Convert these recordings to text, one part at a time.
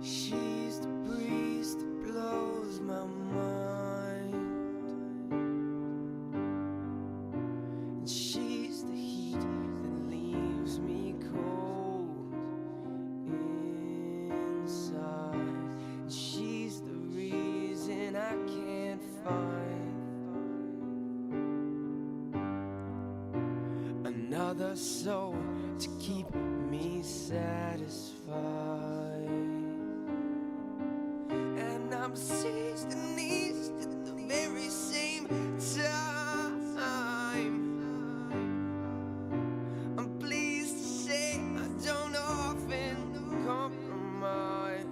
She's the breeze that blows my mind, and she's the heat that leaves me cold inside, and she's the reason I can't find another soul to keep me satisfied. And I'm seized and eased at the very same time. I'm pleased to say I don't often compromise,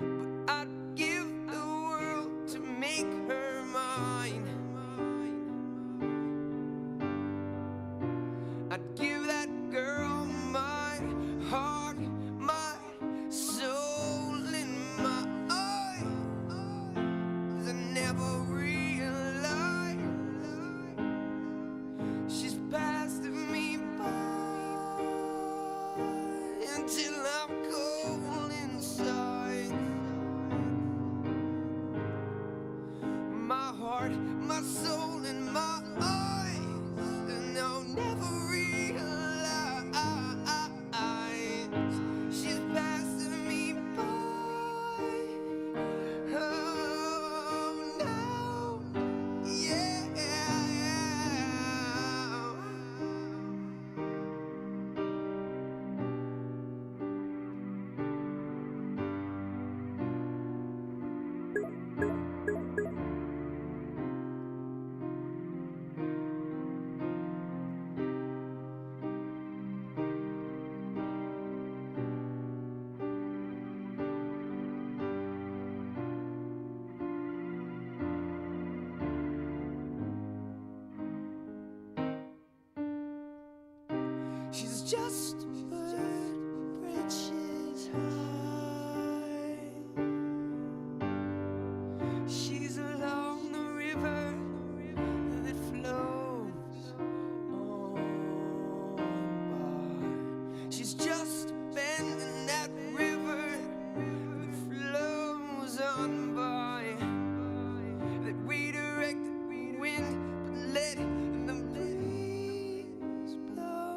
but I'd give the world to make her mine. I'd give that girl my heart, my soul, and my eyes. I never realized she's passing me by until I'm cold inside. My heart, my soul, and my eyes, and I'll never realize she's passing me by. Oh no, yeah. She's just a bird, bridges high. She's along the river that flows on by. She's just a bend in that river that flows on by, that redirected the wind but let the breeze blow.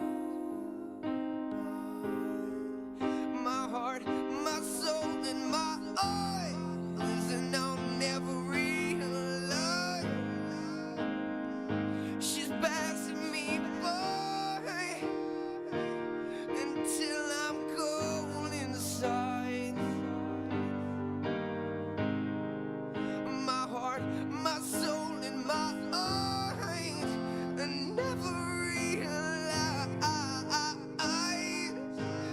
My heart, my soul, and my eyes, and I'll never realize she's passing me by until I'm cold inside. My heart, my soul, and my eyes, and never realize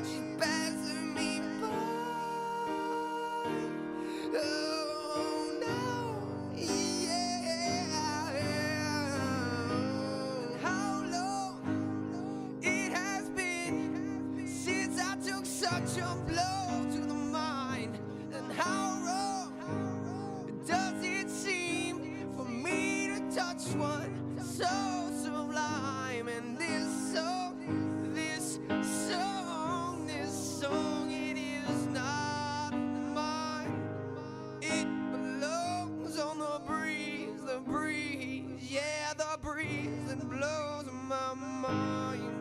she's passing me by. Oh no, yeah. And how long it has been since I took such a blow to the mind, and how wrong does it seem for me to touch one so sublime? And this song, it is not mine. It belongs on the breeze, yeah, the breeze that blows my mind.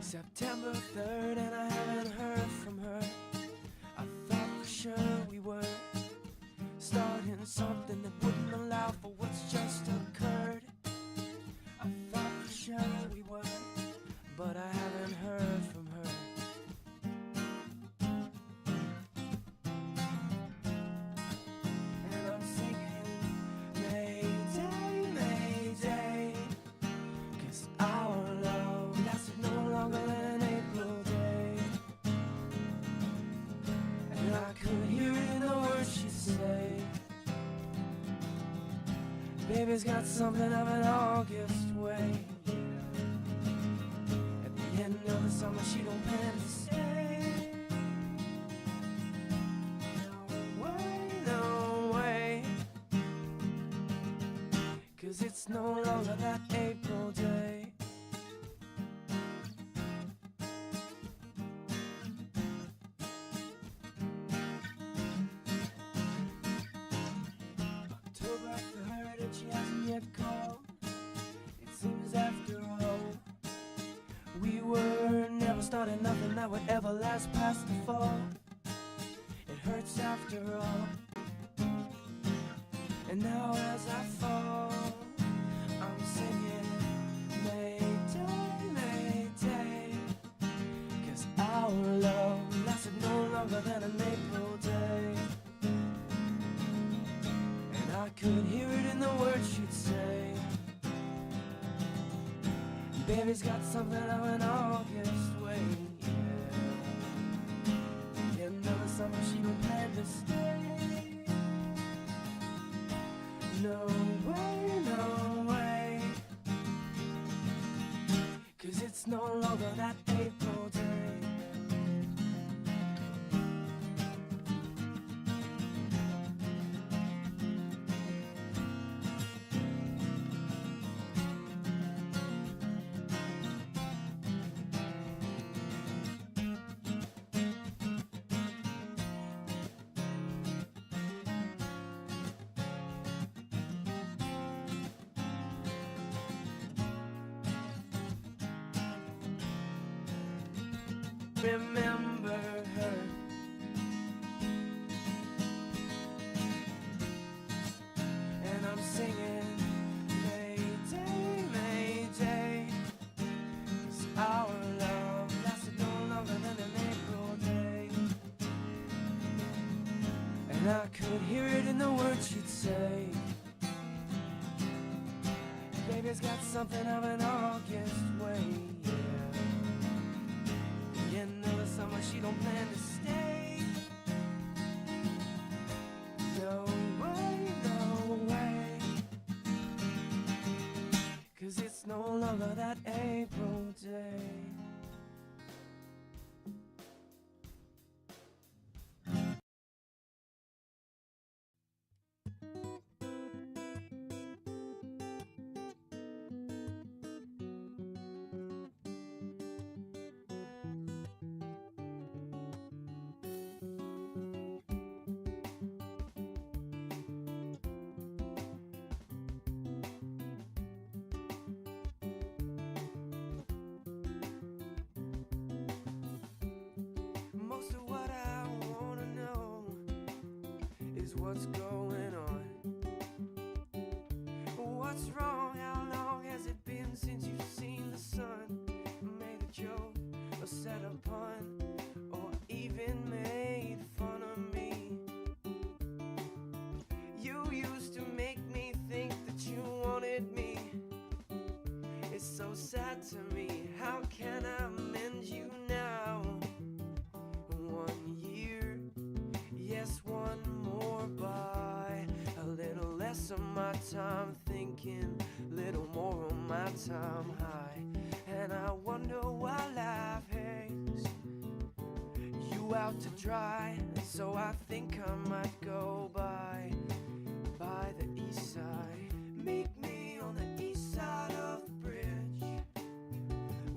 September 3rd, and I haven't heard from her. I thought for sure we were starting something that wouldn't allow for what's just occurred. I thought for sure we were, but I haven't heard from her. And I'm singing Mayday, Mayday, 'cause our love lasted no longer than Baby's got something of an August way. At the end of the summer she don't plan to stay. No way, no way. 'Cause it's no longer that April day. October after her and she hasn't yet called. It seems after all we were never starting nothing that would ever last past the fall. It hurts after all. And now as I fall, I'm singing Mayday, Mayday. 'Cause our love lasted no longer than an April day. And I could hear it in the words she'd say. Baby's got something of an August way, yeah. The end of the summer she don't plan to stay. No way, no way. 'Cause it's no longer that April day. Remember her. And I'm singing Mayday, Mayday. 'Cause our love lasted no longer than an April day. And I could hear it in the words she'd say. Baby's got something of an August way, yeah. The end of the summer she don't plan to stay. No way, no way. 'Cause it's no longer that April day. Most of what I wanna know is what's going on. What's wrong? How long has it been since you've seen the sun? Made a joke or said a pun or even made fun of me. You used to make me think that you wanted me. It's so sad to me. How can I mend you now? 1 year, yes, one more by. A little less of my time thinking, little more of my time high. And I wonder why life hangs you out to dry. So I think I might go by the east side. Meet me on the east side of the bridge.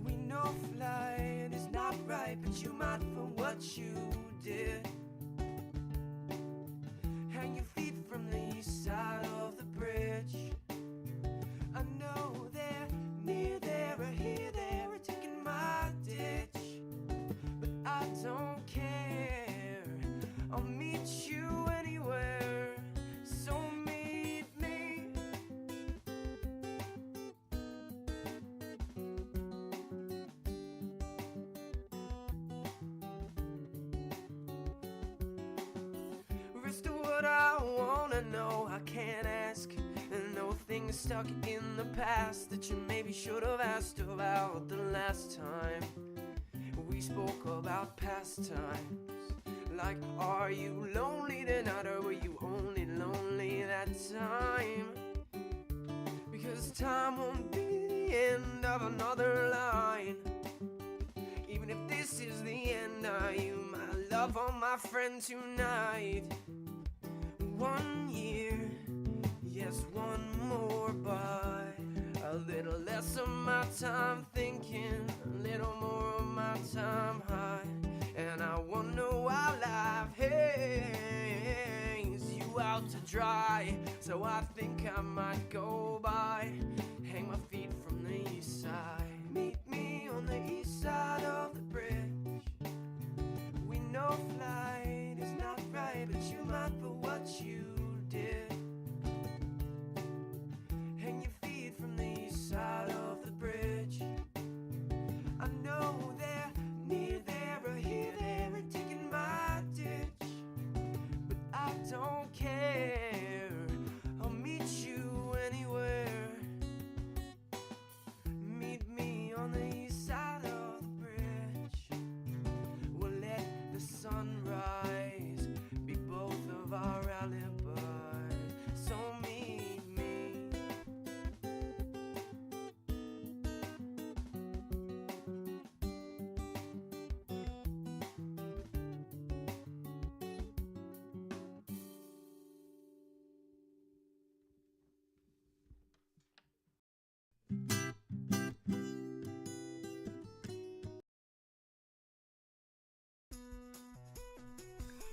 We know flying is not right, but you might for what you did. Hang your feet from the east side of the bridge. I know they're near there or here, they're taking my ditch. But I don't care, I'll meet you anywhere. So meet me. Rest of what I wanna know, I can't ask. No things stuck in the past that you maybe should have asked about the last time we spoke about pastimes. Like, are you lonely tonight, or were you only lonely that time? this time won't be the end of another line. Even if this is the end, are you my love or my friend tonight? 1 year, yes, one more by. A little less of my time thinking, a little more of my time high. And I wonder why life hangs you out to dry. So I think I might go by, hang my feet from the east side. Meet me on the east side of the bridge. We know flight is not right, but you might for what you did. Hang your feet from the east side of the bridge. I know they're near there or here, they're taking my ditch. But I don't care, I'll meet you anywhere. Meet me on the east side of the bridge. We'll let the sunrise be both of our alibis. So meet me.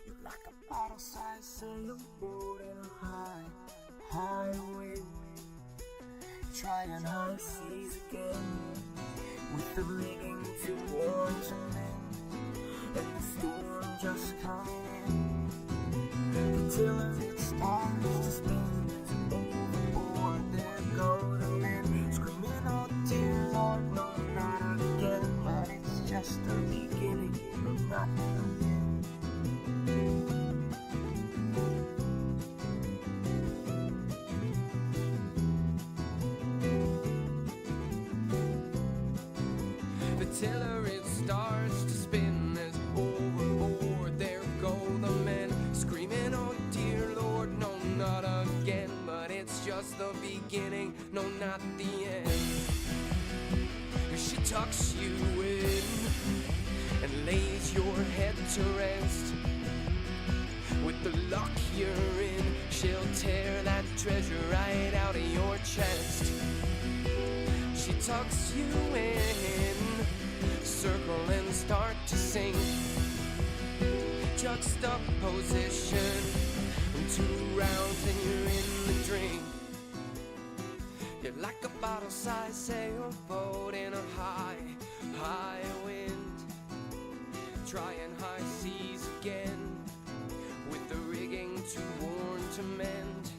You're like a bottle-sized sailboat in a high wind, trying high seas again, with the rigging to warm to mend, and the storm just coming in. The tiller it starts to spin, overboard there go the men, screaming, oh dear Lord, no, not again. But it's just the beginning, no, not the end. The tiller it starts to spin as overboard there go the men, screaming, oh dear Lord, no, not again. But it's just the beginning, no, not the end. She tucks you in and lays your head to rest. With the luck you're in, she'll tear that treasure right out of your chest. She tucks you in, circle and start to sing. Juxtaposition, 2 rounds and you're in the drink. You're like a bottle-sized sailboat in a high wind, trying high seas again, with the rigging too worn to mend,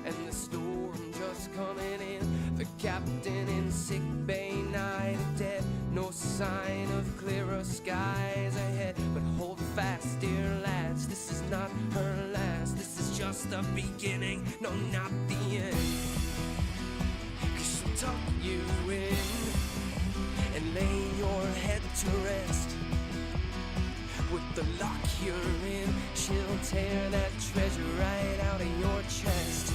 and the storm just coming in. The captain in sick bay, night of death, no sign of clearer skies ahead. But hold fast, dear lads, this is not her last. This is just the beginning, no, not the end. 'Cause she'll tuck you in and lay your head to rest. With the lock you're in, she'll tear that treasure right out of your chest.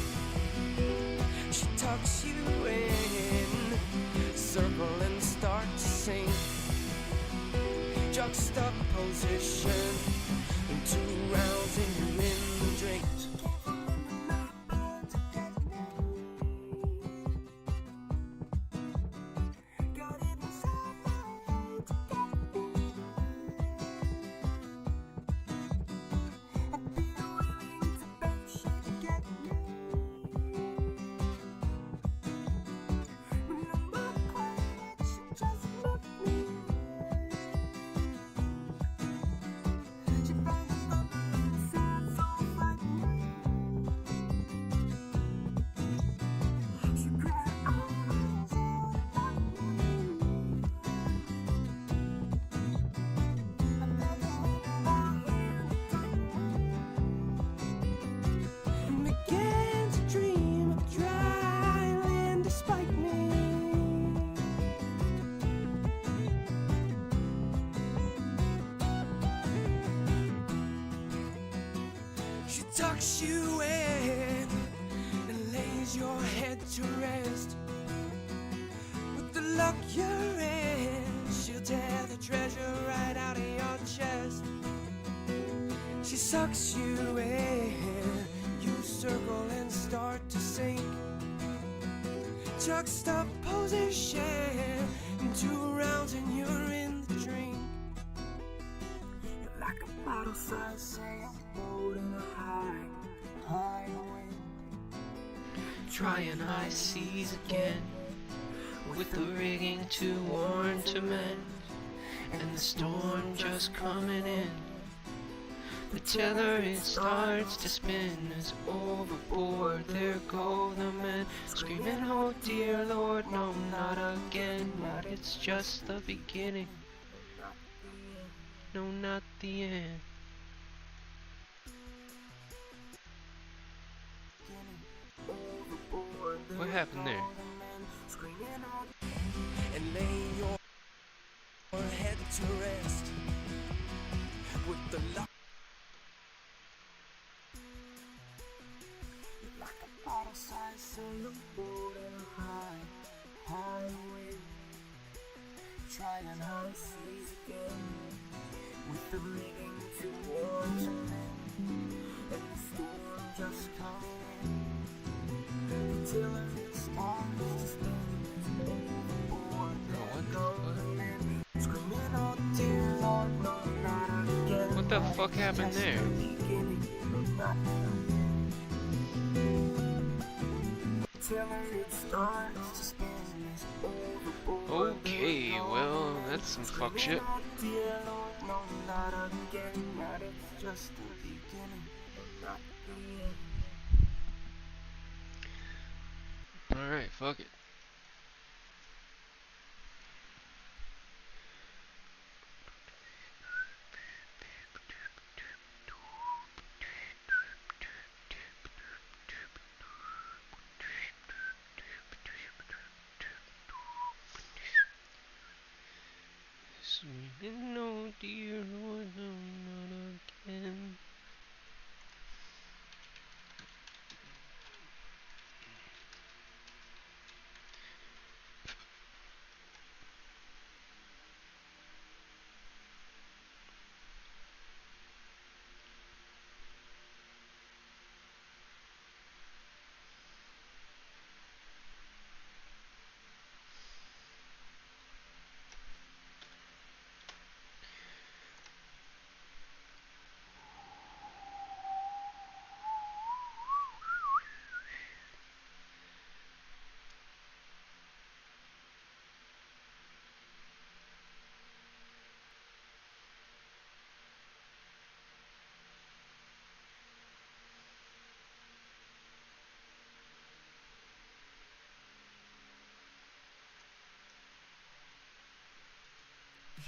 She tucks you in, circle and start to sing. Juxtaposition, 2 rounds and you're in the drink. tucks you in and lays your head to rest. luck you're in, she'll tear the treasure right out of your chest. She sucks you in, you circle and start to sink. Juxtaposition, 2 rounds and you're in the drink. You're like a bottle-sized sailboat in a high wind, Trying high seas again, with the rigging too worn to mend, and the storm just coming in. The tiller it starts to spin as overboard there go the men, screaming, oh dear Lord, no, not again. But it's just the beginning, no, not the end. What happened there? And lay your head to rest with the luck. like a bottle-sized sailboat in a high wind, trying high seas again, with the rigging too warm to mend, and the storm just coming in. The tiller it starts to spin, overboard there go the men, screaming, oh dear Lord, no, not again. What the fuck happened there? Okay, well, that's some fuck shit. Alright, fuck it. Sweet, no dear Lord, no, not again.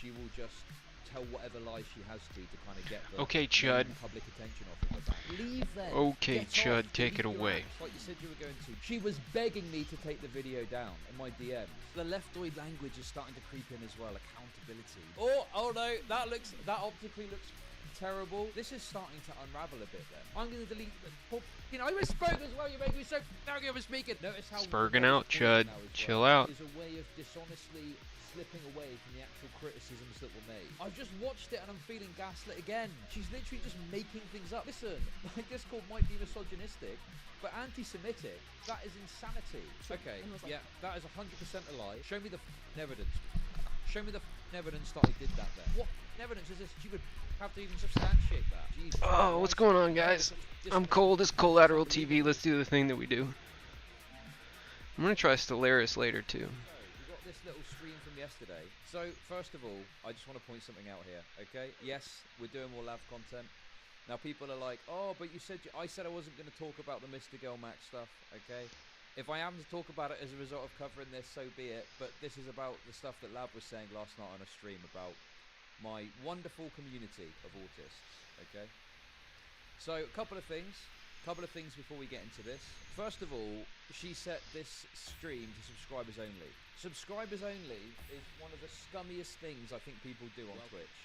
She will just tell whatever lies she has to kind of get the Okay, Chud. public attention off of her back. Leave then. Okay, Get Chud, off. take it Leave your away. ass, like you said you were going to. She was begging me to take the video down in my DMs. The leftoid language is starting to creep in as well. Accountability. Oh no, that optically looks terrible. This is starting to unravel a bit then. I'm going to delete the... You know, I misspoke as well. You're making me so arrogant for speaking. Notice how... Spurging out, Chud. Chill out. ...is a way of dishonestly slipping away from the actual criticisms that were made. I've just watched it and I'm feeling gaslit again. She's literally just making things up. Listen, like this call might be misogynistic, but anti-Semitic, that is insanity. Okay, yeah, that is 100% a lie. Show me the evidence. Show me the evidence that I did that there. What evidence is this? You would have to even substantiate that. Jesus Oh, what's going on, guys? I'm Cole. This is Collateral TV. Let's do the thing that we do. I'm gonna try Stellaris later too. We got this little stream from yesterday. So first of all, I just want to point something out here. Okay, yes, we're doing more Lav content. Now people are like, oh, but you said I said I wasn't going to talk about the Mr. Girl Max stuff. Okay, if I am to talk about it as a result of covering this, so be it. But this is about the stuff that Lav was saying last night on a stream about my wonderful community of autists. Okay, so a couple of things before we get into this. First of all, she set this stream to subscribers only. Subscribers only is one of the scummiest things I think people do on Twitch.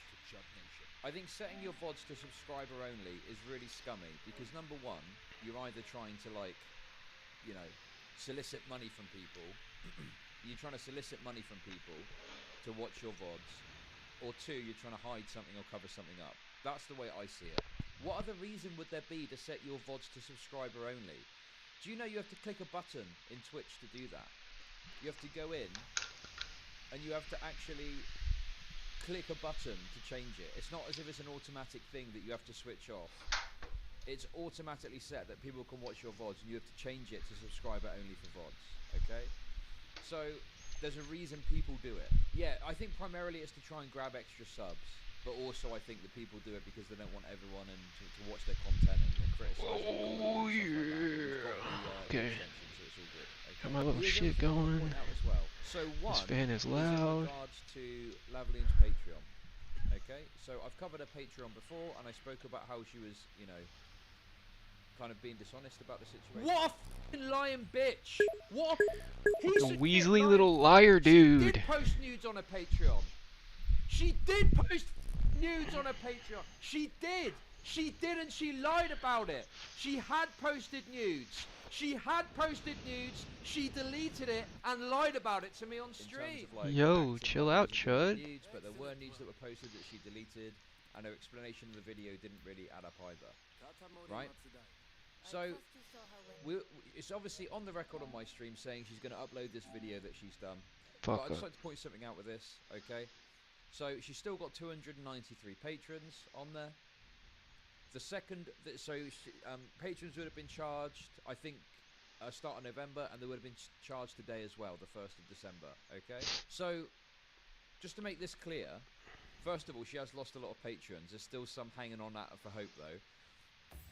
I think setting your VODs to subscriber only is really scummy because number one, you're either trying to, like, you know, solicit money from people you're trying to solicit money from people to watch your VODs, or 2, you're trying to hide something or cover something up. That's the way I see it. What other reason would there be to set your VODs to subscriber only? Do you know you have to click a button in Twitch to do that? You have to go in and you have to actually click a button to change it. It's not as if it's an automatic thing that you have to switch off. It's automatically set that people can watch your VODs, and you have to change it to subscriber only for VODs, okay? So there's a reason people do it. Yeah, I think primarily it's to try and grab extra subs, but also I think that people do it because they don't want everyone to watch their content and criticize. Oh yeah. Okay. So it's all good. Okay. Got my little Here's shit everything I wanna going. point out as well. So one, This fan is in loud. regards to Lavaline's Patreon. Okay, so I've covered her Patreon before, and I spoke about how she was, you know, kind of being dishonest about the situation. What a f***ing lying bitch! What a piece The of Weasley shit little liar She dude. did post nudes on her Patreon. She did post nudes on her Patreon. She did. She did, and she lied about it. She had posted nudes. She had posted nudes. She deleted it and lied about it to me on stream. Yo, chill out, chud. Nudes, but there were nudes that were posted that she deleted, and her explanation of the video didn't really add up either. Right? So, it's obviously on the record on my stream saying she's going to upload this video that she's done. But Fuck I'd just up. like to point something out with this, okay? So, she's still got 293 patrons on there. The second, patrons would have been charged, I think, start of November, and they would have been charged today as well, the 1st of December, okay? So, just to make this clear, first of all, she has lost a lot of patrons. There's still some hanging on that for hope, though.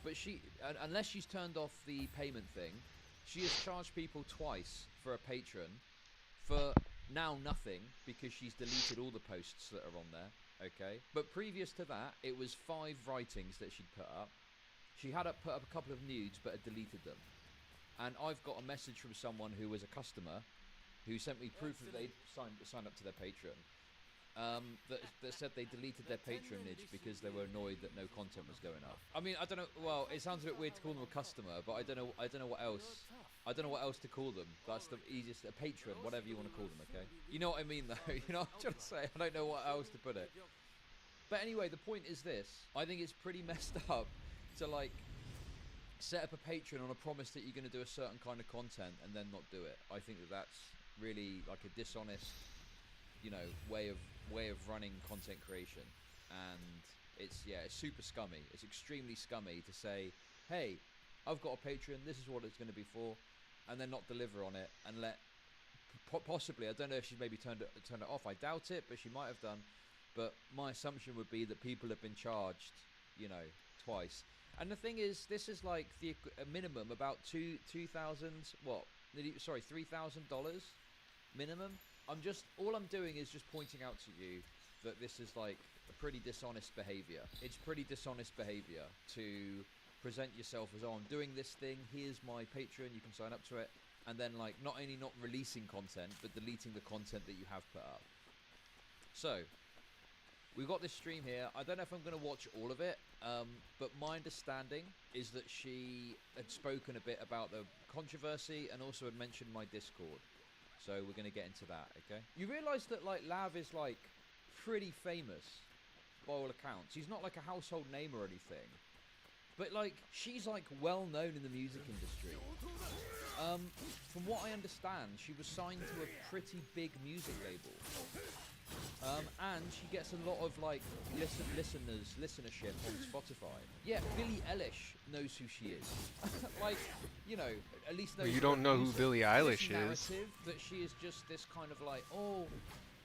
But she, unless she's turned off the payment thing, she has charged people twice for a patron for now nothing, because she's deleted all the posts that are on there, okay? But previous to that, it was 5 writings that she'd put up. She had put up a couple of nudes, but had deleted them. And I've got a message from someone who was a customer who sent me proof that they'd signed up to their Patreon. That said they deleted their patronage because they were annoyed that no content was going up. I mean, I don't know. Well, it sounds a bit weird to call them a customer, but I don't know what else. I don't know what else to call them. That's the easiest. A patron, whatever you want to call them. Okay. You know what I mean, though. You know what I'm trying to say. I don't know what else to put it. But anyway, the point is this. I think it's pretty messed up to like set up a Patreon on a promise that you're going to do a certain kind of content and then not do it. I think that that's really like a dishonest, you know, way of running content creation, and it's super scummy. It's extremely scummy to say, hey, I've got a Patreon, this is what it's going to be for, and then not deliver on it, and let possibly, I don't know if she's maybe turned it off. I doubt it, but she might have done. But my assumption would be that people have been charged, you know, twice. And the thing is, this is like a minimum about $3,000 minimum. All I'm doing is just pointing out to you that this is like a pretty dishonest behavior. It's pretty dishonest behavior to present yourself as, oh, I'm doing this thing, here's my Patreon, you can sign up to it, and then like not only not releasing content, but deleting the content that you have put up. So, we've got this stream here. I don't know if I'm going to watch all of it, but my understanding is that she had spoken a bit about the controversy and also had mentioned my Discord. So we're going to get into that, okay? You realise that, like, Lav is, like, pretty famous by all accounts. He's not, like, a household name or anything. But, like, she's, like, well-known in the music industry. From what I understand, she was signed to a pretty big music label. And she gets a lot of, like, listenership on Spotify. Yeah, Billie Eilish knows who she is. Like, you know, at least knows. Well, you don't know who music. Billie Eilish is. That she is just this kind of like, oh,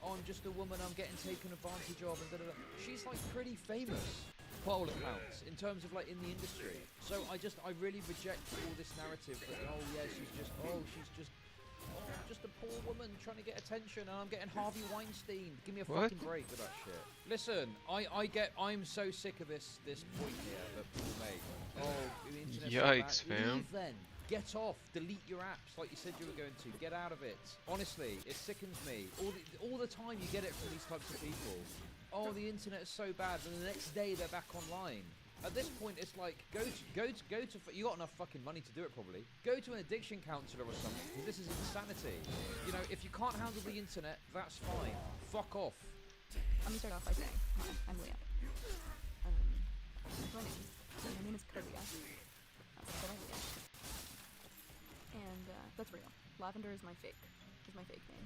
I'm just a woman, I'm getting taken advantage of, and da-da-da. She's, like, pretty famous, by all accounts, in terms of, like, in the industry. So I really reject all this narrative that, oh, yeah, she's just a poor woman trying to get attention, and I'm getting Harvey Weinstein. Give me a fucking break with that shit. Listen, I'm so sick of this point here that people make. Oh, the internet's so Yikes, bad. fam. Leave then. Get off. Delete your apps like you said you were going to. Get out of it. Honestly, it sickens me. All the time you get it from these types of people. Oh, the internet is so bad, and the next day they're back online. At this point, it's like go to. You got enough fucking money to do it, probably. Go to an addiction counselor or something, because this is insanity. You know, if you can't handle the internet, that's fine. Fuck off. Let me start off by saying, hi, I'm Leah. That's my name. My name is Kirby. So I'm Leah. And that's real. Lavender is my fake name.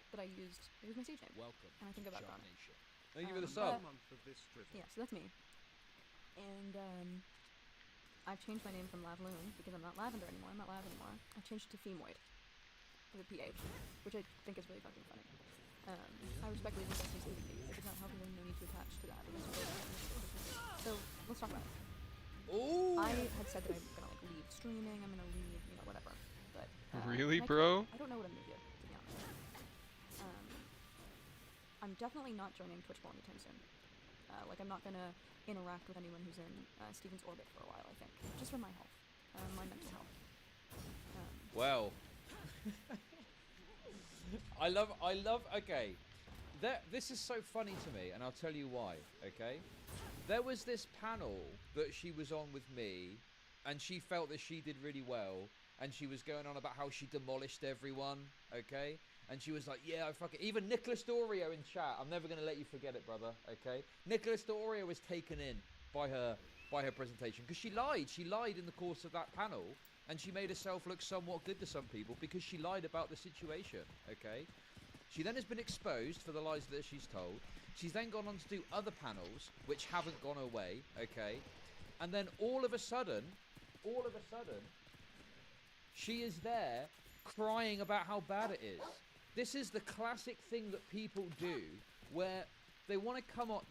That I used. It was my stage name. Welcome. And I think about Shark it. Nation. Thank you for the sub. Yeah, so that's me. And I've changed my name from Lavloon because I'm not Lavender anymore. I'm not Lav anymore. I changed it to Femoid with a PH, which I think is really fucking funny. I respect leaving Destiny's leaving me. If it's not helping, then no need to attach to that. So let's talk about it. Ooh. I had said that I'm gonna like leave streaming. I'm gonna leave, you know, whatever. But Really, I bro? I don't know what I'm gonna do, to be honest. I'm definitely not joining Twitch Ball anytime soon. Like, I'm not gonna interact with anyone who's in Steven's orbit for a while, I think. Just for my health. My mental health. Well, I love, okay, this is so funny to me, and I'll tell you why, okay? There was this panel that she was on with me, and she felt that she did really well, and she was going on about how she demolished everyone, okay? And she was like, yeah, I fucking... Even Nicholas Dorio in chat, I'm never going to let you forget it, brother, okay? Nicholas Dorio was taken in by her presentation, because she lied in the course of that panel, and she made herself look somewhat good to some people because she lied about the situation, okay? She then has been exposed for the lies that she's told. She's then gone on to do other panels, which haven't gone away, okay? And then all of a sudden, she is there crying about how bad it is. This is the classic thing that people do, where they want to come on...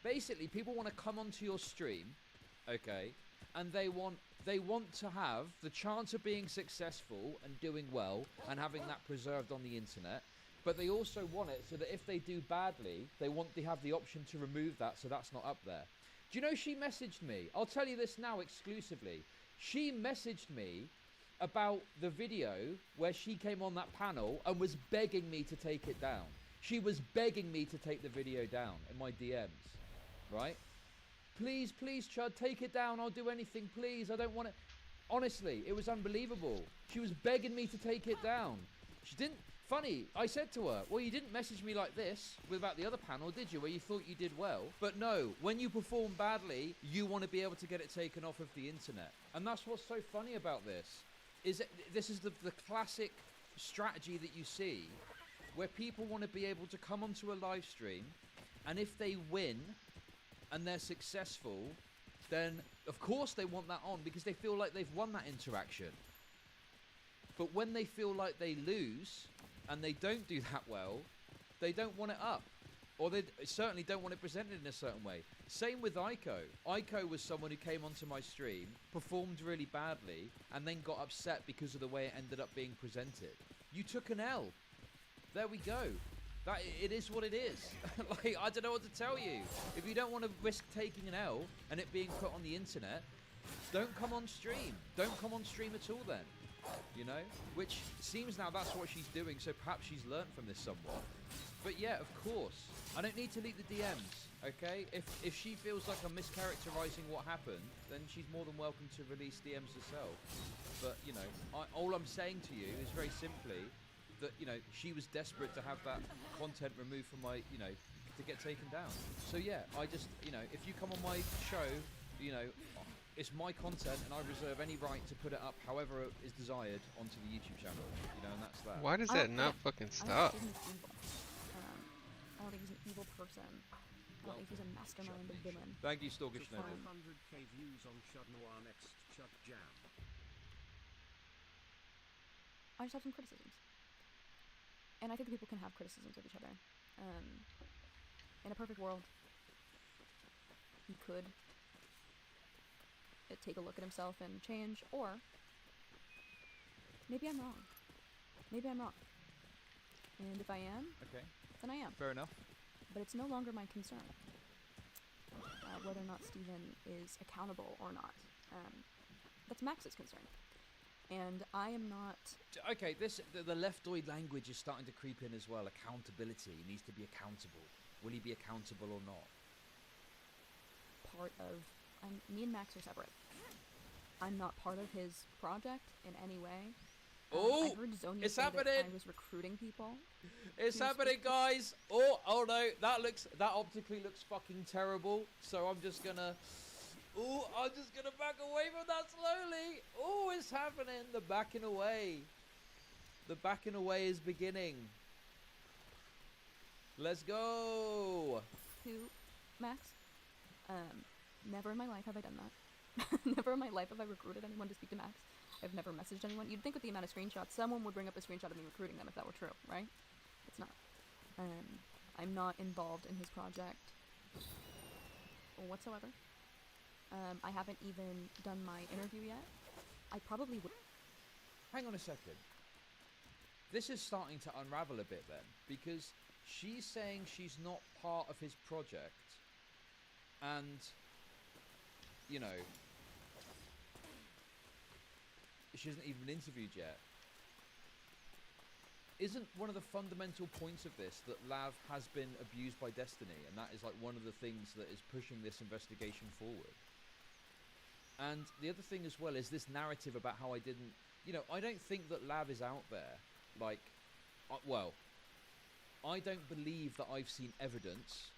Basically, people want to come onto your stream, okay? And they want to have the chance of being successful and doing well and having that preserved on the internet. But they also want it so that if they do badly, they have the option to remove that so that's not up there. Do you know she messaged me? I'll tell you this now exclusively. She messaged me about the video where she came on that panel and was begging me to take it down. She was begging me to take the video down in my DMs, right? Please, please, Chud, take it down. I'll do anything, please. I don't want it. Honestly, it was unbelievable. She was begging me to take it down. She didn't... Funny, I said to her, well, you didn't message me like this about the other panel, did you, where you thought you did well? But no, when you perform badly, you want to be able to get it taken off of the internet. And that's what's so funny about this. This is the classic strategy that you see, where people want to be able to come onto a live stream, and if they win and they're successful, then of course they want that on because they feel like they've won that interaction. But when they feel like they lose and they don't do that well, they don't want it up. Or they certainly don't want it presented in a certain way. Same with Aiko. Aiko was someone who came onto my stream, performed really badly, and then got upset because of the way it ended up being presented. You took an L. There we go. It is what it is. Like, I don't know what to tell you. If you don't want to risk taking an L and it being put on the internet, don't come on stream. Don't come on stream at all then. You know? Which seems now that's what she's doing, so perhaps she's learnt from this somewhat. But yeah, of course. I don't need to leak the DMs, okay? If she feels like I'm mischaracterizing what happened, then she's more than welcome to release DMs herself. But, you know, all I'm saying to you is very simply that, you know, she was desperate to have that content removed from my, you know, to get taken down. So yeah, I just, you know, if you come on my show, you know, it's my content and I reserve any right to put it up however it is desired onto the YouTube channel, you know, and that's that. Why does that not fucking stop? I don't think he's an evil person. I don't think he's a mastermind, a villain. Thank you, Stalkish Noble. 500k views on Chud Noir next Chud Jam. I just have some criticisms. And I think that people can have criticisms of each other. In a perfect world, he could take a look at himself and change, or maybe I'm wrong. Maybe I'm wrong. And if I am, Okay. then I am. Fair enough. But it's no longer my concern whether or not Steven is accountable or not. That's Max's concern. And I am not... Okay, the leftoid language is starting to creep in as well. Accountability. He needs to be accountable. Will he be accountable or not? part of. Me and Max are separate. I'm not part of his project in any way. Oh, I heard Zonia it's say that happening. I was recruiting people. It's to happening, speak- guys. Oh no, that optically looks fucking terrible. So I'm just gonna back away from that slowly. Oh, it's happening. The backing away. The backing away is beginning. Let's go. To Max. Never in my life have I done that. Never in my life have I recruited anyone to speak to Max. I've never messaged anyone. You'd think with the amount of screenshots, someone would bring up a screenshot of me recruiting them if that were true, right? It's not. I'm not involved in his project whatsoever. I haven't even done my interview yet. I probably would. Hang on a second. This is starting to unravel a bit then, because she's saying she's not part of his project, and, you know, she hasn't even been interviewed yet. Isn't one of the fundamental points of this that Lav has been abused by Destiny, and that is like one of the things that is pushing this investigation forward? And the other thing as well is this narrative about how I didn't, you know, I don't think that Lav is out there. Like, well, I don't believe that I've seen evidence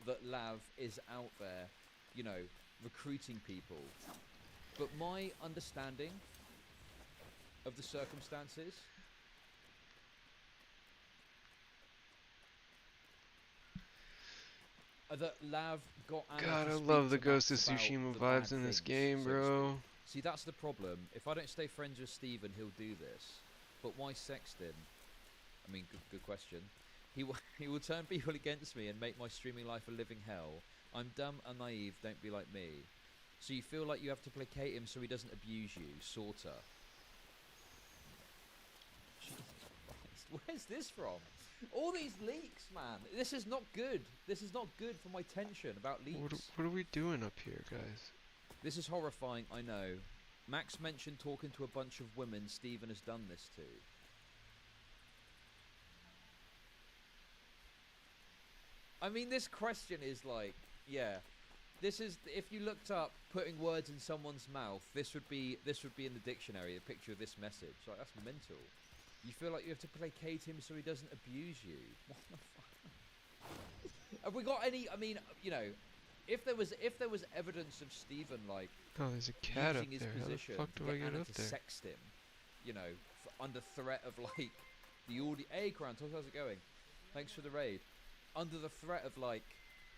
that Lav is out there, you know, recruiting people. But my understanding of the circumstances are that Lav got Anna God, to I speak love the to Ghost of Max about Tsushima the bad vibes in this things, game, so to bro. speak. See, that's the problem. If I don't stay friends with Steven, he'll do this. But why Sexton? I mean, good question. He will turn people against me and make my streaming life a living hell. I'm dumb and naive, don't be like me. So you feel like you have to placate him so he doesn't abuse you, sorta. Jesus Christ, where's this from? All these leaks, man. This is not good. This is not good for my tension about leaks. What are we doing up here, guys? This is horrifying, I know. Max mentioned talking to a bunch of women Steven has done this to. I mean, this question is like, yeah. This is, if you looked up putting words in someone's mouth, this would be in the dictionary, a picture of this message. Like, that's mental. You feel like you have to placate him so he doesn't abuse you. What the fuck? Have we got any, I mean, you know, if there was evidence of Steven, like, Oh, there's a cat up using his there. How the position fuck to do I get Anna up to there? sext him, you know, under threat of, like, the audio. Hey, Krantos, how's it going? Thanks for the raid. Under the threat of, like,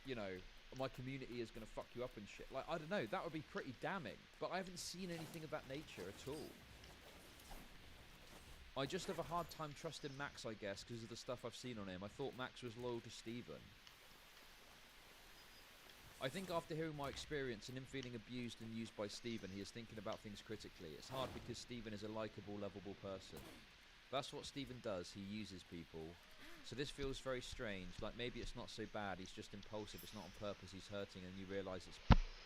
you know, my community is going to fuck you up and shit. Like, I don't know, that would be pretty damning. But I haven't seen anything of that nature at all. I just have a hard time trusting Max, I guess, because of the stuff I've seen on him. I thought Max was loyal to Steven. I think after hearing my experience and him feeling abused and used by Steven, he is thinking about things critically. It's hard because Steven is a likeable, lovable person. That's what Steven does, he uses people. So this feels very strange, like maybe it's not so bad, he's just impulsive, it's not on purpose, he's hurting, and you realise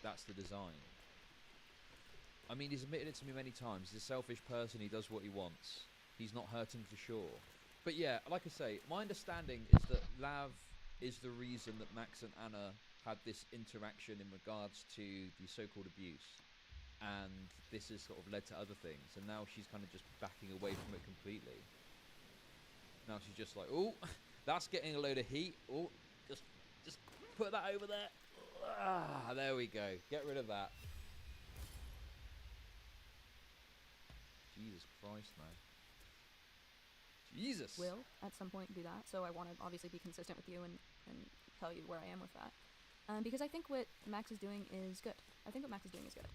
that's the design. I mean, he's admitted it to me many times, he's a selfish person, he does what he wants. He's not hurting for sure. But yeah, like I say, my understanding is that Lav is the reason that Max and Anna had this interaction in regards to the so-called abuse. And this has sort of led to other things, and now she's kind of just backing away from it completely. Now she's just like, oh, that's getting a load of heat. Oh, just put that over there. Ah, there we go. Get rid of that. Jesus Christ, man. Jesus. Will at some point do that. So I want to obviously be consistent with you and tell you where I am with that. Because I think what Max is doing is good. I think what Max is doing is good.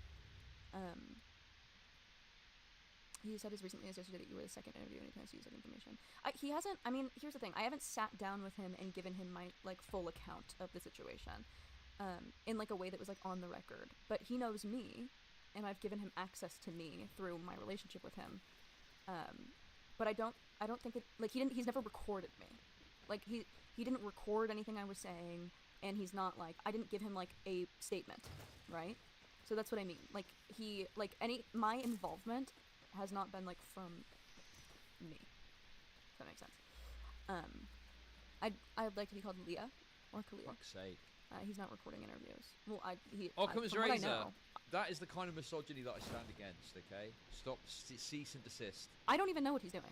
He said as recently as yesterday that you were the second interview and he plans to use that information. He hasn't, I mean, here's the thing. I haven't sat down with him and given him my, like, full account of the situation. In, like, a way that was, like, on the record. But he knows me, and I've given him access to me through my relationship with him. But I don't think it, like, he's never recorded me. Like, he didn't record anything I was saying, and he's not, like, I didn't give him, like, a statement, right? So that's what I mean. Like, my involvement has not been, like, from me. If that makes sense. I'd like to be called Leah, or Kalia. Fuck's sake. He's not recording interviews. Well, Occam's from what I razor. know, That is the kind of misogyny that I stand against. Okay, stop, cease and desist. I don't even know what he's doing.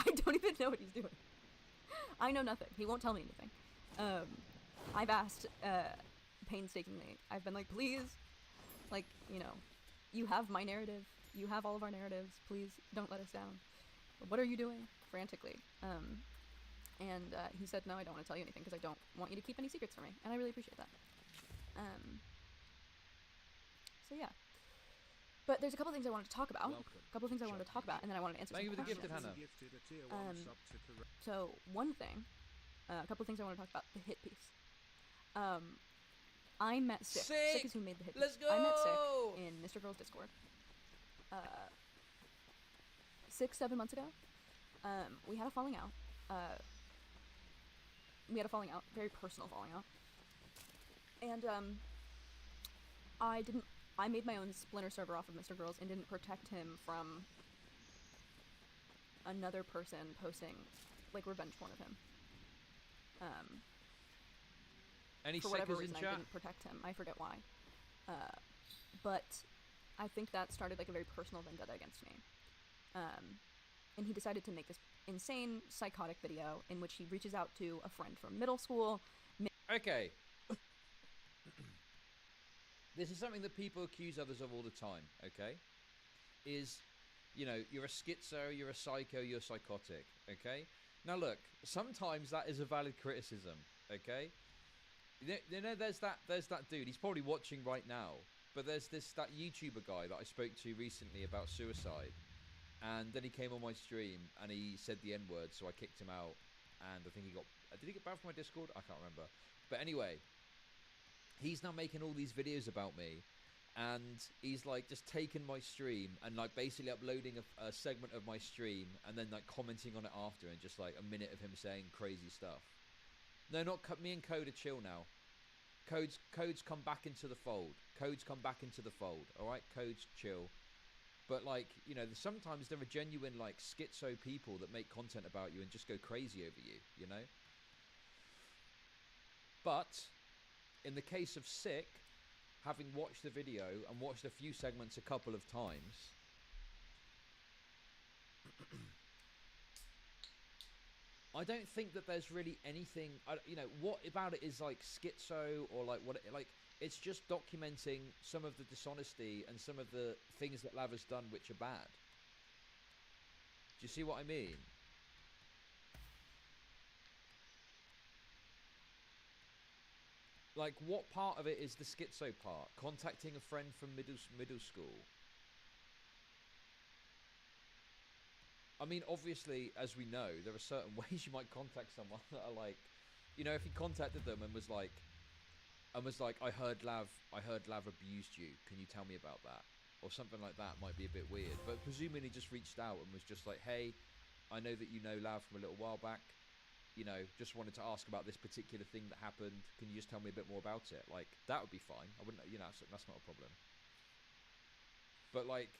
I don't even know what he's doing. I know nothing. He won't tell me anything. I've asked painstakingly. I've been like, please, like, you know, you have my narrative. You have all of our narratives. Please don't let us down. What are you doing? Frantically. And he said, no, I don't want to tell you anything because I don't want you to keep any secrets from me. And I really appreciate that. So yeah. But there's a couple things I wanted to talk about. Welcome. A couple things I wanted to talk about, and then I wanted to answer Thank you some for the gifted, questions. Hannah. Gifted a tier 1 sub to correct. So one thing, a couple things I want to talk about. The hit piece. I met Sick. Sick is who made the hit piece. Let's go! I met Sick in Mr. Girl's Discord. 6-7 months ago. We had a falling out. Very personal falling out. And I made my own Splinter server off of Mr. Girls and didn't protect him from another person posting, like, revenge porn of him. Any For whatever sickers reason, in I chat? didn't protect him. I forget why. But I think that started, like, a very personal vendetta against me. And he decided to make this insane, psychotic video in which he reaches out to a friend from middle school. Okay. This is something that people accuse others of all the time, okay? Is, you know, you're a schizo, you're a psycho, you're psychotic, okay? Now look, sometimes that is a valid criticism, okay? You know, there's that dude, he's probably watching right now, but there's that YouTuber guy that I spoke to recently about suicide, and then he came on my stream and he said the N-word, so I kicked him out, and I think did he get banned from my Discord? I can't remember. But anyway, he's now making all these videos about me, and he's like just taking my stream and like basically uploading a segment of my stream and then like commenting on it after, and just like a minute of him saying crazy stuff. No, not me and Code are chill now. Code's come back into the fold. Code's come back into the fold. All right, Code's chill. But like, you know, sometimes there are genuine like schizo people that make content about you and just go crazy over you, you know. But in the case of Sick, having watched the video and watched a few segments a couple of times, I don't think that there's really anything, you know, what about it is like schizo or like what, like it's just documenting some of the dishonesty and some of the things that Lav has done which are bad. Do you see what I mean? Like, what part of it is the schizo part? Contacting a friend from middle school. I mean, obviously, as we know, there are certain ways you might contact someone that are like, you know, if he contacted them and was like, I heard Lav abused you. Can you tell me about that? Or something like that might be a bit weird. But presuming he just reached out and was just like, hey, I know that you know Lav from a little while back. You know, just wanted to ask about this particular thing that happened. Can you just tell me a bit more about it? Like, that would be fine. I wouldn't, you know, that's not a problem. But like,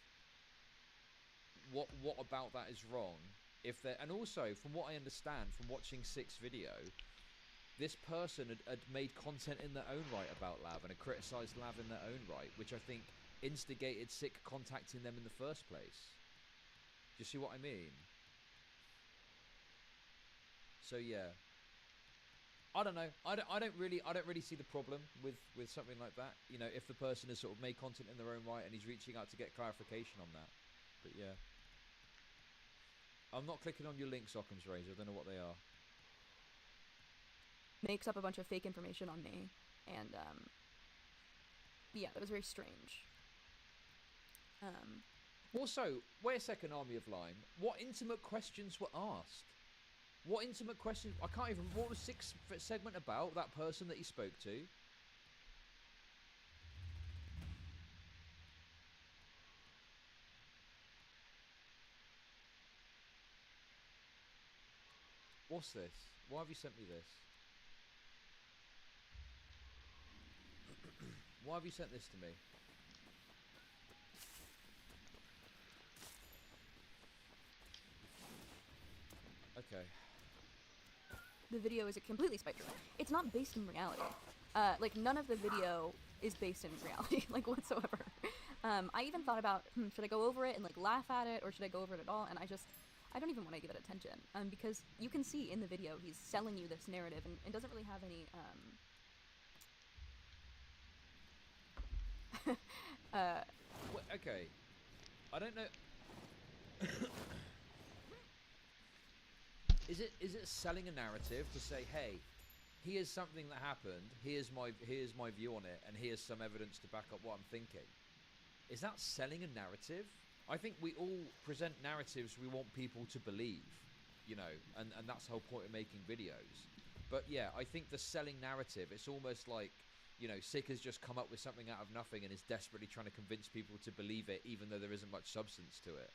what about that is wrong? If there, and also from what I understand from watching Sick's video, this person had made content in their own right about Lav and had criticised Lav in their own right, which I think instigated Sick contacting them in the first place. Do you see what I mean? So yeah, I don't know. I don't really see the problem with something like that. You know, if the person has sort of made content in their own right and he's reaching out to get clarification on that. But yeah, I'm not clicking on your links, Occam's Razor. I don't know what they are. Makes up a bunch of fake information on me, and yeah, that was very strange. Also, wait a second, Army of Lime. What intimate questions were asked? What intimate questions? I can't even. What was Sick's segment about? That person that he spoke to. What's this? Why have you sent me this? Why have you sent this to me? Okay. the video is a completely spectrum. It's not based in reality. Like, none of the video is based in reality, like, whatsoever. I even thought about, should I go over it and, like, laugh at it, or should I go over it at all? And I don't even want to give it attention, because you can see in the video he's selling you this narrative and doesn't really have any, Okay, I don't know. Is it selling a narrative to say, hey, here's something that happened, here's my view on it, and here's some evidence to back up what I'm thinking? Is that selling a narrative? I think we all present narratives we want people to believe, you know, and that's the whole point of making videos. But yeah, I think the selling narrative, it's almost like, you know, Sick has just come up with something out of nothing and is desperately trying to convince people to believe it, even though there isn't much substance to it.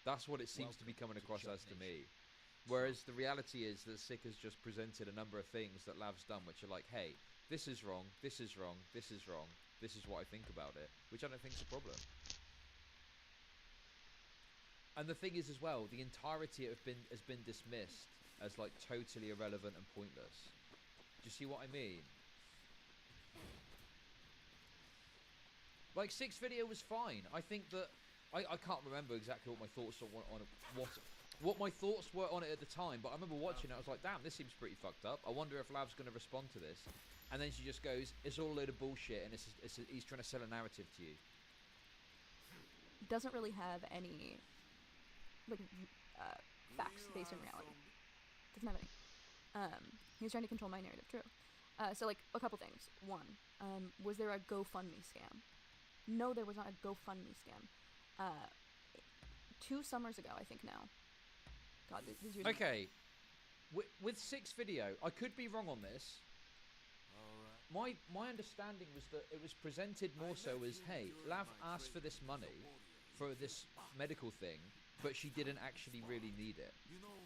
That's what it seems to be coming across as to me. Whereas the reality is that Sick has just presented a number of things that Lav's done, which are like, hey, this is wrong, this is wrong, this is wrong, this is what I think about it, which I don't think is a problem. And the thing is as well, the entirety has been dismissed as like totally irrelevant and pointless. Do you see what I mean? Like, Sick's video was fine. I think that I can't remember exactly what my thoughts on what my thoughts were on it at the time, but I remember watching it. I was like, damn, this seems pretty fucked up. I wonder if Lav's going to respond to this. And then she just goes, it's all a load of bullshit, and he's trying to sell a narrative to you. doesn't really have any, like, facts based in reality. Doesn't have any. He was trying to control my narrative, true. So, like, a couple things. One, was there a GoFundMe scam? No, there was not a GoFundMe scam. 2 summers ago, I think now. God, these years. Okay, with Sick's video, I could be wrong on this. My understanding was that it was presented more so as, hey, Lav asked for this money for this medical thing, but she didn't actually really need it. You know,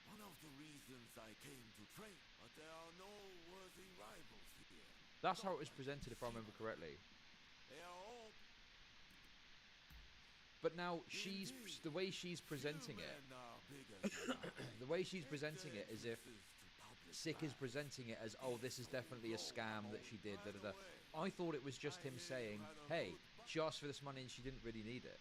one of the reasons I came to train, but there are no worthy rivals here. That's how it was presented, if I remember correctly. They are all But now the way she's presenting it, men are bigger than the way she's presenting it is if Sick is presenting it as, oh, this is definitely a scam that she did, da da da. I thought it was just him saying, hey, she asked for this money and she didn't really need it.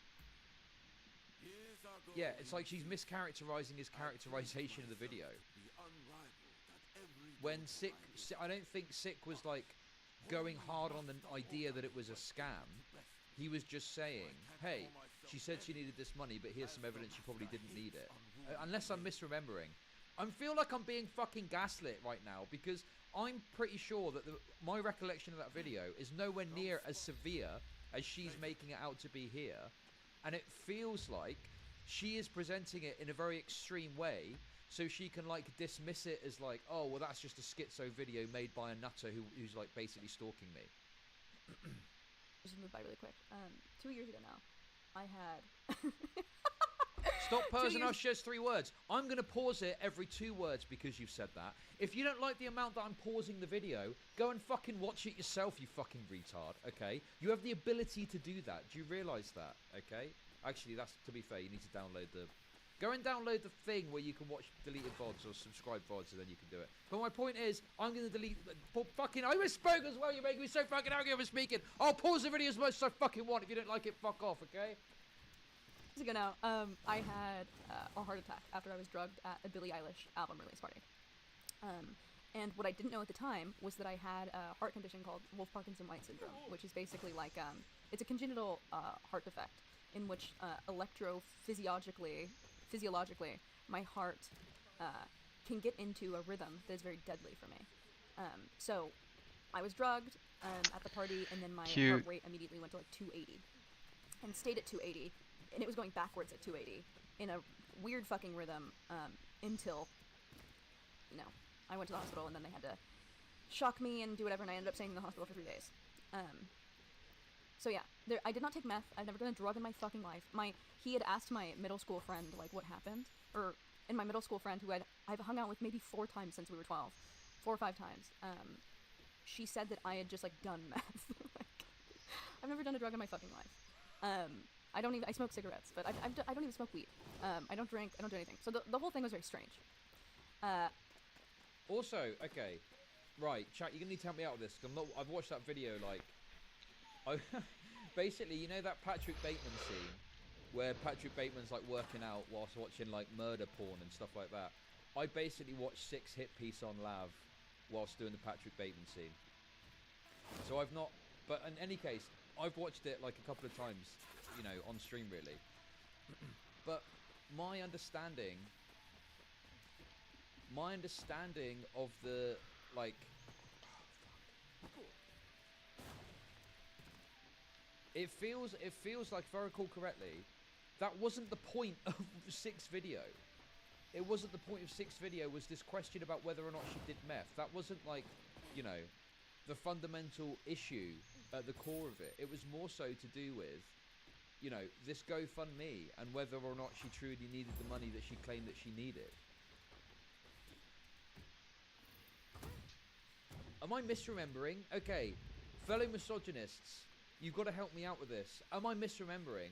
years ago. Yeah, it's like she's mischaracterizing his characterization of the video. The unrivaled that every When Sick, I don't think Sick was like going hard on the idea that it was a scam. He was just saying, hey, she said she needed this money, but here's some evidence she probably didn't need it. Unless I'm misremembering. I feel like I'm being fucking gaslit right now, because I'm pretty sure that my recollection of that video is nowhere near as severe as she's making it out to be here. And it feels like she is presenting it in a very extreme way, so she can like dismiss it as like, oh, well, that's just a schizo video made by a nutter who's like basically stalking me. Just move by really quick. 2 years ago now, I had. Stop 2 pausing years- us just 3 words. I'm going to pause it every 2 words because you've said that. If you don't like the amount that I'm pausing the video, go and fucking watch it yourself, you fucking retard, okay? You have the ability to do that. Do you realise that, okay? Actually, that's, to be fair, you need to download the... Go and download the thing where you can watch deleted VODs or subscribe VODs, and then you can do it. But my point is, I'm going to delete... Fucking... I misspoke as well, you're making me so fucking angry over speaking. I'll pause the video as much as I fucking want. If you don't like it, fuck off, okay? Years ago now, I had a heart attack after I was drugged at a Billie Eilish album release party. And what I didn't know at the time was that I had a heart condition called Wolff-Parkinson-White syndrome, which is basically like, it's a congenital heart defect in which electrophysiologically, my heart can get into a rhythm that is very deadly for me. So I was drugged at the party, and then my heart rate immediately went to like 280 and stayed at 280, and it was going backwards at 280 in a weird fucking rhythm until, you know, I went to the hospital, and then they had to shock me and do whatever, and I ended up staying in the hospital for 3 days. So yeah, I did not take meth. I've never done a drug in my fucking life. He had asked my middle school friend, like, what happened, and my middle school friend, who I've hung out with maybe 4 times since we were 12, 4 or 5 times, she said that I had just, like, done meth. Like, I've never done a drug in my fucking life. I smoke cigarettes, but I don't even smoke weed. I don't drink, I don't do anything. So the whole thing was very strange. Also, okay, right, chat. You're gonna need to help me out with this. 'Cause I've watched that video. Like, I basically, you know that Patrick Bateman scene where Patrick Bateman's like working out whilst watching like murder porn and stuff like that. I basically watched 6 hit piece on Lav whilst doing the Patrick Bateman scene. So I've not, but in any case, I've watched it like a couple of times, you know, on stream really. But my understanding of the like, it feels like, if I recall correctly, that wasn't the point of 6 video. It wasn't the point of 6 video, was this question about whether or not she did meth. That wasn't like, you know, the fundamental issue at the core of it. It was more so to do with, you know, this GoFundMe and whether or not she truly needed the money that she claimed that she needed. Am I misremembering? Okay, fellow misogynists, you've got to help me out with this. Am I misremembering?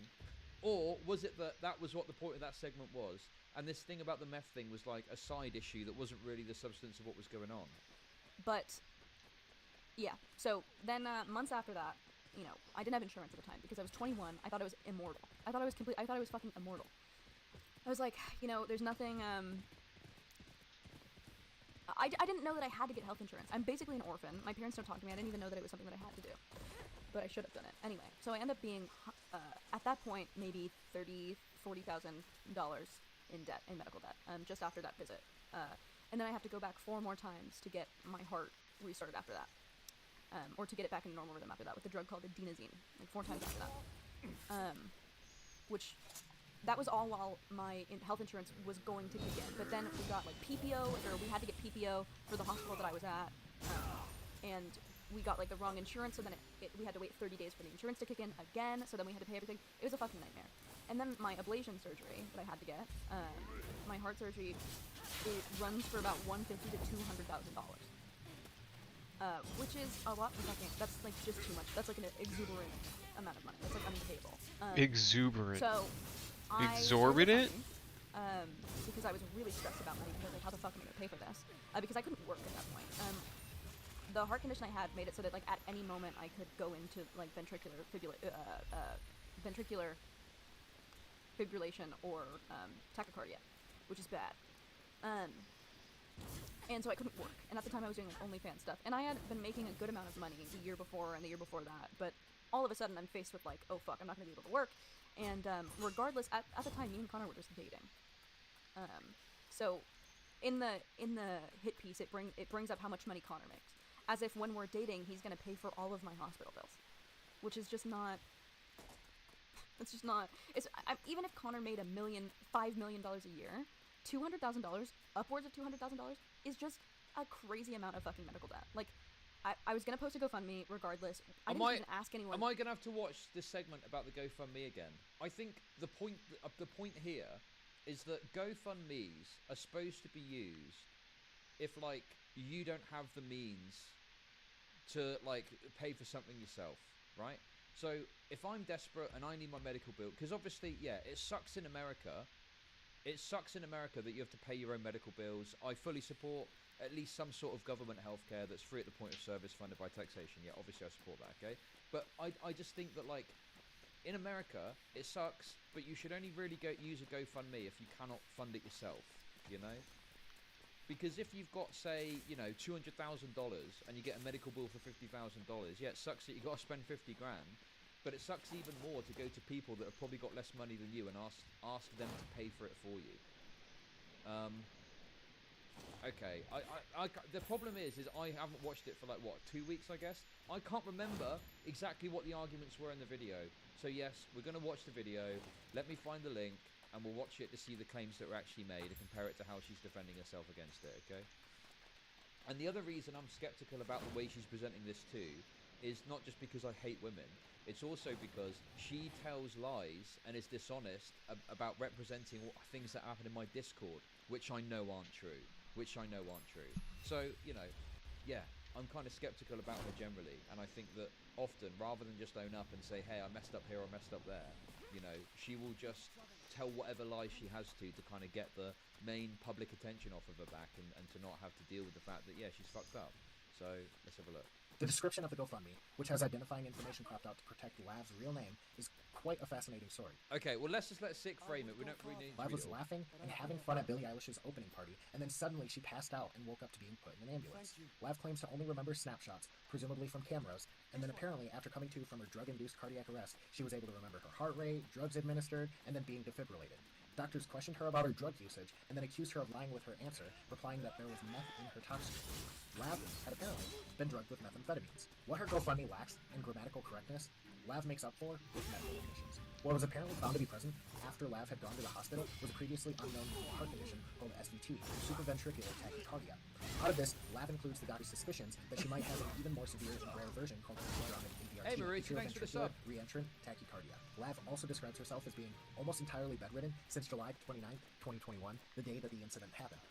Or was it that that was what the point of that segment was, and this thing about the meth thing was like a side issue that wasn't really the substance of what was going on? But yeah, so then months after that, you know, I didn't have insurance at the time because I was 21. I thought I was immortal. I thought I was fucking immortal. I was like, you know, there's nothing. I didn't know that I had to get health insurance. I'm basically an orphan. My parents don't talk to me. I didn't even know that it was something that I had to do. But I should have done it. Anyway, so I end up being, at that point, maybe $30,000, $40,000 in debt, in medical debt, just after that visit. And then I have to go back 4 more times to get my heart restarted after that. Or to get it back in normal rhythm after that with a drug called adenosine, like 4 times after that. Which, that was all while my health insurance was going to kick in. But then we got like PPO, or we had to get PPO for the hospital that I was at. And we got like the wrong insurance, so then we had to wait 30 days for the insurance to kick in again, so then we had to pay everything. It was a fucking nightmare. And then my ablation surgery that I had to get, my heart surgery, it runs for about $150,000 to $200,000. Which is a lot for fucking, that's like just too much. That's like an exuberant amount of money. That's like unpayable. Exuberant. So, Exorbitant? Because I was really stressed about money, because like, how the fuck am I gonna pay for this? Because I couldn't work at that point. The heart condition I had made it so that like at any moment I could go into like ventricular fibrillation or tachycardia, which is bad. And so I couldn't work. And at the time I was doing like OnlyFans stuff, and I had been making a good amount of money the year before and the year before that. But all of a sudden I'm faced with like, oh fuck, I'm not gonna be able to work. And regardless, at the time me and Connor were just dating. So in the hit piece it brings up how much money Connor makes, as if when we're dating he's gonna pay for all of my hospital bills, which is just not. It's just not. Even if Connor made $5 million a year, $200,000, upwards of $200,000, is just a crazy amount of fucking medical debt. Like, I was gonna post a GoFundMe regardless. I didn't even ask anyone. Am I gonna have to watch this segment about the GoFundMe again? I think the point here is that GoFundMes are supposed to be used if like you don't have the means to like pay for something yourself, right? So if I'm desperate and I need my medical bill, because obviously, yeah, it sucks in America. It sucks in America that you have to pay your own medical bills. I fully support at least some sort of government healthcare that's free at the point of service, funded by taxation. Yeah, obviously I support that, okay? But I just think that, like, in America, it sucks, but you should only really use a GoFundMe if you cannot fund it yourself, you know? Because if you've got, say, you know, $200,000 and you get a medical bill for $50,000, yeah, it sucks that you got to spend 50 grand. But it sucks even more to go to people that have probably got less money than you and ask them to pay for it for you. Okay, the problem is I haven't watched it for like, what, 2 weeks, I guess? I can't remember exactly what the arguments were in the video. So yes, we're going to watch the video. Let me find the link, and we'll watch it to see the claims that were actually made and compare it to how she's defending herself against it, okay? And the other reason I'm skeptical about the way she's presenting this too is not just because I hate women. It's also because she tells lies and is dishonest about representing things that happen in my Discord, which I know aren't true. So, you know, yeah, I'm kind of skeptical about her generally, and I think that often, rather than just own up and say, hey, I messed up here or messed up there, you know, she will just tell whatever lies she has to kind of get the main public attention off of her back and to not have to deal with the fact that, yeah, she's fucked up. So let's have a look. The description of the GoFundMe, which has identifying information cropped out to protect Lav's real name, is quite a fascinating story. Okay, well, let's just let Sick frame it. We don't really need to Lav read was it all. laughing and having fun at Billie Eilish's opening party, and then suddenly she passed out and woke up to being put in an ambulance. Lav claims to only remember snapshots, presumably from cameras, and then apparently, after coming to from her drug-induced cardiac arrest, she was able to remember her heart rate, drugs administered, and then being defibrillated. Doctors questioned her about her drug usage, and then accused her of lying with her answer, replying that there was meth in her toxin. Lav had apparently been drugged with methamphetamines. What her GoFundMe lacks in grammatical correctness, Lav makes up for with medical conditions. What was apparently found to be present after Lav had gone to the hospital was a previously unknown heart condition called SVT, supraventricular tachycardia. Out of this, Lav includes the doctor's suspicions that she might have an even more severe and rare version called hypothalamic AVRT, Hey, Marisa, thanks for the sub. reentrant tachycardia. Lav also describes herself as being almost entirely bedridden since July 29th, 2021, the day that the incident happened.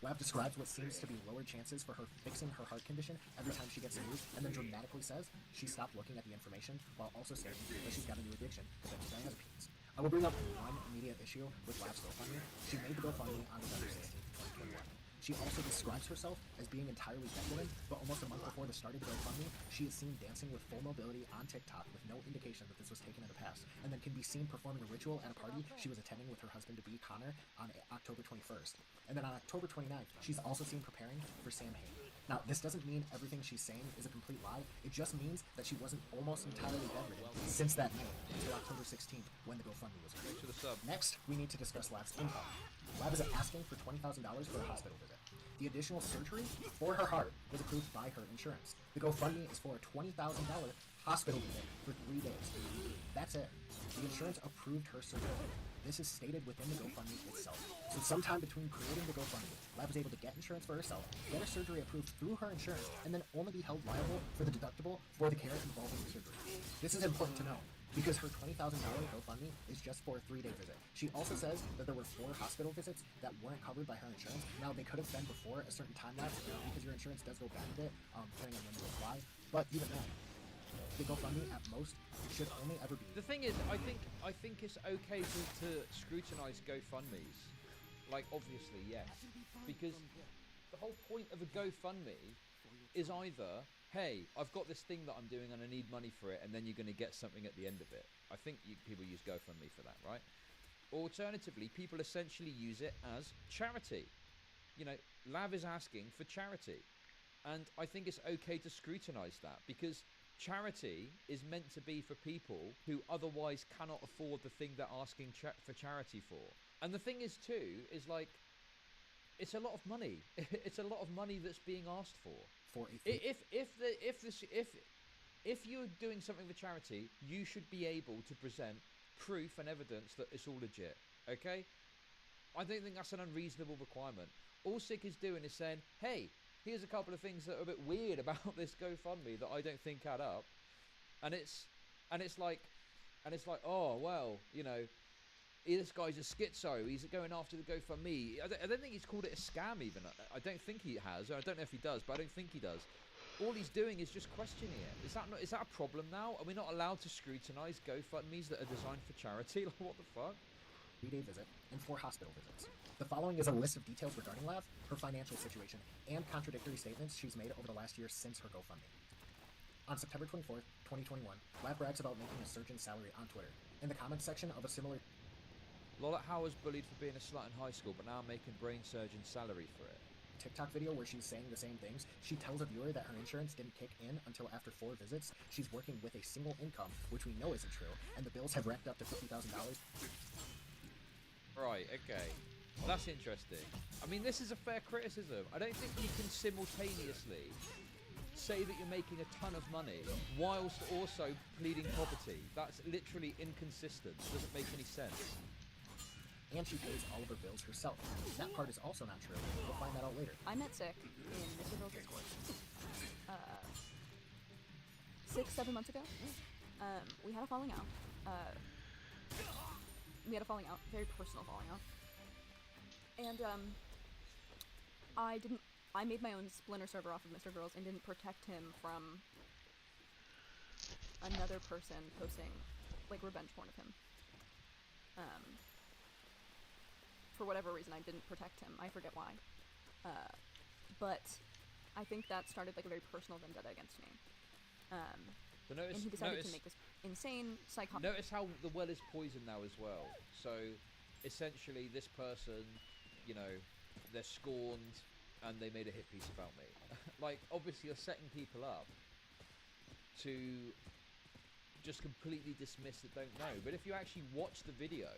Lav describes what seems to be lower chances for her fixing her heart condition every time she gets news, and then dramatically says she stopped looking at the information, while also stating that she's got a new addiction to benzodiazepines. I will bring up one immediate issue with Lav's GoFundMe. She made the GoFundMe on November 16th, 2021. She also describes herself as being entirely bedridden, but almost a month before the start of the GoFundMe, she is seen dancing with full mobility on TikTok with no indication that this was taken in the past, and then can be seen performing a ritual at a party she was attending with her husband-to-be, Connor, on October 21st. And then on October 29th, she's also seen preparing for Samhain. Now, this doesn't mean everything she's saying is a complete lie. It just means that she wasn't almost entirely bedridden since that night until October 16th when the GoFundMe was created. To the sub. Next, we need to discuss Lav's income. Lav is asking for $20,000 for a hospital visit. The additional surgery for her heart was approved by her insurance. The GoFundMe is for a $20,000 hospital visit for 3 days. That's it. The insurance approved her surgery. This is stated within the GoFundMe itself. So sometime between creating the GoFundMe, Lav was able to get insurance for herself, get her surgery approved through her insurance, and then only be held liable for the deductible for the care involving the surgery. This is important to know, because her $20,000 GoFundMe is just for a 3-day visit. She also says that there were 4 hospital visits that weren't covered by her insurance. Now, they could have been before a certain time lapse, because your insurance does go back a bit, depending on when you apply, but even then, the GoFundMe at most should only ever be. The thing is, I think it's okay to scrutinize GoFundMes. Like, obviously, yes, because the whole point of a GoFundMe is either, hey, I've got this thing that I'm doing and I need money for it, and then you're going to get something at the end of it. I think people use GoFundMe for that, right? Alternatively, people essentially use it as charity. You know, Lav is asking for charity, and I think it's okay to scrutinize that, because charity is meant to be for people who otherwise cannot afford the thing they're asking for charity for. And the thing is too, is like, it's a lot of money. It's a lot of money that's being asked for. For a If you're doing something for charity, you should be able to present proof and evidence that it's all legit. Okay? I don't think that's an unreasonable requirement. All Sick is doing is saying, hey, here's a couple of things that are a bit weird about this GoFundMe that I don't think add up. And it's like, oh well, you know, this guy's a schizo. He's going after the GoFundMe. I don't think he's called it a scam even. I don't think he has. I don't know if he does, but I don't think he does. All he's doing is just questioning it. Is that a problem now? Are we not allowed to scrutinize GoFundMes that are designed for charity? Like, what the fuck? 3-day visit and 4 hospital visits. The following is a list of details regarding Lav, her financial situation, and contradictory statements she's made over the last year since her GoFundMe. On September 24th, 2021, Lav brags about making a surgeon's salary on Twitter. In the comments section of a similar Lola Howe was bullied for being a slut in high school, but now making brain surgeon salary for it. TikTok video where she's saying the same things, she tells a viewer that her insurance didn't kick in until after 4 visits. She's working with a single income, which we know isn't true, and the bills have racked up to $50,000. Right, okay. Well, that's interesting. I mean, this is a fair criticism. I don't think you can simultaneously say that you're making a ton of money whilst also pleading poverty. That's literally inconsistent. It doesn't make any sense. And she pays all of her bills herself. That part is also not true. We'll find that out later. I met Sick in Mr. Girl's Discord 6-7 months ago. We had a falling out. Very personal falling out. And I made my own Splinter server off of Mr. Girls and didn't protect him from another person posting like revenge porn of him. for whatever reason, I didn't protect him. I forget why. But I think that started like a very personal vendetta against me. So notice, And he decided notice, to make this insane psychotic. notice how the well is poisoned now as well. So essentially, this person, you know, they're scorned, and they made a hit piece about me. Like, obviously, you're setting people up to just completely dismiss that don't know. But if you actually watch the video,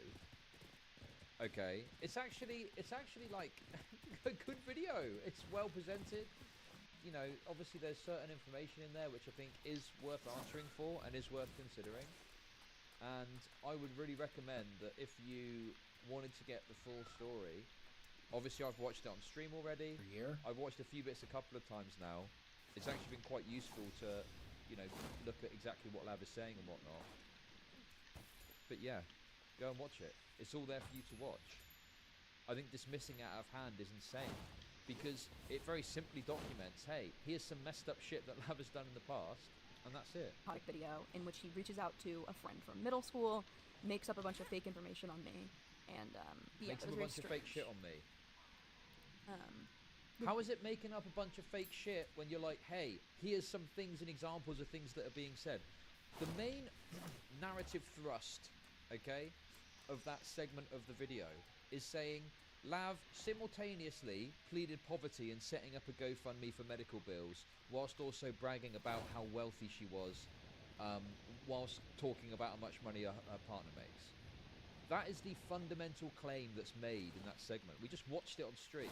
okay, it's actually like a good video. It's well presented. You know, obviously there's certain information in there which I think is worth answering for and is worth considering. And I would really recommend that if you wanted to get the full story, obviously I've watched it on stream already. Per year. I've watched a few bits a couple of times now. It's actually been quite useful to, you know, look at exactly what Lav is saying and whatnot. But yeah, go and watch it. It's all there for you to watch. I think dismissing it out of hand is insane, because it very simply documents, hey, here's some messed up shit that Lav has done in the past, and that's it. Video in which he reaches out to a friend from middle school, makes up a bunch of fake information on me, and yeah, Makes it up was a very bunch of fake strange. shit on me. Um, How is it making up a bunch of fake shit when you're like, hey, here's some things and examples of things that are being said? The main narrative thrust, okay, of that segment of the video is saying Lav simultaneously pleaded poverty and setting up a GoFundMe for medical bills, whilst also bragging about how wealthy she was, whilst talking about how much money her partner makes. That is the fundamental claim that's made in that segment. We just watched it on stream.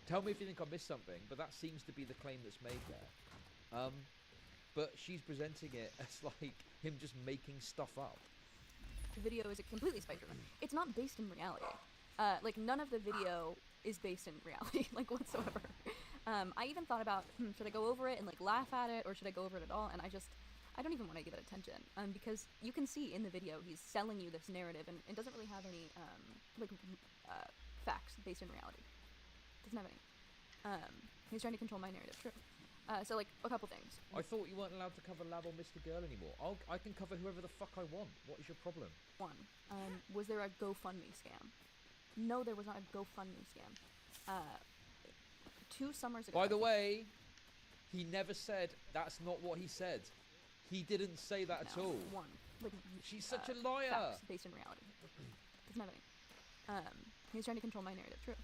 Tell me if you think I missed something, but that seems to be the claim that's made there. But she's presenting it as like him just making stuff up. the video is completely spectrum. It's not based in reality. Like, none of the video is based in reality, like, whatsoever. I even thought about, should I go over it and, like, laugh at it, or should I go over it at all? And I don't even want to give it attention. Because you can see in the video, he's selling you this narrative, and it doesn't really have any, facts based in reality. Doesn't have any. He's trying to control my narrative, true. So, like, a couple things. I thought you weren't allowed to cover Lab or Mr. Girl anymore. I can cover whoever the fuck I want. What is your problem? One, was there a GoFundMe scam? No, there was not a GoFundMe scam. 2 summers ago. By the way, he never said that's not what he said. He didn't say that at No, all. One, like, She's such a liar. facts based in reality. Doesn't have any. He's trying to control my narrative. True.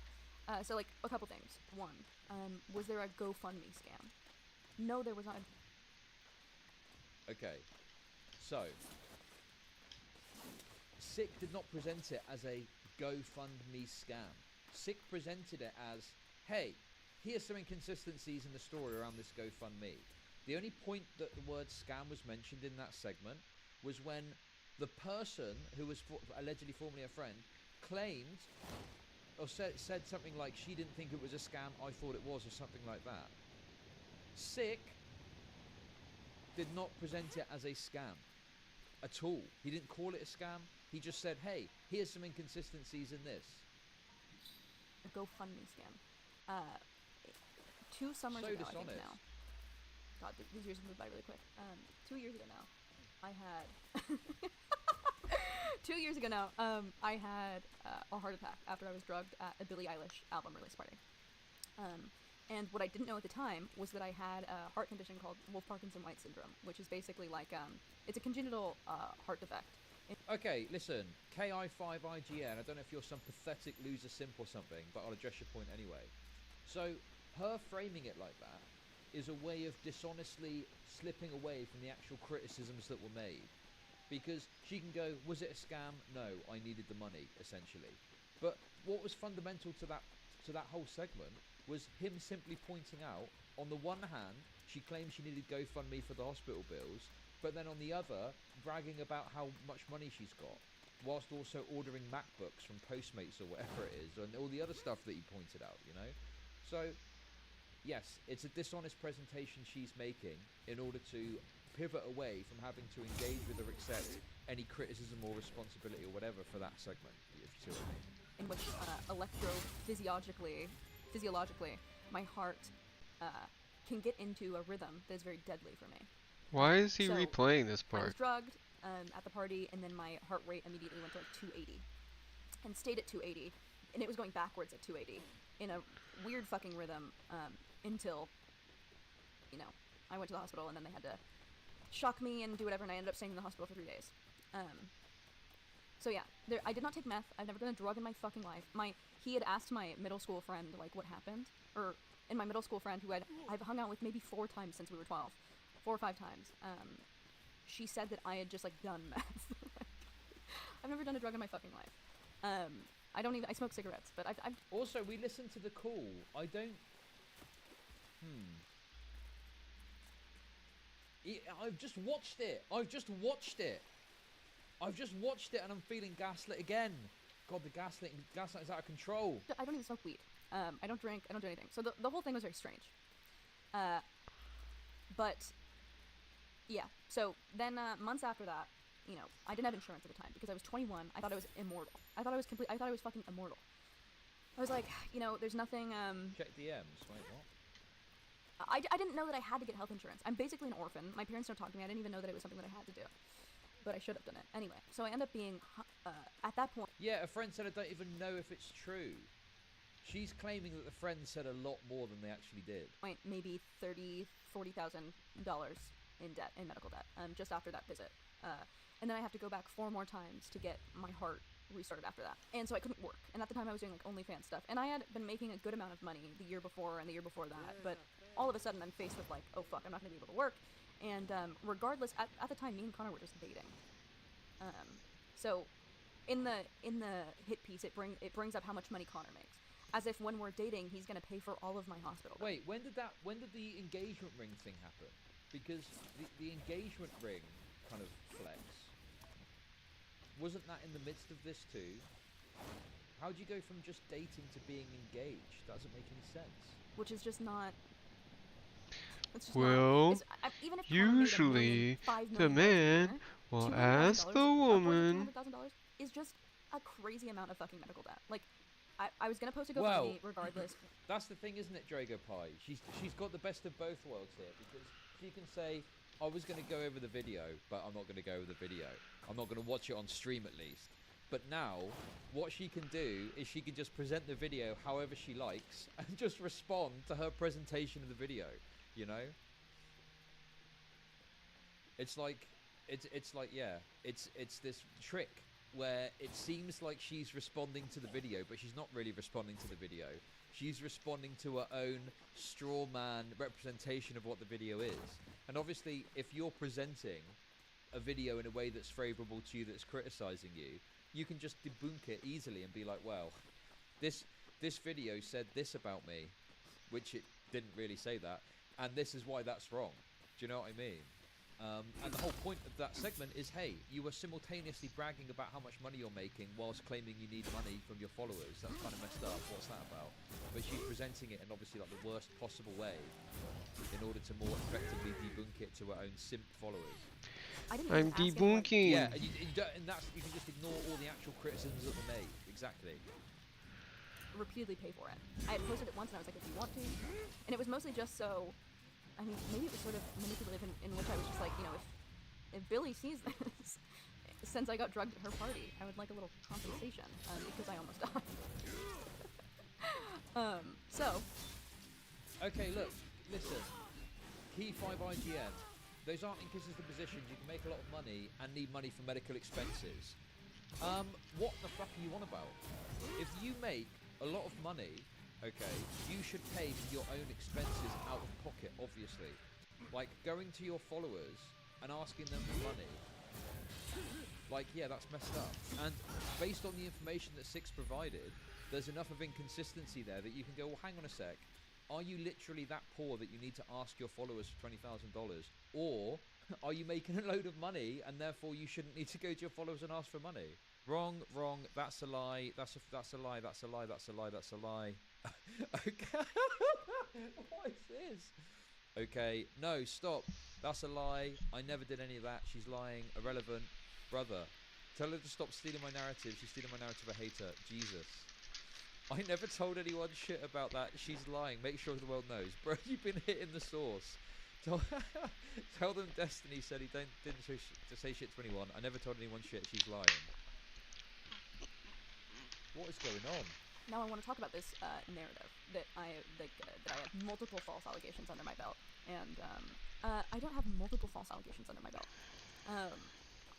So, like, a couple things. One, was there a GoFundMe scam? No, there was not. Okay, so Sick did not present it as a GoFundMe scam. Sick presented it as, hey, here's some inconsistencies in the story around this GoFundMe. The only point that the word scam was mentioned in that segment was when the person who was allegedly formerly a friend claimed or said something like, she didn't think it was a scam, I thought it was, or something like that. Sick did not present it as a scam at all. He didn't call it a scam. He just said, hey, here's some inconsistencies in this. A GoFundMe scam. 2 summers So ago, I think dishonest. now. God, these years moved by really quick. 2 years ago now, I had 2 years ago now, I had a heart attack after I was drugged at a Billie Eilish album release party. And what I didn't know at the time was that I had a heart condition called Wolff-Parkinson-White syndrome, which is basically like, it's a congenital heart defect. Okay, listen, KI5IGN, I don't know if you're some pathetic loser simp or something, but I'll address your point anyway. So, her framing it like that is a way of dishonestly slipping away from the actual criticisms that were made. Because she can go, was it a scam? No, I needed the money, essentially. But what was fundamental to that whole segment was him simply pointing out, on the one hand, she claimed she needed GoFundMe for the hospital bills, but then on the other, bragging about how much money she's got, whilst also ordering MacBooks from Postmates or whatever it is, and all the other stuff that he pointed out, you know? So, yes, it's a dishonest presentation she's making in order to pivot away from having to engage with or accept any criticism or responsibility or whatever for that segment, if you see what I mean. In which physiologically, my heart can get into a rhythm that is very deadly for me. Why is he So, replaying this I was part? drugged at the party, and then my heart rate immediately went to like 280, and stayed at 280 and it was going backwards at 280 in a weird fucking rhythm until, you know, I went to the hospital and then they had to shock me and do whatever, and I ended up staying in the hospital for 3 days. So yeah, I did not take meth. I've never done a drug in my fucking life. He had asked my middle school friend, like, what happened, and my middle school friend, who I've hung out with maybe 4 times since we were 12, 4 or 5 times, she said that I had just, like, done meth. I've never done a drug in my fucking life. I smoke cigarettes, but I've Also, we listened to the call. I don't... I've just watched it. I've just watched it and I'm feeling gaslit again. God, the gaslight is out of control. I don't even smoke weed. I don't drink. I don't do anything. So the whole thing was very strange. But yeah. So then months after that, you know, I didn't have insurance at the time because I was 21. I thought I was immortal. I thought I was fucking immortal. I was like, you know, there's nothing. Check DMs. Wait, what? I didn't know that I had to get health insurance. I'm basically an orphan. My parents don't talk to me. I didn't even know that it was something that I had to do. But I should have done it. Anyway, so I end up being, at that point... Yeah, a friend said I don't even know if it's true. She's claiming that the friend said a lot more than they actually did. Maybe $30,000, $40,000 in debt, in medical debt, just after that visit. And then I have to go back 4 more times to get my heart restarted after that. And so I couldn't work. And at the time I was doing, like, OnlyFans stuff. And I had been making a good amount of money the year before and the year before that. But all of a sudden I'm faced with, like, oh fuck, I'm not going to be able to work. And regardless, at the time, me and Connor were just dating. So in the hit piece, it brings up how much money Connor makes, as if when we're dating, he's gonna pay for all of my hospital bills. Wait, when did the engagement ring thing happen? Because the engagement ring kind of flex, wasn't that in the midst of this too? How do you go from just dating to being engaged? That doesn't make any sense. Which is just not. Well, even if usually the man will ask the woman. $200,000 is just a crazy amount of fucking medical debt. Like, I was gonna post a GoFundMe regardless. That's the thing, isn't it, Drago Pie? She's got the best of both worlds here, because she can say, I was gonna go over the video, but I'm not gonna go over the video. I'm not gonna watch it on stream at least. But now, what she can do is she can just present the video however she likes and just respond to her presentation of the video. You know, it's like it's this trick where it seems like she's responding to the video, but she's not really responding to the video. She's responding to her own straw man representation of what the video is. And obviously, if you're presenting a video in a way that's favorable to you, that's criticizing you, you can just debunk it easily and be like, well, this video said this about me, which it didn't really say that. And this is why that's wrong. Do you know what I mean? And the whole point of that segment is, hey, you were simultaneously bragging about how much money you're making whilst claiming you need money from your followers. That's kind of messed up. What's that about? But she's presenting it in obviously like the worst possible way in order to more effectively debunk it to her own simp followers. I'm debunking. Yeah, and you can just ignore all the actual criticisms that were made. Exactly. Repeatedly pay for it. I had posted it once and I was like, if you want to. And it was mostly just so, I mean, maybe it was sort of manipulative in which I was just like, you know, if Billy sees this, since I got drugged at her party, I would like a little compensation, because I almost died. So. Okay, look, listen. Key 5 IGN. Those aren't inconsistent positions. You can make a lot of money and need money for medical expenses. What the fuck are you on about? If you make a lot of money, okay, you should pay for your own expenses out of pocket, obviously. Like, going to your followers and asking them for money. Like, yeah, that's messed up. And based on the information that Six provided, there's enough of inconsistency there that you can go, well, hang on a sec. Are you literally that poor that you need to ask your followers for $20,000? Or are you making a load of money and therefore you shouldn't need to go to your followers and ask for money? Wrong, that's a lie, that's a lie, that's a lie, that's a lie, that's a lie. Okay. What is this? Okay, no, stop. That's a lie. I never did any of that. She's lying. Irrelevant. Brother, tell her to stop stealing my narrative. She's stealing my narrative. I hate her. Jesus. I never told anyone shit about that. She's lying. Make sure the world knows. Bro, you've been hitting the source. Tell them Destiny said he didn't say shit to anyone. I never told anyone shit. She's lying. What is going on? Now I want to talk about this narrative that that I have multiple false allegations under my belt, and I don't have multiple false allegations under my belt.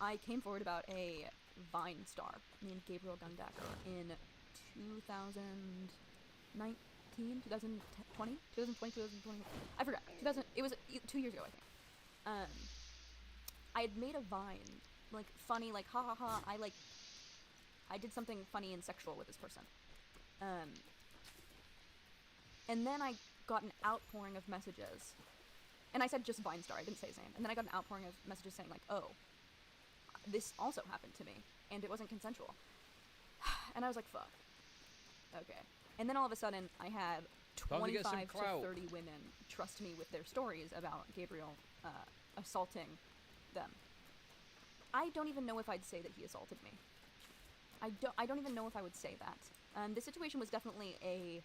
I came forward about a Vine star named Gabriel Gundacker in 2019, 2020, 2020. I forgot. It was 2 years ago, I think. I had made a Vine, like funny, like ha ha ha. I did something funny and sexual with this person. And then I got an outpouring of messages. And I said just Vine star, I didn't say his name. And then I got an outpouring of messages saying like, oh, this also happened to me, and it wasn't consensual. And I was like, fuck. Okay. And then all of a sudden, I had Time to get some 25 to clout. 30 women trust me with their stories about Gabriel assaulting them. I don't even know if I'd say that he assaulted me. I don't even know if I would say that. The situation was definitely a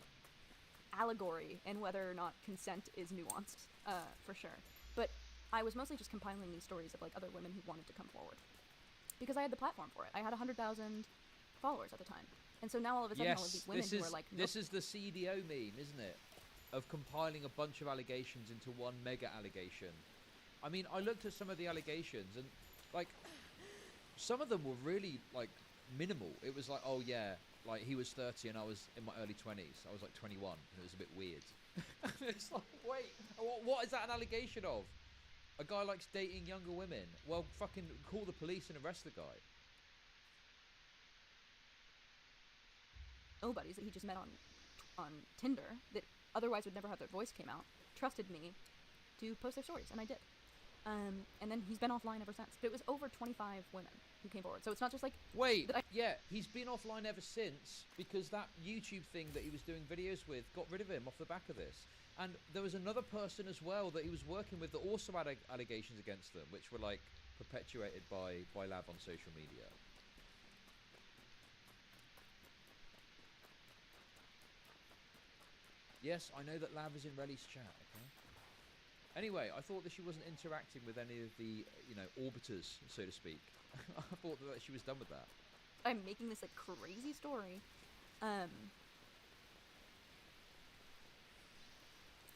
allegory in whether or not consent is nuanced, for sure. But I was mostly just compiling these stories of like other women who wanted to come forward. Because I had the platform for it. I had 100,000 followers at the time. And so now all of a sudden all of these women who are like, nope. This is the CDO meme, isn't it? Of compiling a bunch of allegations into one mega allegation. I mean, I looked at some of the allegations and like some of them were really like minimal. It was like, oh yeah, like he was 30 and I was in my early 20s. I was like 21 and it was a bit weird. It's like, wait, what is that an allegation of? A guy likes dating younger women. Well, fucking call the police and arrest the guy. Nobodies that he just met on Tinder that otherwise would never have their voice came out trusted me to post their stories, and I did. And then he's been offline ever since. But it was over 25 women who came forward, so it's not just like Wait, that yeah, he's been offline ever since because that YouTube thing that he was doing videos with got rid of him off the back of this. And there was another person as well that he was working with that also had allegations against them, which were like perpetuated by Lav on social media. Yes, I know that Lav is in Relly's chat, okay? Anyway, I thought that she wasn't interacting with any of the, you know, orbiters, so to speak. I thought that she was done with that. I'm making this like crazy story.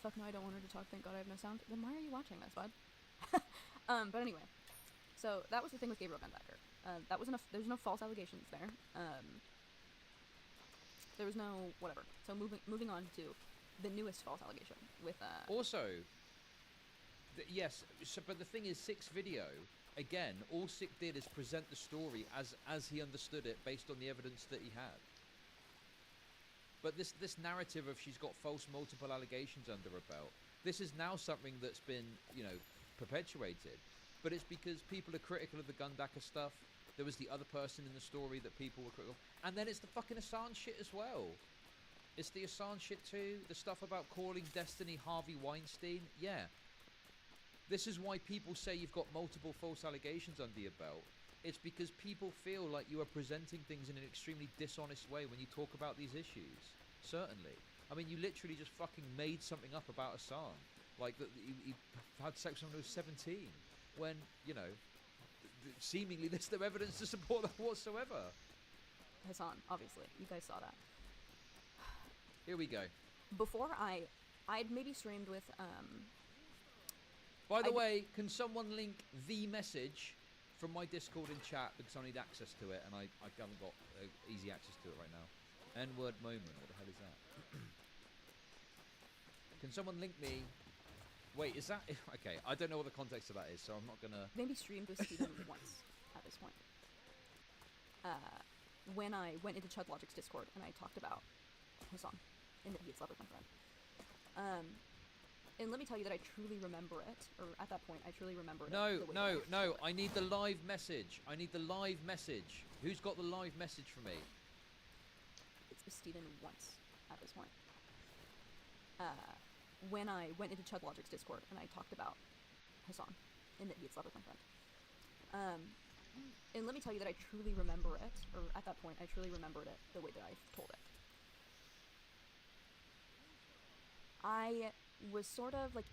Fuck no, I don't want her to talk. Thank God I have no sound. Then why are you watching this, bud? But anyway, so that was the thing with Gabriel Gundacker. That wasn't there's no false allegations there. There was no whatever. So moving on to the newest false allegation with Also, yes, so, but the thing is, Six Video, again, all Sick did is present the story as he understood it based on the evidence that he had. But this narrative of she's got false multiple allegations under her belt, this is now something that's been, you know, perpetuated. But it's because people are critical of the Gundacker stuff. There was the other person in the story that people were critical of. And then it's the fucking Assange shit as well. It's the Assange shit too. The stuff about calling Destiny Harvey Weinstein. Yeah. This is why people say you've got multiple false allegations under your belt. It's because people feel like you are presenting things in an extremely dishonest way when you talk about these issues. Certainly. I mean, you literally just fucking made something up about Assange. Like, that he had sex when he was 17. When, you know, seemingly there's no evidence to support that whatsoever. Hassan, obviously. You guys saw that. Here we go. Before I'd maybe streamed with, By the way, can someone link the message from my Discord in chat, because I need access to it and I haven't got easy access to it right now. N-word moment, what the hell is that? Can someone link me? Wait, is that... Okay, I don't know what the context of that is, so I'm not gonna... maybe streamed with Steven once at this point. When I went into Chud Logic's Discord and I talked about Hassan and that he had slept with my friend. And let me tell you that I truly remember it, or at that point, I truly remember it. No, the way that I no, told it. I need the live message. I need the live message. Who's got the live message for me? It's with Steven once at this point. When I went into Chud Logic's Discord and I talked about Hassan and that he had slept with my friend. And let me tell you that I truly remember it, or at that point, I truly remembered it the way that I told it. I was sort of like,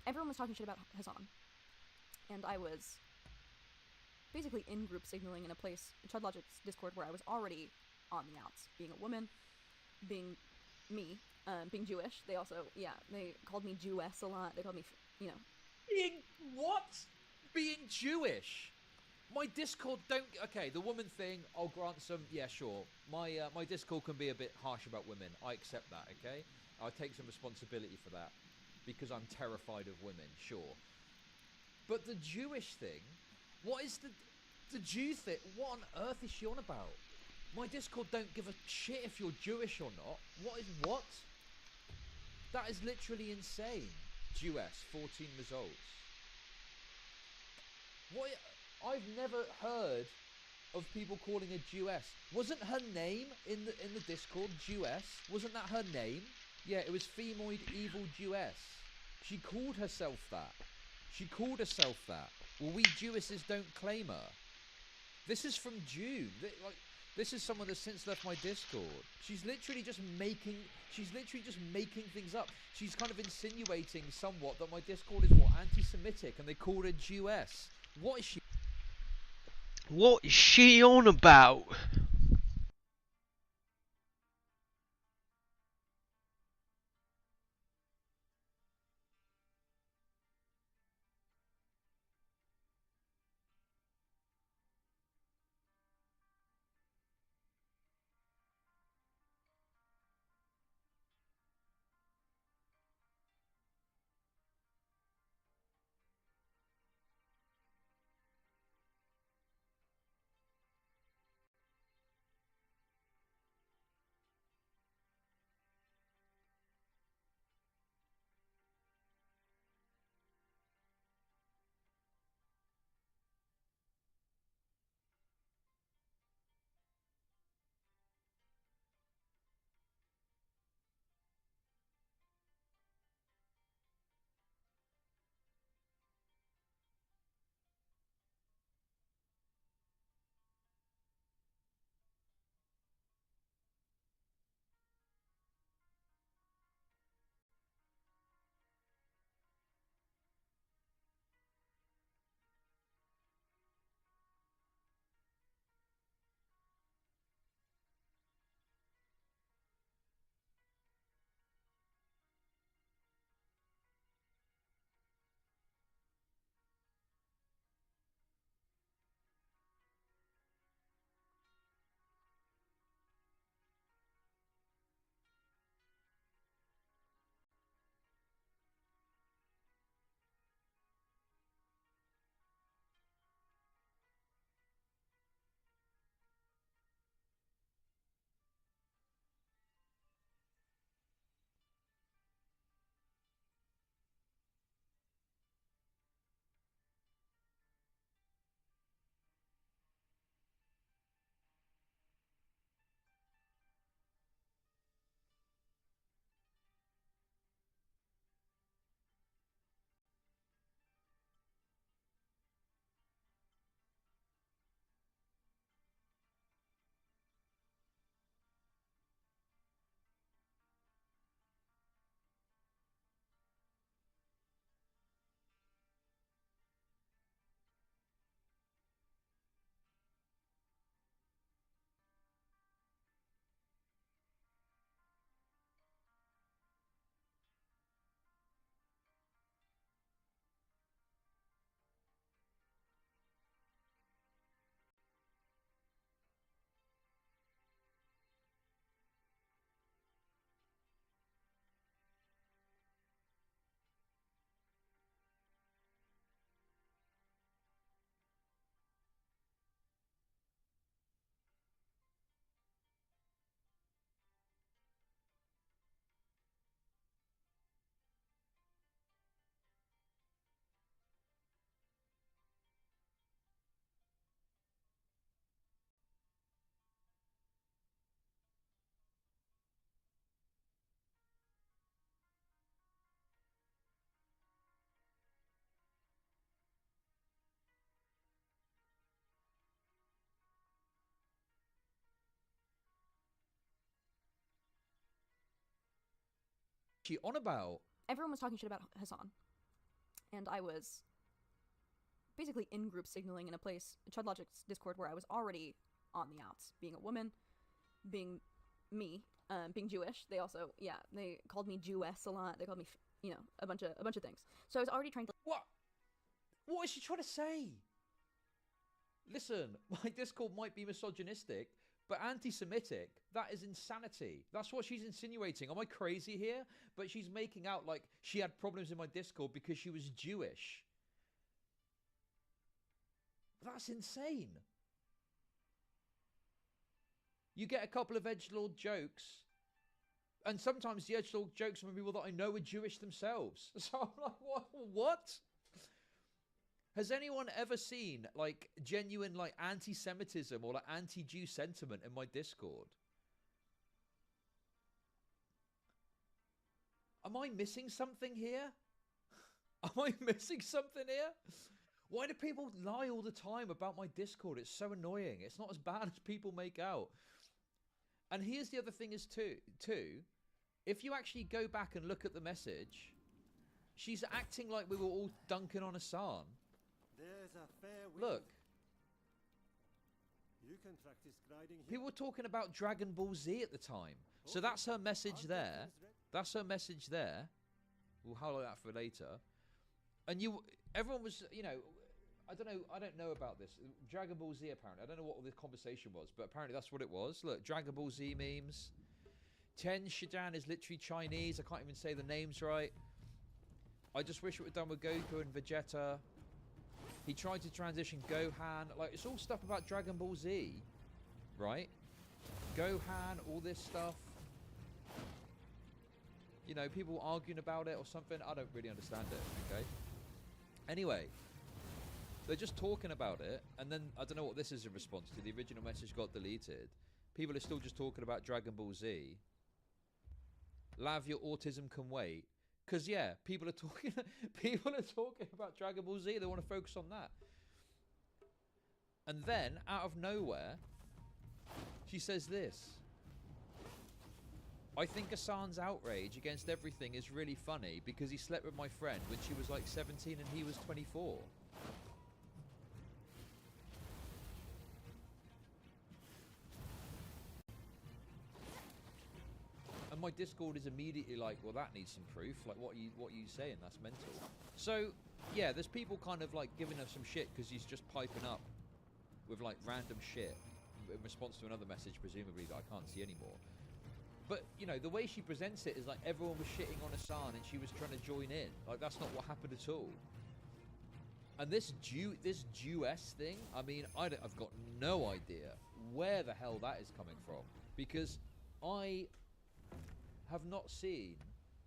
everyone was talking shit about Hassan, and I was basically in group signaling in a place, in Chud Logic's Discord, where I was already on the outs, being a woman, being me, being Jewish. They also, they called me Jewess a lot. They called me, Being what? Being Jewish? My Discord don't. Okay, the woman thing, I'll grant some. Yeah, sure. My Discord can be a bit harsh about women. I accept that. Okay, I take some responsibility for that because I'm terrified of women. Sure, but the Jewish thing, what is the Jew thing? What on earth is she on about? My Discord don't give a shit if you're Jewish or not. What? That is literally insane. Jewess, 14 results. What? I've never heard of people calling her Jewess. Wasn't her name in the Discord Jewess? Wasn't that her name? Yeah, it was Femoid Evil Jewess. She called herself that. Well, we Jewesses don't claim her. This is from June. This is someone that's since left my Discord. She's literally just making things up. She's kind of insinuating somewhat that my Discord is anti-Semitic, and they called her Jewess. What is she? What is she on about? She on about? Everyone was talking shit about Hassan, and I was basically in-group signaling in a place, Chudlogic's Discord, where I was already on the outs, being a woman, being me, being Jewish. They also, yeah, they called me Jewess a lot. They called me, you know, a bunch of things. So I was already trying to. What? What is she trying to say? Listen, my Discord might be misogynistic, but anti-Semitic, that is insanity. That's what she's insinuating. Am I crazy here? But she's making out like she had problems in my Discord because she was Jewish. That's insane. You get a couple of edgelord jokes, and sometimes the edgelord jokes from people that I know are Jewish themselves. So I'm like, what? Has anyone ever seen like genuine like anti-Semitism or like anti-Jew sentiment in my Discord? Am I missing something here? Am I missing something here? Why do people lie all the time about my Discord? It's so annoying. It's not as bad as people make out. And here's the other thing is too, if you actually go back and look at the message, she's acting like we were all dunking on Hassan. There's a fair Look. You can practice gliding here. People were talking about Dragon Ball Z at the time. So that's her message there. That's her message there. We'll highlight that for later. And everyone was, you know, I don't know about this. Dragon Ball Z apparently. I don't know what the conversation was, but apparently that's what it was. Look, Dragon Ball Z memes. Ten Shidan is literally Chinese. I can't even say the names right. I just wish it were done with Goku and Vegeta. He tried to transition Gohan. Like, it's all stuff about Dragon Ball Z, right? Gohan, all this stuff. You know, people arguing about it or something. I don't really understand it, okay? Anyway, they're just talking about it, and then I don't know what this is in response to. The original message got deleted. People are still just talking about Dragon Ball Z. Lav, your autism can wait. Because, yeah, people are talking about Dragon Ball Z. They want to focus on that. And then, out of nowhere, she says this. I think Hassan's outrage against everything is really funny because he slept with my friend when she was like 17 and he was 24. And my Discord is immediately like, well, that needs some proof. Like, what are you saying? That's mental. So, yeah, there's people kind of like giving her some shit because he's just piping up with like random shit in response to another message, presumably, that I can't see anymore. But, you know, the way she presents it is like everyone was shitting on Hassan and she was trying to join in. Like, that's not what happened at all. And this Jewess thing, I mean, I've got no idea where the hell that is coming from. Because I have not seen...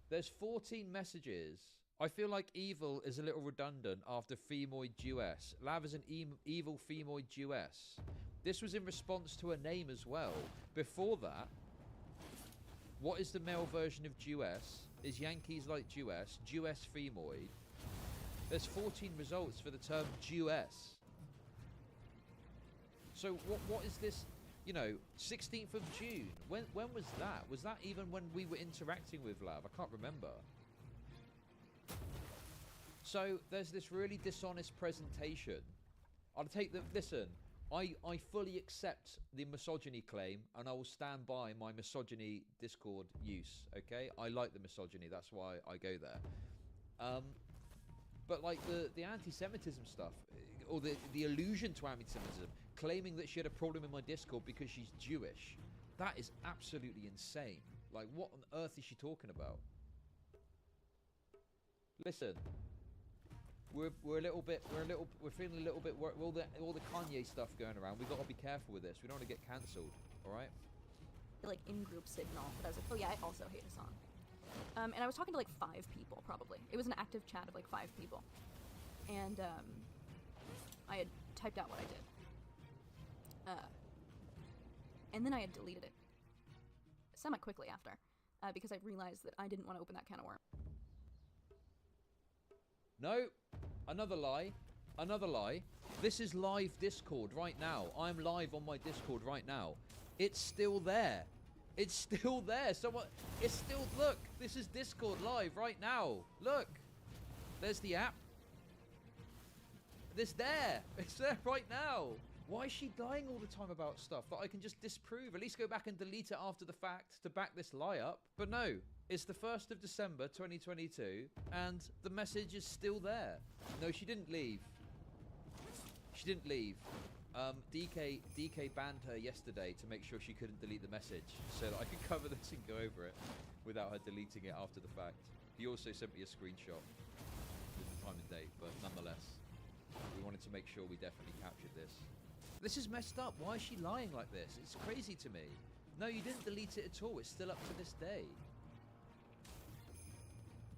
There's 14 messages. I feel like evil is a little redundant after femoid Jewess. Lav is an evil femoid Jewess. This was in response to a name as well. Before that... What is the male version of Jewess? Is Yankees like Jewess? Jewess femoid. There's 14 results for the term Jewess. So what is this? You know, 16th of June. When was that? Was that even when we were interacting with Lav? I can't remember. So there's this really dishonest presentation. I'll take the... Listen. I fully accept the misogyny claim, and I will stand by my misogyny Discord use, okay? I like the misogyny, that's why I go there. But, like, the anti-Semitism stuff, or the allusion to anti-Semitism, claiming that she had a problem in my Discord because she's Jewish, that is absolutely insane. Like, what on earth is she talking about? Listen... We're feeling a little bit all the Kanye stuff going around. We've got to be careful with this. We don't want to get cancelled, all right? Like in-group signal, but I was like, oh yeah, I also hate Hassan. And I was talking to like 5 people probably. It was an active chat of like 5 people, and I had typed out what I did, and then I had deleted it semi-quickly after, because I realized that I didn't want to open that can of worms. No, another lie. Another lie. This is live Discord right now. I'm live on my Discord right now. It's still there. It's still there. It's still... Look, this is Discord live right now. Look. There's the app. It's there. It's there right now. Why is she lying all the time about stuff that I can just disprove? At least go back and delete it after the fact to back this lie up. But no, it's the 1st of December 2022 and the message is still there. No, she didn't leave. She didn't leave. DK banned her yesterday to make sure she couldn't delete the message so that I could cover this and go over it without her deleting it after the fact. He also sent me a screenshot with the time and date, but nonetheless, we wanted to make sure we definitely captured this. This is messed up. Why is she lying like this? It's crazy to me. No, you didn't delete it at all. It's still up to this day.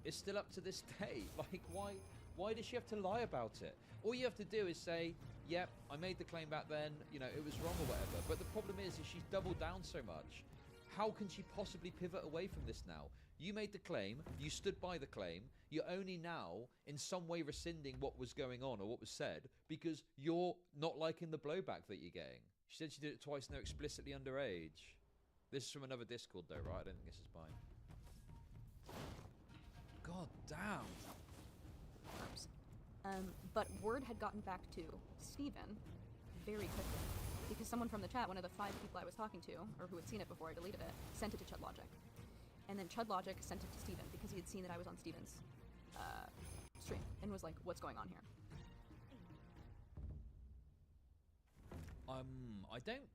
It's still up to this day. Like, why does she have to lie about it? All you have to do is say, yep, I made the claim back then, you know, it was wrong or whatever. But the problem is she's doubled down so much. How can she possibly pivot away from this now? You made the claim, you stood by the claim, you're only now in some way rescinding what was going on or what was said because you're not liking the blowback that you're getting. She said she did it twice and they're explicitly underage. This is from another Discord though, right? I don't think this is mine. God damn. But word had gotten back to Steven very quickly because someone from the chat, one of the 5 people I was talking to, or who had seen it before I deleted it, sent it to ChudLogic. And then ChudLogic sent it to Steven because he had seen that I was on Steven's stream and was like, what's going on here? I don't...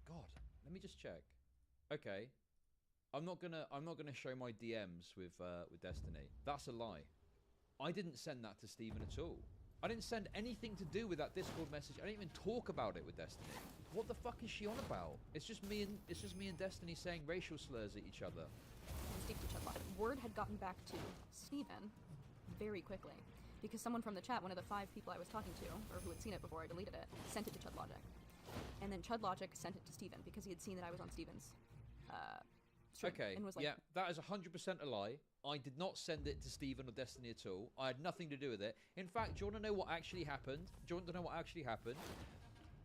God, let me just check. Okay. I'm not gonna show my DMs with Destiny. That's a lie. I didn't send that to Steven at all. I didn't send anything to do with that Discord message. I didn't even talk about it with Destiny. What the fuck is she on about? It's just me and Destiny saying racial slurs at each other. Word had gotten back to Steven very quickly because someone from the chat, one of the 5 people I was talking to, or who had seen it before I deleted it, sent it to ChudLogic. And then ChudLogic sent it to Steven because he had seen that I was on Steven's stream. Okay, and was like, yeah, that is 100% a lie. I did not send it to Steven or Destiny at all. I had nothing to do with it. In fact, do you want to know what actually happened?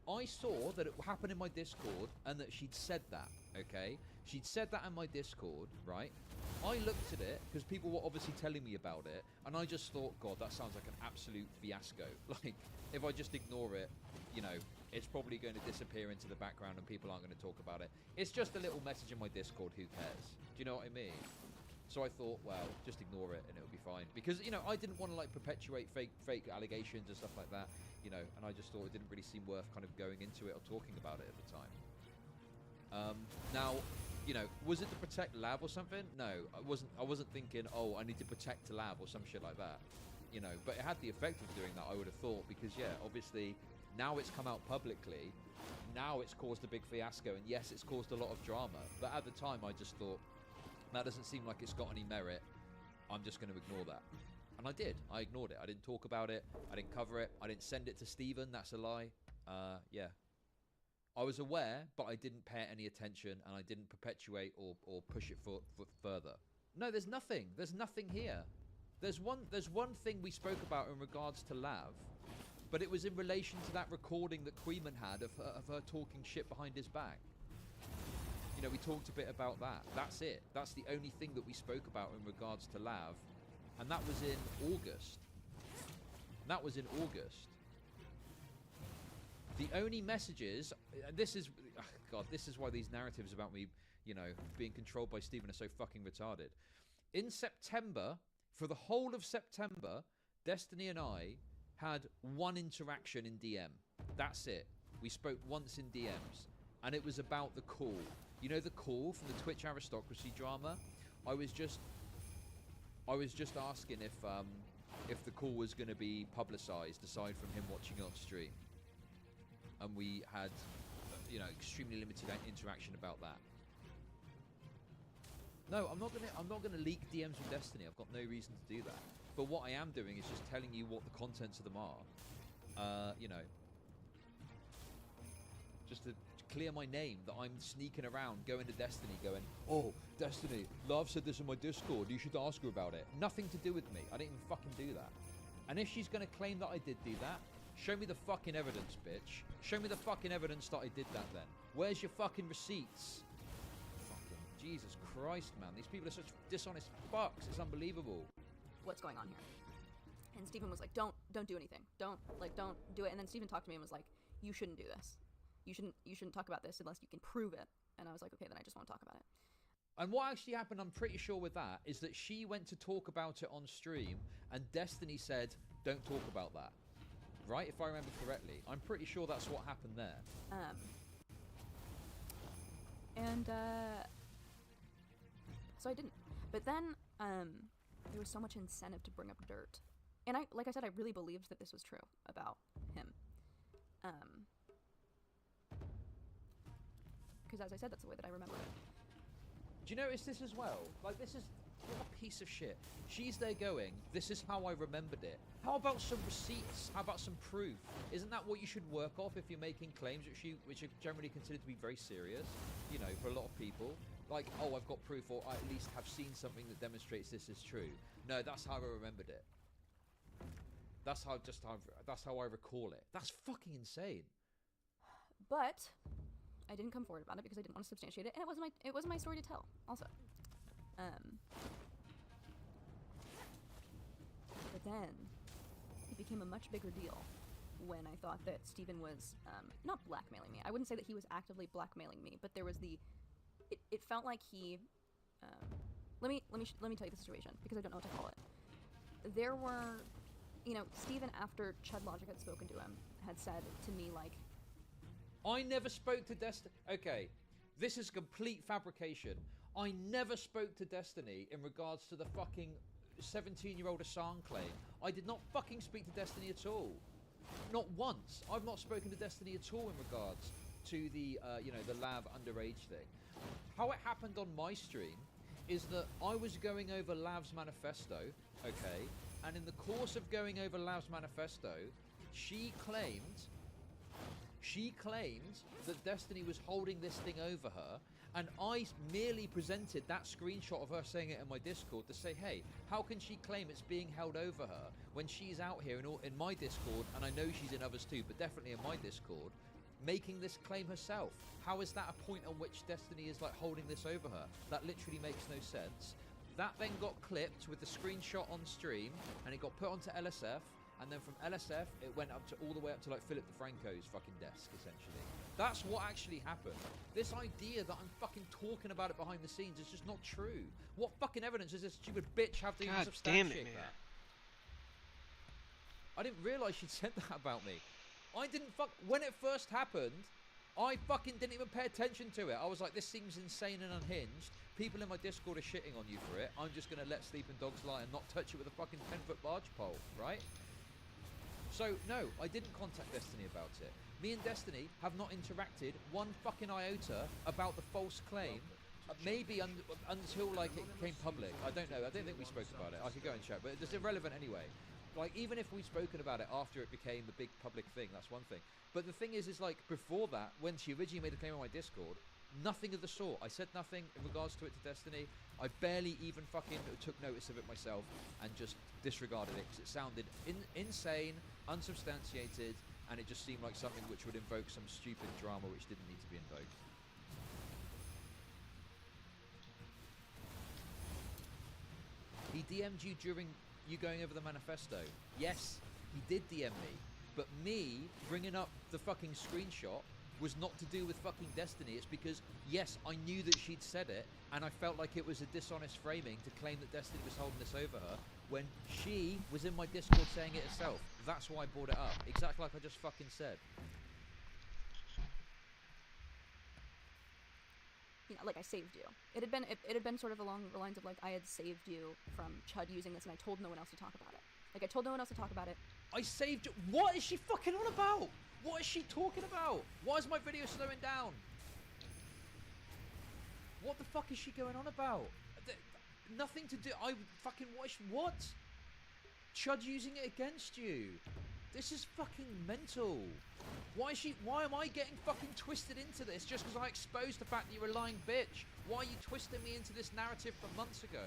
I saw that it happened in my Discord and that she'd said that, okay? She'd said that in my Discord, right? I looked at it, because people were obviously telling me about it, and I just thought, God, that sounds like an absolute fiasco. Like, if I just ignore it, you know, it's probably going to disappear into the background and people aren't going to talk about it. It's just a little message in my Discord, who cares? Do you know what I mean? So I thought, well, just ignore it and it'll be fine. Because, you know, I didn't want to, like, perpetuate fake allegations and stuff like that, you know, and I just thought it didn't really seem worth kind of going into it or talking about it at the time. Now, you know, was it to protect Lav or something? No, I wasn't thinking, oh, I need to protect Lav or some shit like that. You know, but it had the effect of doing that, I would have thought, because, yeah, obviously, now it's come out publicly, now it's caused a big fiasco, and yes, it's caused a lot of drama, but at the time, I just thought, that doesn't seem like it's got any merit, I'm just going to ignore that. And I did. I ignored it. I didn't talk about it. I didn't cover it. I didn't send it to Steven. That's a lie. Yeah. I was aware, but I didn't pay it any attention, and I didn't perpetuate or push it for further. No, there's nothing. There's nothing here. There's one thing we spoke about in regards to Lav, but it was in relation to that recording that Queeman had of her talking shit behind his back. You know, we talked a bit about that. That's it. That's the only thing that we spoke about in regards to Lav. And that was in August. That was in August. The only messages... This is... Oh God, this is why these narratives about me, you know, being controlled by Steven are so fucking retarded. In September, for the whole of September, Destiny and I had one interaction in DM. That's it. We spoke once in DMs. And it was about the call. You know the call from the Twitch aristocracy drama? I was just asking if the call was going to be publicized aside from him watching it on stream. And we had, you know, extremely limited interaction about that. No, I'm not gonna leak DMs with Destiny. I've got no reason to do that. But what I am doing is just telling you what the contents of them are. You know, just to clear my name, that I'm sneaking around, going to Destiny, going, oh, Destiny, Love said this in my Discord, you should ask her about it. Nothing to do with me. I didn't even fucking do that. And if she's going to claim that I did do that, show me the fucking evidence, bitch. Show me the fucking evidence that I did that then. Where's your fucking receipts? Fucking Jesus Christ, man. These people are such dishonest fucks. It's unbelievable. what's going on here? And Steven was like, don't do anything. Don't do it. And then Steven talked to me and was like, you shouldn't do this. You shouldn't talk about this unless you can prove it. And I was like, okay, then I just won't talk about it. And what actually happened, I'm pretty sure with that, is that she went to talk about it on stream, and Destiny said, don't talk about that. Right? If I remember correctly. I'm pretty sure that's what happened there. So I didn't. But then, there was so much incentive to bring up dirt. And like I said, I really believed that this was true about him. Because as I said, that's the way that I remember it. Do you notice this as well? Like, this is what a piece of shit. She's there going, this is how I remembered it. How about some receipts? How about some proof? Isn't that what you should work off if you're making claims which are generally considered to be very serious, you know, for a lot of people? Like, oh, I've got proof, or I at least have seen something that demonstrates this is true. No, that's how I remembered it. That's how I recall it. That's fucking insane. But I didn't come forward about it because I didn't want to substantiate it, and it wasn't my story to tell. Also, but then it became a much bigger deal when I thought that Steven was not blackmailing me. I wouldn't say that he was actively blackmailing me, but there was it felt like he. Let me tell you the situation because I don't know what to call it. There were, you know, Steven, after Chud Logic had spoken to him, had said to me like, I never spoke to Destiny. Okay, this is complete fabrication. I never spoke to Destiny in regards to the fucking 17-year-old Asan claim. I did not fucking speak to Destiny at all. Not once. I've not spoken to Destiny at all in regards to the, you know, the lab underage thing. How it happened on my stream is that I was going over Lav's manifesto, okay, and in the course of going over Lav's manifesto, she claimed that Destiny was holding this thing over her, and I merely presented that screenshot of her saying it in my Discord to say, hey, how can she claim it's being held over her when she's out here in my Discord, and I know she's in others too, but definitely in my Discord, making this claim herself? How is that a point on which Destiny is like holding this over her? That literally makes no sense. That then got clipped with the screenshot on stream, and it got put onto LSF, and then from LSF, it went up to all the way up to like Philip DeFranco's fucking desk, essentially. That's what actually happened. This idea that I'm fucking talking about it behind the scenes is just not true. What fucking evidence does this stupid bitch have to even substantiate that? I didn't realise she'd said that about me. When it first happened, I fucking didn't even pay attention to it. I was like, this seems insane and unhinged. People in my Discord are shitting on you for it. I'm just going to let sleeping dogs lie and not touch it with a fucking 10-foot barge pole, right? So, no, I didn't contact Destiny about it. Me and Destiny have not interacted one fucking iota about the false claim. Maybe until, like, it became public. I don't know. I don't think we spoke about it. I could go and check, but it's irrelevant anyway. Like, even if we'd spoken about it after it became the big public thing, that's one thing. But the thing is like, before that, when she originally made a claim on my Discord, nothing of the sort. I said nothing in regards to it to Destiny. I barely even fucking took notice of it myself and just disregarded it because it sounded insane, unsubstantiated, and it just seemed like something which would invoke some stupid drama which didn't need to be invoked. He DM'd you during you going over the manifesto. Yes, he did DM me. But me bringing up the fucking screenshot was not to do with fucking Destiny. It's because, yes, I knew that she'd said it, and I felt like it was a dishonest framing to claim that Destiny was holding this over her, when she was in my Discord saying it herself. That's why I brought it up. Exactly like I just fucking said. You know, like, I saved you. It had been sort of along the lines of, like, I had saved you from Chud using this, and I told no one else to talk about it. Like, I told no one else to talk about it. I saved you. What is she fucking on about? What is she talking about? Why is my video slowing down? What the fuck is she going on about? Nothing to do. I fucking watched. What? Chud using it against you. This is fucking mental. Why am I getting fucking twisted into this just because I exposed the fact that you're a lying bitch? Why are you twisting me into this narrative from months ago?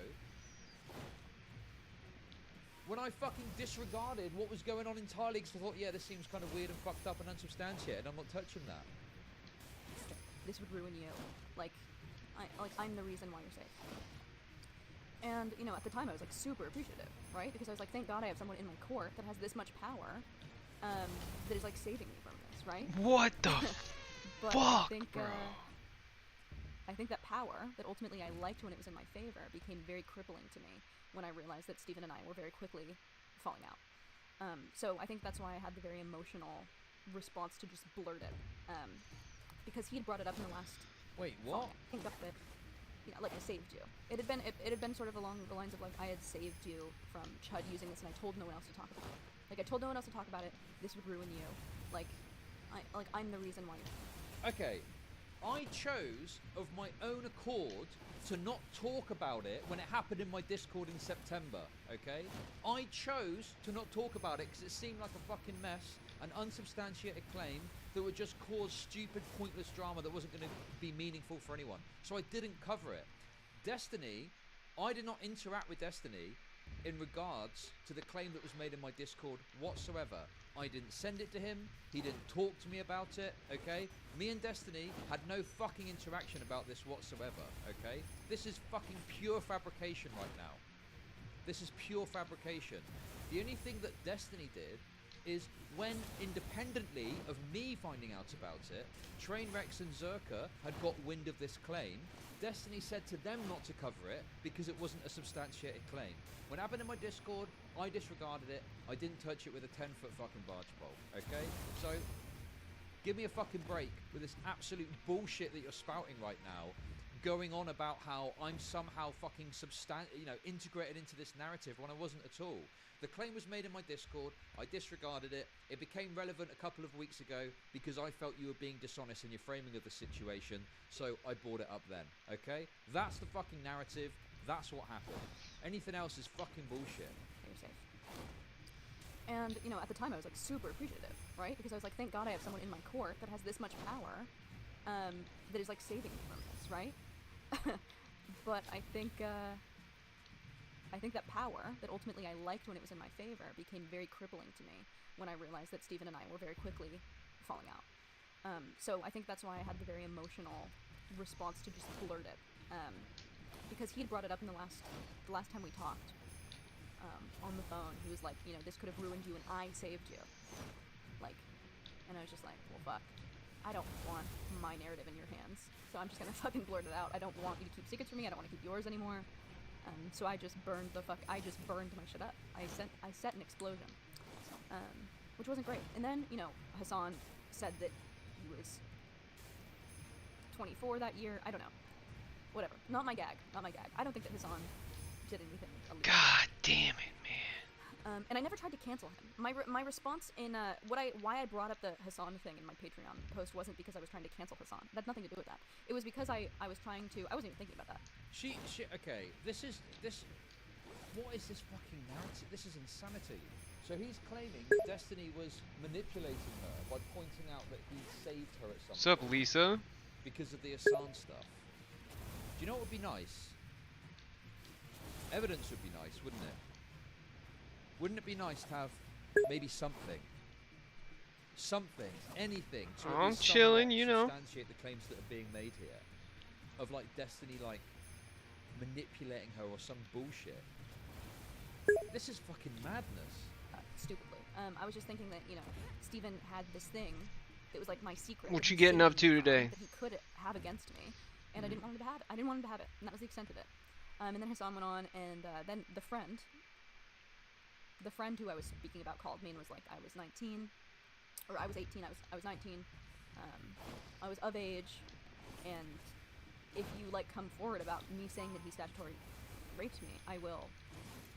When I fucking disregarded what was going on entirely because I thought, yeah, this seems kind of weird and fucked up and unsubstantiated, I'm not touching that. This would ruin you. I'm the reason why you're safe. And, you know, at the time I was, like, super appreciative, right? Because I was like, thank God I have someone in my court that has this much power, that is, like, saving me from this, right? What the But fuck, bro? I think that power that ultimately I liked when it was in my favor became very crippling to me when I realized that Steven and I were very quickly falling out. So I think that's why I had the very emotional response to just blurt it, because he had brought it up in the last. Wait, what? I think up that, you know, like I saved you. It had been sort of along the lines of like I had saved you from Chud using this, and I told no one else to talk about it. Like I told no one else to talk about it. This would ruin you. I'm the reason why. Okay, I chose of my own accord to not talk about it when it happened in my Discord in September, okay? I chose to not talk about it because it seemed like a fucking mess, an unsubstantiated claim that would just cause stupid, pointless drama that wasn't going to be meaningful for anyone. So I didn't cover it. Destiny, I did not interact with Destiny in regards to the claim that was made in my Discord whatsoever. I didn't send it to him, he didn't talk to me about it, okay? Me and Destiny had no fucking interaction about this whatsoever, okay? This is fucking pure fabrication right now. This is pure fabrication. The only thing that Destiny did is when, independently of me finding out about it, Trainwrecks and Zerka had got wind of this claim, Destiny said to them not to cover it because it wasn't a substantiated claim. When it happened in my Discord, I disregarded it. I didn't touch it with a 10-foot fucking barge pole, okay? So, give me a fucking break with this absolute bullshit that you're spouting right now, going on about how I'm somehow fucking integrated into this narrative when I wasn't at all. The claim was made in my Discord, I disregarded it, it became relevant a couple of weeks ago because I felt you were being dishonest in your framing of the situation, so I brought it up then, okay? That's the fucking narrative, that's what happened. Anything else is fucking bullshit. You're safe. And, you know, at the time I was like super appreciative, right? Because I was like, thank God I have someone in my court that has this much power, that is like saving me from this, right? But I think that power that ultimately I liked when it was in my favor became very crippling to me when I realized that Steven and I were very quickly falling out. So I think that's why I had the very emotional response to just blurt it, because he had brought it up in the last time we talked on the phone. He was like, you know, this could have ruined you, and I saved you. Like, and I was just like, well, fuck. I don't want my narrative in your hands, so I'm just gonna fucking blurt it out. I don't want you to keep secrets from me. I don't want to keep yours anymore. So I just burned my shit up. I set an explosion, which wasn't great. And then, you know, Hassan said that he was 24 that year. I don't know. Whatever. Not my gag. I don't think that Hassan did anything illegal. God damn it, man. And I never tried to cancel him. My response in why I brought up the Hassan thing in my Patreon post wasn't because I was trying to cancel Hassan. It had nothing to do with that. It was because I was trying to. I wasn't even thinking about that. Okay, what is this fucking narrative? This is insanity. So he's claiming that Destiny was manipulating her by pointing out that he saved her at some What's up, Lisa? because of the Hassan stuff. Do you know what would be nice? Evidence would be nice, wouldn't it? Wouldn't it be nice to have maybe something, anything to at I'm least chilling, somewhat you know. substantiate the claims that are being made here, of like Destiny like manipulating her or some bullshit. This is fucking madness. Stupidly. I was just thinking that, you know, Steven had this thing that was like my secret. What that you he getting saved up me to from, today? That he could have against me, and I didn't want him to have it. I didn't want him to have it, and that was the extent of it. And then Hassan went on, and then the friend who I was speaking about called me and was like, I was 19, or I was 18. I was 19. I was of age, and if you like come forward about me saying that he statutory raped me, I will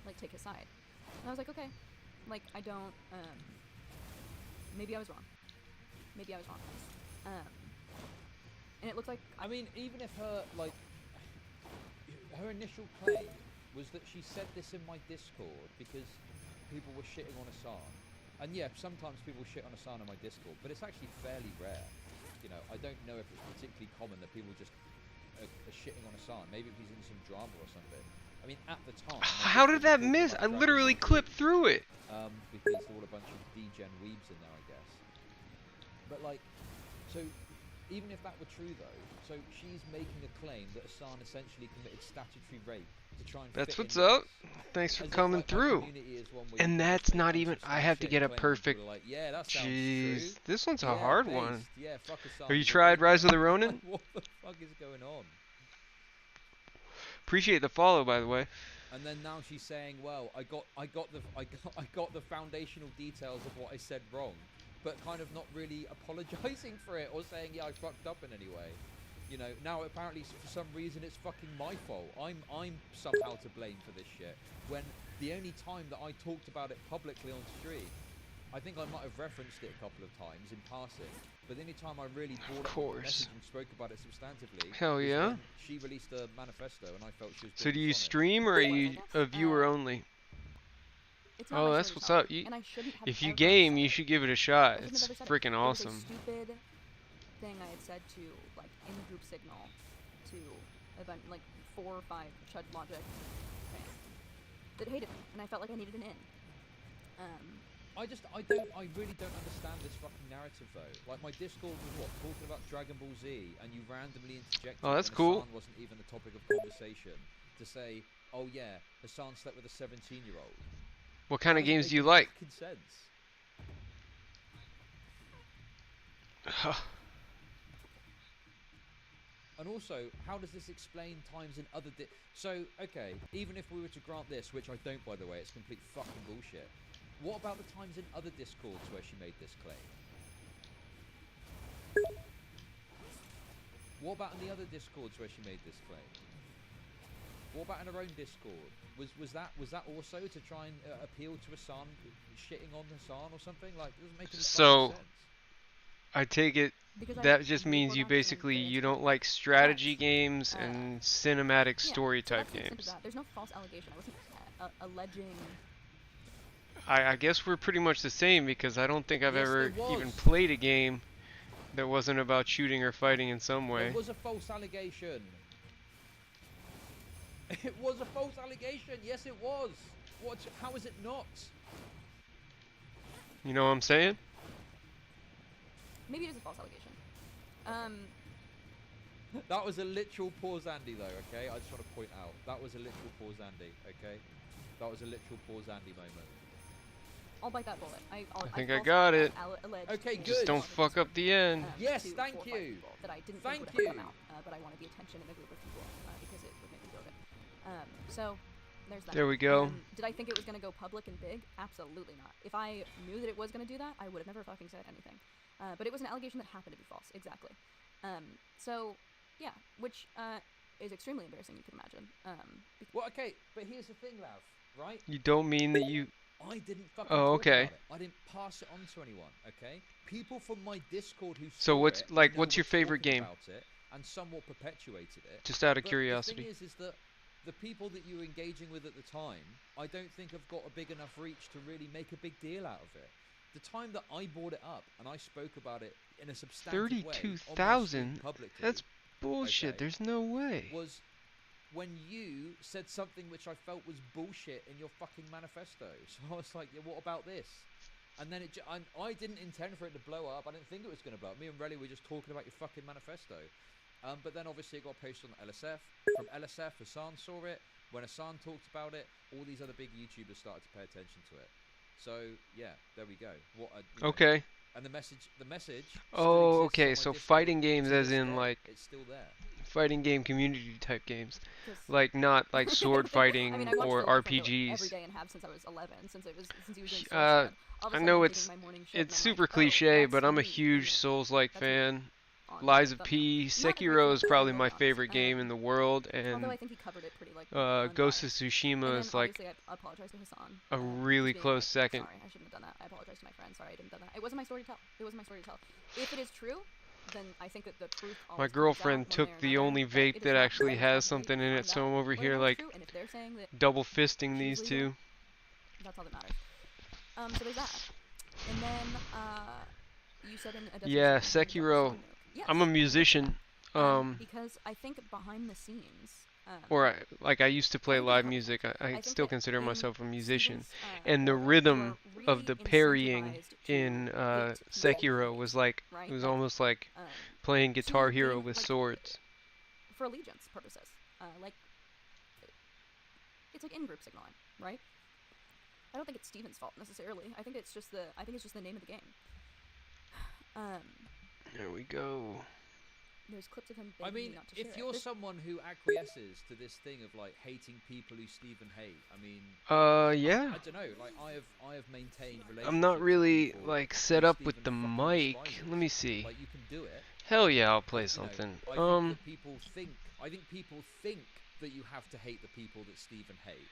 like take his side. And I was like, okay, like I don't. Maybe I was wrong. And it looks like I mean, even if her initial claim was that she said this in my Discord because people were shitting on Hassan, and yeah, sometimes people shit on Hassan in my Discord, but it's actually fairly rare. You know, I don't know if it's particularly common that people just are shitting on Hassan. Maybe if he's in some drama or something. I mean, at the time. How did that miss? I literally clipped through it. Because there were a bunch of degen weebs in there, I guess. But like, so even if that were true though, so she's making a claim that Hassan essentially committed statutory rape to try and. That's fit what's in up. this. thanks for As if, coming like, my through. community is one where And you can just that's make not up even. some I have to shit get a and claim people perfect. are like, yeah, that sounds Jeez, true. this one's a Yeah, hard based. one. Yeah, fuck Hassan. Have you he's a tried Rise of the weirdo. Ronin? Like, what the fuck is going on? Appreciate the follow, by the way. And then now she's saying, well, I got the foundational details of what I said wrong, but kind of not really apologizing for it or saying, yeah, I fucked up in any way. You know, now apparently for some reason it's fucking my fault. I'm somehow to blame for this shit. When the only time that I talked about it publicly on stream, I think I might have referenced it a couple of times in passing, but the only time I really brought up the message and spoke about it substantively Hell was yeah. when she released a manifesto and I felt she was So being do you dishonest. stream or are you a viewer only? It's not Oh, my that's story to what's tell, up. You, and I shouldn't have if you ever game, said you it. should give it a shot. I shouldn't It's have ever said it. freaking It was awesome. a stupid thing I had said to, like, in group signal to event, like, 4 or 5 Chud Logic fans that hated me, and I felt like I needed an in. I really don't understand this fucking narrative though. Like my Discord was what, talking about Dragon Ball Z, and you randomly interjected Oh, that's when cool. Hassan wasn't even the topic of conversation to say, oh yeah, Hassan slept with a 17-year-old. What kind That of doesn't games make do you any like? fucking sense. And also, how does this explain times in other so, okay, even if we were to grant this, which I don't by the way, it's complete fucking bullshit. What about the times in other Discords where she made this claim? What about in the other Discords where she made this claim? What about in her own Discord? Was that also to try and appeal to Hassan, shitting on Hassan or something? Like, it doesn't make any So, fucking sense. I take it Because I that just really means wrote you down to them basically that you it's don't complete like strategy threats. games and cinematic Yeah, story so type that's the extent of games. that. There's no false allegation. I wasn't alleging. I guess we're pretty much the same because I don't think I've Yes, ever there even was. played a game that wasn't about shooting or fighting in some way. It was a false allegation. It was a false allegation. Yes, it was. What? How is it not? You know what I'm saying? Maybe it is a false allegation. That was a literal pause, Andy. Though, okay. I just want to point out that was a literal pause, Andy. Okay. That was a literal pause, Andy moment. I'll bite that bullet. I think I falsely got it. alleged Okay, things good. Just don't fuck up the end. Yes, to thank 4 or 5 you. people that I didn't Thank think would ever you. come out, but I wanted the attention in a group of people because it would make me feel good. So there's that. There we go. Did I think it was going to go public and big? Absolutely not. If I knew that it was going to do that, I would have never fucking said anything. But it was an allegation that happened to be false. Exactly. So yeah, which is extremely embarrassing. You can imagine. Well, okay, but here's the thing, Lav. Right? You don't mean that you. I didn't fucking Oh, talk okay. about it. I didn't pass it on to anyone, okay? People from my Discord who So saw what's it, like? know What's were your favorite talking game? about it and somewhat perpetuated it. Just out of But curiosity. the thing is that the people that you were engaging with at the time, I don't think have got a big enough reach to really make a big deal out of it. The time that I brought it up and I spoke about it in a substantive way, on my stream 32,000? publicly, That's bullshit. okay, There's no way. was when you said something which I felt was bullshit in your fucking manifesto. So I was like, yeah, what about this? And then I didn't intend for it to blow up. I didn't think it was going to blow up. Me and Relly were just talking about your fucking manifesto. But then obviously it got posted on LSF. From LSF, Hassan saw it. When Hassan talked about it, all these other big YouTubers started to pay attention to it. So yeah, there we go. Okay. And the message. Oh, still exists okay. on my So Discord fighting games, to as this in day. like It's still there. fighting game community type games, 'Cause- like not like sword fighting I mean, I watched or the Life Window RPGs. every day and have since I was 11. Since he was doing Soul Uh, Squad. All of a I sudden know I'm it's doing my morning shit and it's I'm super like, oh, cliche, that's but I'm a me. huge Souls-like That's me fan. On Lies the of stuff. P, Not that Sekiro makes is probably sense, my but favorite game in the world, Although I and think he covered it pretty like. Ghost of unbiased. Tsushima And is then like obviously I apologize to Hassan. a for really being close like, second. Sorry, I shouldn't have done that. I apologize to my friend. Sorry, I didn't have done that. It wasn't my story to tell. It wasn't my story to tell. If it is true, then I think that the truth. My always comes girlfriend out one took way or the another, only but vape it is that not actually true. has Everybody something in it, finds so out I'm over whether here or not it's like true, and if they're saying that double fisting she's these legal, two. that's all that matters. So there's that. And then you said in a definition Yeah, of the Sekiro. Song Nook. Yes, I'm a I did musician. that. Because I think behind the scenes. Or I used to play think live it's music. I I think still that consider in myself a musician. students, And the who are rhythm really of the parrying incentivized to in hate people Sekiro who was hate, like right? it was Like, almost like um, playing Guitar to Hero gain, with like, swords. for allegiance purposes. it's like in-group signaling, right? I don't think it's Steven's fault necessarily. I think it's just the name of the game. There we go. There's clips of him I begging mean, me not to share if it. you're There's- someone who acquiesces to this thing of like hating people who Stephen hate, I mean, Yeah. I don't know. Like I have maintained relationships. I'm not with really people like who set up with Stephen the fucking mic. despises. Let me see. Like you can do it. Hell yeah, I'll play You know, something. I think that people think. I think people think that you have to hate the people that Stephen hate.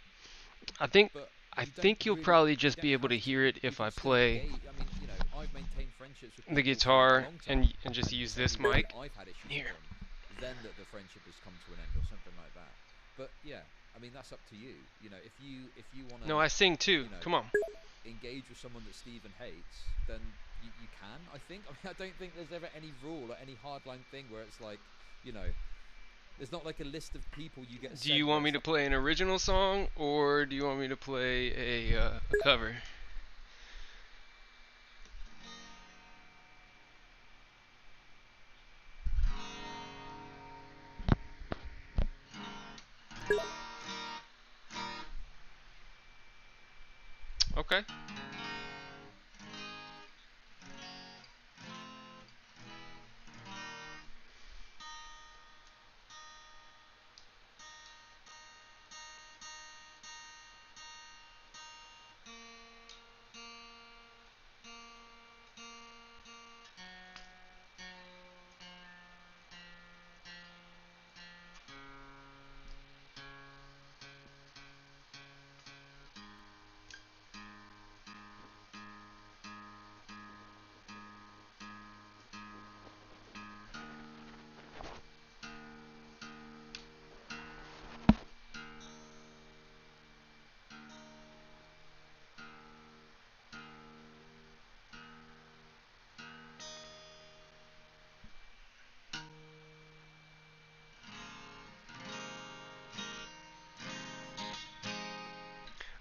I think But I you don't think you'll really- probably you just don't be able to have hear it You if can I still play engage. I mean, you know, I've maintained friendships with the people for a guitar long time, and just use it's this only when mic. I've had issues Here. with them, then that the friendship has come to an end or something like that. But yeah, I mean that's up to you. You know, if you want to. No, I sing too. You know, Come on. engage with someone that Stephen hates, then you can. I think. I mean, I don't think there's ever any rule or any hardline thing where it's like, you know, there's not like a list of people you get. Do you want me to play an original song or do you want me to play a cover? Okay.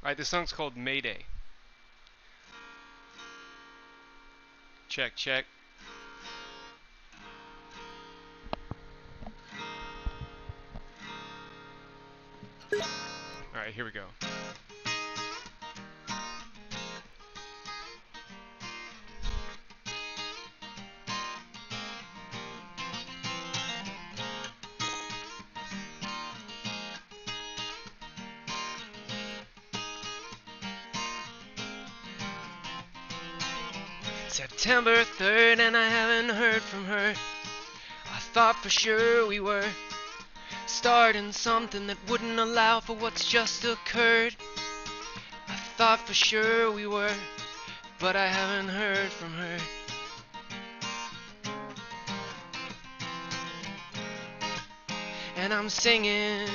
Alright, this song's called Mayday. Check, check. Alright, here we go. September 3rd and I haven't heard from her. I thought for sure we were starting something that wouldn't allow for what's just occurred. I thought for sure we were, but I haven't heard from her. And I'm singing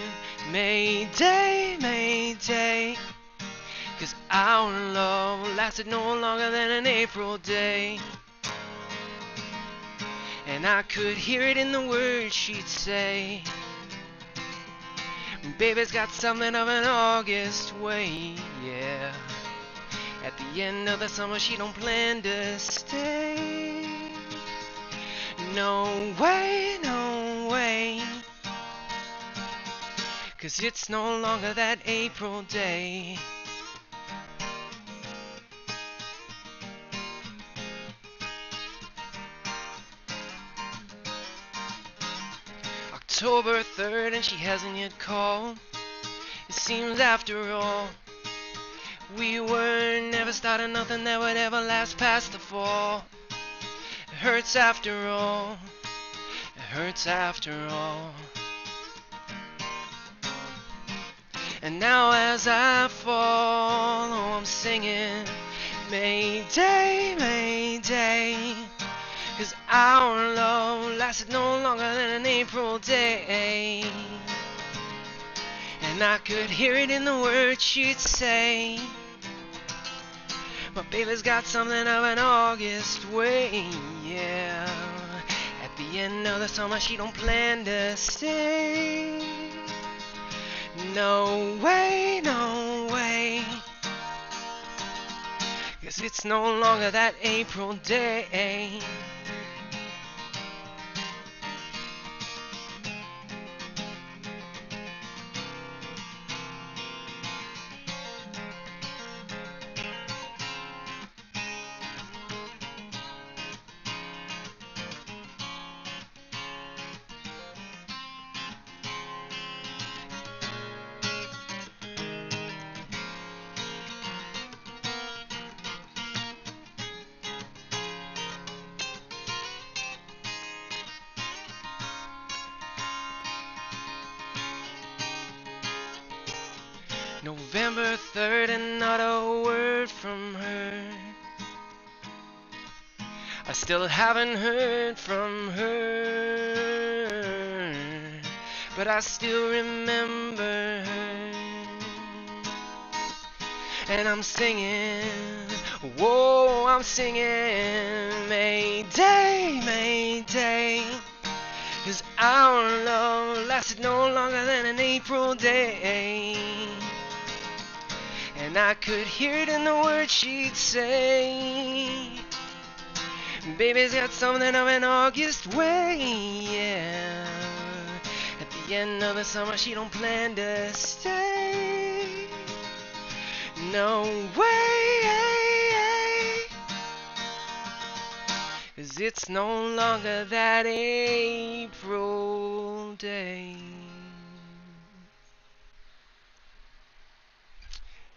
Mayday, Mayday, 'cause our love lasted no longer than an April day. And I could hear it in the words she'd say. Baby's got something of an August way, yeah. At the end of the summer she don't plan to stay. No way, no way, 'cause it's no longer that April day. October 3rd and she hasn't yet called. It seems after all we were never starting nothing that would ever last past the fall. It hurts after all. It hurts after all. And now as I fall, oh, I'm singing Mayday, Mayday, 'cause our love lasted no longer than an April day. And I could hear it in the words she'd say. My baby's got something of an August way, yeah. At the end of the summer she don't plan to stay. No way, no way, 'cause it's no longer that April day. November 3rd and not a word from her. I still haven't heard from her, but I still remember her. And I'm singing, whoa, I'm singing, Mayday, Mayday. 'Cause our love lasted no longer than an April day. And I could hear it in the words she'd say. Baby's got something of an August way, yeah. At the end of the summer, she don't plan to stay. No way. 'Cause it's no longer that April day.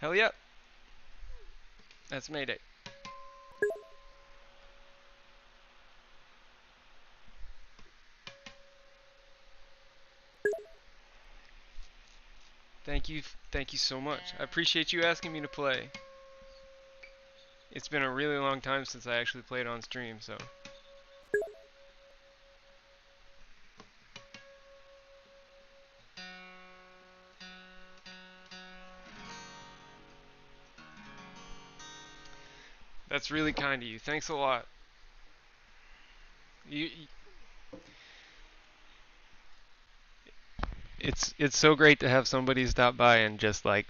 Hell yeah. That's Mayday. Thank you so much. I appreciate you asking me to play. It's been a really long time since I actually played on stream, so. That's really kind of you. Thanks a lot. It's so great to have somebody stop by and just like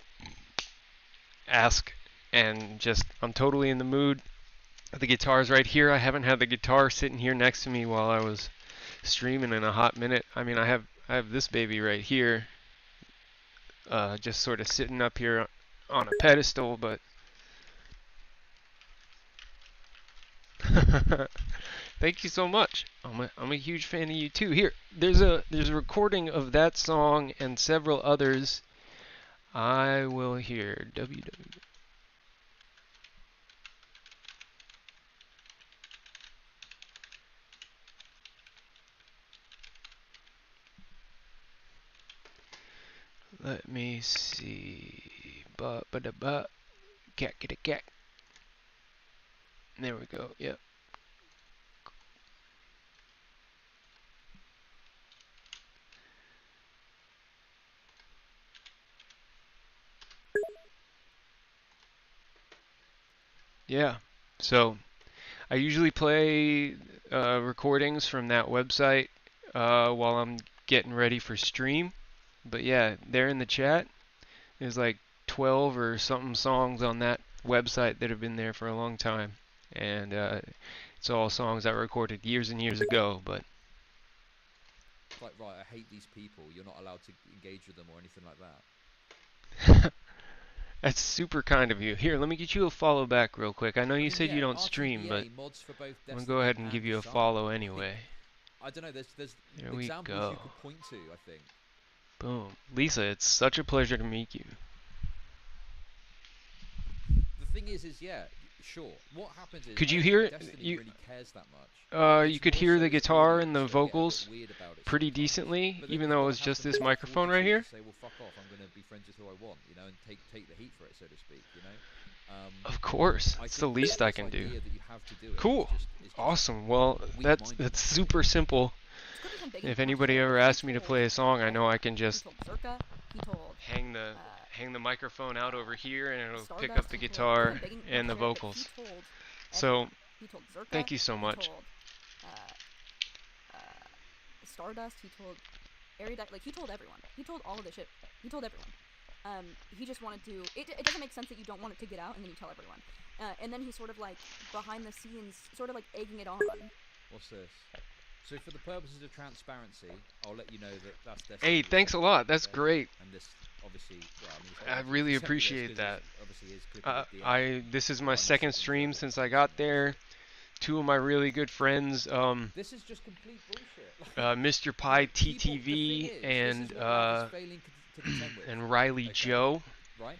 ask, and just I'm totally in the mood. The guitar's right here. I haven't had the guitar sitting here next to me while I was streaming in a hot minute. I mean, I have this baby right here, just sort of sitting up here on a pedestal, but thank you so much. I'm a huge fan of you too. Here, there's a recording of that song and several others. I will hear www. Let me see. Ba ba da ba. Cat get a cat. There we go. Yep. Yeah. So I usually play recordings from that website while I'm getting ready for stream. But yeah, there in the chat, there's like 12 or something songs on that website that have been there for a long time. And it's all songs I recorded years and years ago, but... Like, right, I hate these people. You're not allowed to engage with them or anything like that. That's super kind of you. Here, let me get you a follow back real quick. I know you said you don't stream, but I'm going to go ahead and give you a follow anyway. I don't know, there's there we examples go. you could point to, I think. Boom. Lisa, it's such a pleasure to meet you. The thing is yeah, sure. What happens is, could you hear it? Destiny really cares that much. You could hear the guitar and the vocals pretty decently, even though it was just this microphone right here. Say, well, fuck off. I'm going to be friends with who I want, you know, and take the heat for it, so to speak, you know. Of course, it's the least I can do. Cool. Awesome. Well, that's super simple. If anybody ever asks me to play a song, I know I can just hang the microphone out over here and it'll pick up the guitar and the vocals. So, thank you so much. Stardust, he told Erudite, like, he told everyone. He told all of the shit. He told everyone. He just wanted to... It doesn't make sense that you don't want it to get out and then you tell everyone. And then he's sort of, like, behind the scenes, sort of, like, egging it on. What's this? So for the purposes of transparency, I'll let you know that that's Destiny. Hey, thanks a lot. That's great. And this, obviously, well, I really appreciate that. This is my second stream since I got there. Two of my really good friends, this is just complete bullshit. Mr. Pie TTV and Riley Joe. Right?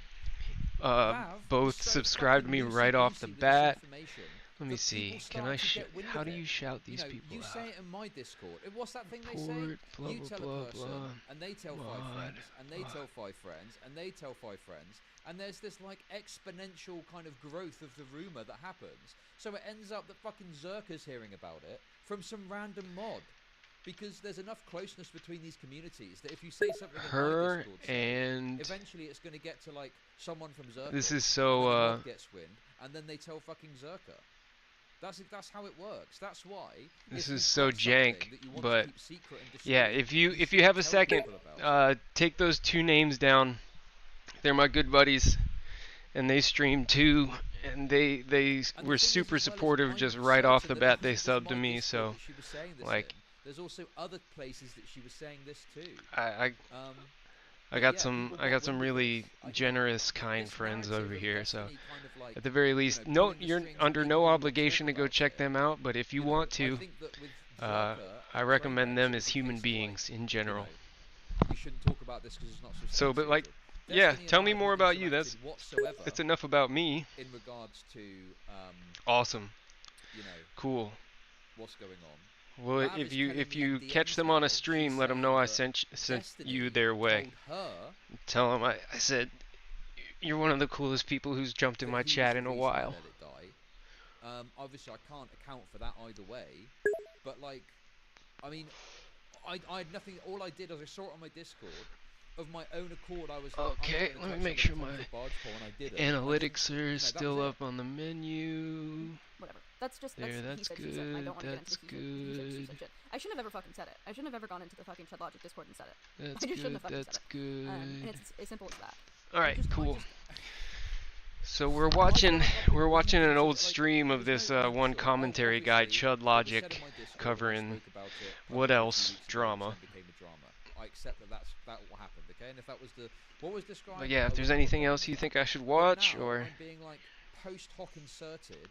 Both subscribed to me right off the bat. Let me that see. people Can start I to get wind how of do it. you shout You these know, people you out? say it in my Discord. What's that thing they say? Port, blah, You blah, tell blah, a person, blah. and they tell 5 Mod. friends, and they tell 5 friends, and they tell 5 friends, and there's this like exponential kind of growth of the rumor that happens. So it ends up that fucking Zerka's hearing about it from some random mod. Because there's enough closeness between these communities that if you say something in my Her Discord, say, and eventually it's going to get to like someone from Zerka. this is and so then the mod gets wind, and then they tell fucking Zerka. That's how it works. That's why. this if is you've so got something jank, that you want but to keep secret and discreet, yeah, if you should have a tell second, people about it. take those 2 names down. They're my good buddies, and they stream too, and they And the were thing is super as well is supportive I'm just right off the certain bat. that They because it was subbed to my me, Discord so that she was saying this like in, there's also other places that she was saying this too. I But got yeah, some people I got got some wind of really this. I think generous, kind this friends narrative over of here, so Destiny kind of like, at the very you least, know, no, pulling the you're strings and under making no people not obligation to talk go about check it. them out, but if you You know, want I to, think that with I Zerka, recommend them Trainwreck, as it's a human case of, beings in you general. know, we shouldn't talk about this because it's not So, but like, substantiated. yeah, Destiny tell and I me have more not about you. interacted whatsoever That's enough about me. in regards to, Awesome, you know, cool. what's going on. Well, Lav if is you telling me in catch DMs them on now, a stream, she's let them know I saying sent that you Destiny their way. told her Tell them I said you're one of the coolest people who's jumped in that my he was chat the in a reason I while. let it die. Obviously, I can't account for that either way. But like, I mean, I had nothing. All I did was I saw it on my Discord. Of my own accord, I was like, Okay, I'm let me not gonna make touch sure that my 10-foot barge pole, and I did it. analytics I are didn't, that still was it. up on the menu. Whatever. That's just There, he that's said, she said. I don't want to get good, into he said, she that's said shit. I shouldn't have ever fucking said it. I shouldn't have ever gone into the fucking Chud Logic Discord and said it. That's I just shouldn't good, have fucking that's said it. And good. it's as simple as that. Alright, I cool. just- So we're watching an old stream of this one commentary guy, Chud Logic, covering what else drama. I accept that that's what happened, okay? And if that was what was described. But yeah, if I there's would anything not else you think I should But watch now or I'm being like post hoc inserted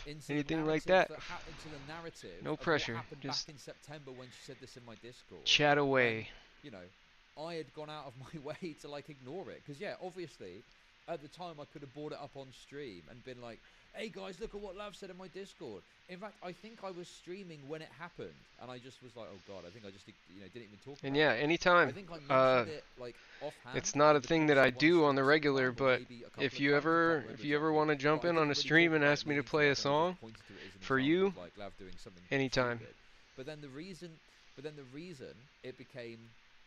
into anything the like narrative that, into the narrative. no of pressure, What happened just back in September when she said this in my Discord. chat away. You know, I had gone out of my way to like ignore it because yeah, obviously, at the time I could have brought it up on stream and been like, "Hey guys, look at what Lav said in my Discord." In fact, I think I was streaming when it happened, and I just was like, "Oh god," I think I just didn't even talk. And about yeah, it. I anytime. think I mentioned it like offhand. It's not a over thing the that I course of do one on the stream regular, sometime, or but maybe a couple if of you times, I can't ever remember want to exactly. jump But I in on a didn't really stream talk and about ask it me to meaningfully play a other than I song just pointed to it as an for example you, of, like Lav doing something anytime. stupid. But then the reason it became,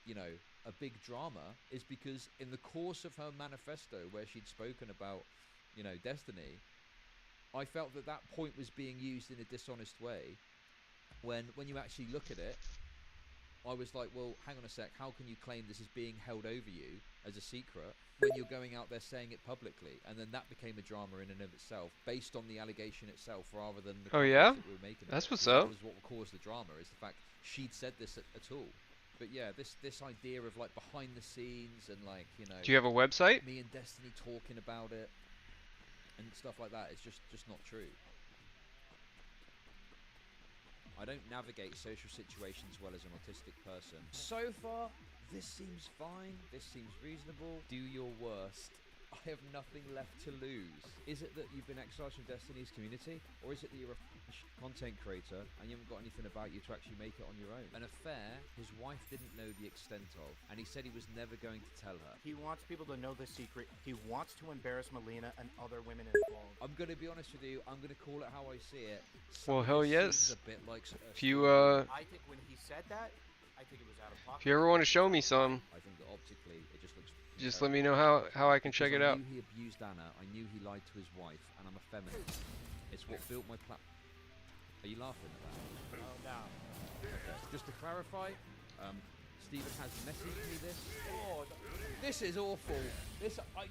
you know, a big drama is because in the course of her manifesto where she'd spoken about, you know, Destiny, I felt that point was being used in a dishonest way. When you actually look at it, I was like, well, hang on a sec, how can you claim this is being held over you as a secret when you're going out there saying it publicly? And then that became a drama in and of itself, based on the allegation itself, rather than the Oh yeah? context that we were making. That's what's That up. was what caused the drama, is the fact she'd said this at all. But yeah, this idea of like behind the scenes and like, you know, Do you have a website? me and Destiny talking about it and stuff like that is just not true. I don't navigate social situations well as an autistic person. So far, this seems fine. This seems reasonable. Do your worst. I have nothing left to lose. Is it that you've been exiled from Destiny's community? Or is it that you're a content creator and you haven't got anything about you to actually make it on your own? An affair his wife didn't know the extent of, and he said he was never going to tell her. He wants people to know the secret. He wants to embarrass Melina and other women involved. I'm going to be honest with you. I'm going to call it how I see it. Well, Some of hell this yes. seems a bit like If you I think when he said that, I think it was out of pocket. if you ever want to show me some, I think that optically it just looks. just let me know how I can check it out. I knew he abused Anna. I knew he lied to his wife, and I'm a feminist. It's what built my platform. Are you laughing at that? Oh, no. Okay. Just to clarify, Stephen has messaged me this. Oh, this is awful. I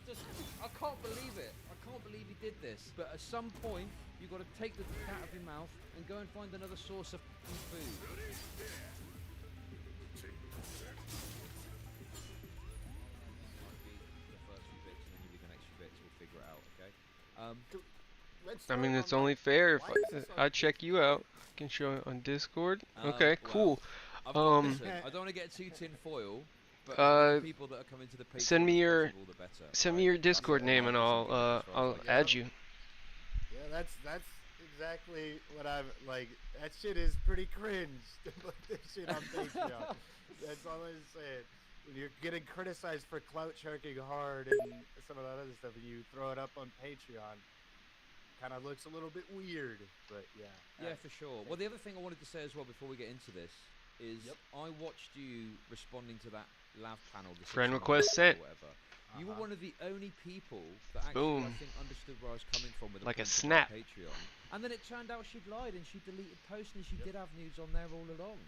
can't believe it. I can't believe he did this. But at some point, you've got to take the cat out of your mouth and go and find another source of food. I mean, it's only fair if I check you out. I can show it on Discord. Okay, cool. Listen, I don't want to get too tinfoil, but the people that are coming to the Patreon, Send me your the better. Send me your Discord name and I'll add you. Yeah, that's exactly what I'm like. That shit is pretty cringe to put this shit on Patreon. That's all I'm saying. When you're getting criticized for clout choking hard and some of that other stuff, and you throw it up on Patreon, kind of looks a little bit weird. But yeah. Yeah, for sure. Well, the other thing I wanted to say as well before we get into this is I watched you responding to that Lav panel. The Friend 6 request or sent. whatever. You were one of the only people that actually, Boom. I think, understood where I was coming from with the Like a points about snap. Patreon. And then it turned out she'd lied and she deleted posts and she did have nudes on there all along.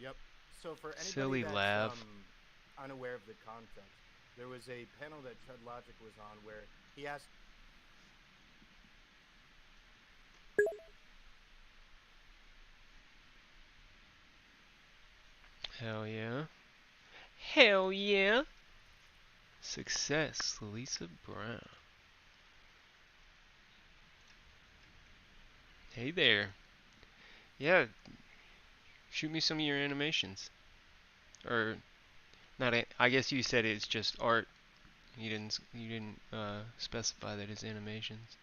Yep. So for anybody Silly that's Lav. Unaware of the context, there was a panel that Chud Logic was on where he asked. Hell yeah. Hell yeah. Success, Lisa Brown. Hey there. Yeah. Shoot me some of your animations. Or not I guess you said it's just art. You didn't specify that it's animations.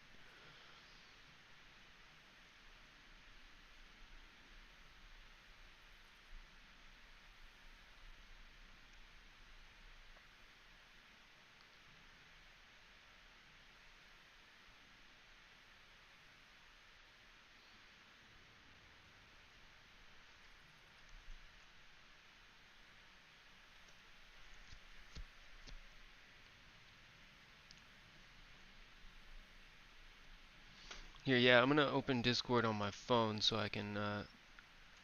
Here, yeah, I'm gonna open Discord on my phone so I can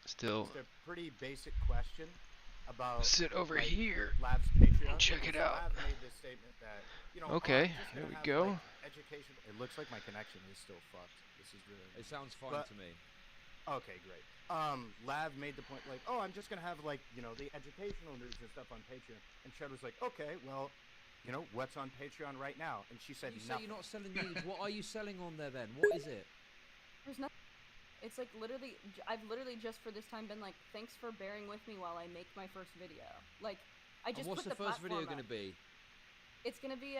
still It's a pretty basic question about sit over like, here Lav's Patreon. and check it So out. Lav made this statement that, you know, Okay, I'm just here gonna we have, go. like, education. It looks like my connection is still fucked. This is really. It sounds fine But- to me. Okay, great. Lav made the point like, oh, I'm just gonna have like, you know, the educational news and stuff on Patreon. And Chud was like, okay, well, you know, what's on Patreon right now? And she said You say nothing. you're not selling nudes. What are you selling on there then? What is it? There's nothing. It's like literally, I've literally just for this time been like, thanks for bearing with me while I make my first video. Like, I And just what's put the first video platform going to up. be? It's gonna be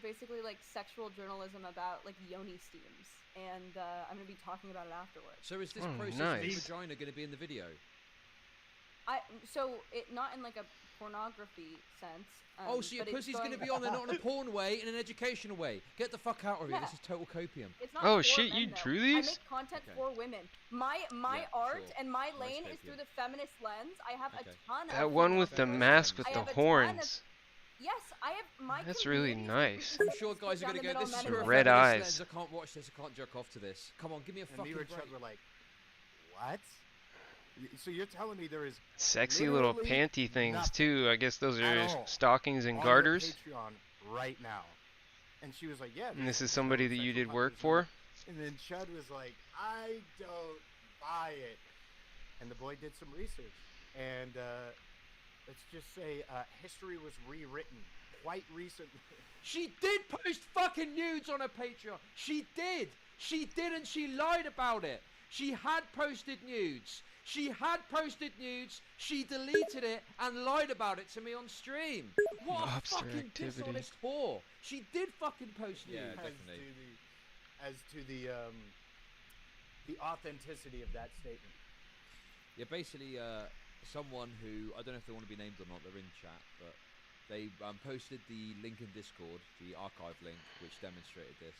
basically like sexual journalism about like yoni steams, and I'm gonna be talking about it afterwards. So is this Oh, process nice. of the vagina going to be in the video? So it not in like a pornography sense. Oh, so your but it's pussy's going to be on there not in a porn way, in an educational way. Get the fuck out of here. Yeah. This is total copium. It's not Oh, for shit, men, you though. drew I these? make content Okay. for women. My Yeah, art sure. and my Nice lane is copium. through the feminist lens. I have Okay. a ton of That one female with the viewers. mask with I the have a ton of- horns. Yes, I have my. That's really community nice. I'm sure guys are going to go, this is Some for a red feminist eyes. lens. I can't watch this. I can't jerk off to this. Come on, give me a And fucking me or break. Chud were like, what? So you're telling me there is Sexy little literally panty things nothing too. I guess those at are all stockings and on your garters. Patreon right now? And she was like, yeah. And this there's is somebody that sexual you did content work as for? well. And then Chud was like, I don't buy it. And the boy did some research. And let's just say history was rewritten quite recently. She did post fucking nudes on her Patreon. She did. She did, and she lied about it. She had posted nudes. She had posted nudes. She deleted it and lied about it to me on stream. What a Lobster fucking activity. dishonest whore. She did fucking post nudes. Yeah, definitely. As to the authenticity of that statement. Yeah, basically, someone who, I don't know if they want to be named or not, they're in chat, but they posted the link in Discord, the archive link, which demonstrated this.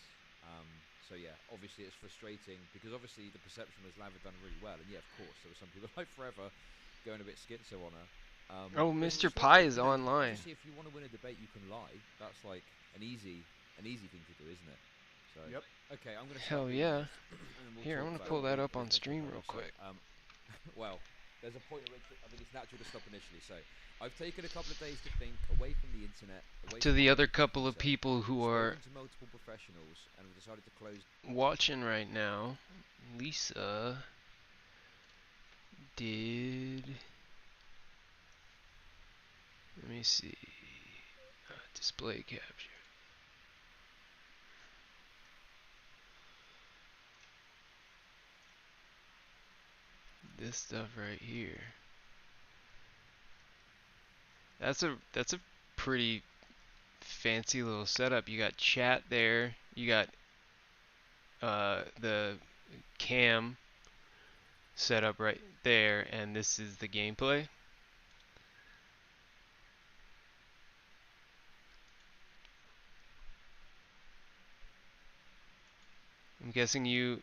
So yeah, obviously it's frustrating, because obviously the perception was Lav had done really well, and yeah, of course, there were some people like Forever going a bit schizo on her. Oh, but Mr. sure, Pie is you know, online. Obviously, if you want to win a debate, you can lie. That's like an easy thing to do, isn't it? So, Yep. Okay, I'm gonna. Hell start reading yeah. this, and then we'll Here, I'm talk gonna about pull it. that up on We'll stream talk real about it. quick. Well, there's a point at which I think it's natural to stop initially. So, I've taken a couple of days to think, away from the internet, away To from the my other computer, couple of people who are spoken to multiple professionals, and have decided to close. watching right now, Lisa did. Let me see. Display capture. This stuff right here. That's a pretty fancy little setup. You got chat there. You got the cam set up right there, and this is the gameplay. I'm guessing you...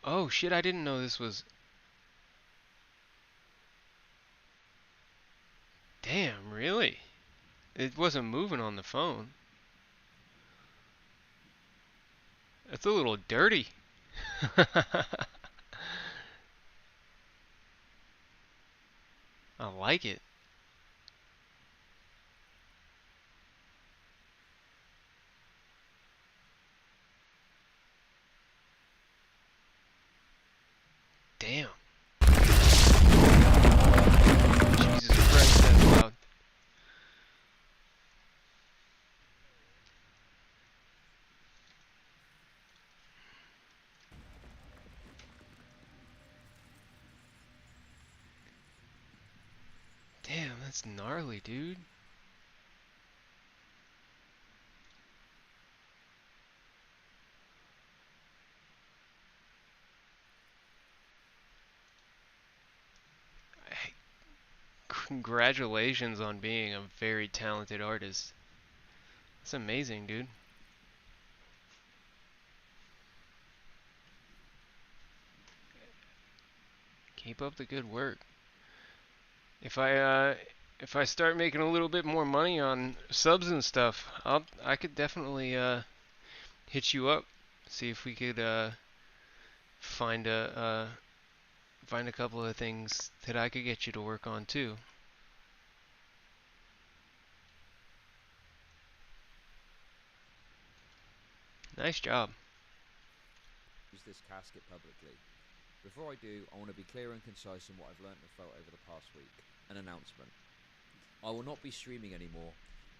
Oh shit, I didn't know this was... Damn, really? It wasn't moving on the phone. That's a little dirty. I like it. Damn. Jesus Christ, that's loud. Damn, that's gnarly, dude. Congratulations on being a very talented artist. That's amazing, dude. Keep up the good work. If I start making a little bit more money on subs and stuff, I could definitely hit you up. See if we could find a couple of things that I could get you to work on too. Nice job. Use this casket publicly. Before I do, I want to be clear and concise in what I've learnt and felt over the past week. An announcement. I will not be streaming anymore.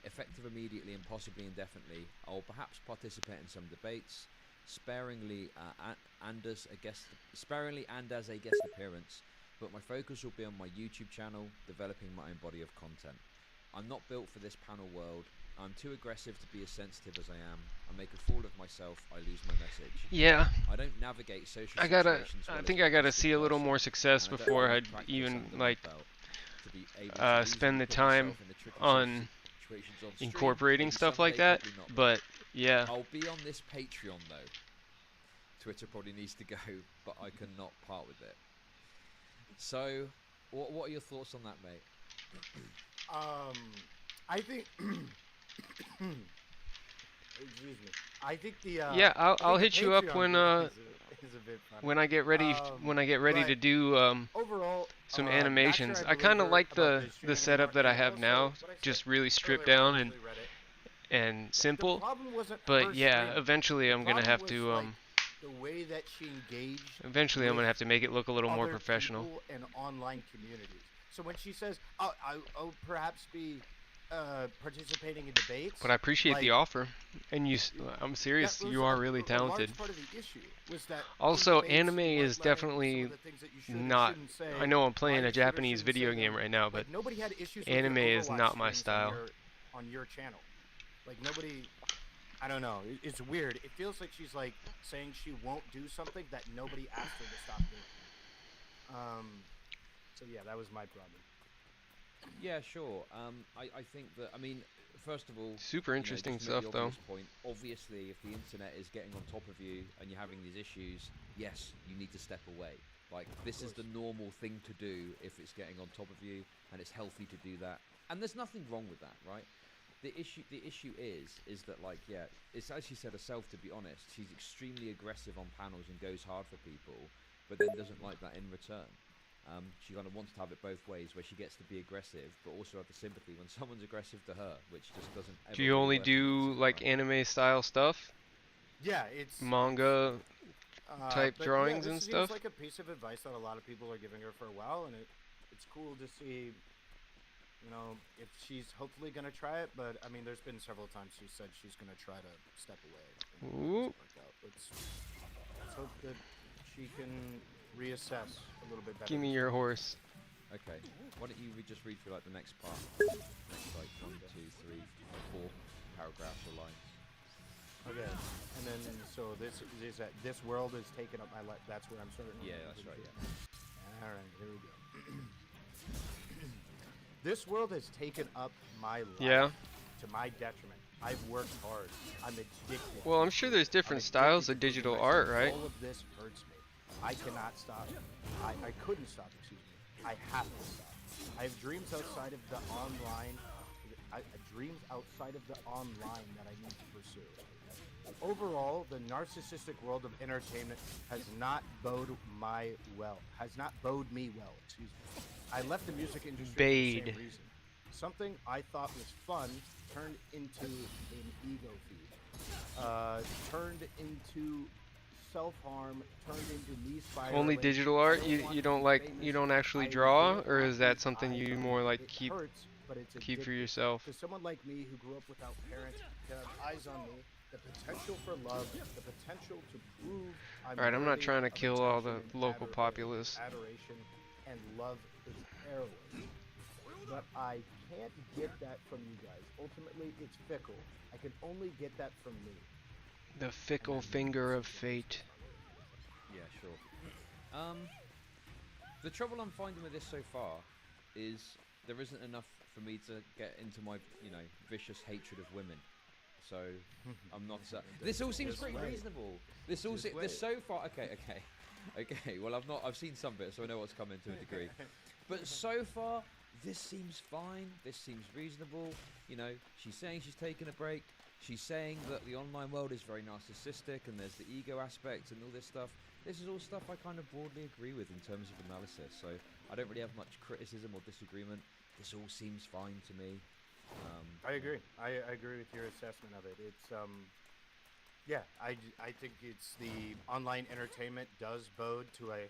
Effective immediately and possibly indefinitely, I will perhaps participate in some debates, sparingly and as a guest appearance, but my focus will be on my YouTube channel, developing my own body of content. I'm not built for this panel world. I'm too aggressive to be as sensitive as I am. I make a fool of myself, I lose my message. Yeah. I don't navigate social I think I gotta see a little more success before I'd even like spend the time on incorporating stuff like that. But yeah. I'll be on this Patreon though. Twitter probably needs to go, but I cannot part with it. So, what are your thoughts on that, mate? I think. Excuse me. I think the. Yeah, I'll hit you up when when I get ready to do overall, some animations. I kind of like the setup that I have now, just really stripped down and simple. But yeah, eventually I'm gonna have to the way that she engaged. Eventually I'm gonna have to make it look a little more professional. And online communities. So when she says, "I'll perhaps be participating in debates," but I appreciate the offer, and I'm serious. You are really talented. Part of the issue was that also, anime is definitely not. I know I'm playing a Japanese video game right now, but nobody had issues anime is not my style. On your channel, like nobody. I don't know. It's weird. It feels like she's like saying she won't do something that nobody asked her to stop doing. So yeah, that was my problem. Yeah, sure. I think that, I mean, first of all, super interesting stuff though. Point, obviously, if the internet is getting on top of you and you're having these issues, yes, you need to step away. Like, this is the normal thing to do if it's getting on top of you, and it's healthy to do that. And there's nothing wrong with that, right? The issue is that, like, yeah, it's as she said herself, to be honest. She's extremely aggressive on panels and goes hard for people, but then doesn't like that in return. She kind of wants to have it both ways, where she gets to be aggressive, but also have the sympathy when someone's aggressive to her, which just doesn't. Do you only do like anime style stuff? Yeah, it's manga type drawings and stuff. It's like a piece of advice that a lot of people are giving her for a while, and it's cool to see. You know, if she's hopefully gonna try it, but I mean, there's been several times she said she's gonna try to step away. Ooh. Let's hope that she can reassess a little bit better. Give me your horse. Okay. Why don't you just read through like the next part? Next like 1, 2, 3, 4 paragraphs or lines. Okay. And then so this world has taken up my life. That's where I'm starting. Yeah, that's right. Yeah. All right, here we go. This world has taken up my life. Yeah. To my detriment. I've worked hard. I'm addicted. Well, I'm sure there's different styles of digital art, right? All of this hurts me. I cannot stop. I couldn't stop. Excuse me. I have to stop. I have dreams outside of the online. Dreams outside of the online that I need to pursue. Overall, the narcissistic world of entertainment has not bode me well. Excuse me. I left the music industry for the same reason. Something I thought was fun turned into an ego feed. Turned into self-harm. Turned into me spiraling. Only digital art? You don't actually draw, or is that something you more like keep for yourself? For someone like me who grew up without parents, that have eyes on me, the potential for love, the potential to prove I'm Alright, I'm not worthy trying to of kill all the attention and local populace. Adoration and love is perilous. But I can't get that from you guys. Ultimately, it's fickle. I can only get that from me. The fickle finger of fate. Yeah, sure. The trouble I'm finding with this so far is there isn't enough for me to get into my, vicious hatred of women. So I'm not. This all seems pretty reasonable. This so far. Okay. Well, I've seen some bits, so I know what's coming to a degree. But so far, this seems fine. This seems reasonable. She's saying she's taking a break. She's saying that the online world is very narcissistic and there's the ego aspect and all this stuff. This is all stuff I kind of broadly agree with in terms of analysis. So I don't really have much criticism or disagreement. This all seems fine to me. I agree. I agree with your assessment of it. It's yeah. I think it's the online entertainment does bode to a.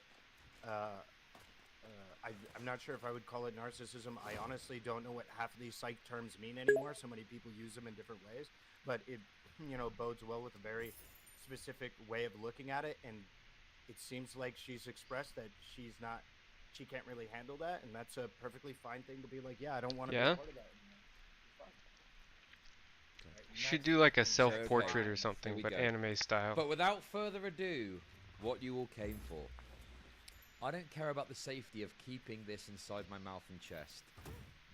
I'm not sure if I would call it narcissism. I honestly don't know what half of these psych terms mean anymore. So many people use them in different ways, but it bodes well with a very specific way of looking at it. And it seems like she's expressed that she can't really handle that, and that's a perfectly fine thing to be like. Yeah, I don't want to be a part of that. Should do like a self-portrait or something, but anime style. But without further ado, what you all came for. I don't care about the safety of keeping this inside my mouth and chest.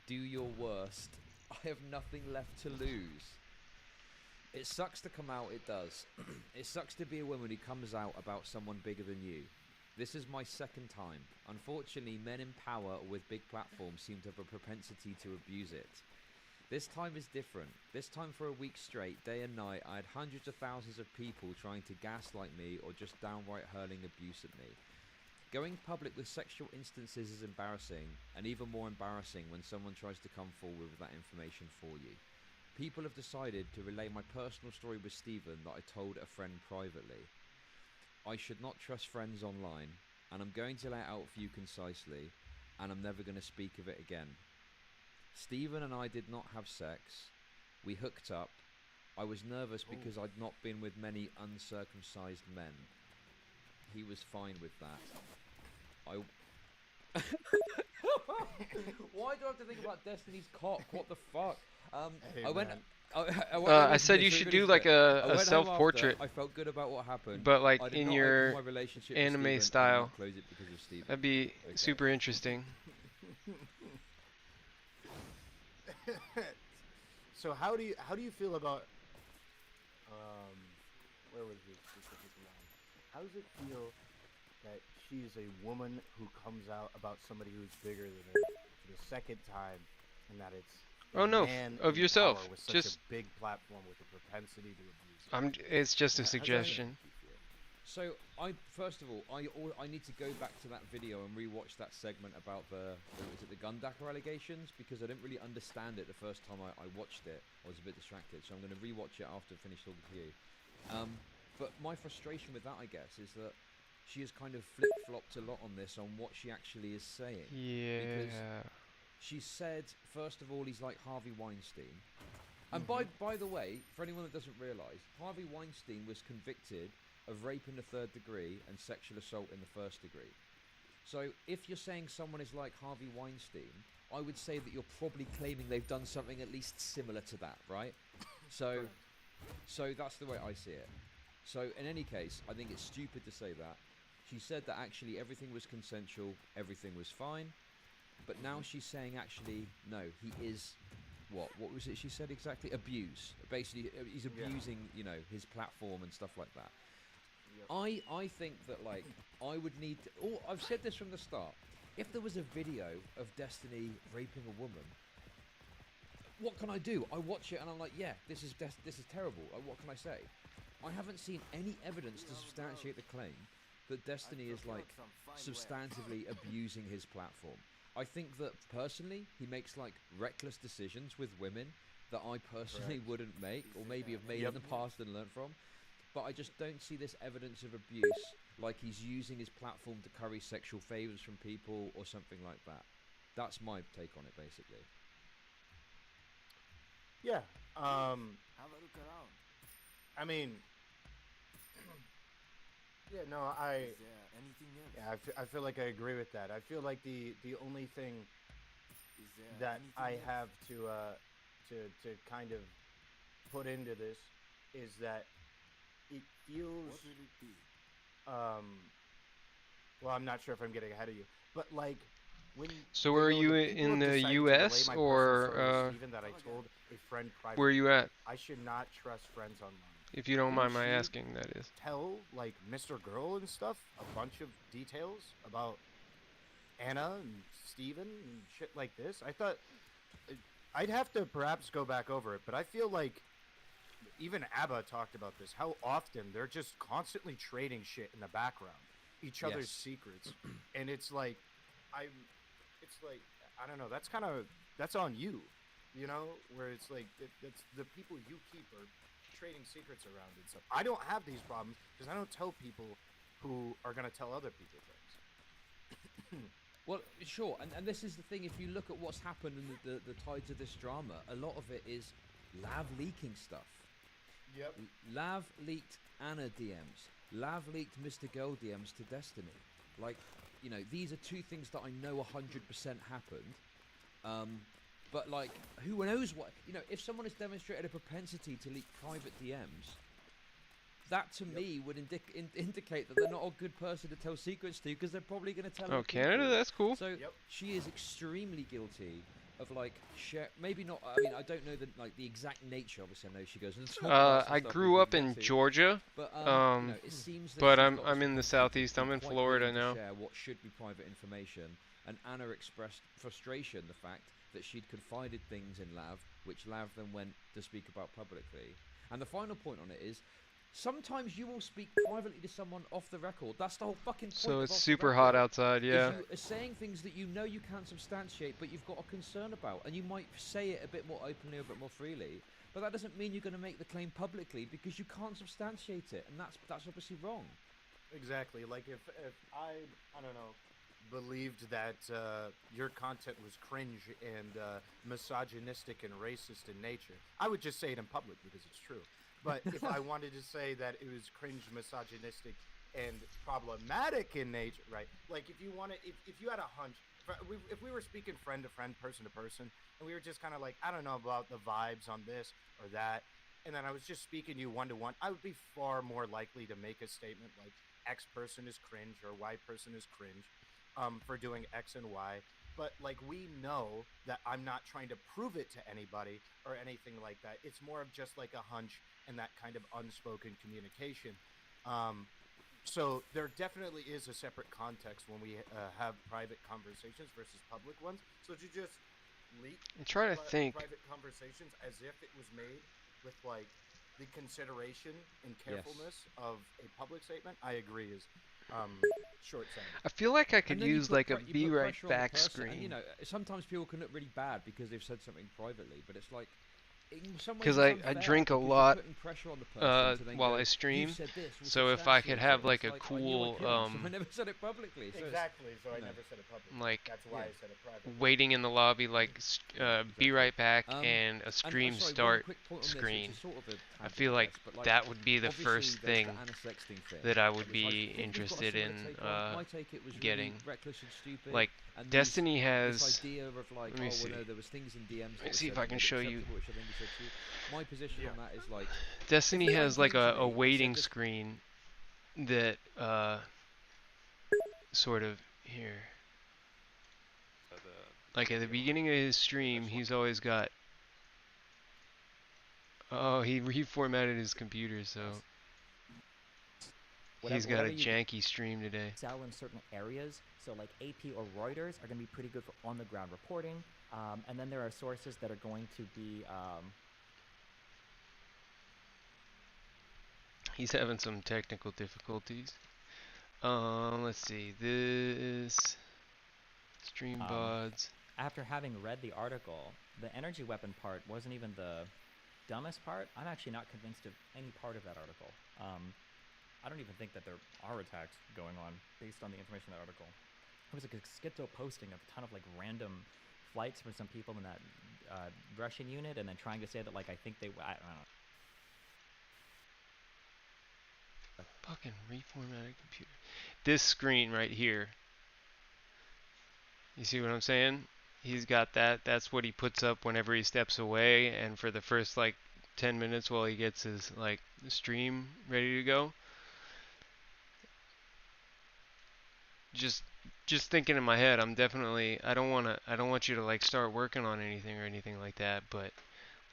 Do your worst. I have nothing left to lose. It sucks to come out, it does. It sucks to be a woman who comes out about someone bigger than you. This is my second time. Unfortunately, men in power with big platforms seem to have a propensity to abuse it. This time is different. This time for a week straight, day and night, I had hundreds of thousands of people trying to gaslight me or just downright hurling abuse at me. Going public with sexual instances is embarrassing, and even more embarrassing when someone tries to come forward with that information for you. People have decided to relay my personal story with Stephen that I told a friend privately. I should not trust friends online, and I'm going to lay it out for you concisely, and I'm never going to speak of it again. Stephen and I did not have sex. We hooked up. I was nervous because I'd not been with many uncircumcised men. He was fine with that. Why do I have to think about Destiny's cock? What the fuck? Hey, I went. man. I said you should do like a self-portrait. I felt good about what happened. But like I did in not your open my relationship with anime Stephen, style. I did not close it because of Stephen. That'd be super interesting. So how do you feel about where was this specific line? How does it feel that she's a woman who comes out about somebody who's bigger than her for the second time, and that it's a man of in yourself. power with such Just a big platform with a propensity to abuse? It's just a suggestion. So first of all, I need to go back to that video and rewatch that segment about the Gundaka allegations, because I didn't really understand it the first time I watched it. I was a bit distracted, so I'm going to rewatch it after I finish talking to you. But my frustration with that, I guess, is that she has kind of flip-flopped a lot on this, on what she actually is saying. Yeah. Because she said, first of all, he's like Harvey Weinstein. And by the way, for anyone that doesn't realise, Harvey Weinstein was convicted of rape in the 3rd degree and sexual assault in the 1st degree. So if you're saying someone is like Harvey Weinstein, I would say that you're probably claiming they've done something at least similar to that, right? So that's the way I see it. So in any case, I think it's stupid to say that. She said that actually everything was consensual, everything was fine, but now she's saying actually no, he is what was it she said exactly? Abuse. Basically, he's abusing his platform and stuff like that. I think that like I would need to, I've said this from the start. If there was a video of Destiny raping a woman, what can I do? I watch it and I'm like, yeah, this is terrible. What can I say? I haven't seen any evidence to substantiate the claim that Destiny is like substantively abusing his platform. I think that personally he makes like reckless decisions with women that I personally wouldn't make, or maybe have made in the past and learned from. But I just don't see this evidence of abuse, like he's using his platform to curry sexual favors from people or something like that. That's my take on it, basically. Yeah. Have a look around. I mean, yeah, no, Is there anything else? I feel like I agree with that. I feel like the only thing Is there that anything I else? have to kind of put into this is that it feels What would it be? well, I'm not sure if I'm getting ahead of you, but like when So I are know you that people in have the decided to US relay my or personal story to Steven that I told a friend privately, where are you at? I should not trust friends online. If you don't Didn't mind my she asking, that is. Tell like Mr. Girl and stuff a bunch of details about Anna and Steven and shit like this. I thought I'd have to perhaps go back over it, but I feel like even ABBA talked about this, how often they're just constantly trading shit in the background, each other's secrets. And it's like I don't know, that's on you, where it's like it's the people you keep are trading secrets around and stuff. I don't have these problems because I don't tell people who are going to tell other people things. Well, sure, and this is the thing. If you look at what's happened in the tides of this drama, a lot of it is Lav leaking stuff. Yep. Lav leaked Anna DMs. Lav leaked Mr. Girl DMs to Destiny. Like, these are two things that I know 100% happened. But like, who knows what? If someone has demonstrated a propensity to leak private DMs, that to me would indicate that they're not a good person to tell secrets to, because they're probably going to tell. Oh, Canada, that's cool. So she is extremely guilty of like maybe not. I mean, I don't know the exact nature. Obviously, I know she goes. I grew up in Georgia, but it seems that but she's got I'm in the southeast. I'm in quite Florida willing to now. share what should be private information, and Anna expressed frustration the fact that she'd confided things in Lav, which Lav then went to speak about publicly. And the final point on it is, sometimes you will speak privately to someone off the record. That's the whole fucking point. So of it's off the super record, hot outside, yeah. is you are saying things that you know you can't substantiate, but you've got a concern about, and you might say it a bit more openly, a bit more freely. But that doesn't mean you're going to make the claim publicly, because you can't substantiate it, and that's obviously wrong. Exactly. Like if I don't know, believed that your content was cringe and misogynistic and racist in nature, I would just say it in public because it's true. But if I wanted to say that it was cringe, misogynistic, and problematic in nature, right? Like if you wanted, if you had a hunch, if we were speaking friend to friend, person to person, and we were just kind of like, I don't know about the vibes on this or that, and then I was just speaking to you one to one, I would be far more likely to make a statement like X person is cringe or Y person is cringe for doing X and Y. But like, we know that I'm not trying to prove it to anybody or anything like that. It's more of just like a hunch and that kind of unspoken communication. So there definitely is a separate context when we have private conversations versus public ones. So to just leak I'm trying to think. private conversations as if it was made with like the consideration and carefulness of a public statement, I agree is short-sighted. I feel like I could And then you use put like a you put be right pressure on the back person, and, screen. sometimes people can look really bad because they've said something privately, but it's like, in some ways Because it's I unfair drink a because you're lot putting pressure on the person to then while go, I "You stream. said this, we So if I could substantiate have it." like It's a like, "Oh, you were cool killed, so I never said it publicly. So Exactly, so I no. never said it publicly. like That's why I said it privately. waiting in the lobby, like be right back and a And, stream sorry, one start quick point on this, which screen. is sort of a I tangent, feel like guess, but, that would be the obviously first there's thing the Anna sexting thing, that I would which be think we've got a interested similar in. take on. My take, it was really Getting. reckless and stupid. Like and Destiny this has. idea of like, Let me oh, see. well, no, there was things in DMs. Let me see if I can show you. said to you. My position on that is like Destiny if a has friend like came to a me and said waiting this- screen that sort of here. Like at the beginning of his stream, he's always got. Oh, he reformatted his computer, so he's got a janky stream today. Sell in certain areas, so like AP or Reuters are going to be pretty good for on-the-ground reporting, and then there are sources that are going to be. He's having some technical difficulties. Let's see. This stream bods. After having read the article, the energy weapon part wasn't even the dumbest part. I'm actually not convinced of any part of that article. I don't even think that there are attacks going on based on the information in that article. It was like a schizo posting of a ton of like random flights from some people in that Russian unit, and then trying to say that like I think they. I don't know. Fucking reformatted computer. This screen right here. You see what I'm saying? He's got that. That's what he puts up whenever he steps away, and for the first like 10 minutes while he gets his like stream ready to go. Just thinking in my head, I don't want you to like start working on anything or anything like that, but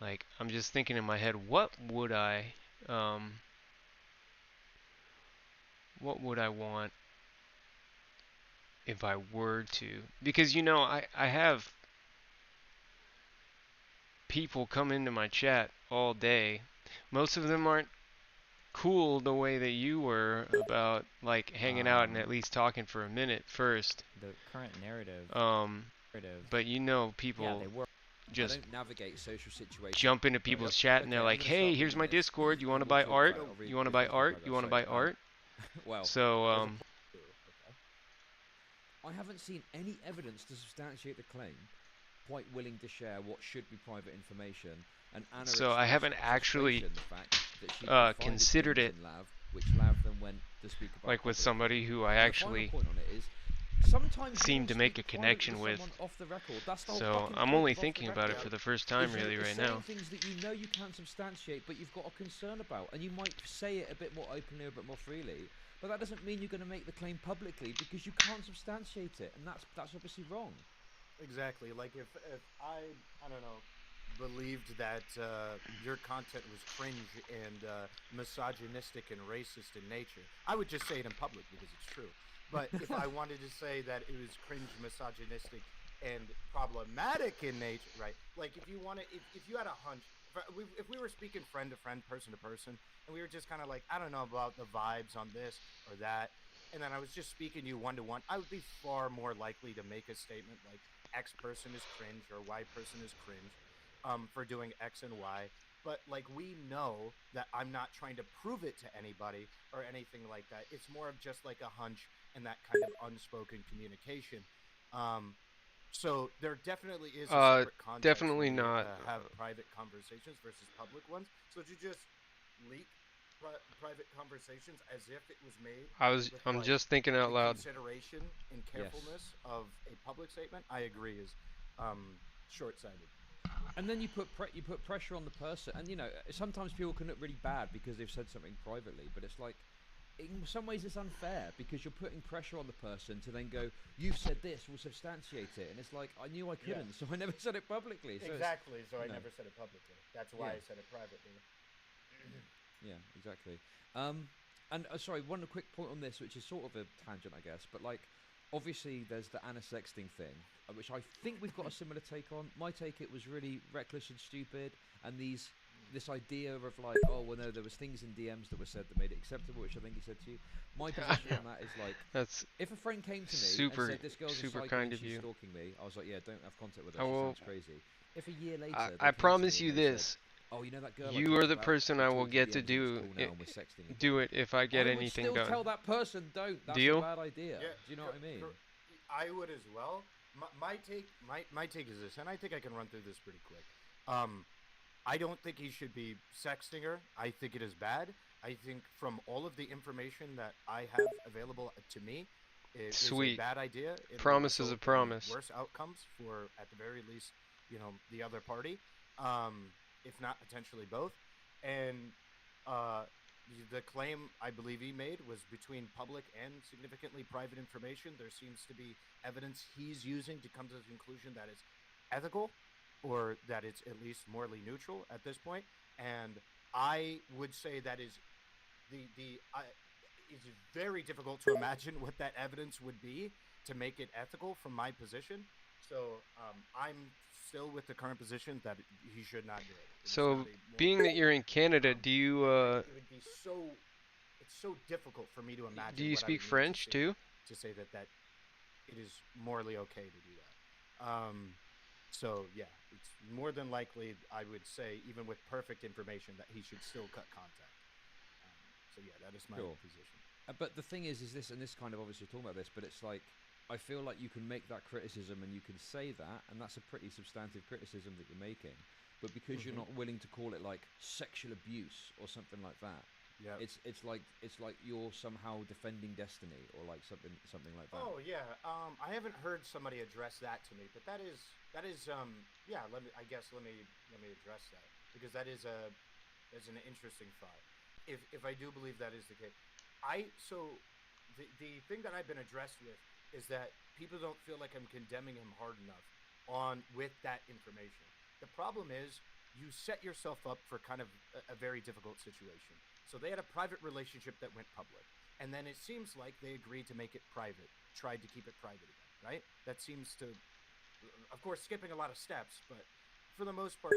like I'm just thinking in my head, what would I want if I were to? Because I have people come into my chat all day. Most of them aren't cool the way that you were about like hanging out and at least talking for a minute first. The current narrative. But people Yeah, they were. just I don't navigate social situations. jump into people's chat and they're like, "Hey, here's my Discord. You want to buy art? You want to buy art? You want to buy art?" Well, so I haven't seen any evidence to substantiate the claim. Quite willing to share what should be private information, and Anna So I haven't expressed actually frustration the fact that she confided considered things it, in Lav, which Lav then went to speak about like with publicly. somebody who I And the actually final point on it is, sometimes you seem want to make a speak privately connection to with. someone off the record. That's the whole So fucking I'm point only of off the thinking about it record. for the first time Is really you're right saying now. things that you know you can't substantiate, but you've got a concern about, and you might say it a bit more openly, a bit more freely. But that doesn't mean you're going to make the claim publicly because you can't substantiate it, and that's obviously wrong. Exactly. Like if I don't know, believed that your content was cringe and misogynistic and racist in nature, I would just say it in public because it's true. But if I wanted to say that it was cringe, misogynistic, and problematic in nature, right? Like if you had a hunch, if we were speaking friend to friend, person to person, and we were just kind of like, I don't know about the vibes on this or that, and then I was just speaking to you one to one, I would be far more likely to make a statement like X person is cringe or Y person is cringe for doing X and Y. But like we know that I'm not trying to prove it to anybody or anything like that. It's more of just like a hunch and that kind of unspoken communication. So there definitely is a separate context definitely when you, not. have private conversations versus public ones. So did you just leak private conversations as if it was made? I'm like, just thinking out the loud. Consideration and carefulness of a public statement, I agree, is short-sighted. And then you put pressure on the person, and sometimes people can look really bad because they've said something privately, but it's like, in some ways it's unfair because you're putting pressure on the person to then go, you've said this, we'll substantiate it, and it's like, I knew I couldn't, so I never said it publicly. So exactly, so I never said it publicly. That's why I said it privately. Yeah, exactly. And sorry, one quick point on this, which is sort of a tangent, I guess, but like, obviously there's the Anna sexting thing, which I think we've got a similar take on. My take, it was really reckless and stupid, and this idea of like, oh well, no, there was things in DMs that were said that made it acceptable, which I think he said to you. My position on that is like, if a friend came to me and said this girl's a psycho kind and of she's you. stalking me, I was like, yeah, don't have contact with her. I She will- sounds crazy. If a year later, I promise you this. oh, you know that girl? I You talked are the about? person We I will talked get to DMs, do it's cool now and we're sexting again." do it if I get I anything would still done. tell that person don't. That's Deal? a bad idea. Yeah, Do you know what I mean? I would as well. My take is this, and I think I can run through this pretty quick. I don't think he should be sexting her. I think it is bad. I think from all of the information that I have available to me, it is a bad idea. It will Promise is a result in promise. Worse outcomes for, at the very least, the other party. if not potentially both. And the claim I believe he made was between public and significantly private information. There seems to be evidence he's using to come to the conclusion that it's ethical, or that it's at least morally neutral at this point. And I would say that is it's very difficult to imagine what that evidence would be to make it ethical from my position. So I'm still with the current position that he should not do it. So, being that you're in Canada, do you it would be it's so difficult for me to imagine. do you what I speak would need French to say, too? To say that it is morally okay to do that. So yeah, it's more than likely, I would say, even with perfect information, that he should still cut contact. So yeah, that is my position. But the thing is this, and this kind of obviously talking about this, but it's like, I feel like you can make that criticism and you can say that, and that's a pretty substantive criticism that you're making. But because you're not willing to call it like sexual abuse or something like that, it's like you're somehow defending Destiny or like something like that. Oh yeah, I haven't heard somebody address that to me, but that is yeah. Let me address that, because that is an interesting thought. If I do believe that is the case, the thing that I've been addressed with is that people don't feel like I'm condemning him hard enough with that information. The problem is you set yourself up for kind of a very difficult situation. So they had a private relationship that went public, and then it seems like they agreed to make it private, tried to keep it private again, right? That seems to, of course, skipping a lot of steps, but for the most part,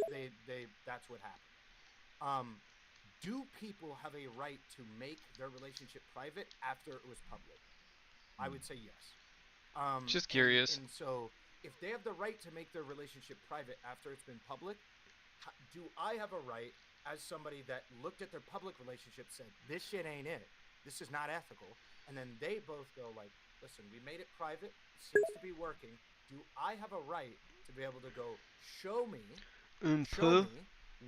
that's what happened. Do people have a right to make their relationship private after it was public? I would say yes. Just curious. And so, if they have the right to make their relationship private after it's been public, do I have a right, as somebody that looked at their public relationship, said, this shit ain't it, this is not ethical, and then they both go like, listen, we made it private, it seems to be working, do I have a right to be able to go, show me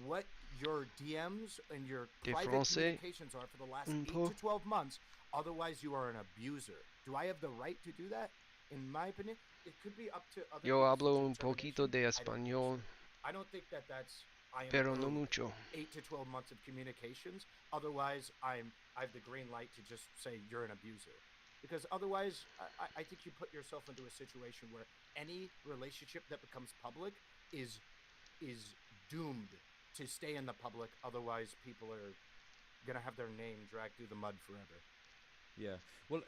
what your DMs and your private communications are for the last 8 to 12 months, otherwise you are an abuser? Do I have the right to do that? In my opinion, it could be up to other Yo people's hablo un determination. poquito de español, I don't think that's pero no mucho. 8 to 12 months of communications. Otherwise, I have the green light to just say you're an abuser. Because otherwise, I think you put yourself into a situation where any relationship that becomes public is doomed to stay in the public. Otherwise, people are gonna have their name dragged through the mud forever. Yeah, well,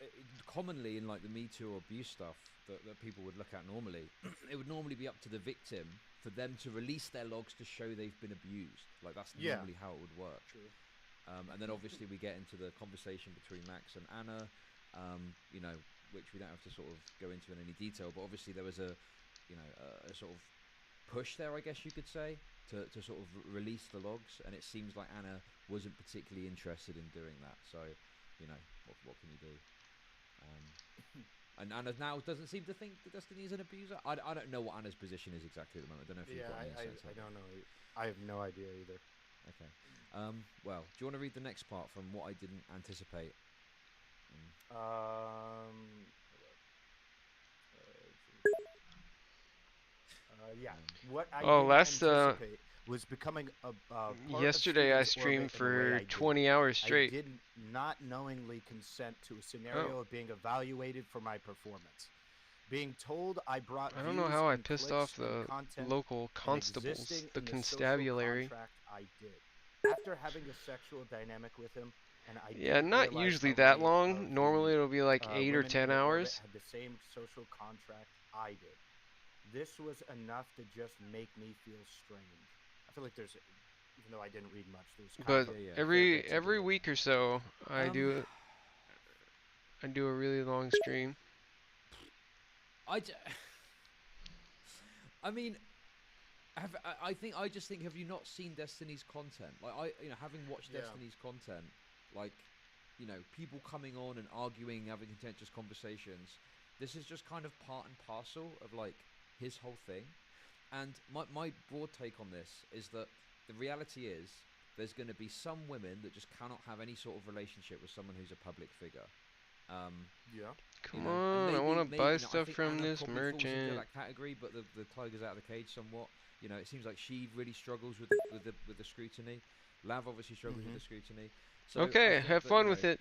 commonly in like the Me Too or abuse stuff that people would look at normally, it would normally be up to the victim for them to release their logs to show they've been abused. Like that's normally how it would work. True. And then obviously we get into the conversation between Max and Anna, which we don't have to sort of go into in any detail, but obviously there was a sort of push there, I guess you could say, to sort of release the logs, and it seems like Anna wasn't particularly interested in doing that. So, what can you do? And Anna now doesn't seem to think that Destiny is an abuser. I don't know what Anna's position is exactly at the moment. I don't know if you've got any sense. I don't know. I have no idea either. Okay. Well, do you want to read the next part from what I didn't anticipate? Yeah. What I didn't anticipate was becoming a part yesterday I of streamed Steven's orbit for in a way 20 hours I straight. did not knowingly consent to a scenario of being evaluated for my performance. Being told I brought I don't know views how I and pissed clicks off the and content local and constables, existing the in social constabulary. contract, I did. After having a sexual dynamic with him, and I Yeah, didn't not realize usually how that many long. of Normally the, it'll be like 8 or women 10 in the orbit hours. had the same social contract I did. This was enough to just make me feel strange. I feel like there's, even though I didn't read much, there's kind But of every week or so, I do a really long stream. I mean, I just think, have you not seen Destiny's content? Like having watched Destiny's content, like, people coming on and arguing, having contentious conversations. This is just kind of part and parcel of like his whole thing. And my broad take on this is that the reality is there's going to be some women that just cannot have any sort of relationship with someone who's a public figure. Come on, I want to buy stuff from Anna this probably falls into merchant. that category, but the tiger's out of the cage somewhat. You know, it seems like she really struggles with the scrutiny. Lav obviously struggles with the scrutiny. So Okay, I think have that, fun you with know, it.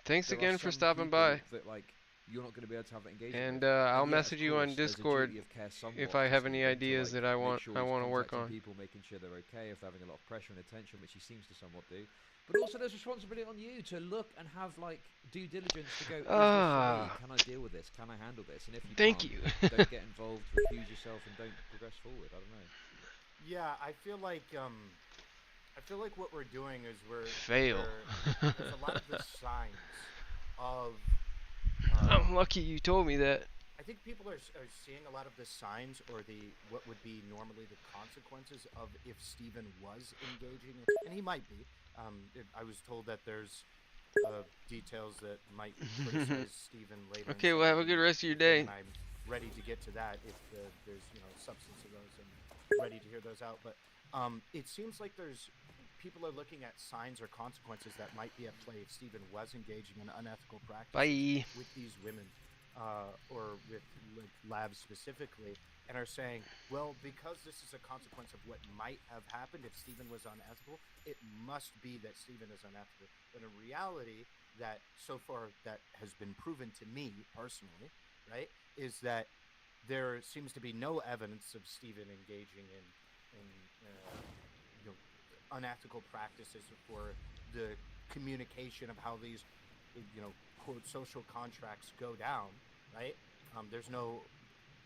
Thanks there are again for some stopping people by. that like you're not going to be able to have that engagement And with. I'll And yet, message of you on course, there's a Discord duty of care somewhat if I to have any Steven to, ideas like, that I make want sure I he's want to work contacting on. people, making sure they're okay, if they're having a lot of pressure and attention, which he seems to somewhat do. But also, there's responsibility on you to look and have like due diligence to go. Is this for me? Can I deal with this? Can I handle this? And if you Thank can't, you. don't get involved, recuse yourself, and don't progress forward. I don't know. Yeah, I feel like what we're doing is Fail. there's a lot of the signs of. I'm lucky you told me that. I think people are seeing a lot of the signs or what would be normally the consequences of if Steven was engaging, and he might be. I was told that there's details that might criticize Steven later. Okay, well, have a good rest of your day. And I'm ready to get to that if there's substance of those, and ready to hear those out. But it seems like people are looking at signs or consequences that might be at play if Steven was engaging in unethical practices with these women, or with Lav specifically, and are saying, well, because this is a consequence of what might have happened if Steven was unethical, it must be that Steven is unethical. But in reality, that so far that has been proven to me personally, right, is that there seems to be no evidence of Steven engaging in unethical practices for the communication of how these, quote, social contracts go down, right? There's no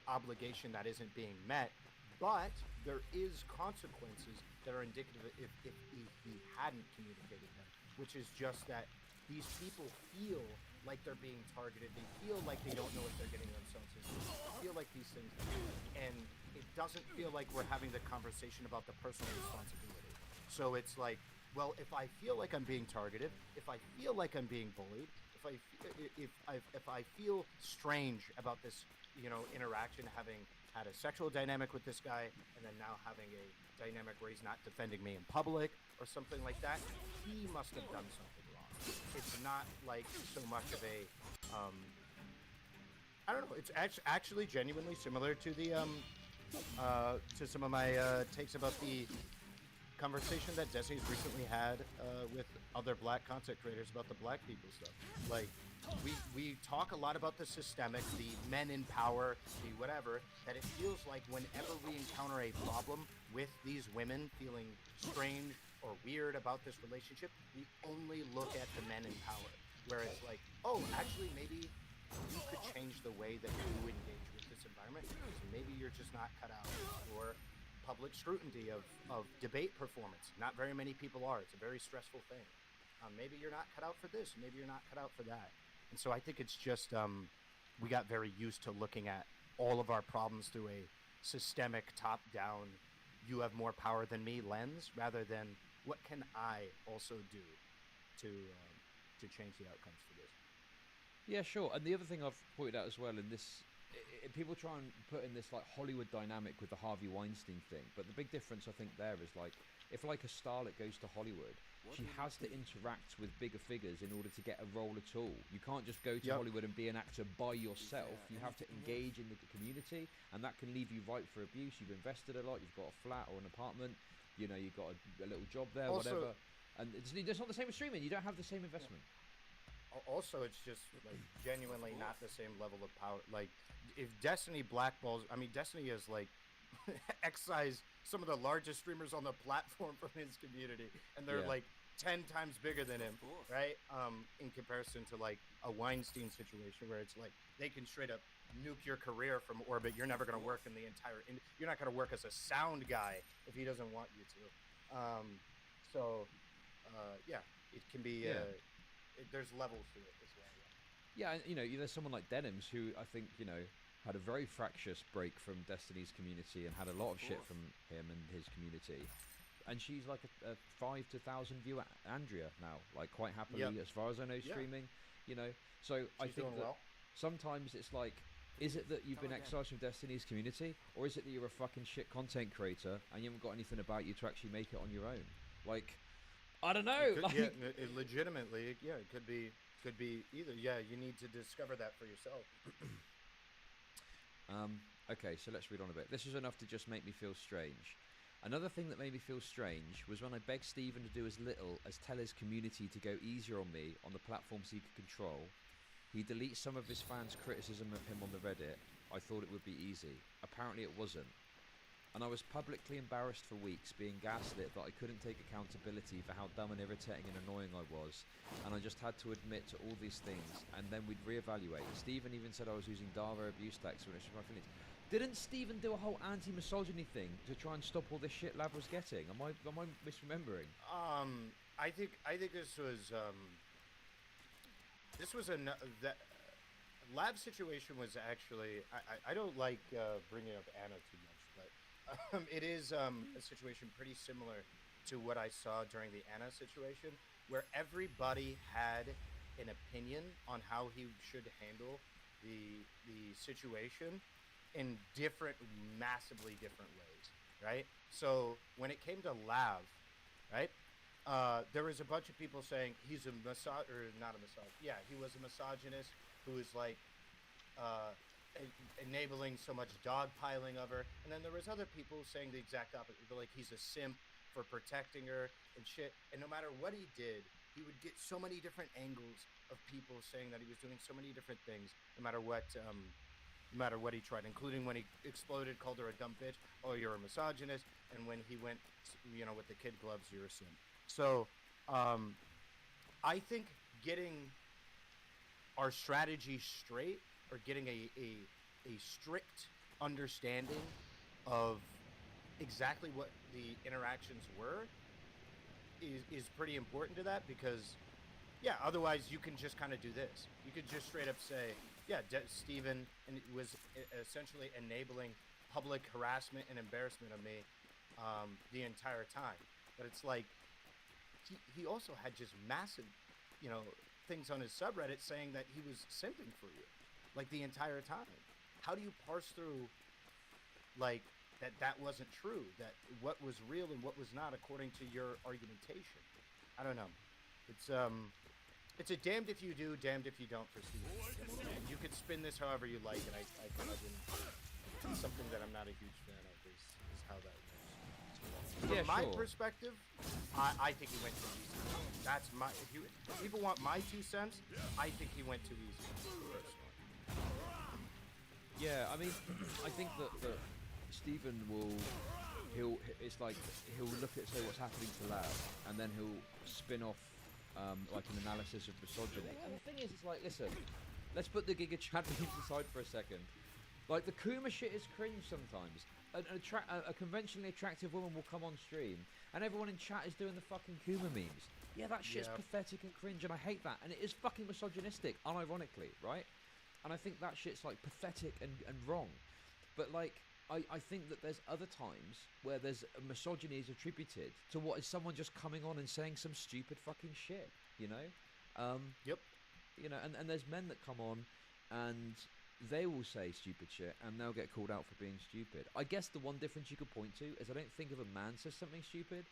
obligation that isn't being met, but there is consequences that are indicative of if he hadn't communicated them, which is just that these people feel like they're being targeted. They feel like they don't know what they're getting themselves into. They feel like these things, and it doesn't feel like we're having the conversation about the personal responsibility. So it's like, well, if I feel like I'm being targeted, if I feel like I'm being bullied, if I feel strange about this, interaction, having had a sexual dynamic with this guy, and then now having a dynamic where he's not defending me in public or something like that, he must have done something wrong. It's not like so much of a, I don't know. It's actually genuinely similar to the to some of my takes about the conversation that Destiny's recently had with other black content creators about the black people stuff. Like, we talk a lot about the systemic, the men in power, the whatever, that it feels like whenever we encounter a problem with these women feeling strange or weird about this relationship, we only look at the men in power. Where it's like, oh, actually, maybe you could change the way that you engage with this environment, because maybe you're just not cut out for public scrutiny of debate performance. Not very many people are. It's a very stressful thing. Maybe you're not cut out for this. Maybe you're not cut out for that. And so I think it's just we got very used to looking at all of our problems through a systemic, top-down, you have more power than me lens, rather than what can I also do to change the outcomes for this. Yeah, sure. And the other thing I've pointed out as well in this, people try and put in this like Hollywood dynamic with the Harvey Weinstein thing, but the big difference I think there is like, if like a starlet goes to Hollywood, she has to interact with bigger figures in order to get a role at all. You can't just go to Hollywood and be an actor by yourself. You have to engage in the community, and that can leave you ripe for abuse. You've invested a lot. You've got a flat or an apartment. You've got a little job there, also, whatever. And it's not the same with streaming. You don't have the same investment. Also, it's just like genuinely not the same level of power. Like, if Destiny blackballs, Destiny is like excised some of the largest streamers on the platform from his community, and they're like 10 times bigger than him, right? In comparison to like a Weinstein situation where it's like they can straight up nuke your career from orbit. You're never going to work in the entire. You're not going to work as a sound guy if he doesn't want you to. It can be. There's levels to it as well. Yeah, and there's someone like Denims who I think had a very fractious break from Destiny's community and had a lot of shit from him and his community. And she's like a 5 to 1,000 view Andrea now, like quite happily, as far as I know, streaming. So I think that sometimes it's like, is it that you've been exiled from Destiny's community, or is it that you're a fucking shit content creator and you haven't got anything about you to actually make it on your own? Like, I don't know. Legitimately, it could be either. Yeah, you need to discover that for yourself. Okay, so let's read on a bit. This was enough to just make me feel strange. Another thing that made me feel strange was when I begged Stephen to do as little as tell his community to go easier on me on the platforms he could control. He deletes some of his fans' criticism of him on the Reddit. I thought it would be easy. Apparently it wasn't. And I was publicly embarrassed for weeks, being gaslit that I couldn't take accountability for how dumb and irritating and annoying I was, and I just had to admit to all these things, and then we'd reevaluate. Stephen even said I was using Dara abuse tactics when it's my feelings. Didn't Stephen do a whole anti-misogyny thing to try and stop all this shit Lav was getting? Am I misremembering? I think this was that Lab situation was actually I don't like bringing up Anna too much, but it is a situation pretty similar to what I saw during the Anna situation, where everybody had an opinion on how he should handle the situation in massively different ways, right? So when it came to Lav, right, there was a bunch of people saying he's a he was a misogynist who was like enabling so much dogpiling of her, and then there was other people saying the exact opposite, like he's a simp for protecting her and shit. And no matter what he did, he would get so many different angles of people saying that he was doing so many different things, no matter what he tried, including when he exploded, called her a dumb bitch. Oh, you're a misogynist. And when he went, with the kid gloves, you're a simp. So, I think getting our strategy straight, or getting a strict understanding of exactly what the interactions were is pretty important to that, because otherwise you can just kind of do this. You could just straight up say, Stephen was essentially enabling public harassment and embarrassment of me the entire time. But it's like he also had just massive things on his subreddit saying that he was simping for you, like, the entire time. How do you parse through, like, that wasn't true, that what was real and what was not according to your argumentation? I don't know. It's a damned if you do, damned if you don't for Steve. And you could spin this however you like, and I can imagine it's something that I'm not a huge fan of is how that works. From my perspective, I think he went too easy. That's my. If people want my 2 cents, I think he went too easy. Personally. Yeah, I mean, I think that Stephen he'll look at, say, what's happening to Lav, and then he'll spin off like an analysis of misogyny. And the thing is, it's like, listen, let's put the Giga Chad memes aside for a second. Like, the Kuma shit is cringe sometimes. A conventionally attractive woman will come on stream, and everyone in chat is doing the fucking Kuma memes. Yeah, that shit's pathetic and cringe, and I hate that. And it is fucking misogynistic, unironically, right? And I think that shit's, like, pathetic and wrong. But, like, I think that there's other times where there's misogyny is attributed to what is someone just coming on and saying some stupid fucking shit, you know? Yep. You know, and there's men that come on and they will say stupid shit and they'll get called out for being stupid. I guess the one difference you could point to is I don't think if a man says something stupid,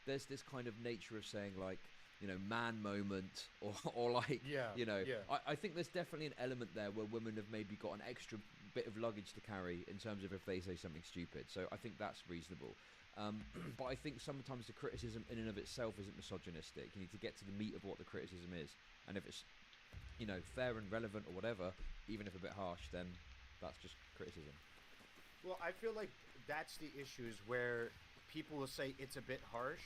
there's this kind of nature of saying, like, you know, man moment, or like, you know, I think there's definitely an element there where women have maybe got an extra bit of luggage to carry in terms of if they say something stupid. So I think that's reasonable. But I think sometimes the criticism in and of itself isn't misogynistic. You need to get to the meat of what the criticism is. And if it's, you know, fair and relevant or whatever, even if a bit harsh, then that's just criticism. Well, I feel like that's the issue, is where people will say it's a bit harsh.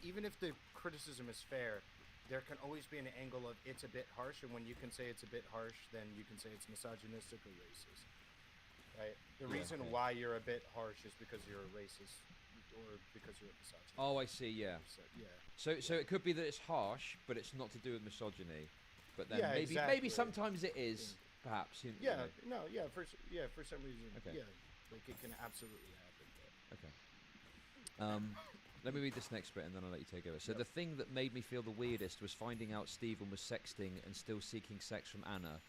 Even if the criticism is fair, there can always be an angle of it's a bit harsh, and when you can say it's a bit harsh, then you can say it's misogynistic or racist. Right? The reason why you're a bit harsh is because you're a racist, or because you're a misogynist. Oh, I see, yeah. So it could be that it's harsh, but it's not to do with misogyny. But then maybe sometimes it is, perhaps. For some reason. Okay. Yeah, like it can absolutely happen. But. Okay. Let me read this next bit and then I'll let you take over. So the thing that made me feel the weirdest was finding out Stephen was sexting and still seeking sex from Anna.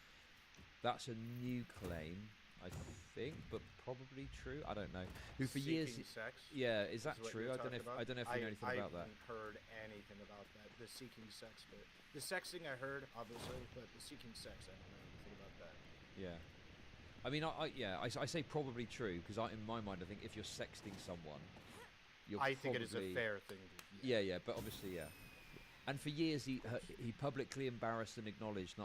That's a new claim, I think, but probably true. I don't know. Who for years? Sex? Yeah, is that true? I don't know if you know anything about that. I haven't heard anything about that. The seeking sex bit. The sexting I heard, obviously, but the seeking sex, I don't know anything about that. Yeah. I mean, I say probably true because in my mind, I think if you're sexting someone, I think it is a fair thing to do. Yeah, but obviously, yeah. And for years, he publicly embarrassed and acknowledged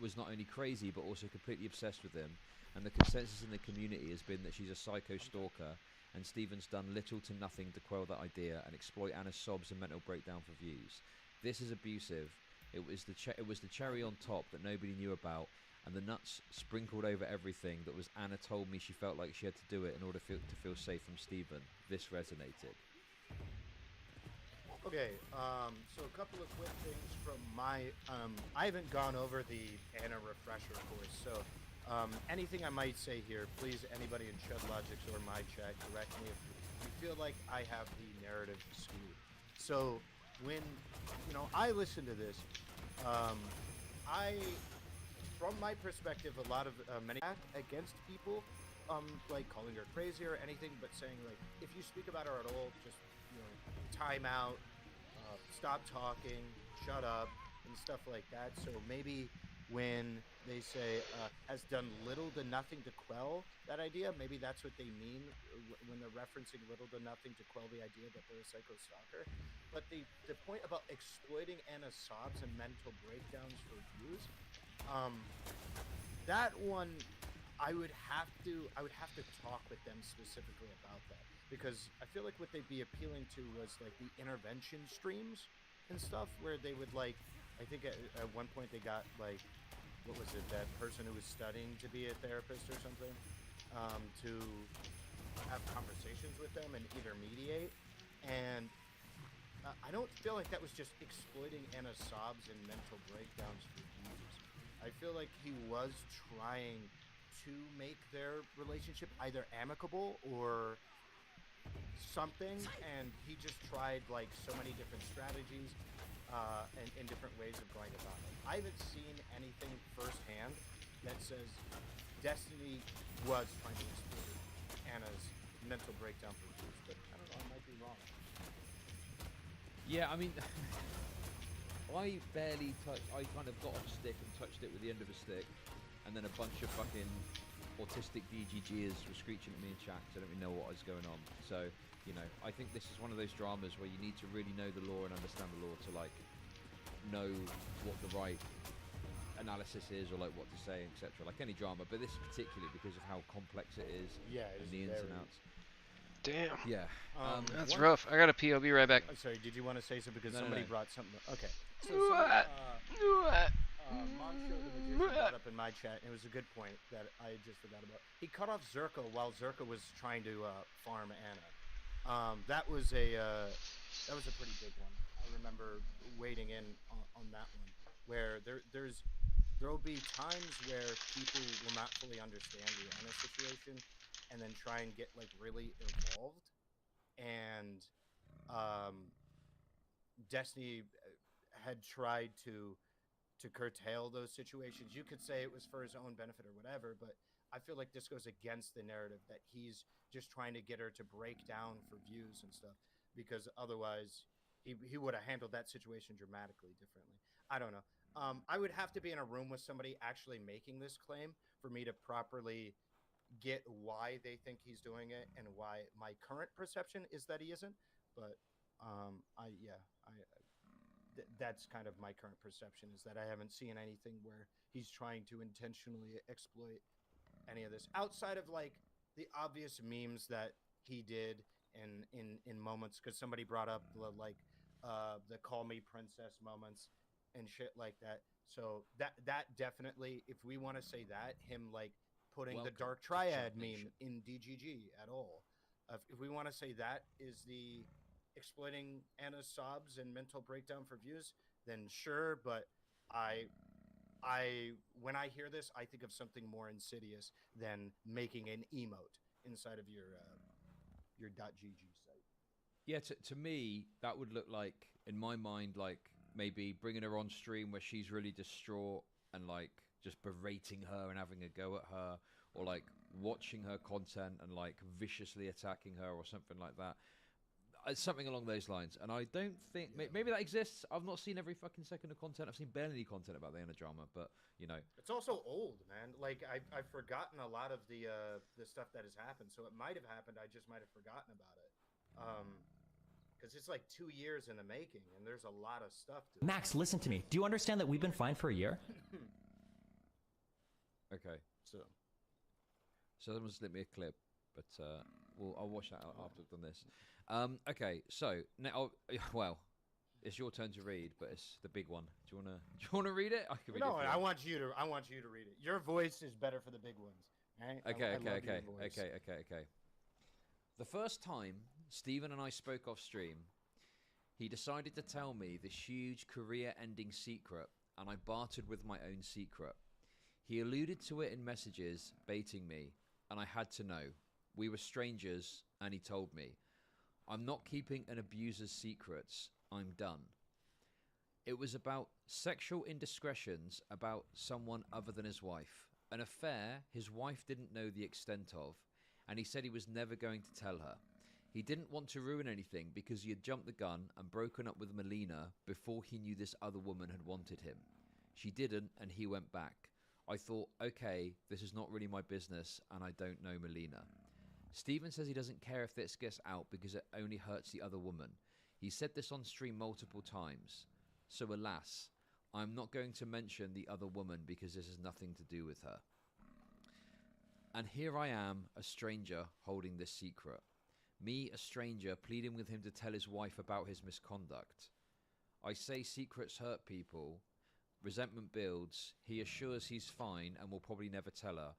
was not only crazy but also completely obsessed with him. And the consensus in the community has been that she's a psycho stalker, and Stephen's done little to nothing to quell that idea and exploit Anna's sobs and mental breakdown for views. This is abusive. It was the cherry on top that nobody knew about, and the nuts sprinkled over everything that was Anna told me she felt like she had to do it in order to feel safe from Stephen. This resonated. Okay, so a couple of quick things from my, I haven't gone over the Anna refresher course, so anything I might say here, please, anybody in Shudlogics or my chat, correct me if you feel like I have the narrative skewed. So when, I listen to this, from my perspective, a lot of many against people, like calling her crazy or anything, but saying like, if you speak about her at all, just time out, stop talking, shut up, and stuff like that. So maybe when they say has done little to nothing to quell that idea, maybe that's what they mean when they're referencing little to nothing to quell the idea that they're a psycho stalker. But the point about exploiting Anna's sobs and mental breakdowns for views, that one, I would have to talk with them specifically about that, because I feel like what they'd be appealing to was like the intervention streams and stuff, where they would like, I think at one point they got like, what was it, that person who was studying to be a therapist or something, to have conversations with them and either mediate. And I don't feel like that was just exploiting Anna's sobs and mental breakdowns for views. I feel like he was trying to make their relationship either amicable or something, and he just tried like so many different strategies and different ways of going about it. I haven't seen anything firsthand that says Destiny was trying to exploit Anna's mental breakdown for views, but I don't know, I might be wrong. Yeah, I mean, I barely touched. I kind of got off stick and touched it with the end of a stick, and then a bunch of fucking autistic DGGers were screeching at me in chat because I don't really know what was going on. So, I think this is one of those dramas where you need to really know the law and understand the law to like know what the right analysis is or like what to say, etc. Like any drama, but this particularly because of how complex it is. Yeah, and the ins and outs. Damn. Yeah. That's rough. I got a pee. I'll be right back. Sorry, did you want to say something? Because No, somebody no. brought something. Okay. So What? Moncho the Magician brought up in my chat, and it was a good point that I just forgot about. He cut off Zerko while Zerko was trying to farm Anna. That was a pretty big one. I remember wading in on that one, where there will be times where people will not fully understand the Anna situation, and then try and get like really involved. And Destiny had tried to curtail those situations. You could say it was for his own benefit or whatever, but I feel like this goes against the narrative that he's just trying to get her to break down for views and stuff, because otherwise he would have handled that situation dramatically differently. I don't know. I would have to be in a room with somebody actually making this claim for me to properly get why they think he's doing it and why my current perception is that he isn't. But that's kind of my current perception, is that I haven't seen anything where he's trying to intentionally exploit any of this outside of like the obvious memes that he did in moments, because somebody brought up the call me princess moments and shit like that. So that definitely, if we want to say that, him like putting the Dark Triad meme in DGG at all, if we want to say that is the exploiting Anna's sobs and mental breakdown for views, then sure. But when I hear this, I think of something more insidious than making an emote inside of your .gg site. Yeah, to me, that would look like, in my mind, like maybe bringing her on stream where she's really distraught and like just berating her and having a go at her, or like watching her content and like viciously attacking her or something like that. something along those lines. And I don't think maybe that exists. I've not seen every fucking second of content. I've seen barely any content about the drama, but you know, it's also old, man. Like I've forgotten a lot of the stuff that has happened. So it might have happened. I just might have forgotten about it. Because it's like 2 years in the making, and there's a lot of stuff to it. Max, listen to me. Do you understand that we've been fine for a year? Okay. So someone slipped me a clip, but I'll watch that after I've done this. Okay, so now, well, it's your turn to read, but it's the big one. Do you wanna read it? I can read it. No, I want you to read it. Your voice is better for the big ones. Right? Okay. The first time Stephen and I spoke off stream, he decided to tell me this huge career-ending secret, and I bartered with my own secret. He alluded to it in messages, baiting me, and I had to know. We were strangers, and he told me, I'm not keeping an abuser's secrets. I'm done. It was about sexual indiscretions about someone other than his wife. An affair his wife didn't know the extent of, and he said he was never going to tell her. He didn't want to ruin anything because he had jumped the gun and broken up with Melina before he knew this other woman had wanted him. She didn't, and he went back. I thought, okay, this is not really my business, and I don't know Melina. Stephen says he doesn't care if this gets out because it only hurts the other woman. He said this on stream multiple times. So alas, I'm not going to mention the other woman because this has nothing to do with her. And here I am, a stranger, holding this secret. Me, a stranger, pleading with him to tell his wife about his misconduct. I say secrets hurt people. Resentment builds. He assures he's fine and will probably never tell her.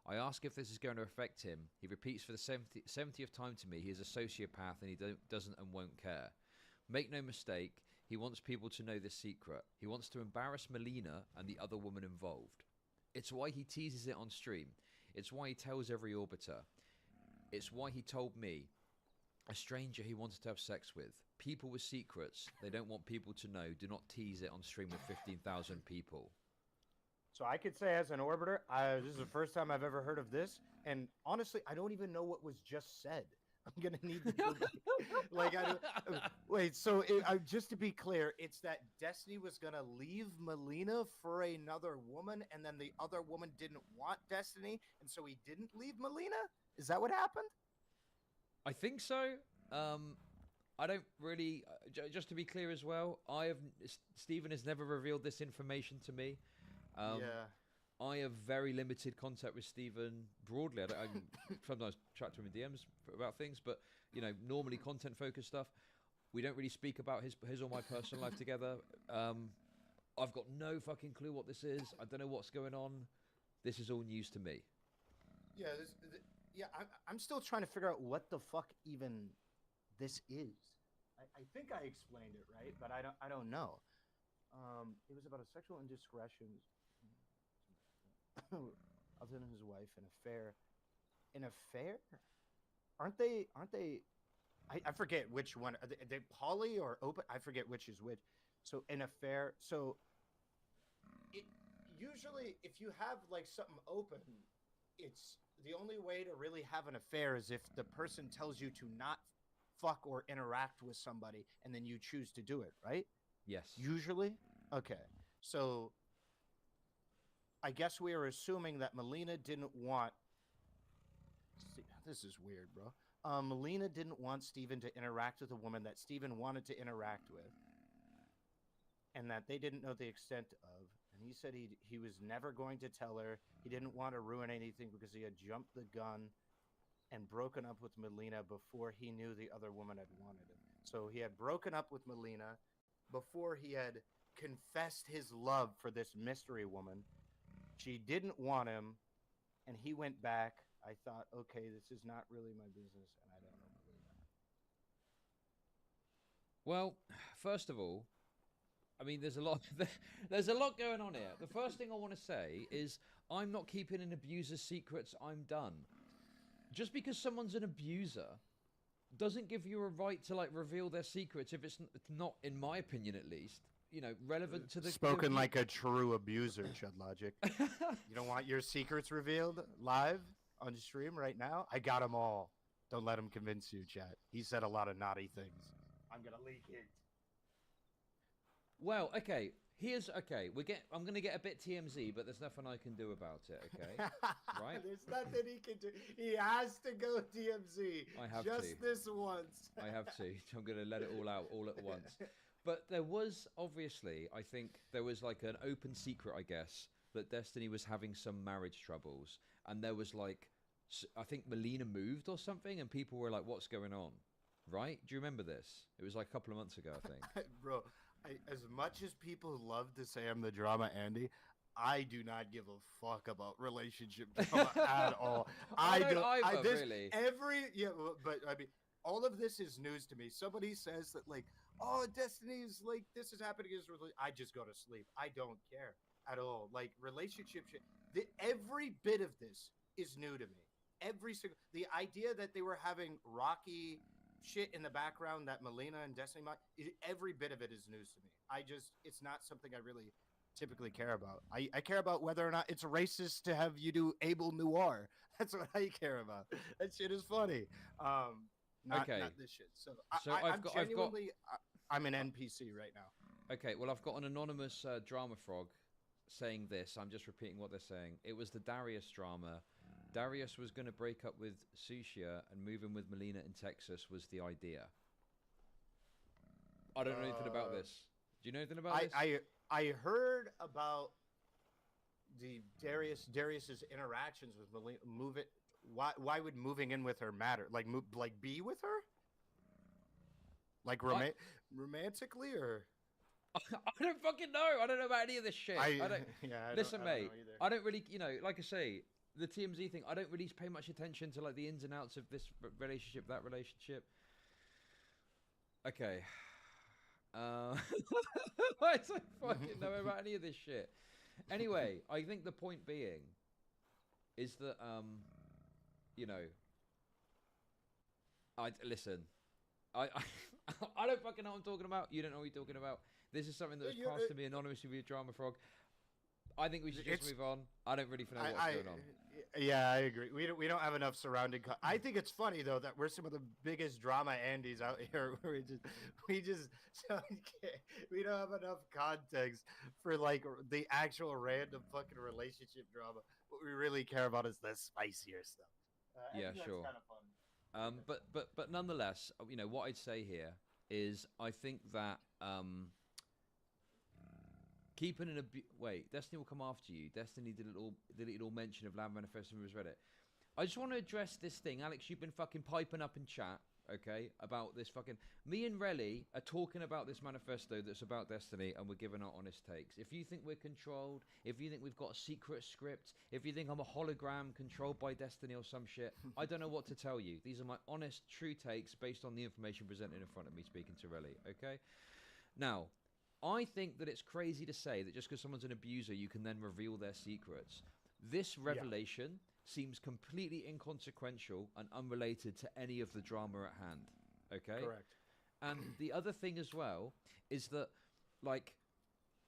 I ask if this is going to affect him. He repeats for the 70th time to me he is a sociopath and he doesn't and won't care. Make no mistake, he wants people to know this secret. He wants to embarrass Melina and the other woman involved. It's why he teases it on stream. It's why he tells every orbiter. It's why he told me, a stranger he wanted to have sex with. People with secrets they don't want people to know. Do not tease it on stream with 15,000 people. So I could say as an orbiter, this is the first time I've ever heard of this, and honestly, I don't even know what was just said. I'm gonna need to go back. Like, wait. So just to be clear, it's that Destiny was gonna leave Melina for another woman, and then the other woman didn't want Destiny, and so he didn't leave Melina. Is that what happened? I think so. I don't really. Just to be clear as well, Stephen has never revealed this information to me. Yeah. I have very limited contact with Stephen broadly. I sometimes chat to him in DMs about things, but you know, normally content-focused stuff. We don't really speak about his or my personal life together. I've got no fucking clue what this is. I don't know what's going on. This is all news to me. Yeah. I'm still trying to figure out what the fuck even this is. I think I explained it right, but I don't know. It was about a sexual indiscretion other than his wife, an affair. An affair? Aren't they? I forget which one. Are they poly or open? I forget which is which. So an affair. So usually, if you have like something open, it's the only way to really have an affair is if the person tells you to not fuck or interact with somebody, and then you choose to do it, right? Yes. Usually? Okay. So I guess we are assuming that Melina didn't want... This is weird, bro. Melina didn't want Stephen to interact with a woman that Stephen wanted to interact with, and that they didn't know the extent of. And he said he was never going to tell her. He didn't want to ruin anything because he had jumped the gun and broken up with Melina before he knew the other woman had wanted him. So he had broken up with Melina before he had confessed his love for this mystery woman. She didn't want him, and he went back. I thought, okay, this is not really my business, and I don't know Melina. Well, first of all, I mean, there's a lot going on here. The first thing I want to say is I'm not keeping an abuser's secrets. I'm done. Just because someone's an abuser doesn't give you a right to like reveal their secrets if it's not, in my opinion at least, you know, relevant to the... Spoken like a true abuser, Chud Logic. You don't want your secrets revealed live on stream right now? I got them all. Don't let him convince you, chat. He said a lot of naughty things. I'm gonna leak it. Well, okay. I'm gonna get a bit TMZ, but there's nothing I can do about it. Okay, right? There's nothing he can do. He has to go DMZ. I have just to. This once. I have to. I'm gonna let it all out all at once. But there was obviously, I think there was like an open secret, I guess, that Destiny was having some marriage troubles, and there was like, I think Melina moved or something, and people were like, "What's going on?" Right? Do you remember this? It was like a couple of months ago, I think. Bro, as much as people love to say I'm the drama Andy, I do not give a fuck about relationship drama at all. I don't either, really. But I mean, all of this is news to me. Somebody says that like, oh, Destiny's like this is happening. I just go to sleep. I don't care at all. Like relationship shit. Every bit of this is new to me. Every single the idea that they were having rocky shit in the background that Melina and Destiny might, every bit of it is news to me. It's not something I really typically care about. I care about whether or not it's racist to have you do Abel Noir. That's what I care about. That shit is funny. Not this shit. So I'm an NPC right now. Okay, well, I've got an anonymous drama frog saying this. I'm just repeating what they're saying. It was the Darius drama. Darius was going to break up with Sushia and move in with Melina in Texas was the idea. I don't know anything about this. Do you know anything about this? I heard about the Darius's interactions with Melina. Why would moving in with her matter? Like be with her? Like romantically or? I don't fucking know. I don't know about any of this shit. Listen, mate. I don't really, like I say, the TMZ thing. I don't really pay much attention to like the ins and outs of this relationship, that relationship. Okay. I don't fucking know about any of this shit. Anyway, I think the point being is that listen. I don't fucking know what I'm talking about. You don't know what you're talking about. This is something that was passed to me anonymously via Drama Frog. I think we should just move on. I don't really know what's going on. Yeah, I agree. We don't have enough surrounding. I think it's funny though that we're some of the biggest drama Andys out here. We don't have enough context for like the actual random fucking relationship drama. What we really care about is the spicier stuff. Yeah, sure. Kind of fun. But nonetheless, what I'd say here is I think that keeping an wait, Destiny will come after you. Destiny did a little mention of Land Manifesto and was read it. I just want to address this thing, Alex. You've been fucking piping up in chat, okay, about this fucking. Me and Relly are talking about this manifesto that's about Destiny, and we're giving our honest takes. If you think we're controlled, if you think we've got a secret script, if you think I'm a hologram controlled by Destiny or some shit, I don't know what to tell you. These are my honest, true takes based on the information presented in front of me. Speaking to Relly, okay. Now, I think that it's crazy to say that just because someone's an abuser, you can then reveal their secrets. This revelation seems completely inconsequential and unrelated to any of the drama at hand. Okay? Correct. And the other thing as well is that, like,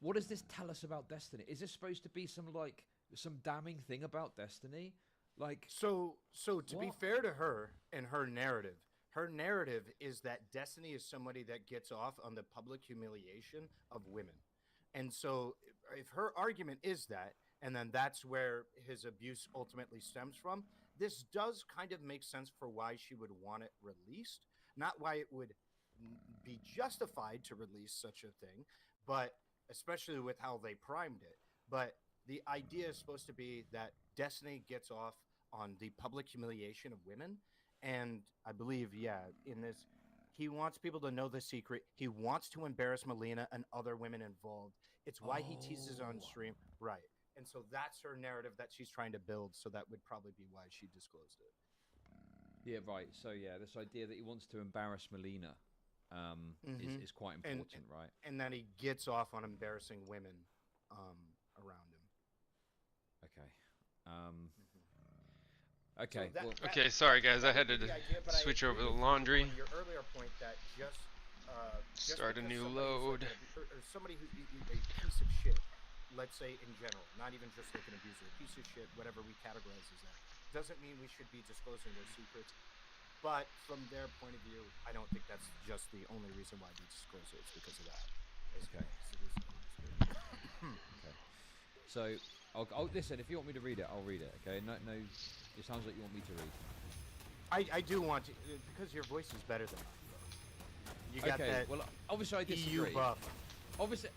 what does this tell us about Destiny? Is this supposed to be some damning thing about Destiny? Like, so to be fair to her and her narrative is that Destiny is somebody that gets off on the public humiliation of women. And so if her argument is that, and then that's where his abuse ultimately stems from, this does kind of make sense for why she would want it released. Not why it would be justified to release such a thing, but especially with how they primed it. But the idea is supposed to be that Destiny gets off on the public humiliation of women. And I believe, in this, he wants people to know the secret. He wants to embarrass Melina and other women involved. It's why he teases on stream. Right. And so that's her narrative that she's trying to build. So that would probably be why she disclosed it. Yeah, right. So, this idea that he wants to embarrass Melina is quite important, right? And then he gets off on embarrassing women around him. Okay. Okay. Okay, sorry guys, I had to switch over the laundry. Your earlier point that just start a new load. Or somebody who's a piece of shit, let's say in general, not even just like an abuser, a piece of shit, whatever we categorize as that, doesn't mean we should be disclosing their secrets. But from their point of view, I don't think that's just the only reason why they disclose it. It's because of that. Okay. Okay. So, I'll listen. If you want me to read it, I'll read it. Okay. No. It sounds like you want me to read. I do want to, because your voice is better than mine, bro. You got Okay. that Well, obviously I EU disagree. buff. Obviously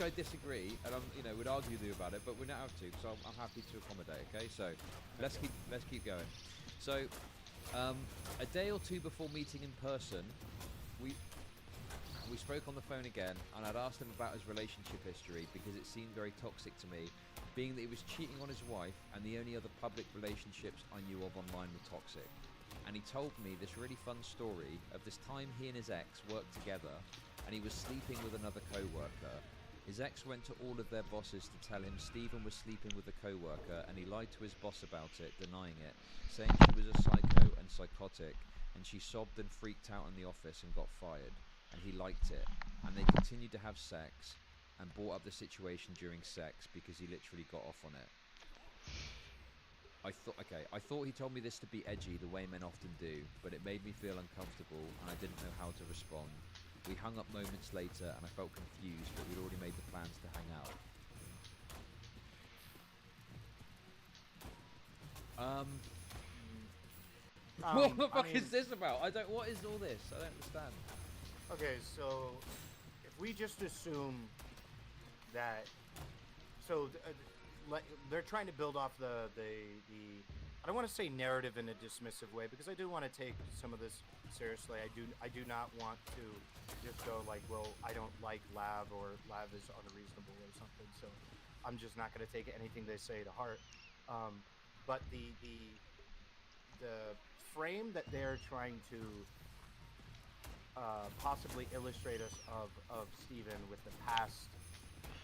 I disagree, and would argue with you about it, but we don't have to, so I'm happy to accommodate. Okay, so let's keep going. So, a day or two before meeting in person, we spoke on the phone again, and I'd asked him about his relationship history because it seemed very toxic to me, being that he was cheating on his wife, and the only other public relationships I knew of online were toxic. And he told me this really fun story of this time he and his ex worked together, and he was sleeping with another co-worker. His ex went to all of their bosses to tell him Stephen was sleeping with a co-worker, and he lied to his boss about it, denying it, saying she was a psycho and psychotic, and she sobbed and freaked out in the office and got fired, and he liked it, and they continued to have sex, and brought up the situation during sex because he literally got off on it. I thought he told me this to be edgy the way men often do, but it made me feel uncomfortable and I didn't know how to respond. We hung up moments later and I felt confused, but we'd already made the plans to hang out. What the fuck is this about? What is all this? I don't understand. Okay, so if we just assume that, they're trying to build off the I don't want to say narrative in a dismissive way, because I do want to take some of this seriously. I do not want to just go like, well, I don't like Lav, or Lav is unreasonable or something, so I'm just not going to take anything they say to heart. But the frame that they're trying to possibly illustrate us of Stephen with the past,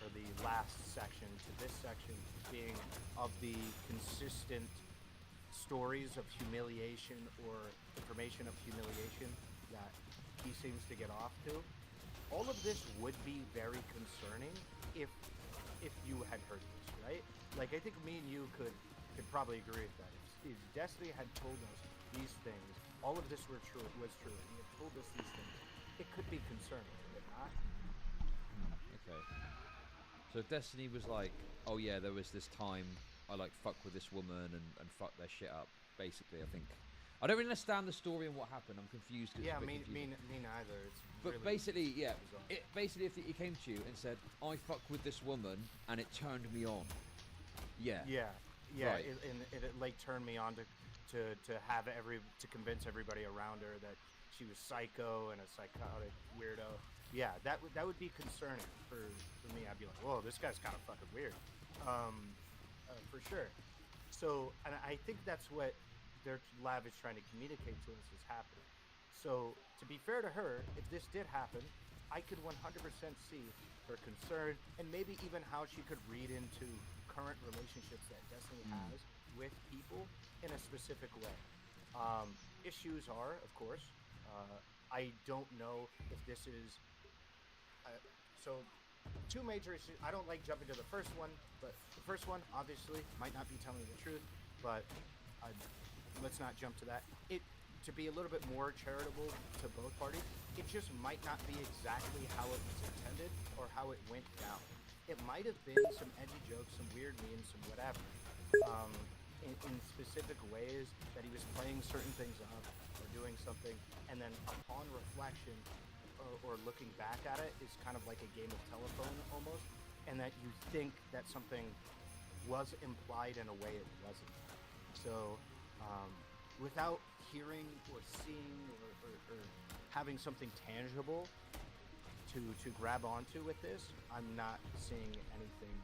or the last section to this section, being of the consistent stories of humiliation or information of humiliation that he seems to get off to. All of this would be very concerning if you had heard this, right? Like, I think me and you could probably agree with that. If Destiny had told us these things, all of this was true, and he had told us these things, it could be concerning, would it not? Okay. So if Destiny was like, oh yeah, there was this time I like fuck with this woman and fuck their shit up, basically, I think. I don't really understand the story and what happened. I'm confused. Yeah, me neither. It's but really basically, yeah. bizarre. Basically, if he came to you and said, I fuck with this woman and it turned me on. Yeah. Yeah. Right. It like turned me on to convince everybody around her that she was psycho and a psychotic weirdo. Yeah, that would be concerning for me. I'd be like, whoa, this guy's kind of fucking weird, for sure. So, and I think that's what their Lav is trying to communicate to us is happening. So, to be fair to her, if this did happen, I could 100% see her concern, and maybe even how she could read into current relationships that Destiny has with people in a specific way. Issues are, of course, I don't know if this is so two major issues. I don't like jumping to the first one, but the first one obviously might not be telling the truth, but let's not jump to that. To be a little bit more charitable to both parties, it just might not be exactly how it was intended or how it went down. It might have been some edgy jokes, some weird memes, some whatever, in specific ways that he was playing certain things up or doing something, and then upon reflection or looking back at it, it's kind of like a game of telephone almost, and that you think that something was implied in a way it wasn't. So without hearing or seeing or having something tangible to grab onto with this, I'm not seeing anything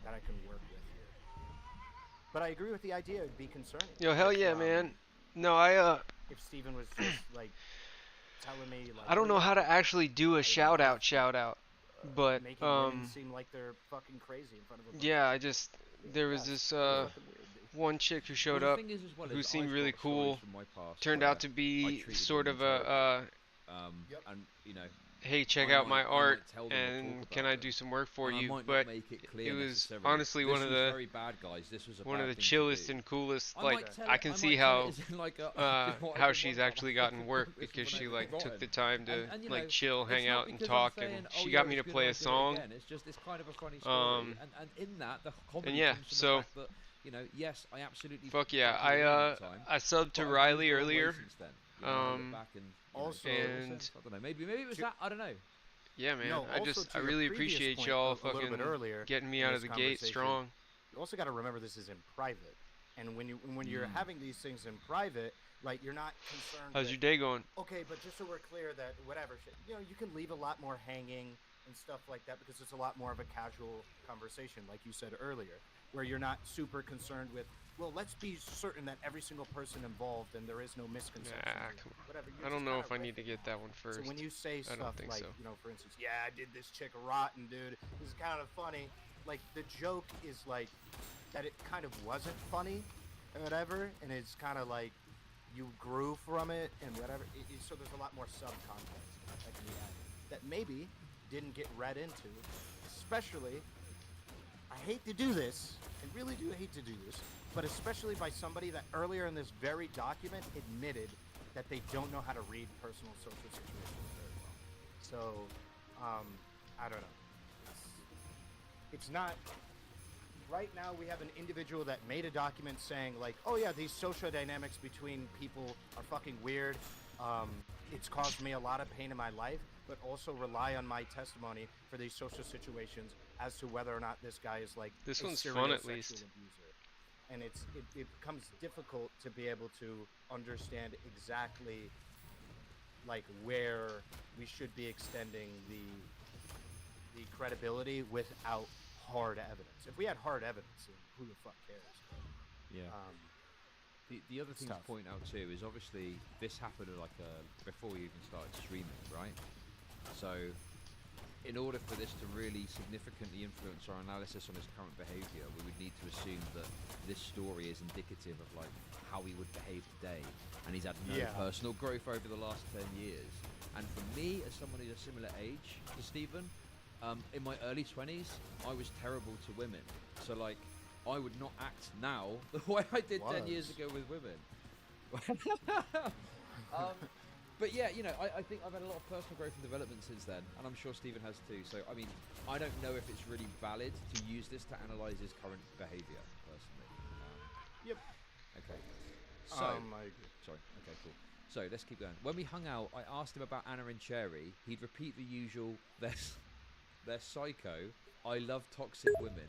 that I can work with here. But I agree with the idea. It'd be concerning. Yo, hell yeah, man. No, if Stephen was just like telling me, like, I don't know how to actually do a shout out, but making women seem like they're fucking crazy in front of a yeah, there was this one chick who showed up who seemed really cool. Turned out to be sort of a and hey, check I out my might art, tell them or and talk can about I it. do some work for And I you? might not But make it clear it was necessarily. honestly This one of was the very bad, guys. This was a one of bad the thing to chillest do. and coolest. I Like might tell I it- can I see might tell how it as in like a, you know what, I how did she's one actually time. gotten work This because was she when I like was took rotten. the time to And, you like know, chill, hang it's not out, and because talk, I'm saying, and oh, she yeah, got me it's to good, play I'll a do it song. again. It's just it's kind of a funny story, and in that the comedy yeah, comes from so- the fact that yes, I absolutely Fuck yeah, fucking ruined that time, I subbed to but I've Riley moved a long way earlier. since then. You know, I look back and also- and I don't know, maybe it was that, I don't know. yeah, man, No, I also just to I your really previous appreciate point y'all a little bit fucking earlier getting me in out of this the gate conversation, strong. You also got to remember this is in private, and when you're Mm. having these things in private, right? You're not concerned. How's with, your day going? Okay, but just so we're clear that whatever shit, you can leave a lot more hanging and stuff like that because it's a lot more of a casual conversation, like you said earlier, where you're not super concerned with. Well, let's be certain that every single person involved and there is no misconceptions. Nah, or come on. whatever. I don't know if I need to get that one first. So when you say I stuff don't think like, so. for instance, yeah, I did this chick rotten, dude. This is kind of funny. Like the joke is like that it kind of wasn't funny, or whatever, and it's kind of like you grew from it and whatever. So there's a lot more subcontext that can be added that maybe didn't get read into. Especially, I hate to do this. I really do hate to do this. But especially by somebody that earlier in this very document admitted that they don't know how to read personal social situations very well. So, I don't know. It's not. Right now, we have an individual that made a document saying, like, oh yeah, these social dynamics between people are fucking weird. It's caused me a lot of pain in my life, but also rely on my testimony for these social situations as to whether or not this guy is like This a one's serial fun at sexual least. abuser. And it becomes difficult to be able to understand exactly like where we should be extending the credibility without hard evidence. If we had hard evidence, then who the fuck cares? Yeah. The other thing to tough. point out too is obviously this happened like before we even started streaming, right? So in order for this to really significantly influence our analysis on his current behavior, we would need to assume that this story is indicative of like how he would behave today, and he's had no Yeah. personal growth over the last 10 years. And for me, as someone who's a similar age to Stephen, in my early 20s, I was terrible to women. So like, I would not act now the way I did 10 years ago with women. But yeah, I think I've had a lot of personal growth and development since then, and I'm sure Stephen has too. So I mean, I don't know if it's really valid to use this to analyze his current behavior, personally. Yep. Okay. So, I agree. sorry. Okay, cool. So let's keep going. When we hung out, I asked him about Anna and Cherry. He'd repeat the usual, they're psycho. I love toxic women.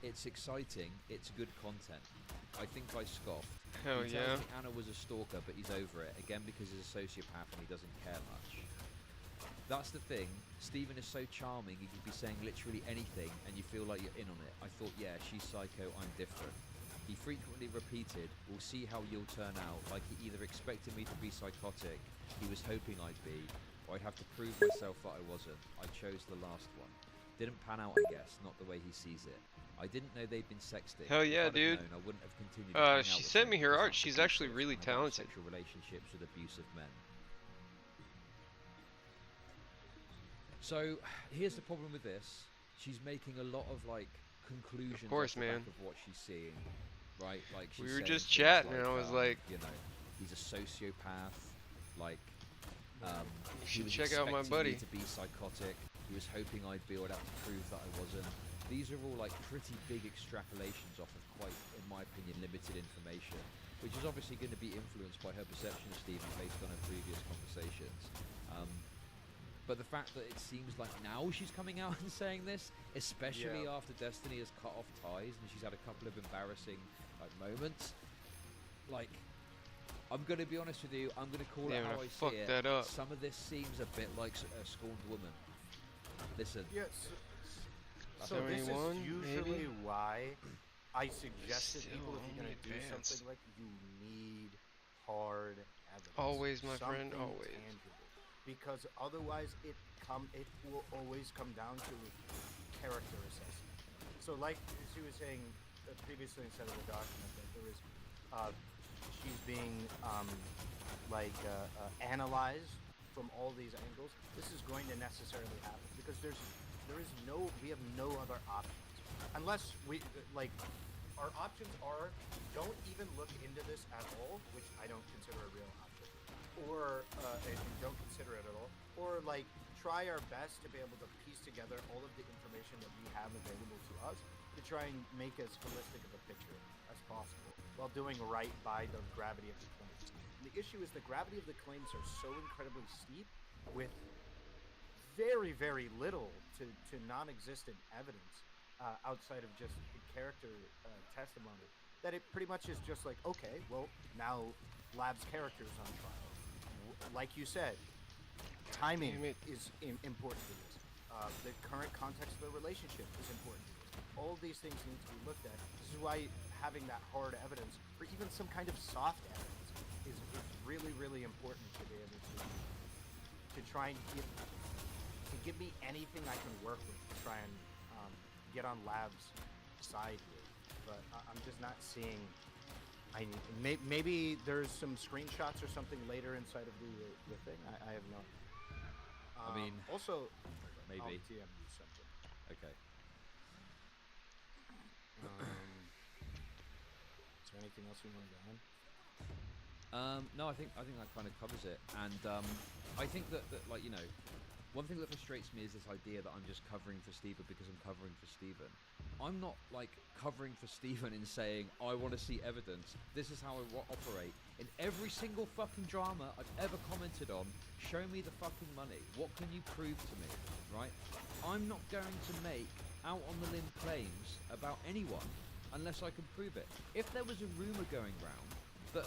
It's exciting. It's good content. I think I scoffed. Hell He yeah. tells me Anna was a stalker, but he's over it. Again, because he's a sociopath and he doesn't care much. That's the thing. Stephen is so charming, he could be saying literally anything and you feel like you're in on it. I thought, yeah, she's psycho, I'm different. He frequently repeated, we'll see how you'll turn out, like he either expected me to be psychotic, he was hoping I'd be, or I'd have to prove myself that I wasn't. I chose the last one. Didn't pan out, I guess, not the way he sees it. I didn't know they'd been sexting. Hell If yeah, I'd have dude. known, I wouldn't have continued to hang out She with sent him me her because art. that's She's abusive actually really and about talented. Sexual relationships with abusive men. So here's the problem with this. She's making a lot of like conclusions course, off the man. back of what she's seeing, right? Like she's We were saying just things chatting, and I was like, he's a sociopath. Like, You he should was check out my expecting me buddy. to be psychotic. He was hoping I'd be, or I'd have to prove that I wasn't. These are all like pretty big extrapolations off of quite, in my opinion, limited information, which is obviously going to be influenced by her perception of Stephen based on her previous conversations. But the fact that it seems like now she's coming out and saying this, especially after Destiny has cut off ties and she's had a couple of embarrassing like moments, like, I'm going to be honest with you, I'm going to call it Yeah, how I'm I gonna fuck see it. that up. Some of this seems a bit like a scorned woman. Listen. Yes. So this is 71, usually maybe? why I suggest to Still people if you're only going to do advanced. something like you need hard evidence. Always, my friend, something always. tangible. Because otherwise it will always come down to character assessment. So like she was saying previously instead of the document that there is she's being analyzed from all these angles, this is going to necessarily happen because we have no other options unless we like. Our options are don't even look into this at all, which I don't consider a real option, or and don't consider it at all, or like try our best to be able to piece together all of the information that we have available to us to try and make as holistic of a picture as possible while doing right by the gravity of the claims. And the issue is the gravity of the claims are so incredibly steep with very, very little to non-existent evidence outside of just character testimony, that it pretty much is just like, okay, well, now Lab's character is on trial. Like you said, timing is important to this. The current context of the relationship is important to this. All of these things need to be looked at. This is why having that hard evidence, or even some kind of soft evidence, is really, really important to be able to try and give me anything I can work with to try and get on Lab's side here. But I'm just not seeing. Maybe there's some screenshots or something later inside of the thing. I have no. I mean, also, maybe. I'll TM you something. Okay. Is there anything else you want to add? No, I think that kind of covers it, and I think that like, you know, one thing that frustrates me is this idea that I'm just covering for Steven because I'm covering for Steven. I'm not like covering for Steven in saying I want to see evidence. This is how I operate. In every single fucking drama I've ever commented on, show me the fucking money. What can you prove to me, right? I'm not going to make out on the limb claims about anyone unless I can prove it. If there was a rumor going round that,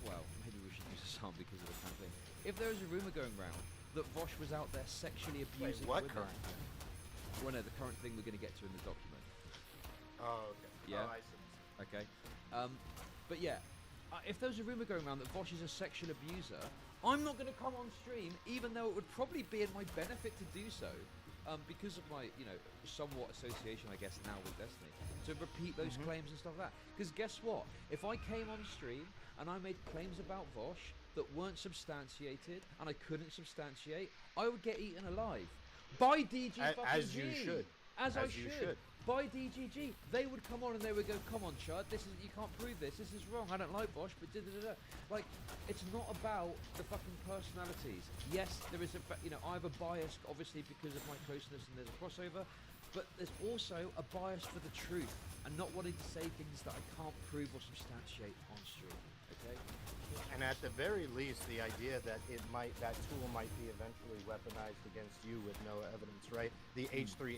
well, maybe we should use a sound because of the kind of thing. If there was a rumor going round that Vosh was out there sexually abusing what women. current thing? Well, no, the current thing we're going to get to in the document. Oh, okay. Yeah. Oh, I see. Okay. But yeah, if there was a rumor going around that Vosh is a sexual abuser, I'm not going to come on stream, even though it would probably be in my benefit to do so, because of my, you know, somewhat association, I guess, now with Destiny, to repeat those claims and stuff like that. Because guess what? If I came on stream and I made claims about Vosh that weren't substantiated, and I couldn't substantiate, I would get eaten alive by DG fucking as G. you should. As I you should. By DGG. They would come on and they would go, come on, Chud, you can't prove this. This is wrong. I don't like Vosh, but da-da-da-da. Like, it's not about the fucking personalities. Yes, there is you know, I have a bias, obviously, because of my closeness and there's a crossover, but there's also a bias for the truth and not wanting to say things that I can't prove or substantiate on stream. Okay? And at the very least, the idea that that tool might be eventually weaponized against you with no evidence, right? The H3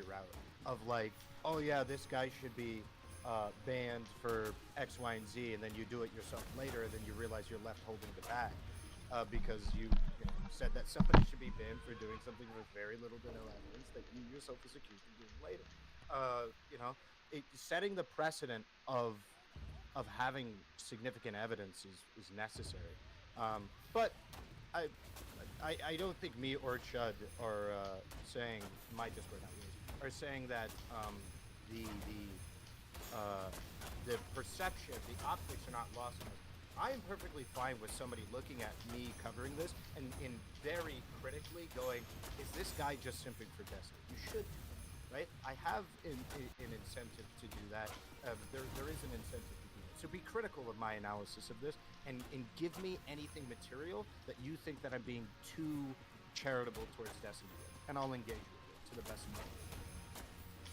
route of like, oh yeah, this guy should be banned for X, Y, and Z, and then you do it yourself later, and then you realize you're left holding the bag because you said that somebody should be banned for doing something with very little to no evidence that you yourself was accused of doing later. You know, setting the precedent of having significant evidence is necessary. But I don't think me or Chud are saying, my Discord not yours, are saying that the perception, the optics are not lost on us. I am perfectly fine with somebody looking at me covering this and very critically going, is this guy just simping for Destiny? You should, right? I have an incentive to do that. There is an incentive to do that. So be critical of my analysis of this and give me anything material that you think that I'm being too charitable towards Destiny with, and I'll engage with it to the best of my ability.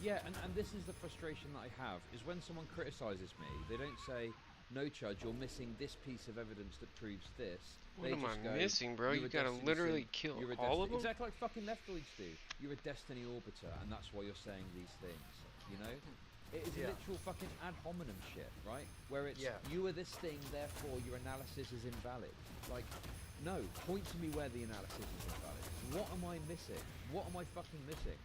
Yeah, and this is the frustration that I have, is when someone criticizes me, they don't say, no, Chud, you're missing this piece of evidence that proves this. What am I missing, bro? You gotta literally kill all of them? Exactly like fucking Leftoids do. You're a Destiny Orbiter, and that's why you're saying these things, you know? It is literal fucking ad hominem shit, right? Where it's, you are this thing, therefore your analysis is invalid. Like, no, point to me where the analysis is invalid. What am I missing? What am I fucking missing?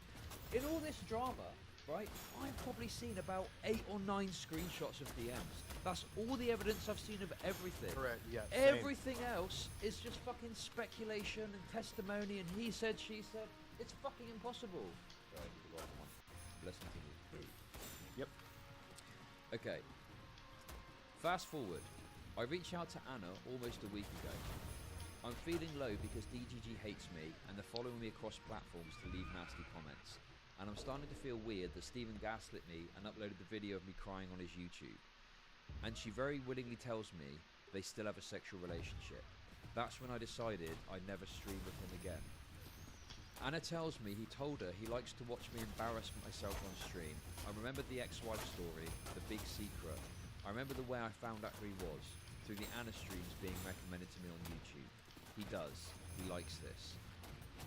In all this drama, right, I've probably seen about 8 or 9 screenshots of DMs. That's all the evidence I've seen of everything. Correct, yeah. Everything else is just fucking speculation and testimony and he said, she said. It's fucking impossible. Right, the right one. Let's continue. Yep. Okay. Fast forward. I reached out to Anna almost a week ago. I'm feeling low because DGG hates me and they're following me across platforms to leave nasty comments. And I'm starting to feel weird that Stephen gaslit me and uploaded the video of me crying on his YouTube. And she very willingly tells me they still have a sexual relationship. That's when I decided I'd never stream with him again. Anna tells me he told her he likes to watch me embarrass myself on stream. I remembered the ex-wife story, the big secret. I remember the way I found out who he was, through the Anna streams being recommended to me on YouTube. He does. He likes this.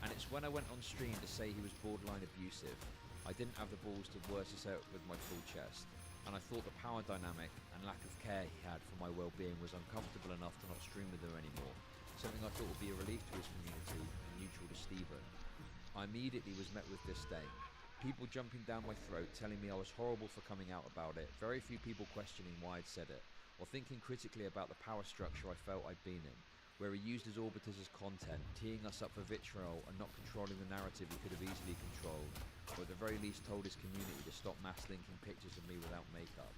And it's when I went on stream to say he was borderline abusive, I didn't have the balls to word this out with my full chest. And I thought the power dynamic and lack of care he had for my well-being was uncomfortable enough to not stream with her anymore. Something I thought would be a relief to his community and neutral to Stephen. I immediately was met with disdain. People jumping down my throat telling me I was horrible for coming out about it, very few people questioning why I'd said it, or thinking critically about the power structure I felt I'd been in, where he used his orbiters as content, teeing us up for vitriol and not controlling the narrative he could have easily controlled, or at the very least told his community to stop mass linking pictures of me without makeup.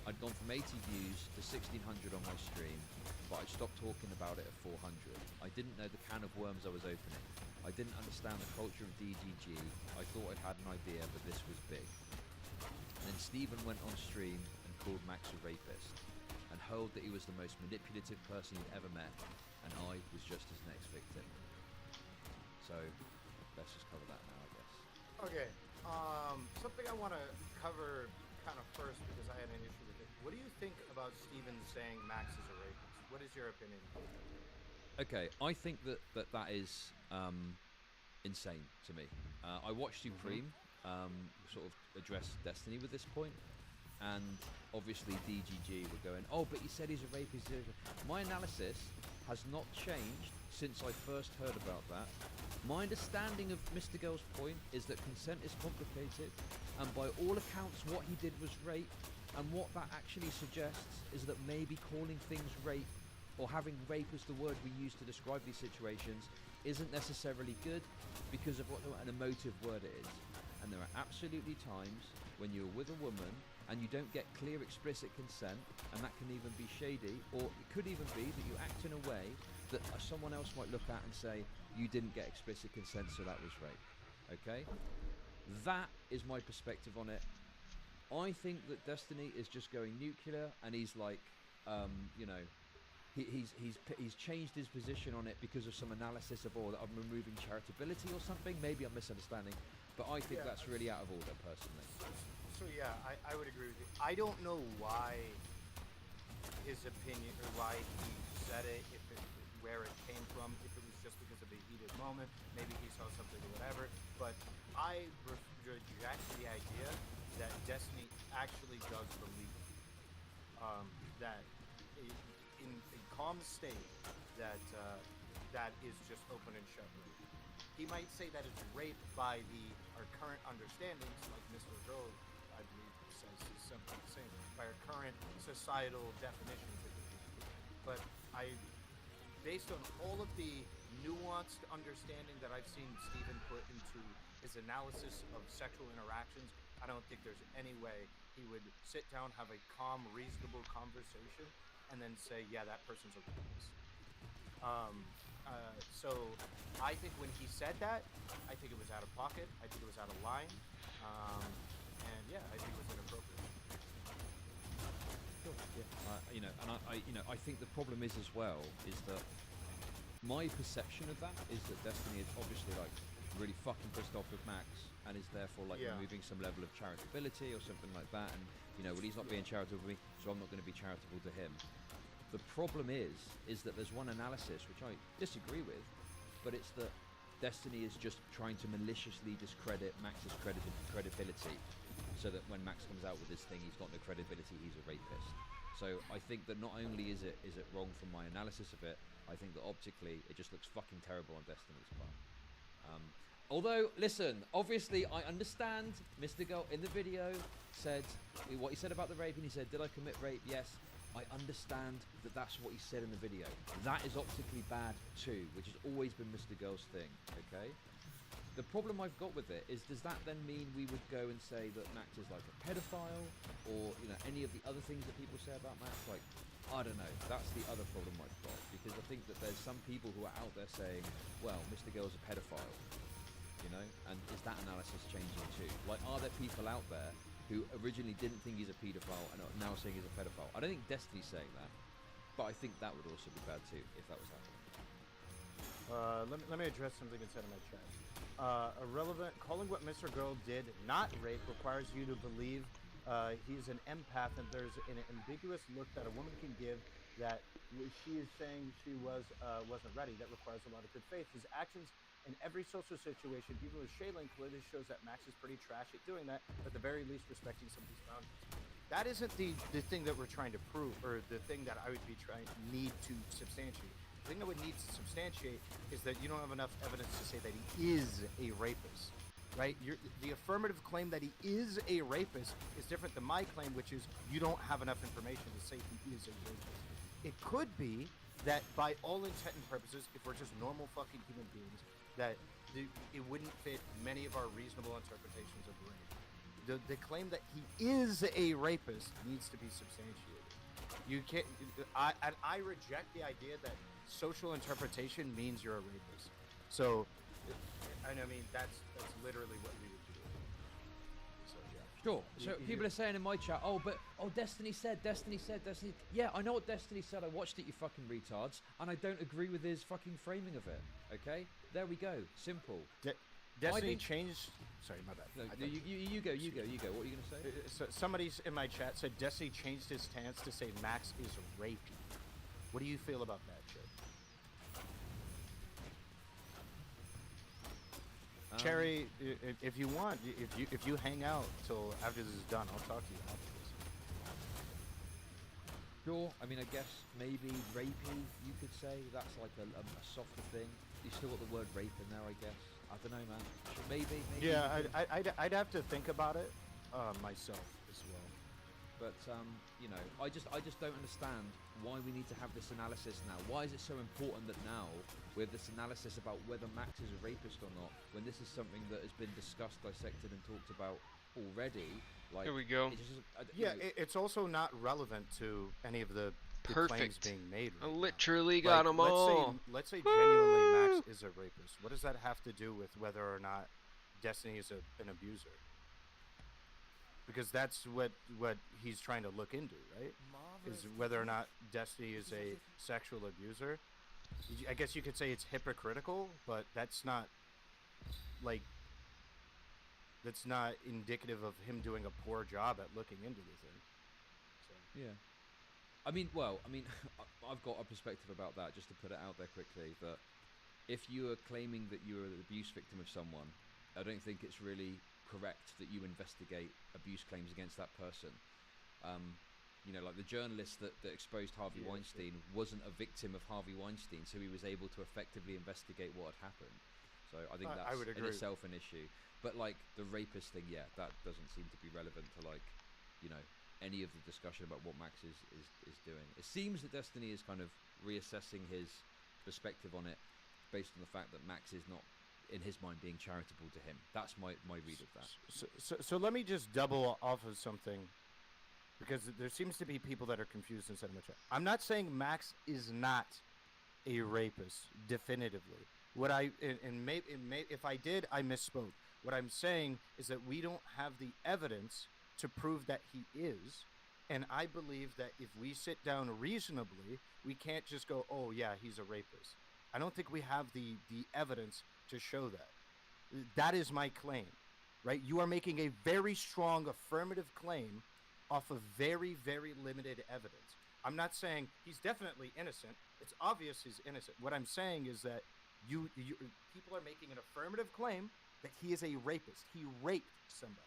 I'd gone from 80 views to 1600 on my stream, but I'd stopped talking about it at 400. I didn't know the can of worms I was opening. I didn't understand the culture of DGG. I thought I'd had an idea, but this was big. And then Stephen went on stream and called Max a rapist, and hurled that he was the most manipulative person he'd ever met, and I was just his next victim. So, let's just cover that now, I guess. Okay, something I want to cover kind of first because I had an issue with it. What do you think about Steven saying Max is a rapist? What is your opinion? Okay, I think that is insane to me. I watched Supreme sort of address Destiny with this point, and obviously DGG were going, oh, but he said he's a rapist. My analysis has not changed since I first heard about that. My understanding of Mr. Girl's point is that consent is complicated, and by all accounts what he did was rape, and what that actually suggests is that maybe calling things rape, or having rape as the word we use to describe these situations, isn't necessarily good because of what an emotive word it is. And there are absolutely times when you're with a woman and you don't get clear explicit consent, and that can even be shady, or it could even be that you act in a way that someone else might look at and say, you didn't get explicit consent, so that was rape. Okay? That is my perspective on it. I think that Destiny is just going nuclear, and he's like, you know, he's changed his position on it because of some analysis of, that I'm removing charitability or something. Maybe I'm misunderstanding, but I think that's really out of order, personally. So yeah, I would agree with you. I don't know why his opinion, or why he said it, where it came from, if it was just because of a heated moment, maybe he saw something or whatever, but I reject the idea that Destiny actually does believe that in a calm state that that is just open and shut rape. He might say that it's rape by our current understandings, like Mr. Go, I believe, says something the same, by our current societal definitions of it. But based on all of the nuanced understanding that I've seen Stephen put into his analysis of sexual interactions, I don't think there's any way he would sit down, have a calm, reasonable conversation, and then say, yeah, that person's a rapist. So I think when he said that, I think it was out of pocket. I think it was out of line. And yeah, I think it was inappropriate. Sure. Yeah. I think the problem is as well is that my perception of that is that Destiny is obviously like really fucking pissed off with Max, and is therefore like removing some level of charitability or something like that, and well, he's not being charitable with me, so I'm not going to be charitable to him. The problem is that there's one analysis which I disagree with, but it's that Destiny is just trying to maliciously discredit Max's credibility, so that when Max comes out with this thing, he's got no credibility, he's a rapist. So I think that not only is it wrong from my analysis of it, I think that optically it just looks fucking terrible on Destiny's part. Although, listen, obviously I understand Mr. Girl in the video said what he said about the rape, and he said, did I commit rape? Yes. I understand that that's what he said in the video. That is optically bad too, which has always been Mr. Girl's thing, okay? the problem I've got with it is, does that then mean we would go and say that Max is like a pedophile, or any of the other things that people say about Max? Like, I don't know. That's the other problem I've got, because I think that there's some people who are out there saying, well, Mr. Girl's a pedophile, and is that analysis changing too? Like, are there people out there who originally didn't think he's a pedophile and are now saying he's a pedophile? I don't think Destiny's saying that, but I think that would also be bad too if that was happening. Let me address something inside of my chat. Irrelevant. Calling what Mr. Girl did not rape requires you to believe he's an empath, and there's an ambiguous look that a woman can give that she is saying she wasn't ready. That requires a lot of good faith. His actions in every social situation, even with Shaylin, clearly shows that Max is pretty trash at doing that, but at the very least respecting some of these boundaries. That isn't the thing that we're trying to prove, or the thing that I would be need to substantiate. The thing that would need to substantiate is that you don't have enough evidence to say that he is a rapist, right? The affirmative claim that he is a rapist is different than my claim, which is you don't have enough information to say he is a rapist. It could be that by all intent and purposes, if we're just normal fucking human beings, that it wouldn't fit many of our reasonable interpretations of rape. The claim that he is a rapist needs to be substantiated. You can't. I reject the idea that social interpretation means you're a rapist. So, and I mean that's literally what we would do. So yeah. Sure. So people are saying in my chat, Destiny said. Yeah, I know what Destiny said. I watched it, you fucking retards, and I don't agree with his fucking framing of it. Okay, there we go. Simple. Destiny changed. Sorry, my bad. No, you go. What are you gonna say? So somebody in my chat said Destiny changed his stance to say Max is rapey. What do you feel about that, Cherry? Cherry, if you want, if you hang out till after this is done, I'll talk to you after this. Sure. I mean, I guess maybe rapey, you could say. That's like a softer thing. You still got the word rape in there, I guess. I don't know, man. Maybe. Yeah, I'd have to think about it myself as well. But I just don't understand why we need to have this analysis now. Why is it so important that now we have this analysis about whether Max is a rapist or not, when this is something that has been discussed, dissected, and talked about already? Like, here we go. It's also not relevant to any of the claims being made. I literally got them all. Let's say genuinely Max is a rapist. What does that have to do with whether or not Destiny is an abuser? Because that's what he's trying to look into, right? Is whether or not Destiny is a sexual abuser. I guess you could say it's hypocritical, but that's not indicative of him doing a poor job at looking into the thing. So. Yeah. I mean, I've got a perspective about that, just to put it out there quickly, that if you are claiming that you are an abuse victim of someone, I don't think it's really correct that you investigate abuse claims against that person. Like the journalist that exposed Harvey Weinstein wasn't a victim of Harvey Weinstein, so he was able to effectively investigate what had happened. So I think that's in itself an issue. But like the rapist thing, yeah, that doesn't seem to be relevant to any of the discussion about what Max is doing. It seems that Destiny is kind of reassessing his perspective on it based on the fact that Max is not, in his mind, being charitable to him. That's my read of that. So let me just double off of something, because there seems to be people that are confused inside of my chat. I'm not saying Max is not a rapist, definitively. If I did, I misspoke. What I'm saying is that we don't have the evidence to prove that he is, and I believe that if we sit down reasonably, we can't just go, oh yeah, he's a rapist. I don't think we have the evidence to show that. That is my claim, right? You are making a very strong affirmative claim off of very, very limited evidence. I'm not saying he's definitely innocent. It's obvious he's innocent. What I'm saying is that you people are making an affirmative claim that he is a rapist. He raped somebody.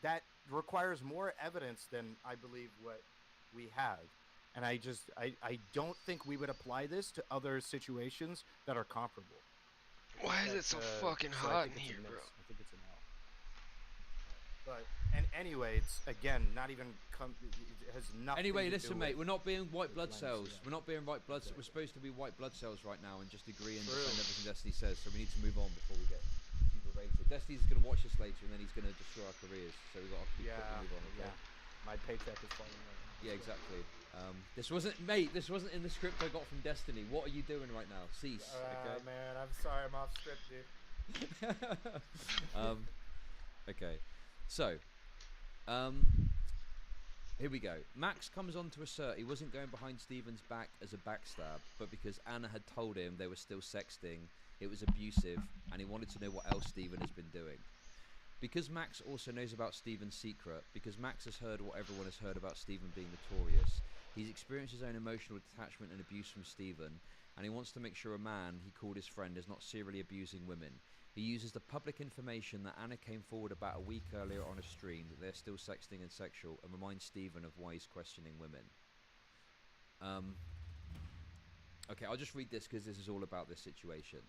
That requires more evidence than I believe what we have. And I don't think we would apply this to other situations that are comparable. Why is it so fucking hot in here, bro? I think it's a no. But, and anyway, it's, again, not even, it has nothing Anyway, to listen, do mate, with we're not being white blood lens, cells. yeah. We're not being white blood cells. We're supposed to be white blood cells right now and just agree and True. defend everything Destiny says, so we need to move on before we get later. Destiny's gonna watch this later, and then he's gonna destroy our careers. So we gotta keep quickly move on. Okay? My paycheck is falling right now. Yeah, exactly. This wasn't, mate. This wasn't in the script I got from Destiny. What are you doing right now? Cease. Okay. Man, I'm sorry, I'm off script, dude. Okay. So, here we go. Max comes on to assert he wasn't going behind Steven's back as a backstab, but because Anna had told him they were still sexting, it was abusive, and he wanted to know what else Steven has been doing. Because Max also knows about Steven's secret, because Max has heard what everyone has heard about Steven being notorious, he's experienced his own emotional detachment and abuse from Steven, and he wants to make sure a man he called his friend is not serially abusing women. He uses the public information that Anna came forward about a week earlier on a stream that they're still sexting and sexual, and reminds Steven of why he's questioning women. Okay, I'll just read this because this is all about this situation.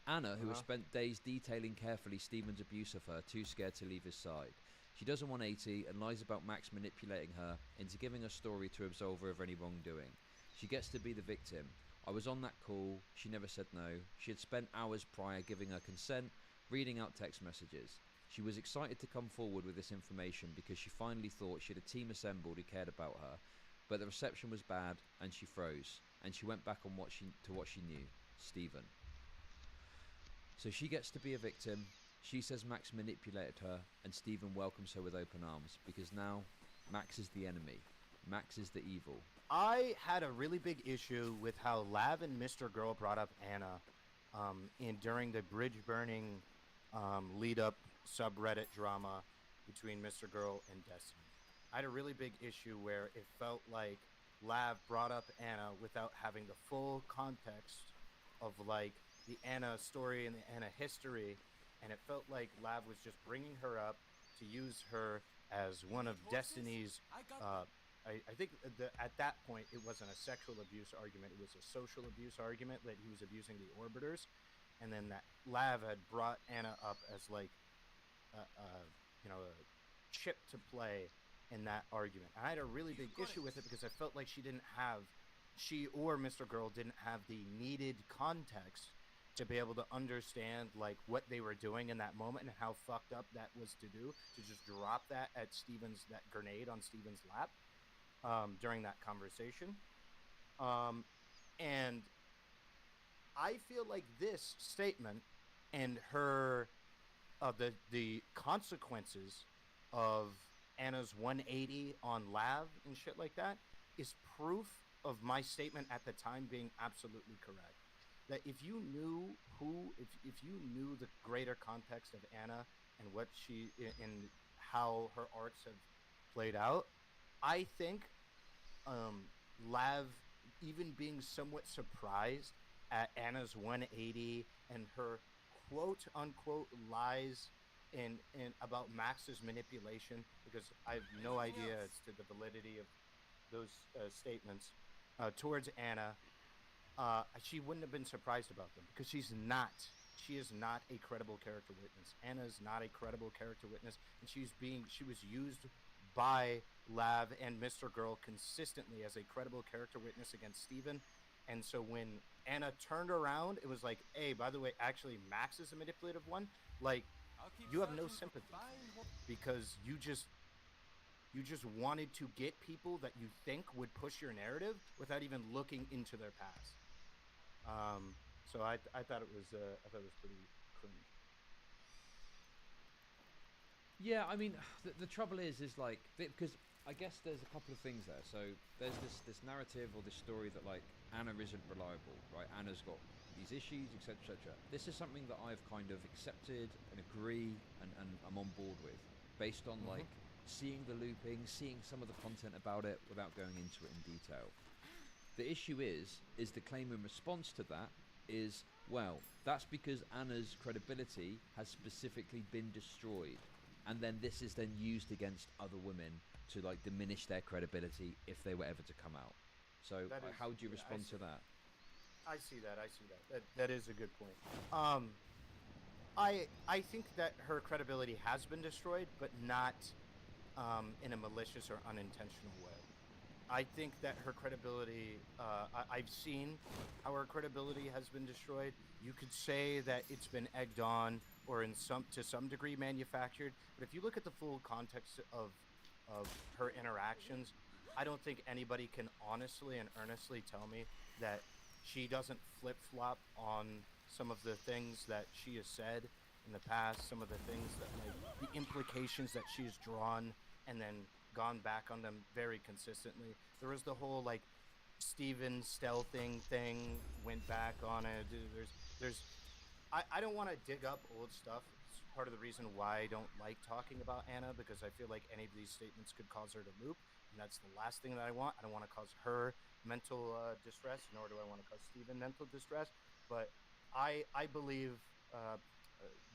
Anna, who has spent days detailing carefully Steven's abuse of her, too scared to leave his side. She does a 180 and lies about Max manipulating her into giving a story to absolve her of any wrongdoing. She gets to be the victim. I was on that call, she never said no. She had spent hours prior giving her consent, reading out text messages. She was excited to come forward with this information because she finally thought she had a team assembled who cared about her, but the reception was bad and she froze, and she went back on what she knew, Steven. So she gets to be a victim. She says Max manipulated her, and Steven welcomes her with open arms because now Max is the enemy. Max is the evil. I had a really big issue with how Lav and Mr. Girl brought up Anna during the bridge burning lead up subreddit drama between Mr. Girl and Destiny. I had a really big issue where it felt like Lav brought up Anna without having the full context of like the Anna story and the Anna history, and it felt like Lav was just bringing her up to use her as one of Destiny's I think at that point it wasn't a sexual abuse argument, it was a social abuse argument that he was abusing the Orbiters, and then that Lav had brought Anna up as like a chip to play in that argument. I had a really big issue with it because I felt like she or Mr. Girl didn't have the needed context to be able to understand like what they were doing in that moment and how fucked up that was to do, to just drop that at that grenade on Steven's lap during that conversation. And I feel like this statement and her the consequences of Anna's 180 on Lav and shit like that is proof of my statement at the time being absolutely correct. That if you knew if you knew the greater context of Anna and what she and how her arcs have played out, I think Lav even being somewhat surprised at Anna's 180 and her quote unquote lies in about Max's manipulation, because I have no idea as to the validity of those statements towards Anna. She wouldn't have been surprised about them because she is not a credible character witness. Anna is not a credible character witness, and she was used by Lav and Mr. Girl consistently as a credible character witness against Steven. And so when Anna turned around, it was like, hey, by the way, actually Max is a manipulative one. Like, you have no sympathy because you just wanted to get people that you think would push your narrative without even looking into their past. So I thought it was pretty cringe. Yeah, I mean, the trouble is like, because I guess there's a couple of things there. So there's this narrative or this story that like Anna isn't reliable, right? Anna's got these issues, etc., etc. This is something that I've kind of accepted and agree and I'm on board with, based on like seeing the looping, seeing some of the content about it without going into it in detail. The issue is the claim in response to that is, well, that's because Anna's credibility has specifically been destroyed, and then this is then used against other women to like diminish their credibility if they were ever to come out. So how do you respond to that? I see that. That is a good point. I think that her credibility has been destroyed, but not in a malicious or unintentional way. I think that her credibility, I've seen how her credibility has been destroyed. You could say that it's been egged on or to some degree manufactured, but if you look at the full context of her interactions, I don't think anybody can honestly and earnestly tell me that she doesn't flip-flop on some of the things that she has said in the past, some of the things that, like, the implications that she has drawn and then gone back on them very consistently. There was the whole, like, Steven stealthing thing, went back on it. I don't want to dig up old stuff. It's part of the reason why I don't like talking about Anna, because I feel like any of these statements could cause her to loop, and that's the last thing that I want. I don't want to cause her mental distress, nor do I want to cause Steven mental distress, but I believe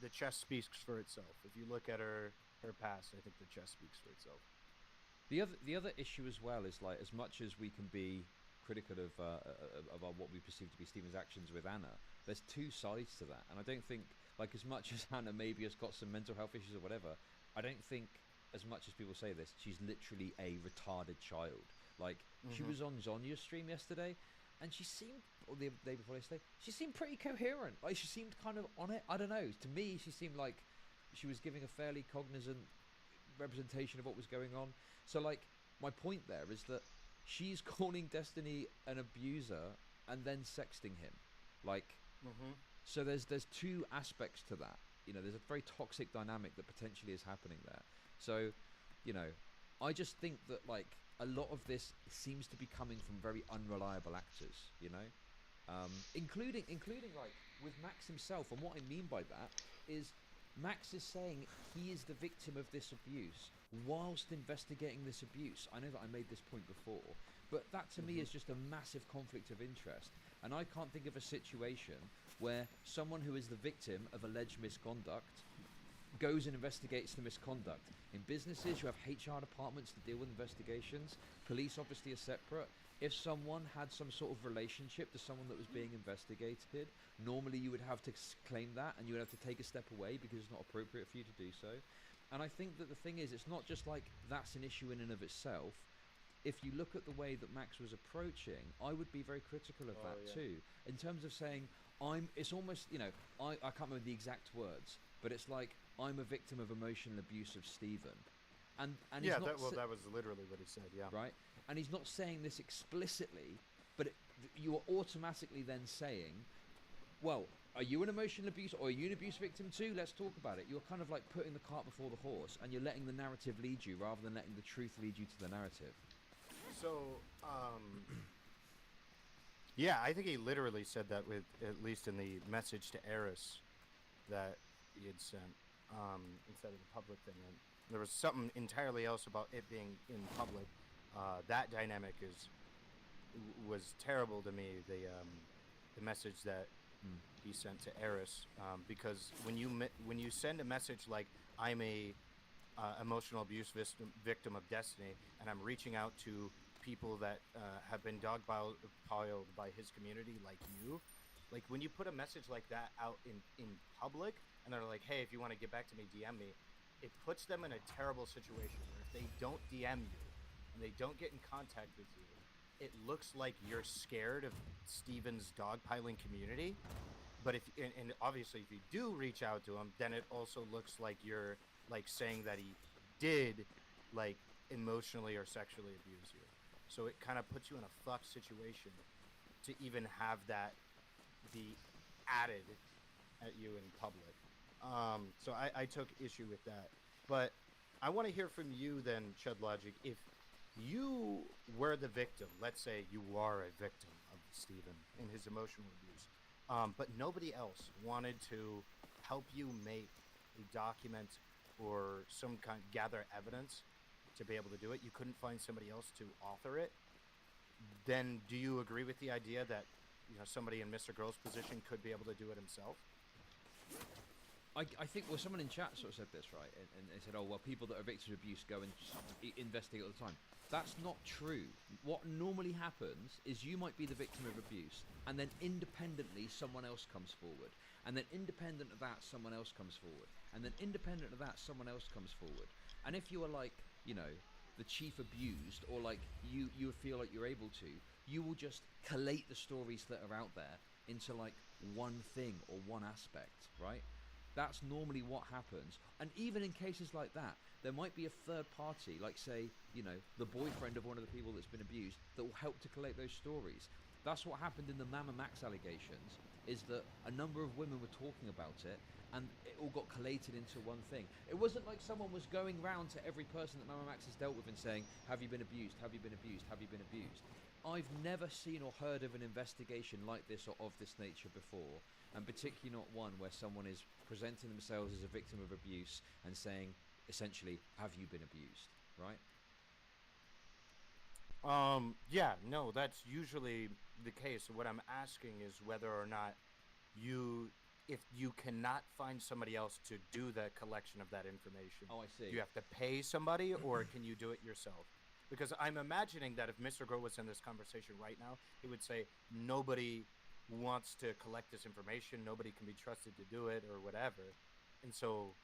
the chess speaks for itself. If you look at her past, I think the chess speaks for itself. The other issue as well is, like, as much as we can be critical of what we perceive to be Steven's actions with Anna, there's two sides to that, and I don't think, like, as much as Anna maybe has got some mental health issues or whatever, I don't think, as much as people say this, she's literally a retarded child. Like, she was on Zonya's stream yesterday, and she seemed, or the day before yesterday, she seemed pretty coherent. Like, she seemed kind of on it. I don't know. To me, she seemed like she was giving a fairly cognizant representation of what was going on. So, like, my point there is that she's calling Destiny an abuser and then sexting him. Like, so there's two aspects to that. You know, there's a very toxic dynamic that potentially is happening there. So, you know, I just think that, like, a lot of this seems to be coming from very unreliable actors, you know, including like with Max himself. And what I mean by that is Max is saying he is the victim of this abuse whilst investigating this abuse. I know that I made this point before, but that to me is just a massive conflict of interest. And I can't think of a situation where someone who is the victim of alleged misconduct goes and investigates the misconduct. In businesses, you have HR departments to deal with investigations. Police obviously are separate. If someone had some sort of relationship to someone that was being investigated, normally you would have to claim that, and you would have to take a step away because it's not appropriate for you to do so. And I think that the thing is, it's not just like that's an issue in and of itself. If you look at the way that Max was approaching, I would be very critical of that too. In terms of saying, it's almost, you know, I can't remember the exact words, but it's like, I'm a victim of emotional abuse of Steven. And yeah, that was literally what he said, yeah. Right? And he's not saying this explicitly, but you are automatically then saying, well, are you an emotional abuse or are you an abuse victim too? Let's talk about it. You're kind of like putting the cart before the horse, and you're letting the narrative lead you rather than letting the truth lead you to the narrative. So, yeah, I think he literally said that, with at least in the message to Eris that he had sent, instead of the public thing. And there was something entirely else about it being in public. That dynamic was terrible to me. The message that he sent to Eris, because when you send a message like, I'm a emotional abuse victim of Destiny, and I'm reaching out to people that have been dogpiled by his community, like you, like when you put a message like that out in public, and they're like, hey, if you want to get back to me, DM me, it puts them in a terrible situation where if they don't DM you and they don't get in contact with you, it looks like you're scared of Steven's dogpiling community. But and obviously if you do reach out to him, then it also looks like you're like saying that he did like emotionally or sexually abuse you. So it kind of puts you in a fucked situation to even have that be added at you in public. So I took issue with that. But I want to hear from you then, Chudlogic. If you were the victim, let's say you are a victim of Steven and his emotional abuse, but nobody else wanted to help you make a document or some kind, gather evidence to be able to do it, you couldn't find somebody else to author it, then do you agree with the idea that, you know, somebody in Mr. Girl's position could be able to do it himself? I think, well, someone in chat sort of said this, right? And they said, oh, well, people that are victims of abuse go and investigate all the time. That's not true. What normally happens is you might be the victim of abuse, and then independently someone else comes forward. And then independent of that, someone else comes forward. And then independent of that, someone else comes forward. And if you are like, you know, the chief abused, or like you feel like you're able to, you will just collate the stories that are out there into like one thing or one aspect, right? That's normally what happens. And even in cases like that, there might be a third party, like say, you know, the boyfriend of one of the people that's been abused, that will help to collate those stories. That's what happened in the Mama Max allegations, is that a number of women were talking about it, and it all got collated into one thing. It wasn't like someone was going round to every person that Mama Max has dealt with and saying, have you been abused? Have you been abused? Have you been abused? I've never seen or heard of an investigation like this or of this nature before, and particularly not one where someone is presenting themselves as a victim of abuse and saying, essentially, have you been abused, right? Yeah, no, that's usually the case. What I'm asking is whether or not if you cannot find somebody else to do the collection of that information. Oh, I see. Do you have to pay somebody, or can you do it yourself? Because I'm imagining that if Mr. Grow was in this conversation right now, he would say nobody wants to collect this information, nobody can be trusted to do it, or whatever. And so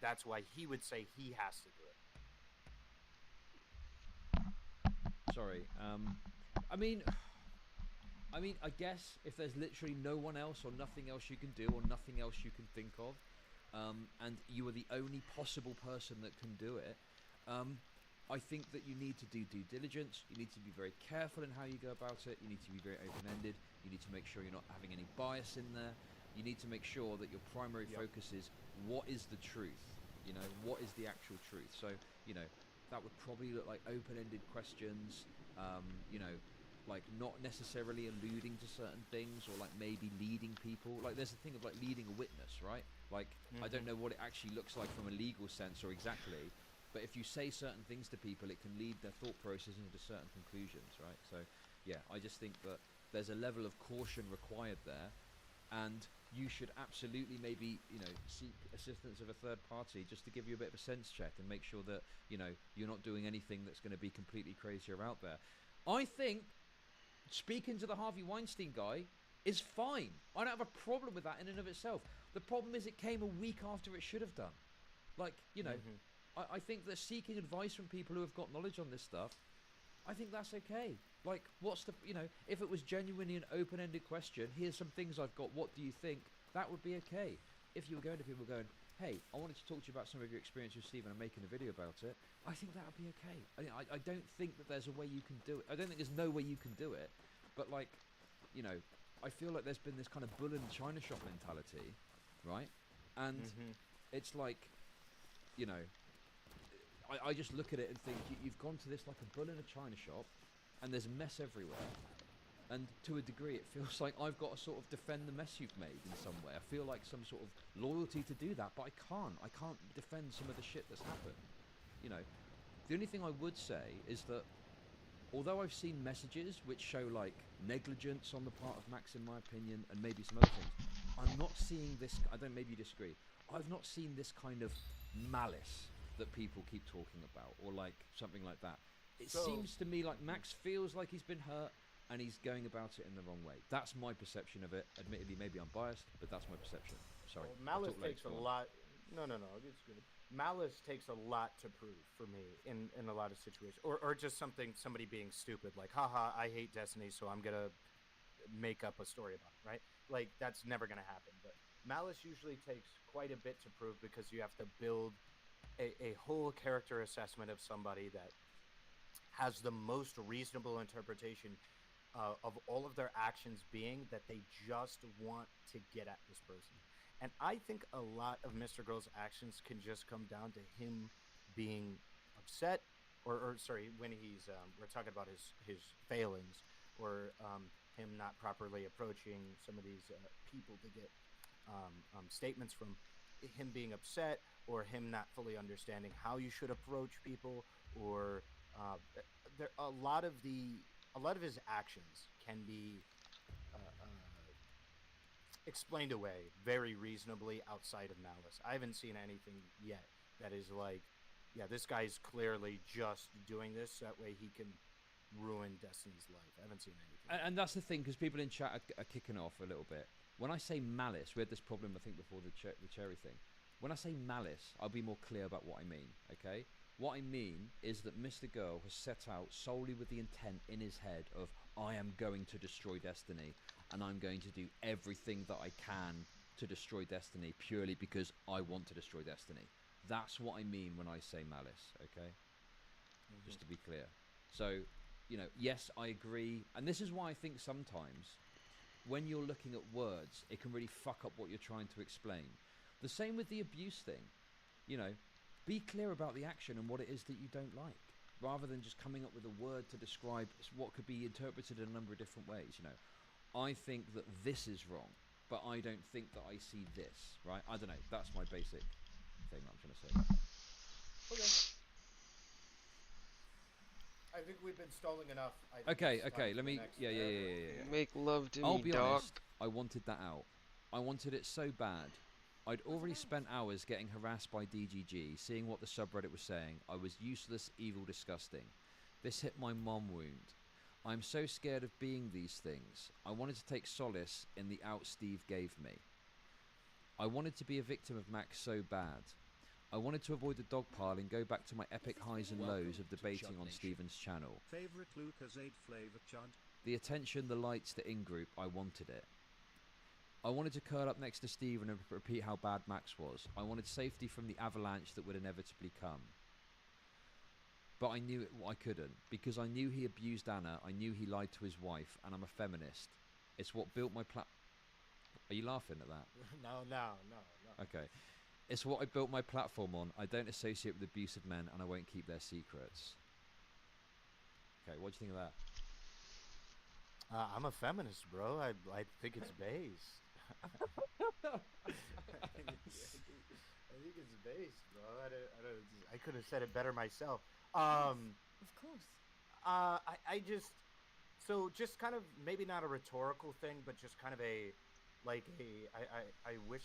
that's why he would say he has to do it. Sorry. I guess if there's literally no one else or nothing else you can do or nothing else you can think of, and you are the only possible person that can do it, I think that you need to do due diligence. You need to be very careful in how you go about it. You need to be very open-ended. You need to make sure you're not having any bias in there. You need to make sure that your primary focus is what is the truth. You know, what is the actual truth? So, you know, that would probably look like open-ended questions. You know, like not necessarily alluding to certain things, or like maybe leading people. Like there's a thing of like leading a witness, right? Like I don't know what it actually looks like from a legal sense or exactly, but if you say certain things to people, it can lead their thought process into certain conclusions, right? So yeah, I just think that there's a level of caution required there, and you should absolutely maybe, you know, seek assistance of a third party just to give you a bit of a sense check and make sure that, you know, you're not doing anything that's going to be completely crazy or out there. I think speaking to the Harvey Weinstein guy is fine. I don't have a problem with that in and of itself. The problem is it came a week after it should have done. Like, you know, I think that seeking advice from people who have got knowledge on this stuff, I think that's okay. Like, what's the, you know, if it was genuinely an open-ended question, here's some things I've got, what do you think? That would be okay. If you were going to people going, hey, I wanted to talk to you about some of your experience with Steve and I'm making a video about it, I think that would be okay. I don't think that there's a way you can do it. I don't think there's no way you can do it. But, like, you know, I feel like there's been this kind of bull in the china shop mentality, right? And it's like, you know, I just look at it and think, you've gone to this like a bull in a china shop, and there's mess everywhere. And to a degree, it feels like I've got to sort of defend the mess you've made in some way. I feel like some sort of loyalty to do that, but I can't. I can't defend some of the shit that's happened. You know, the only thing I would say is that although I've seen messages which show like negligence on the part of Max, in my opinion, and maybe some other things, I'm not seeing this. I don't. Maybe you disagree. I've not seen this kind of malice that people keep talking about, or like something like that. It seems to me like Max feels like he's been hurt, and he's going about it in the wrong way. That's my perception of it. Admittedly, maybe I'm biased, but that's my perception. Sorry. Well, malice takes a lot. No, it's good. Malice takes a lot to prove for me in a lot of situations, or just somebody being stupid, like, haha, I hate Destiny, so I'm gonna make up a story about it, right? Like, that's never gonna happen. But malice usually takes quite a bit to prove, because you have to build a whole character assessment of somebody that has the most reasonable interpretation of all of their actions being that they just want to get at this person. And I think a lot of Mr. Grow's actions can just come down to him being upset, or sorry, when he's, we're talking about his failings, or him not properly approaching some of these people to get statements from, him being upset, or him not fully understanding how you should approach people, or a lot of his actions can be explained away very reasonably outside of malice. I haven't seen anything yet that is like, yeah, this guy's clearly just doing this that way he can ruin Destiny's life. I haven't seen anything. And that's the thing, because people in chat are kicking off a little bit. When I say malice, we had this problem, I think, before the cherry thing. When I say malice, I'll be more clear about what I mean, okay? What I mean is that Mr. Girl has set out solely with the intent in his head of, I am going to destroy Destiny, and I'm going to do everything that I can to destroy Destiny purely because I want to destroy Destiny. That's what I mean when I say malice, okay? Just to be clear. So, you know, yes, I agree. And this is why I think sometimes when you're looking at words, it can really fuck up what you're trying to explain. The same with the abuse thing. You know, be clear about the action and what it is that you don't like, rather than just coming up with a word to describe what could be interpreted in a number of different ways. You know, I think that this is wrong, but I don't think that I see this, right? I don't know. That's my basic thing I'm trying to say. Okay. I think we've been stalling enough. Okay, let me... Yeah. Make love to I'll me, be dog. honest, I wanted that out. I wanted it so bad. I'd already spent hours getting harassed by DGG, seeing what the subreddit was saying. I was useless, evil, disgusting. This hit my mom wound. I'm so scared of being these things. I wanted to take solace in the out Steve gave me. I wanted to be a victim of Max so bad. I wanted to avoid the dogpile and go back to my epic highs and lows of debating on Steven's channel. Favorite Lucozade flavor, Chud? The attention, the lights, the in-group, I wanted it. I wanted to curl up next to Steven and repeat how bad Max was. I wanted safety from the avalanche that would inevitably come. But I knew I couldn't, because I knew he abused Anna, I knew he lied to his wife, and I'm a feminist. It's what built my Are you laughing at that? No. Okay. It's what I built my platform on. I don't associate with abusive men, and I won't keep their secrets. Okay, what do you think of that? I'm a feminist, bro. I think it's based. I think it's based, bro. I could have said it better myself. Of course. I just... So, just kind of, maybe not a rhetorical thing, but just kind of a... Like, I wish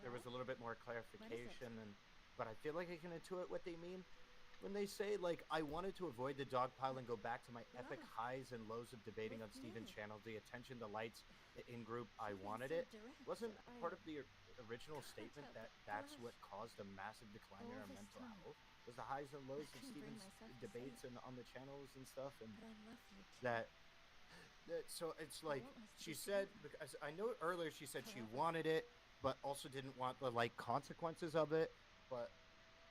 there was a little bit more clarification, but I feel like I can intuit what they mean when they say, like, I wanted to avoid the dogpile and go back to my epic highs and lows of debating on Steven's channel, the attention, the lights, the in-group, I wanted it. Wasn't part of the original statement that that's what caused a massive decline in our mental health? Was the highs and lows of Steven's debates and on the channels and stuff, and so it's like, she said, because I know earlier she said she wanted it, but also didn't want the, like, consequences of it, but,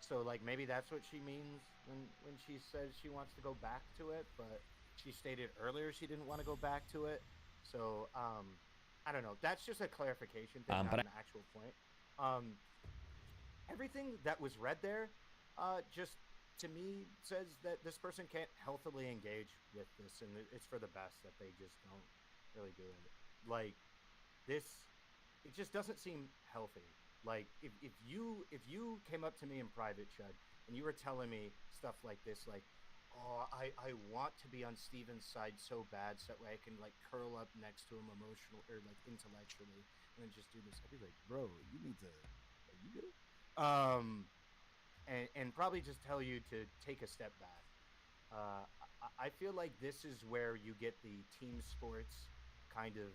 so, like, maybe that's what she means when she says she wants to go back to it, but she stated earlier she didn't want to go back to it, so, I don't know, that's just a clarification thing, not an actual point. Everything that was read there, just, to me, says that this person can't healthily engage with this, and it's for the best that they just don't really do it. Like, this... It just doesn't seem healthy. Like, if you came up to me in private, Chud, and you were telling me stuff like this, like, oh, I want to be on Steven's side so bad, so that way I can, like, curl up next to him emotional or, like, intellectually, and then just do this, I'd be like, bro, you need to, are you good? And probably just tell you to take a step back. I feel like this is where you get the team sports kind of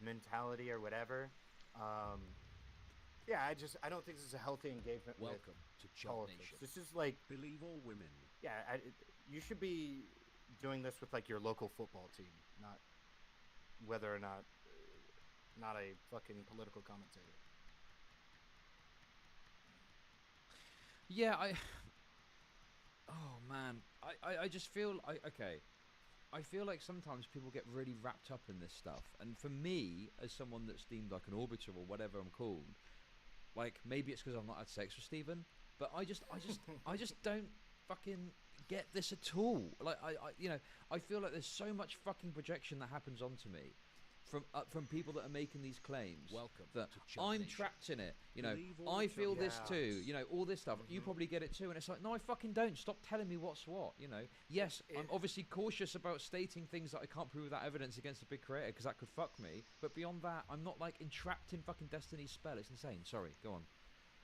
mentality or whatever. Yeah, I don't think this is a healthy engagement with politics. This is like, believe all women. Yeah, you should be doing this with, like, your local football team, not whether or not a fucking political commentator. Yeah, oh man, I just feel okay. I feel like sometimes people get really wrapped up in this stuff, and for me, as someone that's deemed like an orbiter or whatever I'm called, like, maybe it's because I've not had sex with Steven, but I just don't fucking get this at all. Like, I feel like there's so much fucking projection that happens onto me from people that are making these claims. That I'm trapped in it. You know, I feel this too. You know, all this stuff. You probably get it too, and it's like, no, I fucking don't. Stop telling me what's what. You know, yes, I'm obviously cautious about stating things that I can't prove without evidence against a big creator, because that could fuck me. But beyond that, I'm not, like, entrapped in fucking Destiny's spell. It's insane. Sorry, go on.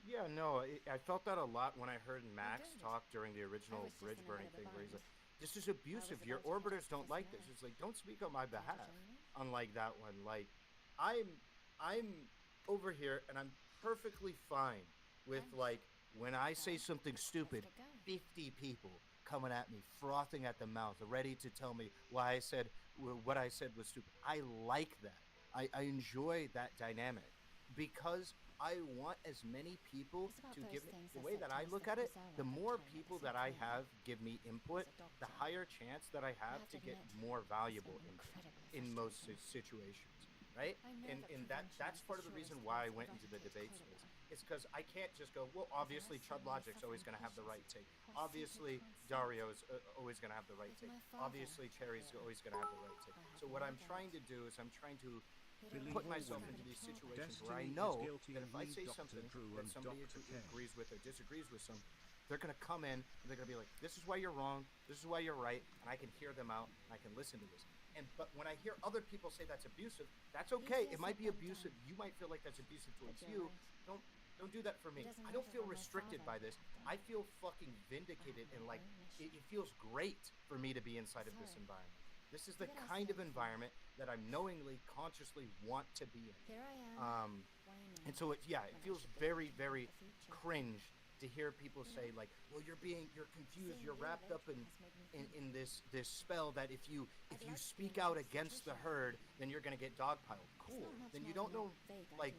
Yeah, no, I felt that a lot when I heard Max talk during the original bridge burning thing, where he's like, this is abusive. Your orbiters don't like this. It's like, don't speak on my behalf. Unlike that one, like, I'm over here and I'm perfectly fine with, like, when I say something stupid, 50 people coming at me, frothing at the mouth, ready to tell me why I said what I said was stupid. I like that. I enjoy that dynamic because I want as many people to give me the way that I look at it. The more people that I have give me input, the higher chance that I have to get more valuable in most situations, right? And that's part of the reason why I went into the debate space. It's because I can't just go, well, obviously Chud Logic's always going to have the right take. Obviously Dario's always going to have the right take. Obviously Cherry's always going to have the right take. So what I'm trying to do is I'm trying to put myself into these situations where I know that if I say something that somebody agrees with or disagrees with some, they're going to come in and they're going to be like, this is why you're wrong, this is why you're right, and I can hear them out and I can listen to this. But when I hear other people say that's abusive, that's okay. It might be abusive. You might feel like that's abusive towards you. Don't do that for me. I don't feel restricted by this. I feel fucking vindicated and like it feels great for me to be inside of this environment. This is the kind of environment that I knowingly, consciously want to be in. And so it feels very, very cringe to hear people say like, well, you're confused, you're wrapped up in this spell that if you speak out against the herd, then you're gonna get dogpiled. Cool. Then you don't know like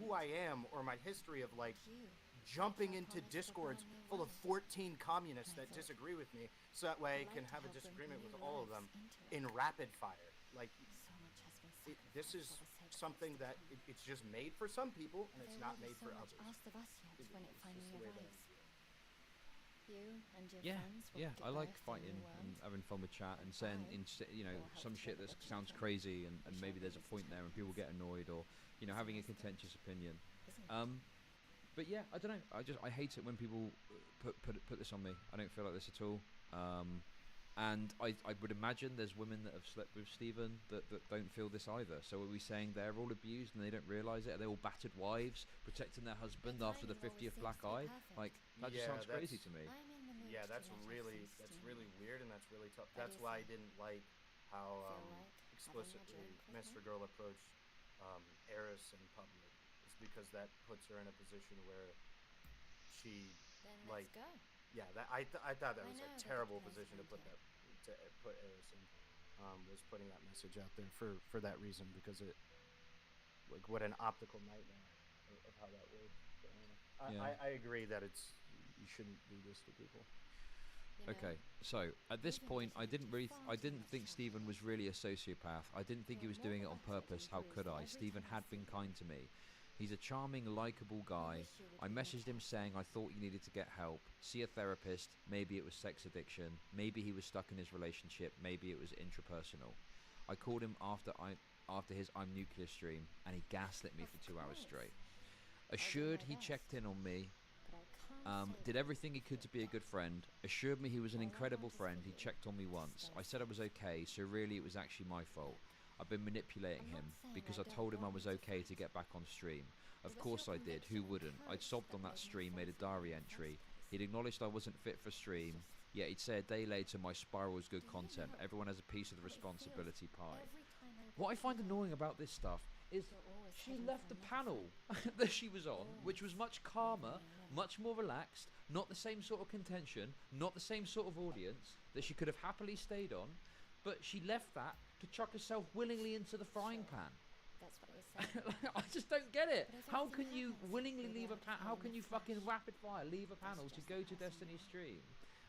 who I am or my history of like jumping into discords full of 14 communists that disagree with me, so that way I can have a disagreement with all of them in rapid fire. Like this is something that it's just made for some people and it's not made for others. Yeah, I like fighting and having fun with chat and saying some shit that sounds crazy and maybe there's a point there and people get annoyed or having a contentious opinion. But yeah, I don't know. I hate it when people put this on me. I don't feel like this at all. And I would imagine there's women that have slept with Stephen that don't feel this either. So are we saying they're all abused and they don't realise it? Are they all battered wives protecting their husband after the 50th black eye? Like that just sounds crazy to me. Yeah, that's really weird and that's really tough. That's why I didn't like how explicitly Mr. Girl approached Eris in public. It's because that puts her in a position where she I thought that was a terrible position to put Eris in. Was putting that message out there for that reason because it like what an optical nightmare of how that works. I agree that you shouldn't do this to people. Okay, so at this point, I didn't think Stephen was really a sociopath. I didn't think he was doing it on purpose. How could I? Stephen had been kind to me. He's a charming, likable guy. I messaged him saying I thought he needed to get help, see a therapist. Maybe it was sex addiction. Maybe he was stuck in his relationship. Maybe it was intrapersonal. I called him after his I'm Nuclear stream, and he gaslit me for 2 hours straight. Assured he checked in on me. Did everything he could to be a good friend. Assured me he was an incredible friend. He checked on me once. I said I was okay, so really it was actually my fault. I've been manipulating him because I told him I was okay to get back on stream. Of course I did, who wouldn't? I'd sobbed on that stream, made a diary entry. He'd acknowledged I wasn't fit for stream, yet he'd say a day later my spiral was good content. Everyone has a piece of the responsibility pie. What I find annoying about this stuff is she left the panel that she was on, which was much calmer, much more relaxed, not the same sort of contention, not the same sort of audience that she could have happily stayed on, but she left that to chuck herself willingly into the frying pan. That's what I was saying. I just don't get it. How can you willingly leave how can you fucking rapid fire leave a panel to go to Destiny's stream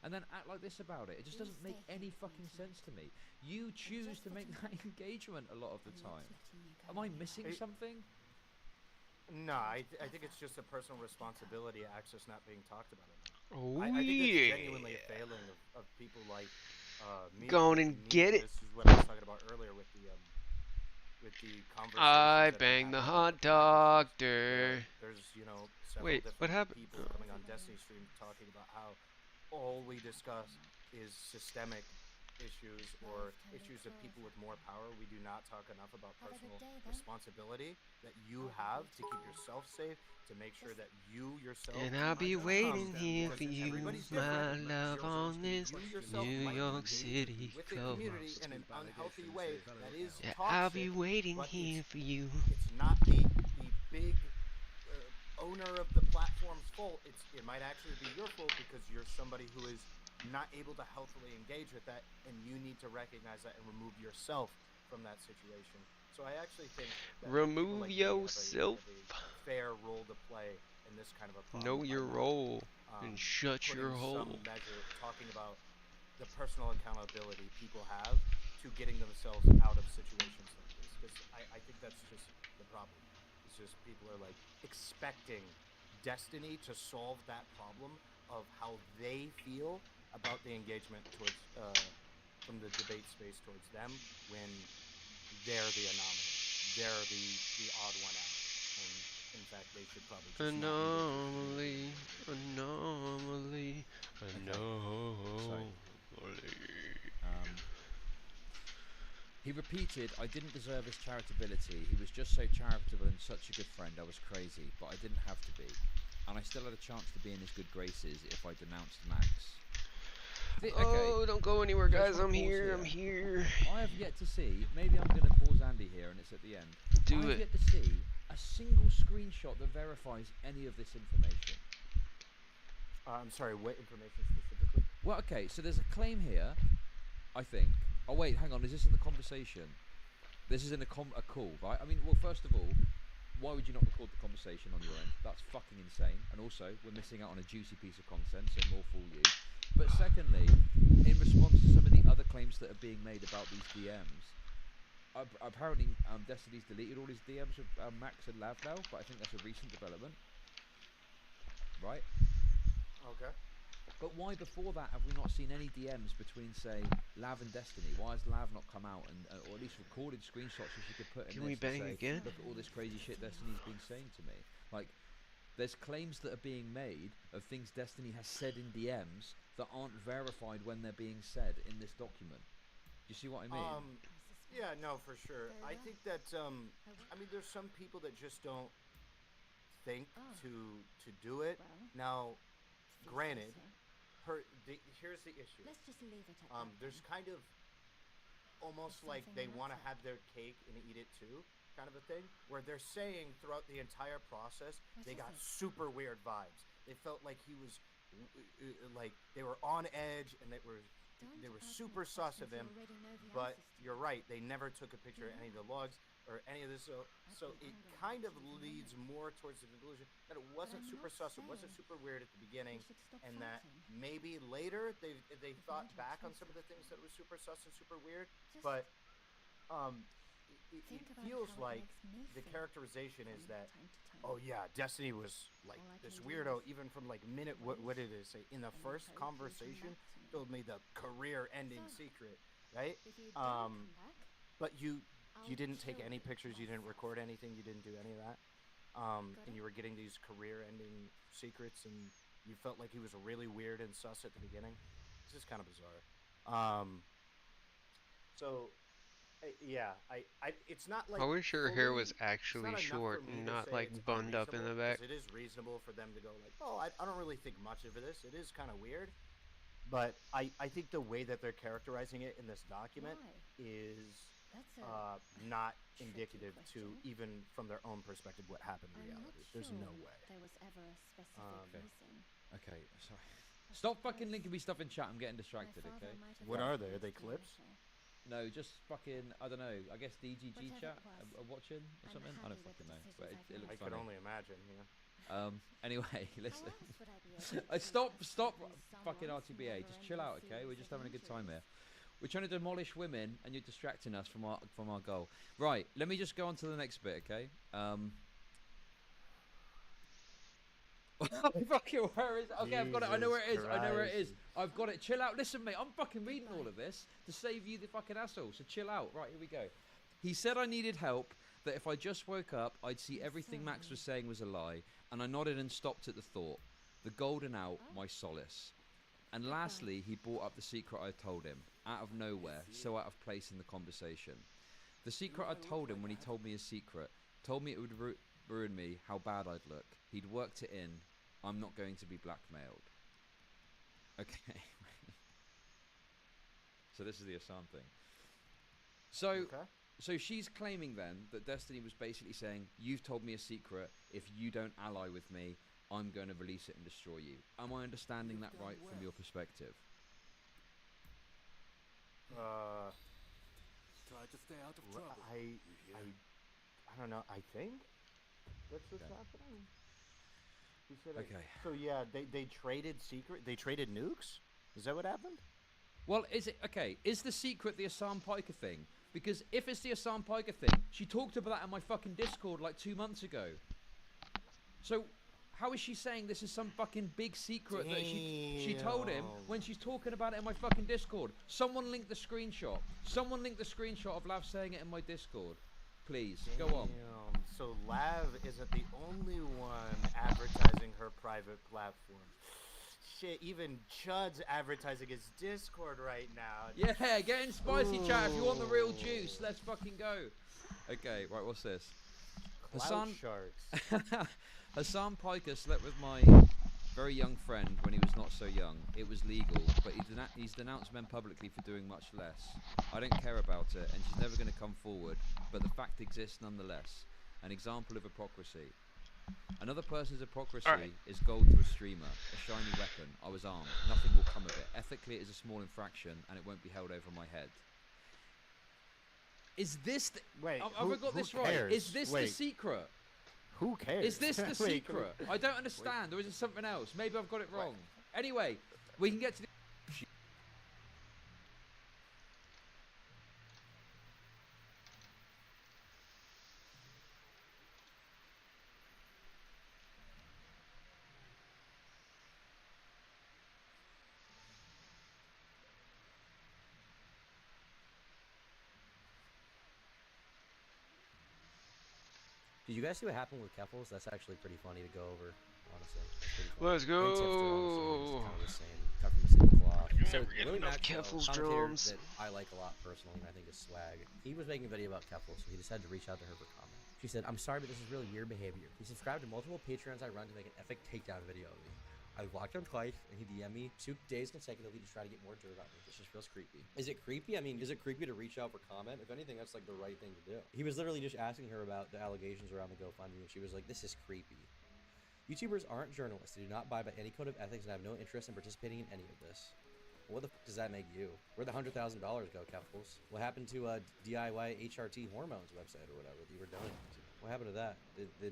and then act like this about it? It just doesn't make any fucking sense to me. You choose to make that engagement a lot of the time. Am I missing something? No, I think it's just a personal responsibility access not being talked about. I think it's genuinely a failing of people like me. Go on and get it. This is what I was talking about earlier with the conversation. I banged the hot doctor. There's several what happened? People coming on Destiny stream talking about how all we discuss is systemic issues or issues of people with more power. We do not talk enough about personal responsibility that you have to keep yourself safe, to make sure that you yourself. And I'll be waiting here for you, my love, on this New York City coast. In an unhealthy way that is yeah, toxic, I'll be waiting here for you. It's not the big owner of the platform's fault. It might actually be your fault because you're somebody who is not able to healthily engage with that, and you need to recognize that and remove yourself from that situation. So I actually think that Remove like me have yourself. a fair role to play in this kind of a problem. Know by your not, role and shut putting your hole. some measure, talking about the personal accountability people have to getting themselves out of situations like this. Because I think that's just the problem. It's just people are like expecting Destiny to solve that problem of how they feel about the engagement towards from the debate space towards them when they're the anomaly. They're the odd one out. And in fact, they should probably just Anomaly, anomaly, anomaly. He repeated, I didn't deserve his charitability. He was just so charitable and such a good friend. I was crazy, but I didn't have to be. And I still had a chance to be in his good graces if I denounced Max. Oh, don't go anywhere, guys. I'm here. I'm here. I have yet to see, maybe I'm going to pause Andy here and it's at the end. Do I have it. yet to see a single screenshot that verifies any of this information. I'm sorry, what information specifically? Well, okay, so there's a claim here, I think. Oh, wait, hang on, is this in the conversation? This is in a call, right? I mean, well, first of all, why would you not record the conversation on your own? That's fucking insane. And also, we're missing out on a juicy piece of content, so more fool you. But secondly, in response to some of the other claims that are being made about these DMs, apparently Destiny's deleted all his DMs with Max and Lav now, but I think that's a recent development. Right? Okay. But why before that have we not seen any DMs between, say, Lav and Destiny? Why has Lav not come out and, or at least recorded screenshots so she could put in Can we this and bang say, again? look at all this crazy shit Destiny's been saying to me? Like, there's claims that are being made of things Destiny has said in DMs that aren't verified when they're being said in this document. Do you see what I mean? Yeah, no, for sure. I think that, I mean, there's some people that just don't think to do it. Now, granted, here's the issue. Let's just leave it at there's kind of almost like they want to have their cake and eat it too, kind of a thing, where they're saying throughout the entire process they got super weird vibes. They felt like he was like they were on edge and they were super sus of him. But you're right, they never took a picture of any of the logs or any of this, so it kind of leads more towards the conclusion that it wasn't super sus, it wasn't super weird at the beginning, and that maybe later they thought back on some of the things that was super sus and super weird, but it feels like the characterization is that, oh yeah, Destiny was like this weirdo even from like minute, what did it say, in the first conversation, told me the career-ending secret, right? But you didn't take any pictures, you didn't record anything, you didn't do any of that, and you were getting these career-ending secrets, and you felt like he was really weird and sus at the beginning. It's just kind of bizarre. So, yeah, it's not like. I wish her hair was it's actually not enough short for me and to not say like it's bunned up in the unreasonable, back. 'cause it is reasonable for them to go like, oh, I don't really think much of this. It is kind of weird. But I think the way that they're characterizing it in this document is not indicative to, even from their own perspective, what happened in reality. There's no way. There was ever a specific reason. Okay, sorry. Stop fucking linking me stuff in chat, I'm getting distracted, okay? What are they? Are they clips? No, just fucking, I don't know, I guess DGG chat are watching or something? I don't fucking know, but it looks I funny. could only imagine, yeah. Anyway, listen. Stop fucking RTBA, just chill out, okay? We're just having a good time here. We're trying to demolish women, and you're distracting us from our goal. Right, let me just go on to the next bit, okay? Fucking where is it? Okay, I've got it. I know where it is. I know where it is. I've got it. Chill out. Listen, mate. I'm fucking reading all of this to save you the fucking asshole. So chill out. Right, here we go. He said I needed help. That if I just woke up, I'd see everything Max was saying was a lie, and I nodded and stopped at the thought. The golden out, my solace. And lastly, he brought up the secret I told him, out of nowhere, so out of place in the conversation. The secret I told him when he told me his secret, told me it would ruin me, how bad I'd look. He'd worked it in. I'm not going to be blackmailed. Okay. So this is the Assange thing. So, So she's claiming then that Destiny was basically saying, you've told me a secret. If you don't ally with me, I'm going to release it and destroy you. Am I understanding that right from your perspective? Try to stay out of trouble. I don't know. I think that's what's happening. He said Okay. So yeah, they traded They traded nukes. Is that what happened? Well, is it okay? Is the secret the Assam Piker thing? Because if it's the Assam Piker thing, she talked about that in my fucking Discord like 2 months ago. So, how is she saying this is some fucking big secret that she told him when she's talking about it in my fucking Discord? Someone link the screenshot. Someone link the screenshot of Lav saying it in my Discord. Please, go on. So Lav isn't the only one advertising her private platform. Shit, even Chud's advertising his Discord right now. Yeah, get in spicy chat if you want the real juice. Let's fucking go. Okay, right, what's this? Cloud sharks. Hassan Piker slept with my very young friend when he was not so young. It was legal, but he's denounced men publicly for doing much less. I don't care about it, and she's never going to come forward, but the fact exists nonetheless. An example of hypocrisy. Another person's hypocrisy is gold to a streamer, a shiny weapon. I was armed. Nothing will come of it. Ethically, it is a small infraction, and it won't be held over my head. Is this the... Wait, have I got this right? Is this the secret? Who cares? Is this the secret? I don't understand. Or is it something else? Maybe I've got it wrong. Anyway, we can get to the... Did you guys see what happened with Keffels? That's actually pretty funny to go over, honestly. Let's go. Kind of the same, cut from the same cloth. So Willie Maxwell, commentator that I like a lot personally, and I think is swag. He was making a video about Keffels, so he decided to reach out to her for comment. She said, "I'm sorry, but this is really weird behavior. He subscribed to multiple Patreons I run to make an epic takedown video of me. I blocked him twice, and he DM'd me 2 days consecutively to try to get more dirt on me. This just feels creepy." Is it creepy? I mean, is it creepy to reach out for comment? If anything, that's like the right thing to do. He was literally just asking her about the allegations around the GoFundMe, and she was like, "This is creepy. YouTubers aren't journalists. They do not abide by any code of ethics and have no interest in participating in any of this." What the f does that make you? Where'd the $100,000 go, Keffels? What happened to DIY HRT Hormones website or whatever that you were donating to? What happened to that? The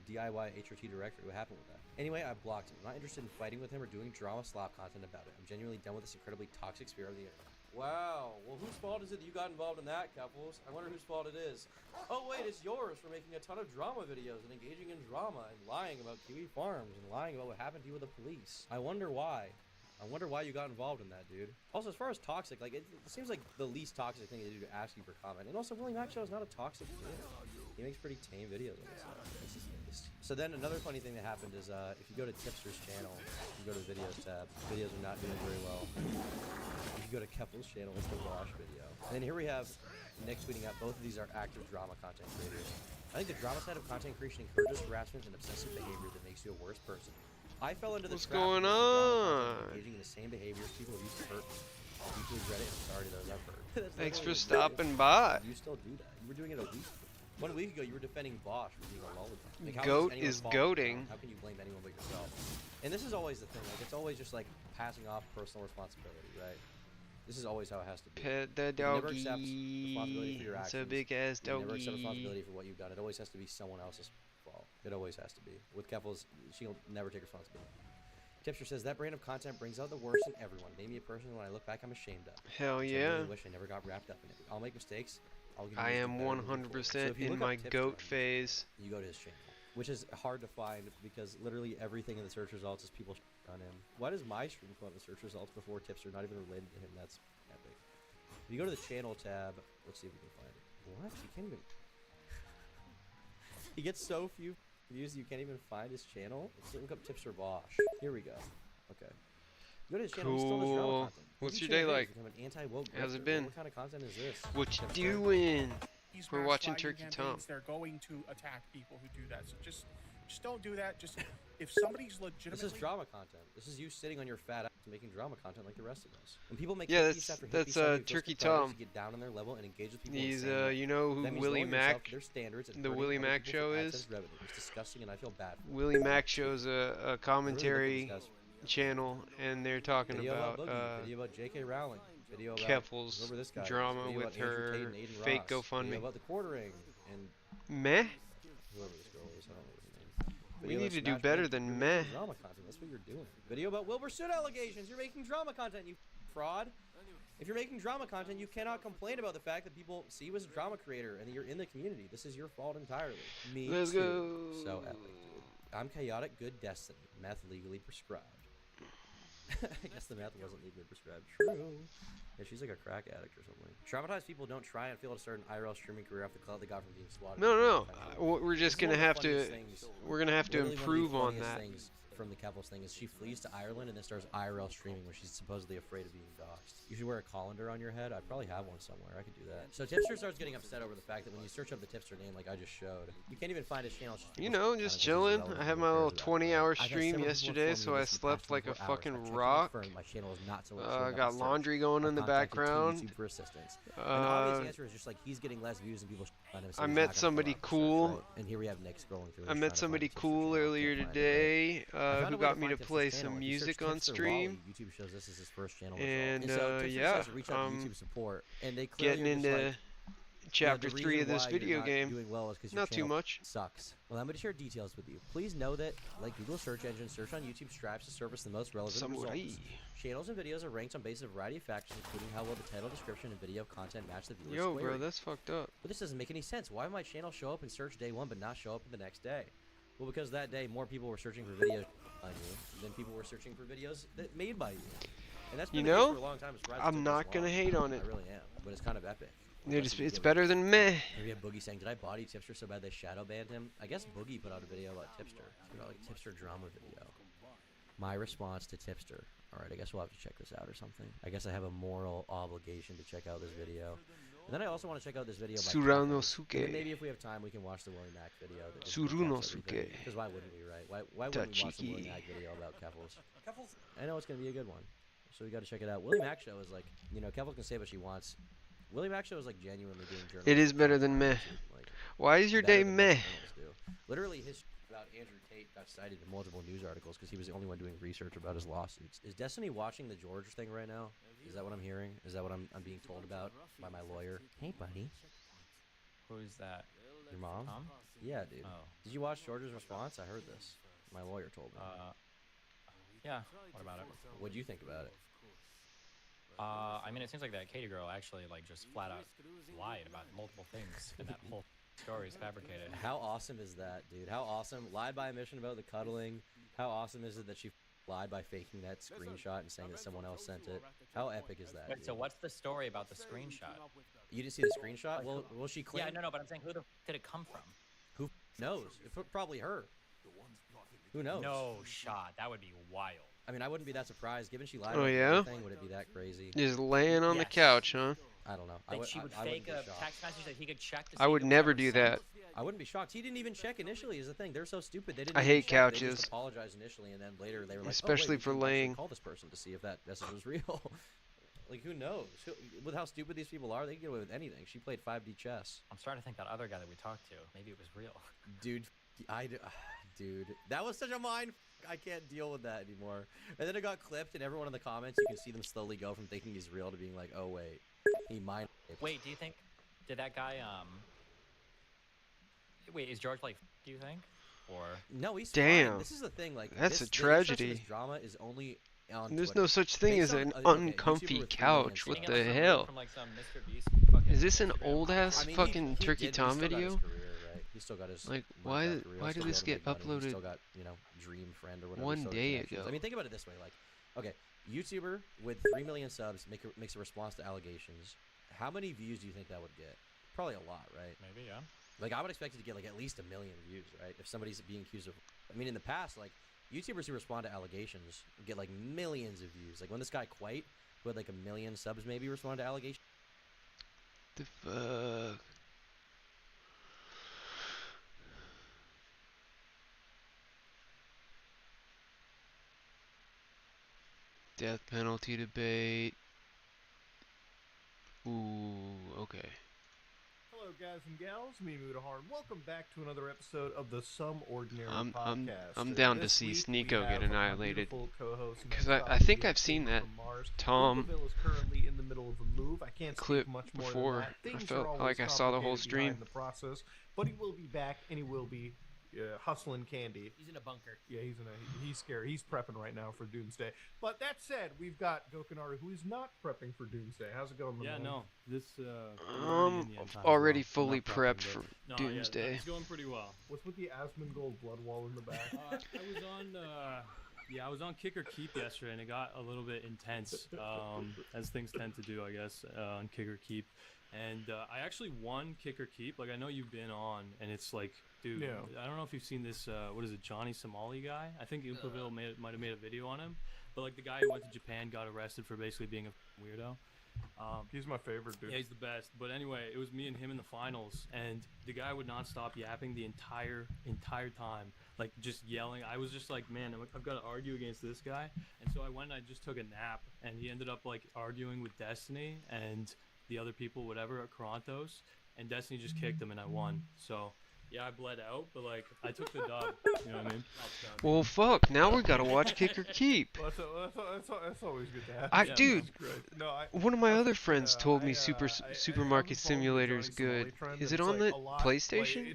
DIY HRT director, what happened with that? Anyway, I blocked him. I'm not interested in fighting with him or doing drama slop content about it. I'm genuinely done with this incredibly toxic sphere of the internet. Wow. Well, whose fault is it that you got involved in that, Keffels? I wonder whose fault it is. Oh, wait, it's yours for making a ton of drama videos and engaging in drama and lying about Kiwi Farms and lying about what happened to you with the police. I wonder why. I wonder why you got involved in that, dude. Also, as far as toxic, like, it seems like the least toxic thing to do to ask you for comment. And also, Willie Maxwell is not a toxic dude. He makes pretty tame videos on this stuff. That's his face. So then another funny thing that happened is if you go to Tipster's channel, you go to the videos tab, videos are not doing very well. If you go to Keffels' channel, it's the Wash video. And then here we have Nick tweeting out, both of these are active drama content creators. I think the drama side of content creation encourages harassment and obsessive behavior that makes you a worse person. I fell into this What's going on? Engaging in the same behaviors people used to hurt me. YouTube, Reddit, and sorry to those I've hurt. Thanks for stopping by. You still do that. You were doing it a week ago. 1 week ago, you were defending Bosch for being a lollipop. Like, Goat is goating. How can you blame anyone but yourself? And this is always the thing. Like, it's always just like passing off personal responsibility, right? This is always how it has to be. Pet the doggy. You never accept responsibility for your It's actions. a big ass doggy. You never accept responsibility for what you've done. It always has to be someone else's fault. It always has to be. With Keffels, she'll never take responsibility. Tipster says, that brand of content brings out the worst in everyone. Name me a person when I look back I'm ashamed of. Hell I yeah. really wish I never got wrapped up in it. I'll make mistakes. I am 100% in my goat phase. You go to his channel, which is hard to find because literally everything in the search results is people on him. Why does my stream come up in the search results before Tipster? Not even related to him. That's epic. If you go to the channel tab, let's see if we can find it. What? You can't even. He gets so few views you can't even find his channel. Let's look up Tipster Bosch. Here we go. Okay. Go to his channel. He still does drama content. What's your day like? How's it been? What kind of content is this? What you doing? We're watching Turkey Tom. They're going to attack people who do that. So just Just don't do that. Just if somebody's legitimately. This is drama content. This is you sitting on your fat ass making drama content like the rest of us. When people make Yeah, hippies after that's hippies after Turkey first priorities Tom. to get down on their level and engage with people. He's insanely. you know who That means Willie lowering yourself Mack, to their standards and the hurting Willie other Mack people show for is. AdSense revenue. It's disgusting, and I feel bad. For Willie Mack shows a commentary discuss. channel, and they're talking Video about Boogie, video about J.K. Rowling, video about Keffel's whoever this guy is, drama video with about Andrew Tate her and Aiden fake Ross, GoFundMe. video about the quartering and Meh. whoever this girl is, I don't know her name. We Video need about to do Smash better Bros. than You're meh. making drama content. That's what you're doing. Video about Wilbur Soot allegations. You're making drama content, you fraud. If you're making drama content, you cannot complain about the fact that people see you as a drama creator and that you're in the community. This is your fault entirely. Me Let's too. go. So epic, dude. I'm chaotic good destiny. Meth legally prescribed. I guess the meth wasn't legally prescribed. True. Yeah, she's like a crack addict or something. Traumatized people don't try and feel a certain IRL streaming career off the clout they got from being swatted. No. We're just This is one gonna of the have to. funniest things- We're gonna have to literally one of the improve on funniest that. things from the Kevels thing is she flees to Ireland and then starts IRL streaming where she's supposedly afraid of being doxxed. You should wear a colander on your head. I probably have one somewhere. I could do that. So Tipster starts getting upset over the fact that when you search up the Tipster name, like I just showed, you can't even find his channel. You know, just chilling. I had my little 20-hour stream yesterday, so I slept like a fucking rock. My channel is not so Got laundry going in the background. For assistance. And the obvious answer is just like he's getting less views and people on him. So I he's met not gonna somebody follow up cool. search, right? And here we have Nick scrolling through. I met somebody cool earlier today who got me to play some music on stream. YouTube shows this is his first channel. And so yeah, reach out to YouTube support, and they getting are just into like, chapter the 3 of reason this why you're video not game. doing well is 'cause your Not too channel much. Sucks. Well, I'm going to share details with you. Please know that, like Google search engine, search on YouTube strives to surface the most relevant results. Channels and videos are ranked on basis of a variety of factors, including how well the title, description, and video content match the viewer's Yo, query. bro, that's fucked up. But this doesn't make any sense. Why would my channel show up in search day 1 but not show up the next day? Well, because that day more people were searching for videos on you than people were searching for videos that made by you. And that's been You the case know, for a long time. I'm not gonna hate on it. I really am, but it's kind of epic. Dude, it's better than meh. Maybe a Boogie saying, "Did I body Tipster so bad they shadow banned him?" I guess Boogie put out a video about Tipster. It's about like Tipster drama video. My response to Tipster. All right, I guess we'll have to check this out or something. I guess I have a moral obligation to check out this video. And then I also want to check out this video by Suranosuke. And then maybe if we have time, we can watch the Willie Mack video. Surunosuke. Because why wouldn't we, right? Why wouldn't we watch the Willie Mack video about Keffels? I know it's going to be a good one. So we got to check it out. Willie Mack show is like, you know, Keffels can say what she wants. Willie Mack show is like genuinely doing journalism. It is better than meh. Like, Why is your day meh? Literally, his about Andrew Tate got cited in multiple news articles because he was the only one doing research about his lawsuits. Is Destiny watching the George thing right now? Is that what I'm hearing? Is that what I'm being told about by my lawyer? Hey, buddy. Who's that? Your mom? Mom? Yeah, dude. Oh. Did you watch George's response? I heard this. My lawyer told me. Yeah. What about it? What do you think about it? I mean, it seems like that Katie girl actually like just flat out lied about multiple things, and that whole story is fabricated. How awesome is that, dude? How awesome! Lied by omission about the cuddling. How awesome is it that she lied by faking that screenshot and saying that someone else sent it? How epic is that? Wait, dude? so what's the story about the screenshot? You didn't see the screenshot? Well, she claimed. Yeah, no, but I'm saying who the did it come from? Who knows? Probably her. Who knows? No shot. That would be wild. I mean, I wouldn't be that surprised. Given she lied Oh, about yeah? everything, would it be that crazy? Just laying on the couch, huh? I don't know. Like she would fake a text message that he could check to see I would if it never was do sent. that. I wouldn't be shocked. He didn't even check initially. Is the thing? They're so stupid. They didn't. I even hate check. They couches. just apologized initially, and then later they were like, Especially oh, wait, for we can actually laying. Call this person to see if that message was real. Like, who knows? With how stupid these people are, they can get away with anything. She played 5D chess. I'm starting to think that other guy that we talked to, maybe it was real. Dude, dude, that was such a mind. I can't deal with that anymore. And then it got clipped, and everyone in the comments, you can see them slowly go from thinking he's real to being like, oh wait, he mind. Wait, do you think? Did that guy Wait, is George like? Do you think? Or no, he's Damn. fine. This is the thing. Like That's this, a tragedy. This drama is only on There's Twitter. no such thing Based as an on- okay, uncomfy YouTuber with 3 couch. million What subs. the hell? From, like, some Mr. Beast fucking Is this an Instagram old ass I mean, fucking he Turkey did- Tom he still got his video? career, right? He still got his Like, Minecraft why career, why still did this able to get make money. He uploaded still got, you know, Dream Friend or whatever. one still got day connections. ago? I mean, think about it this way. Like, okay, YouTuber with 3 million subs makes a response to allegations. How many views do you think that would get? Probably a lot, right? Maybe, yeah. Like, I would expect it to get like at least 1 million views, right? If somebody's being accused of, I mean, in the past, like YouTubers who respond to allegations get like millions of views. Like when this guy Quite, who had like 1 million subs, maybe responded to allegations. The fuck? Death penalty debate. Ooh, okay. Hello, guys and gals. Me, Mudaharn. Welcome back to another episode of the Some Ordinary I'm Podcast. down to This see week Sneeko we get have our annihilated. beautiful co-host, Because Matt I think Cobb, I've seen that from Mars. Tom Lucaville is currently in the middle of a move. I can't clip speak much more before. than that. I Things felt are always like I saw the whole complicated stream. behind the process, but he will be back and he will be hustling candy. He's in a bunker. Yeah, he's scared. He's prepping right now for Doomsday. But that said, we've got Gokunaru, who is not prepping for Doomsday. How's it going? Yeah, no, this. Already fully prepped for Doomsday. Yeah, it's going pretty well. What's with the Asmongold blood wall in the back? I was on Kick or Keep yesterday, and it got a little bit intense, as things tend to do, I guess, on Kick or Keep. And I actually won Kick or Keep. Like, I know you've been on, and it's like, dude, Yeah. I don't know if you've seen this, what is it, Johnny Somali guy? I think Ukaville might have made a video on him. But, like, the guy who went to Japan got arrested for basically being a weirdo. He's my favorite, dude. Yeah, he's the best. But anyway, it was me and him in the finals, and the guy would not stop yapping the entire time, like just yelling. I was just like, man, I've got to argue against this guy. And so I went and I just took a nap, and he ended up like arguing with Destiny and the other people, whatever, at Karantos, and Destiny just kicked him, and I won. So yeah, I bled out, but like I took the dub. You know what I mean? Well, fuck. Now we gotta watch Kick or Keep. Well, that's always good to have. Dude, No, one of my other friends told me Supermarket Simulator is good. Is it on the PlayStation?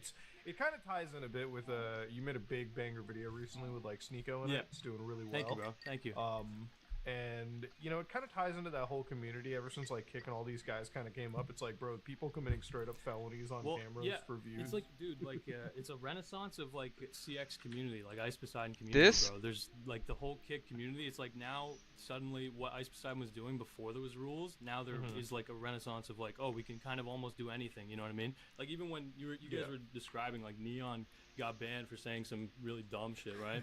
It kind of ties in a bit with you made a big banger video recently with like Sneeko in it. It's doing really well. Thank you, bro. Thank you. And you know, it kind of ties into that whole community. Ever since like Kick and all these guys kind of came up, it's like, bro, people committing straight up felonies on cameras for views. It's like, dude, like it's a renaissance of like CX community, like Ice Poseidon community, bro. There's like the whole Kick community. It's like now suddenly what Ice Poseidon was doing before there was rules, now there is like a renaissance of like, oh, we can kind of almost do anything. You know what I mean? Like even when you guys were describing like Neon got banned for saying some really dumb shit, right?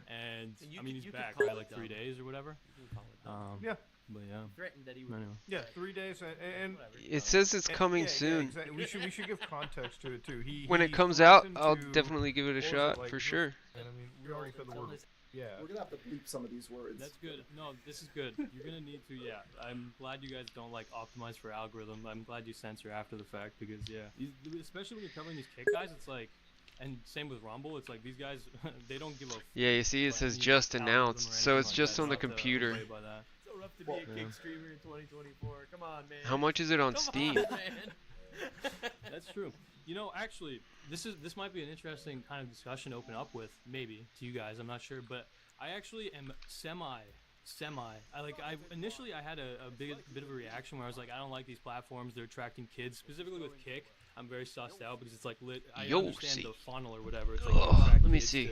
And I mean, he's back, right? Like 3 days or whatever. Yeah. But yeah. Threatened that he would. Anyway. Yeah, 3 days, and It says it's coming soon. Exactly. We should give context to it too. When it comes out, I'll definitely give it a shot for sure. And I mean, we already said the word. Yeah. We're gonna have to bleep some of these words. That's good. No, this is good. You're gonna need to. Yeah, I'm glad you guys don't like optimize for algorithm. I'm glad you censor after the fact because especially when you're covering these Kick guys, it's like. And same with Rumble, it's like these guys, they don't give a. Yeah, you see, it says just announced, so it's just on the computer. So rough to be a Kick streamer in 2024. Come on, man. How much is it on Steam? That's true. You know, actually, this might be an interesting kind of discussion to open up with, maybe to you guys. I'm not sure, but I actually am semi. I initially had a bit of a reaction where I was like, I don't like these platforms. They're attracting kids, specifically with Kick. I'm very sussed out because it's like I understand the funnel or whatever. It's like let me see.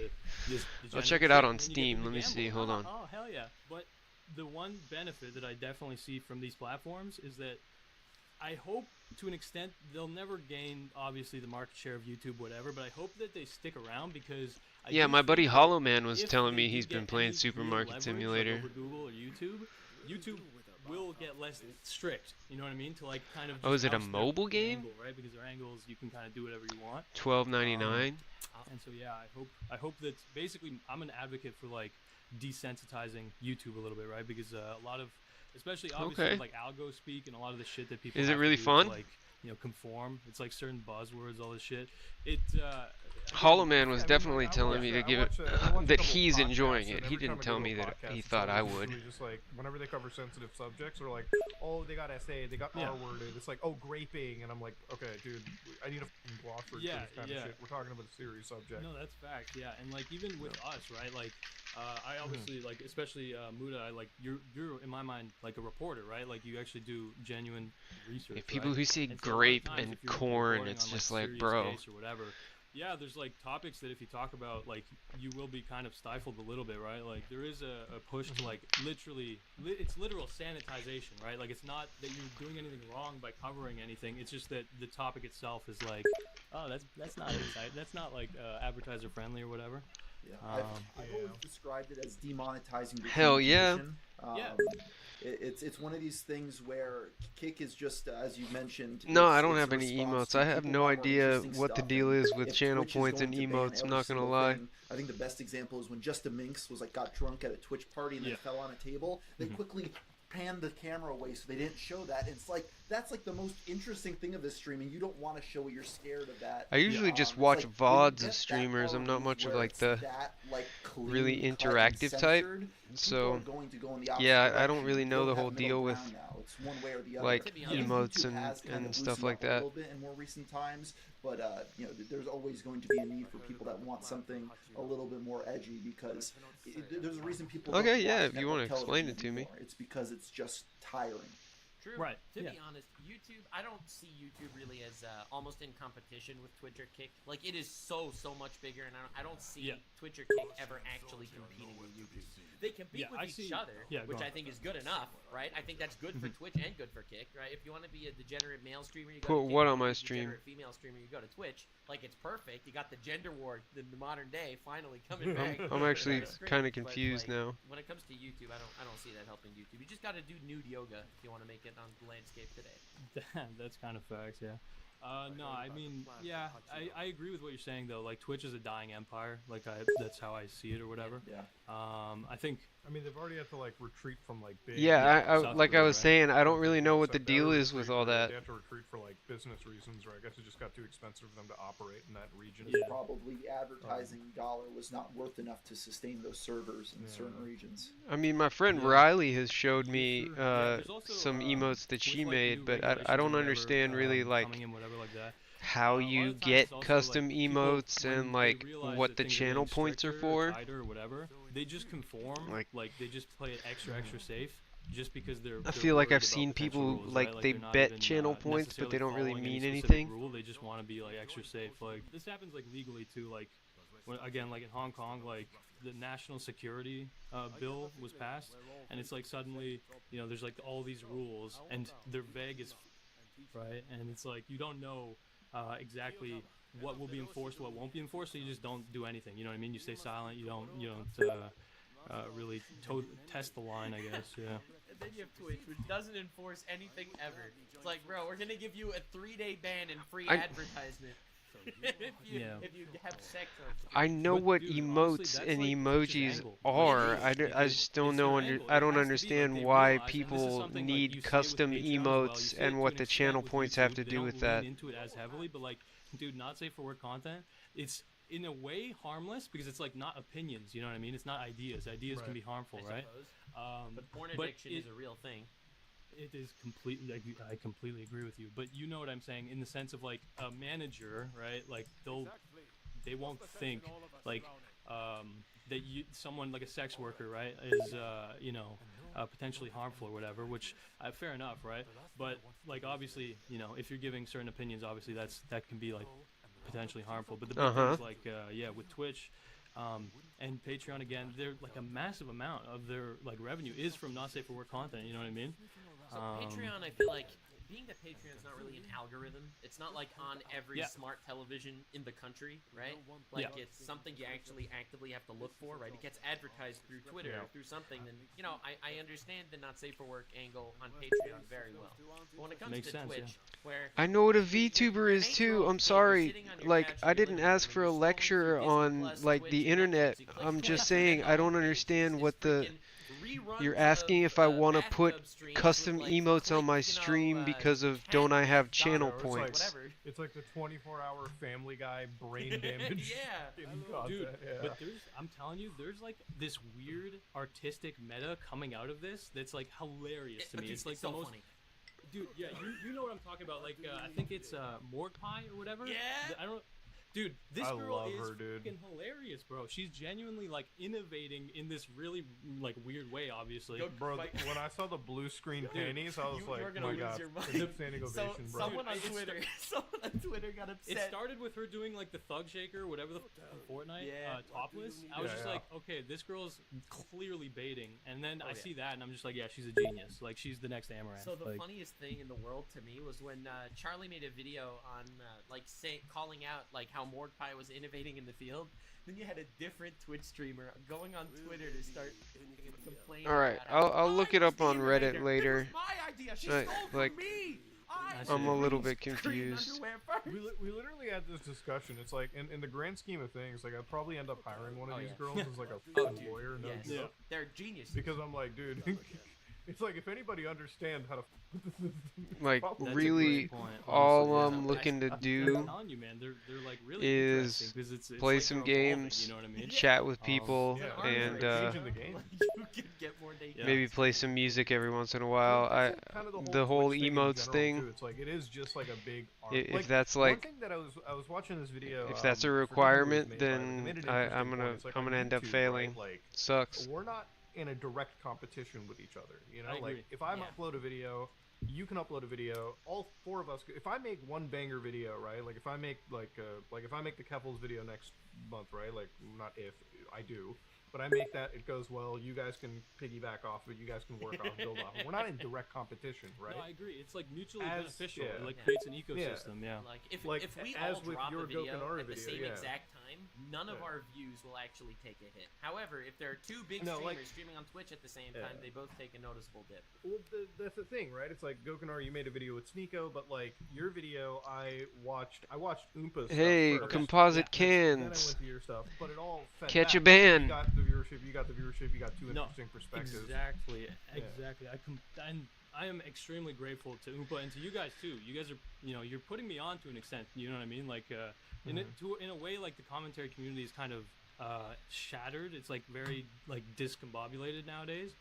I'll check it out on Steam. Let me see. Hold on. Oh hell yeah! But the one benefit that I definitely see from these platforms is that I hope to an extent they'll never gain obviously the market share of YouTube, whatever. But I hope that they stick around because yeah, my buddy Hollow Man was telling me he's been playing Supermarket Simulator. Over Google or YouTube will get less strict, you know what I mean? To like kind of. Oh, is it a mobile game? Angle, right, because their angles, you can kind of do whatever you want. $12.99. And so yeah, I hope that basically I'm an advocate for like desensitizing YouTube a little bit, right? Because a lot of, especially obviously like algo speak and a lot of the shit that people. Is it have to really do fun? To, like, you know, conform. It's like certain buzzwords, all this shit. Hollow Man was definitely telling me to give it that he's enjoying it. He didn't tell me that he thought I would. Just like whenever they cover sensitive subjects, they're like, oh, they got SA, they got R-worded. It's like, oh, graping, and I'm like, okay, dude, I need a fucking gloss for this kind of shit. We're talking about a serious subject. No, that's fact. Yeah, and like even with us, right? Like, I obviously like, especially Muda. I like you're in my mind like a reporter, right? Like you actually do genuine research. Yeah, people right? who say grape and corn, it's just like, bro. Or whatever. Yeah, there's like topics that if you talk about, like you will be kind of stifled a little bit, right? Like there is a push to like it's literal sanitization, right? Like it's not that you're doing anything wrong by covering anything. It's just that the topic itself is like, oh, that's not exciting. That's not like advertiser friendly or whatever. Yeah, I've always described it as demonetizing the Hell yeah. It's one of these things where Kick is just, as you mentioned. No, I don't it's have a any response emotes. to I have people no want more idea interesting what the stuff, deal and is with if channel Twitch is points and going to ban emotes. I'm every not gonna single lie. thing, I think the best example is when Justin Minks got drunk at a Twitch party and then fell on a table. They quickly panned the camera away so they didn't show that. It's like that's like the most interesting thing of this stream, and you don't want to show it. You're scared of that. I usually just watch VODs of streamers. I'm not much of like the really interactive type. So yeah, I don't really know the whole deal with like emotes and stuff like that. A little bit in more recent times, but you know, there's always going to be a need for people that want something a little bit more edgy because there's a reason people. Okay, don't yeah, watch if you want to network explain it television to me. anymore. It's because it's just tiring. True. Right. To be honest, YouTube, I don't see YouTube really as almost in competition with Twitch or Kick. Like, it is so much bigger, and I don't see Twitch or Kick ever actually competing with YouTube. They compete with each other, which I think is good enough, right? I think that's good for Twitch and good for Kick, right? If you want to be a degenerate male streamer, you go to Put Kick. what If on you're my a stream? degenerate female streamer, you go to Twitch. Like, it's perfect. You got the gender war in the modern day finally coming back. I'm actually kind of But, confused like, now. When it comes to YouTube, I don't see that helping YouTube. You just got to do nude yoga if you want to make it on the landscape today. That's kind of facts, yeah. No, I mean, yeah, I agree with what you're saying though. Like, Twitch is a dying empire. Like, that's how I see it or whatever. Yeah. I think. I mean, they've already had to like retreat from like big. Yeah, I South like I Korea, was right? saying, I don't really know what So the they deal had to is with retreat all for- that. They have to retreat for like business reasons, right? I guess it just got too expensive for them to operate in that region. Probably the advertising dollar was not worth enough to sustain those servers in certain regions. I mean, my friend Riley has showed me some emotes that she made, but I don't understand really like how you get custom emotes and like what the channel points are for. Or whatever, they just conform. Like they just play it extra safe. Just because I feel like I've seen people rules, like right? they they're not bet even, channel points, but they don't really necessarily mean following any specific anything. Rule. They just want to be like extra safe. Like, this happens like legally too. Like, when, again, like in Hong Kong, like the national security bill was passed, and it's like suddenly, you know, there's like all these rules, and they're vague as right, and it's like you don't know exactly what will be enforced, what won't be enforced, so you just don't do anything. You know what I mean? You stay silent. You don't really test the line, I guess. Yeah. And then you have Twitch, which doesn't enforce anything ever. It's like, bro, we're gonna give you a 3-day ban and free advertisement if you have sex on stream. I know what emotes and emojis are. I just don't know. I don't understand why people need custom emotes and what the channel points have to do with that. Into it as heavily, but like, dude, not safe for work content. It's in a way harmless because it's like not opinions. You know what I mean? It's not ideas. Ideas can be harmful, right? But porn addiction is a real thing. It is completely. I completely agree with you. But you know what I'm saying in the sense of like a manager, right? Like they won't think like that someone like a sex worker, right, is potentially harmful or whatever. Which fair enough, right? But like obviously, you know, if you're giving certain opinions, obviously that can be like potentially harmful. But the big thing is like with Twitch. And Patreon again, they're like a massive amount of their like revenue is from not safe for work content. You know what I mean? So Patreon, I feel like being that Patreon's not really an algorithm. It's not like on every smart television in the country, right? Like it's something you actually actively have to look for, right? It gets advertised through Twitter or through something. Then you know, I understand the not safe for work angle on Patreon very well. But when it comes to Twitch, where I know what a VTuber is too. I'm sorry, like I didn't ask for a lecture on like the internet. I'm just saying I don't understand what the. You're asking if I want to put custom emotes on my stream because of don't I have channel points? It's like the 24-hour Family Guy brain damage. Dude, but I'm telling you, there's like this weird artistic meta coming out of this that's like hilarious to me. It's like the most funny. Dude, yeah, you know what I'm talking about. Like I think it's Morgue Pie or whatever. Yeah. I don't. Dude, this I girl love is her, dude. fucking hilarious, bro. She's genuinely like innovating in this really like weird way, obviously. Bro, when I saw the blue screen panties, I was like, you're oh gonna my lose god, your mind. standing ovation, bro. Someone on Twitter got upset. It started with her doing like the thug shaker, whatever the Fortnite topless. I was just like, okay, this girl's clearly baiting, and then I see that, and I'm just like, yeah, she's a genius. Like she's the next Amaranth. So the funniest thing in the world to me was when Charlie made a video on calling out like how how Mordecai was innovating in the field. Then you had a different Twitch streamer going on Twitter to start complaining. All right, about I'll look it up on Reddit It later. was my idea. She Like- stole from like, me. I'm a little bit confused. We literally had this discussion. It's like, in the grand scheme of things, like I'd probably end up hiring one of these girls as like a fucking lawyer. No Yes. joke. They're geniuses. Because I'm like, dude, it's like if anybody understands how to. Like That's a great really, point, all honestly, I'm yeah. looking to I'm do telling you, man, they're like really is interesting 'cause it's play like some they're evolving, games, you know what I mean? chat with people, Yeah, and engage in the game. You could get more data. maybe play some music every once in a while. Well, that's kind of The whole Twitch thing in emotes general, thing. too. It's like it is just like a big. Art. If that's one like, thing that I was watching this video. if that's a for requirement, people who was made by it, they then made an I'm interesting gonna point. It's like I'm on gonna end up YouTube, right? failing. Like, Sucks. we're not in a direct competition with each other. You know, I like agree. if I upload a video, you can upload a video. All four of us. If I make one banger video, right? Like if I make like if I make the Keffels video next month, right? Like not if I do. But I make that, it goes well, you guys can piggyback off of it, you guys can work off, build off. We're not in direct competition, right? No, I agree. It's like mutually As- beneficial. yeah. It like Yeah. creates an ecosystem. Yeah. Like if Like, we as all with drop your a video Gokenara at the video, same yeah. exact time, none of Yeah. our views will actually take a hit. However, if there are two big No, streamers like- streaming on Twitch at the same Yeah. time, they both take a noticeable dip. Well, that's the thing, right? It's like Gokenara, you made a video with Sneeko, but like your video, I watched Oompa's Hey, stuff first. composite Then I went cans. to your stuff, but it all fed Catch a back. ban. You got the viewership, you got two No, interesting perspectives. exactly, Yeah. exactly. And I am extremely grateful to Oompa and to you guys too. You guys are, you're putting me on to an extent. You know what I mean? Like, in a way, like the commentary community is kind of shattered. It's like very like discombobulated nowadays.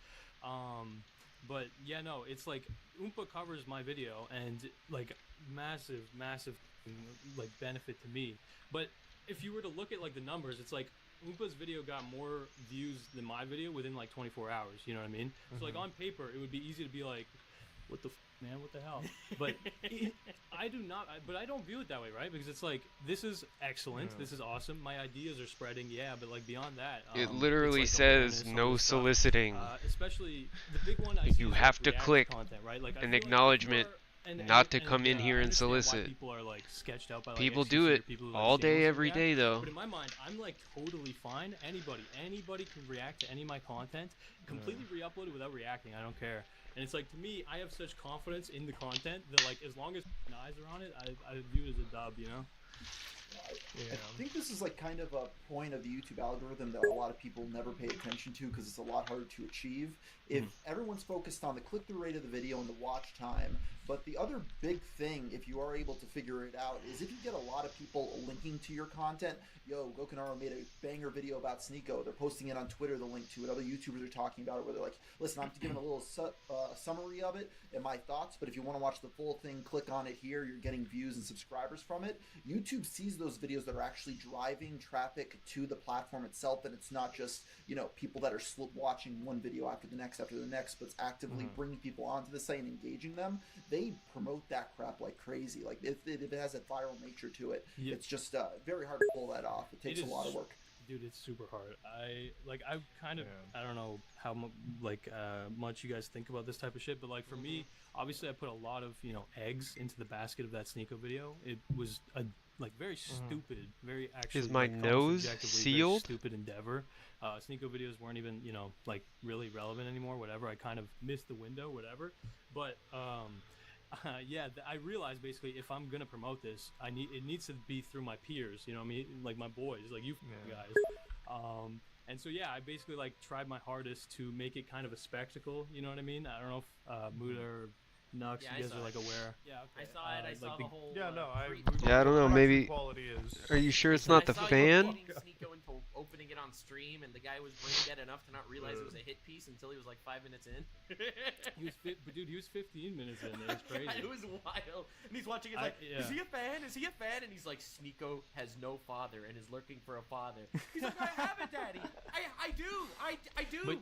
But yeah, no, it's like Oompa covers my video and like massive like benefit to me. But if you were to look at like the numbers, it's like Oompa's video got more views than my video within like 24 hours. You know what I mean? So like on paper, it would be easy to be like, what the man, what the hell? But I do not. But I don't view it that way, right? Because it's like this is excellent, this is awesome. My ideas are spreading, yeah. But like beyond that, It literally it's, like, says awareness, all no this stuff. soliciting. Especially the big one. I see You is, have like, to reaction click content, right? Like, I an feel like acknowledgement people are- not to come in I here and understand why solicit. people are like sketched out by, like, People XQC do or it people who, all like, day, shamelessly every react. day, though. But in my mind, I'm like totally fine. Anybody can react to any of my content, completely re-upload it without reacting. I don't care. And it's like, to me, I have such confidence in the content that like as long as eyes are on it, I view it as a dub. You know. I think this is like kind of a point of the YouTube algorithm that a lot of people never pay attention to because it's a lot harder to achieve. If everyone's focused on the click-through rate of the video and the watch time, but the other big thing, if you are able to figure it out, is if you get a lot of people linking to your content. Yo, Gokenara made a banger video about Sneeko. They're posting it on Twitter, the link to it. Other YouTubers are talking about it where they're like, listen, I'm giving a little summary of it and my thoughts, but if you want to watch the full thing, click on it here. You're getting views and subscribers from it. YouTube sees those videos that are actually driving traffic to the platform itself, and it's not just, people that are watching one video after the next, but it's actively bringing people onto the site and engaging them. They promote that crap like crazy. Like if it has a viral nature to it, it's just very hard to pull that off. It takes a lot of work. Dude, it's super hard. I don't know how much you guys think about this type of shit, but like for me, obviously I put a lot of eggs into the basket of that Sneeko video. It was a very stupid, very actually. Is my nose sealed? Very stupid endeavor. Sneeko videos weren't even really relevant anymore. Whatever. I kind of missed the window. Whatever. But I realized basically if I'm gonna promote this, it needs to be through my peers. You know what I mean? Like my boys, like you guys. And so I basically tried my hardest to make it kind of a spectacle. You know what I mean? I don't know if Muda or Nux, you guys are aware. Yeah, okay. I saw it. I saw the whole. I don't know. Maybe. Quality is... Are you sure it's not the fan? Sneeko into opening it on stream, and the guy was brain dead enough to not realize it was a hit piece until he was like 5 minutes in. He was 15 minutes in. It was crazy. It was wild. And he's watching it like, is he a fan? Is he a fan? And he's like, Sneeko has no father and is looking for a father. He's like, I have a daddy. I do. I do.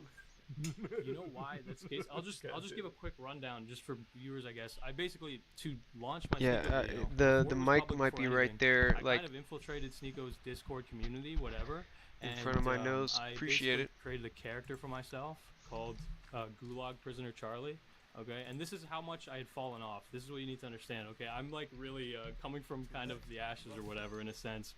But you know why that's the case? I'll just give a quick rundown just for viewers, I guess. I basically, to launch my Sneeko video, the mic might be right there, I kind of infiltrated Sneeko's Discord community, whatever. In front of my nose. I Appreciate it. created a character for myself called Gulag Prisoner Charlie. okay? And this is how much I had fallen off. This is what you need to understand, okay? I'm like really coming from kind of the ashes or whatever in a sense.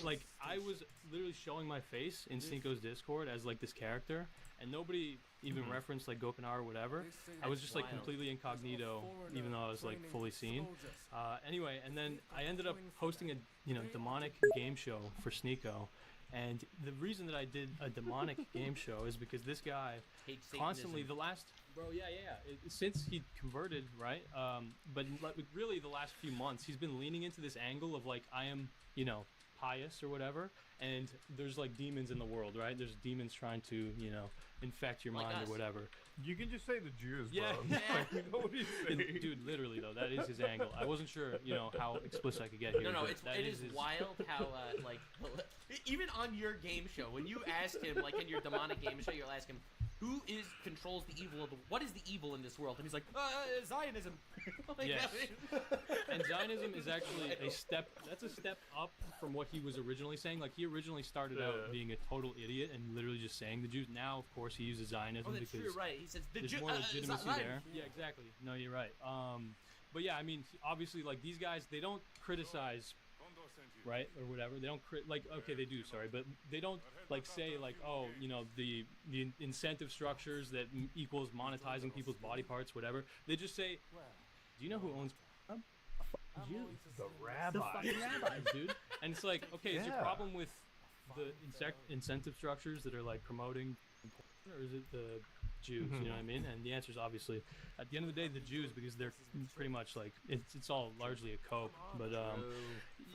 Like I was literally showing my face in Sneako's Discord as like this character, and nobody even referenced like Gokina or whatever. I was just like completely incognito, even though I was like fully seen. Anyway, and then I ended up hosting a demonic game show for Sneako. And the reason that I did a demonic game show is because this guy constantly, since he converted, right? But really the last few months, he's been leaning into this angle of like, I am, pious or whatever, and there's like demons in the world, right? There's demons trying to, infect your mind or whatever. You can just say the Jews, bro. Yeah. You know what he's saying. Dude, literally though, that is his angle. I wasn't sure, how explicit I could get here. No, but it is wild how like even on your game show, when you ask him, like in your demonic game show, you'll ask him, who controls the evil of the, what is the evil in this world? And he's like, Zionism. Like, yes. And Zionism is actually a step up from what he was originally saying. Like he originally started out being a total idiot and literally just saying the Jews. Now, of course, he uses Zionism that's because true, right? He says the there's more legitimacy there. Yeah, exactly. No, you're right. But yeah, I mean, obviously, like these guys, they don't criticize, right, or whatever. They don't okay, they do, sorry, but they don't like say like, oh, the incentive structures that equals monetizing people's body parts, whatever. They just say, do you know who owns you? The rabbis. The fucking rabbis, dude. And it's like, okay, is your problem with the incentive structures that are like promoting, or is it the Jews? You know what I mean? And the answer is obviously, at the end of the day, the Jews, because they're pretty much like it's all largely a cope. But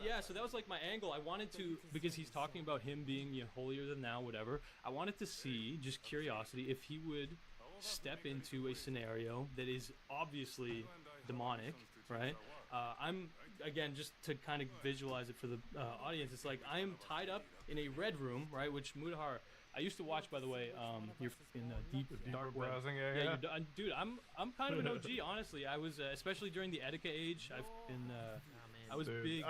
yeah, so that was like my angle. I wanted to, because he's talking about him being holier than thou, whatever. I wanted to see, just curiosity, if he would step into a scenario that is obviously demonic, right? I'm, again, just to kind of visualize it for the audience, it's like I am tied up in a red room, right? Which Mudahar, I used to watch, by the way. You're in deep dark web. Browsing, Dude, I'm kind of an OG, honestly. I was, especially during the Etika age, I've been, I was big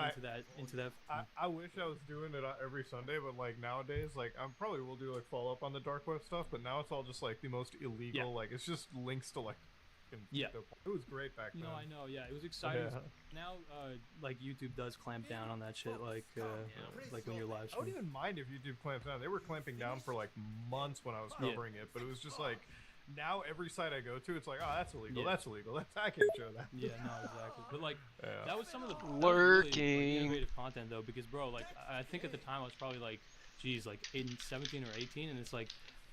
into that. I wish I was doing it every Sunday, but like nowadays, like I probably will do like follow up on the dark web stuff, but now it's all just like the most illegal. Like it's just links to like. It was great back then. No, I know. Yeah, it was exciting. Yeah. Now, like YouTube does clamp down on that shit. Like when you're live streaming. I wouldn't even mind if YouTube clamps down. They were clamping down for like months when I was covering it, but it was just like now every site I go to, it's like, oh, that's illegal. That's illegal. I can't show that. Yeah, no, exactly. But like that was some of the lurking innovative content though, because bro, like I think at the time I was probably like, geez, like 17 or 18, and it's like,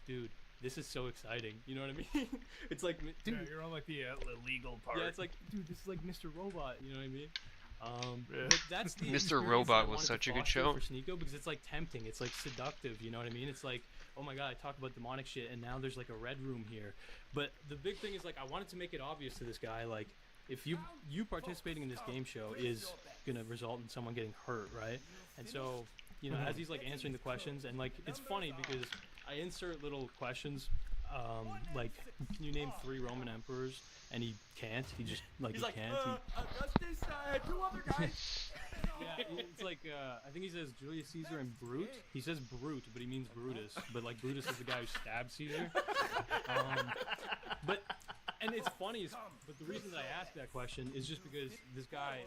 dude. This is so exciting, you know what I mean? It's like, dude, you're on like the illegal part. Yeah, it's like, dude, this is like Mr. Robot, you know what I mean? But that's the Mr. Robot was such a good show for Sneako, because it's like tempting, it's like seductive, you know what I mean? It's like, oh my god, I talked about demonic shit, and now there's like a red room here. But the big thing is like, I wanted to make it obvious to this guy, like, if you participating in this game show is gonna result in someone getting hurt, right? And so, as he's like answering the questions, and like, it's funny because I insert little questions, like, can you name 3 Roman emperors? And he can't. He just, like, he's he like, can't. Augustus, 2 other guys. Yeah, it's like, I think he says Julius Caesar and Brute. He says Brute, but he means Brutus. But, like, Brutus is the guy who stabbed Caesar. And it's funny, but the reason that I asked that question is just because this guy,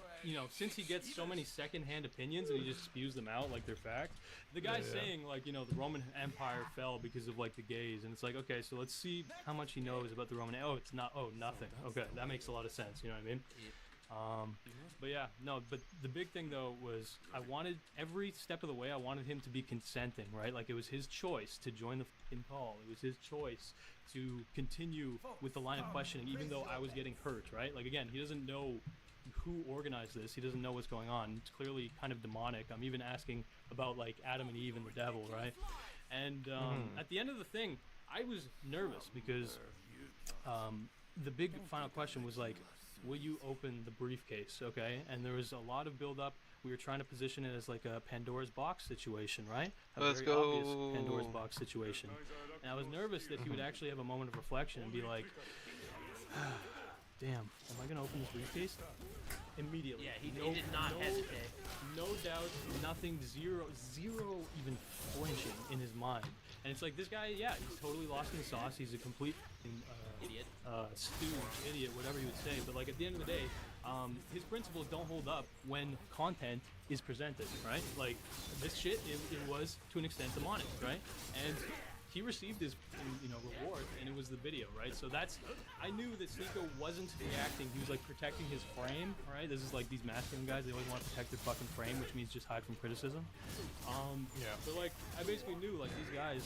since he gets so many secondhand opinions and he just spews them out like they're fact, the guy's saying, like, the Roman Empire fell because of, like, the gays, and it's like, okay, so let's see how much he knows about the Roman, nothing. Okay, that makes a lot of sense, you know what I mean? But yeah, no, but the big thing though was I wanted every step of the way, I wanted him to be consenting, right? Like it was his choice to join the fucking call. It was his choice to continue with the line of questioning, even though I was getting hurt, right? Like again, he doesn't know who organized this. He doesn't know what's going on. It's clearly kind of demonic. I'm even asking about like Adam and Eve and the devil, right? And at the end of the thing, I was nervous because the big final question was like, will you open the briefcase? Okay, and there was a lot of build up. We were trying to position it as like a Pandora's box situation, right? Let's very go. Obvious Pandora's box situation. And I was nervous that he would actually have a moment of reflection and be like, damn, am I gonna open this briefcase? Immediately. Yeah, he did not hesitate. No doubt, nothing, zero even flinching in his mind. And it's like, this guy, yeah, he's totally lost in the sauce. He's a complete Idiot. Stooge, idiot, whatever you would say. But like at the end of the day, his principles don't hold up when content is presented, right? Like this shit, it was to an extent demonic, right? And he received his, reward, and it was the video, right? So I knew that Sneako wasn't reacting. He was like protecting his frame, right? This is like these masculine guys. They always want to protect their fucking frame, which means just hide from criticism. But like, I basically knew like these guys,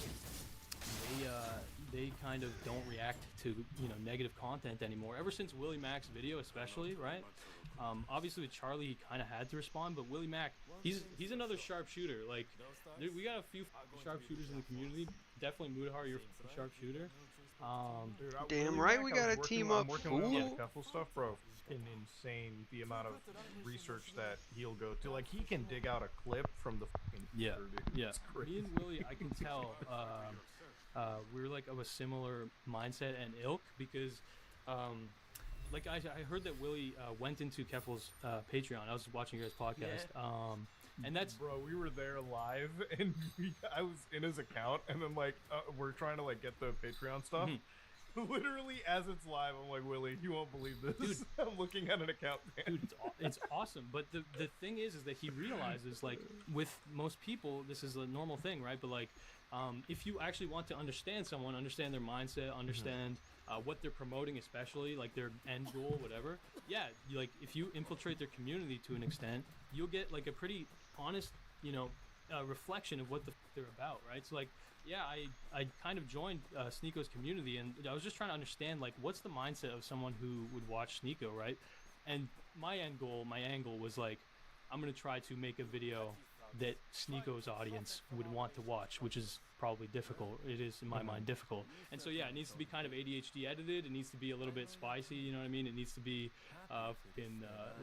they kind of don't react to negative content anymore. Ever since Willie Mack's video, especially, right? Obviously with Charlie, he kind of had to respond, but Willie Mack, he's another sharpshooter. Like, we got a few sharpshooters in the community. Definitely Mudahar, you're a sharpshooter. Dude, Damn right, we gotta team up, I'm working fool. with the Keffel stuff, bro. Insane the amount of research that he'll go to. Like, he can dig out a clip from the fucking Twitter, dude. Yeah. It's crazy. Me and Willie, I can tell we're like of a similar mindset and ilk because like I heard that Willie went into Keffel's Patreon. I was watching your guys' podcast. And that's bro, we were there live, and I was in his account, and then like we're trying to like get the Patreon stuff. Literally, as it's live, I'm like, Willie, you won't believe this. Dude, I'm looking at an account. Dude, it's awesome. But the thing is that he realizes, like, with most people, this is a normal thing, right? But like, if you actually want to understand someone, understand their mindset, understand what they're promoting, especially like their end goal, whatever. Yeah, like if you infiltrate their community to an extent, you'll get like a pretty honest, reflection of what they're about, right? So like, yeah, I kind of joined Sneako's community, and I was just trying to understand like what's the mindset of someone who would watch Sneako, right? And my end goal, my angle was like, I'm gonna try to make a video that Sneako's audience would want to watch, which is probably difficult. It is, in my mind, difficult. And so yeah, it needs to be kind of ADHD edited. It needs to be a little bit spicy, you know what I mean? It needs to be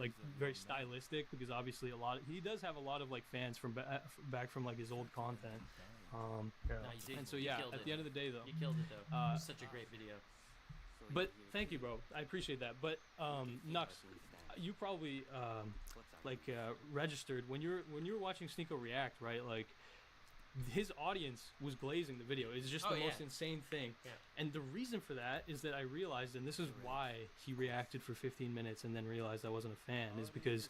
like very stylistic, because obviously he does have a lot of like fans from back from like his old content. No, you did. And so You yeah, killed at it. the end of the day though, You killed it though. It was such a great video. But thank you, bro. I appreciate that. But Nux, you probably registered when you were watching Sneako react, right? Like his audience was glazing the video. It's just the most insane thing. Yeah. And the reason for that is that I realized, and this is why he reacted for 15 minutes and then realized I wasn't a fan, is because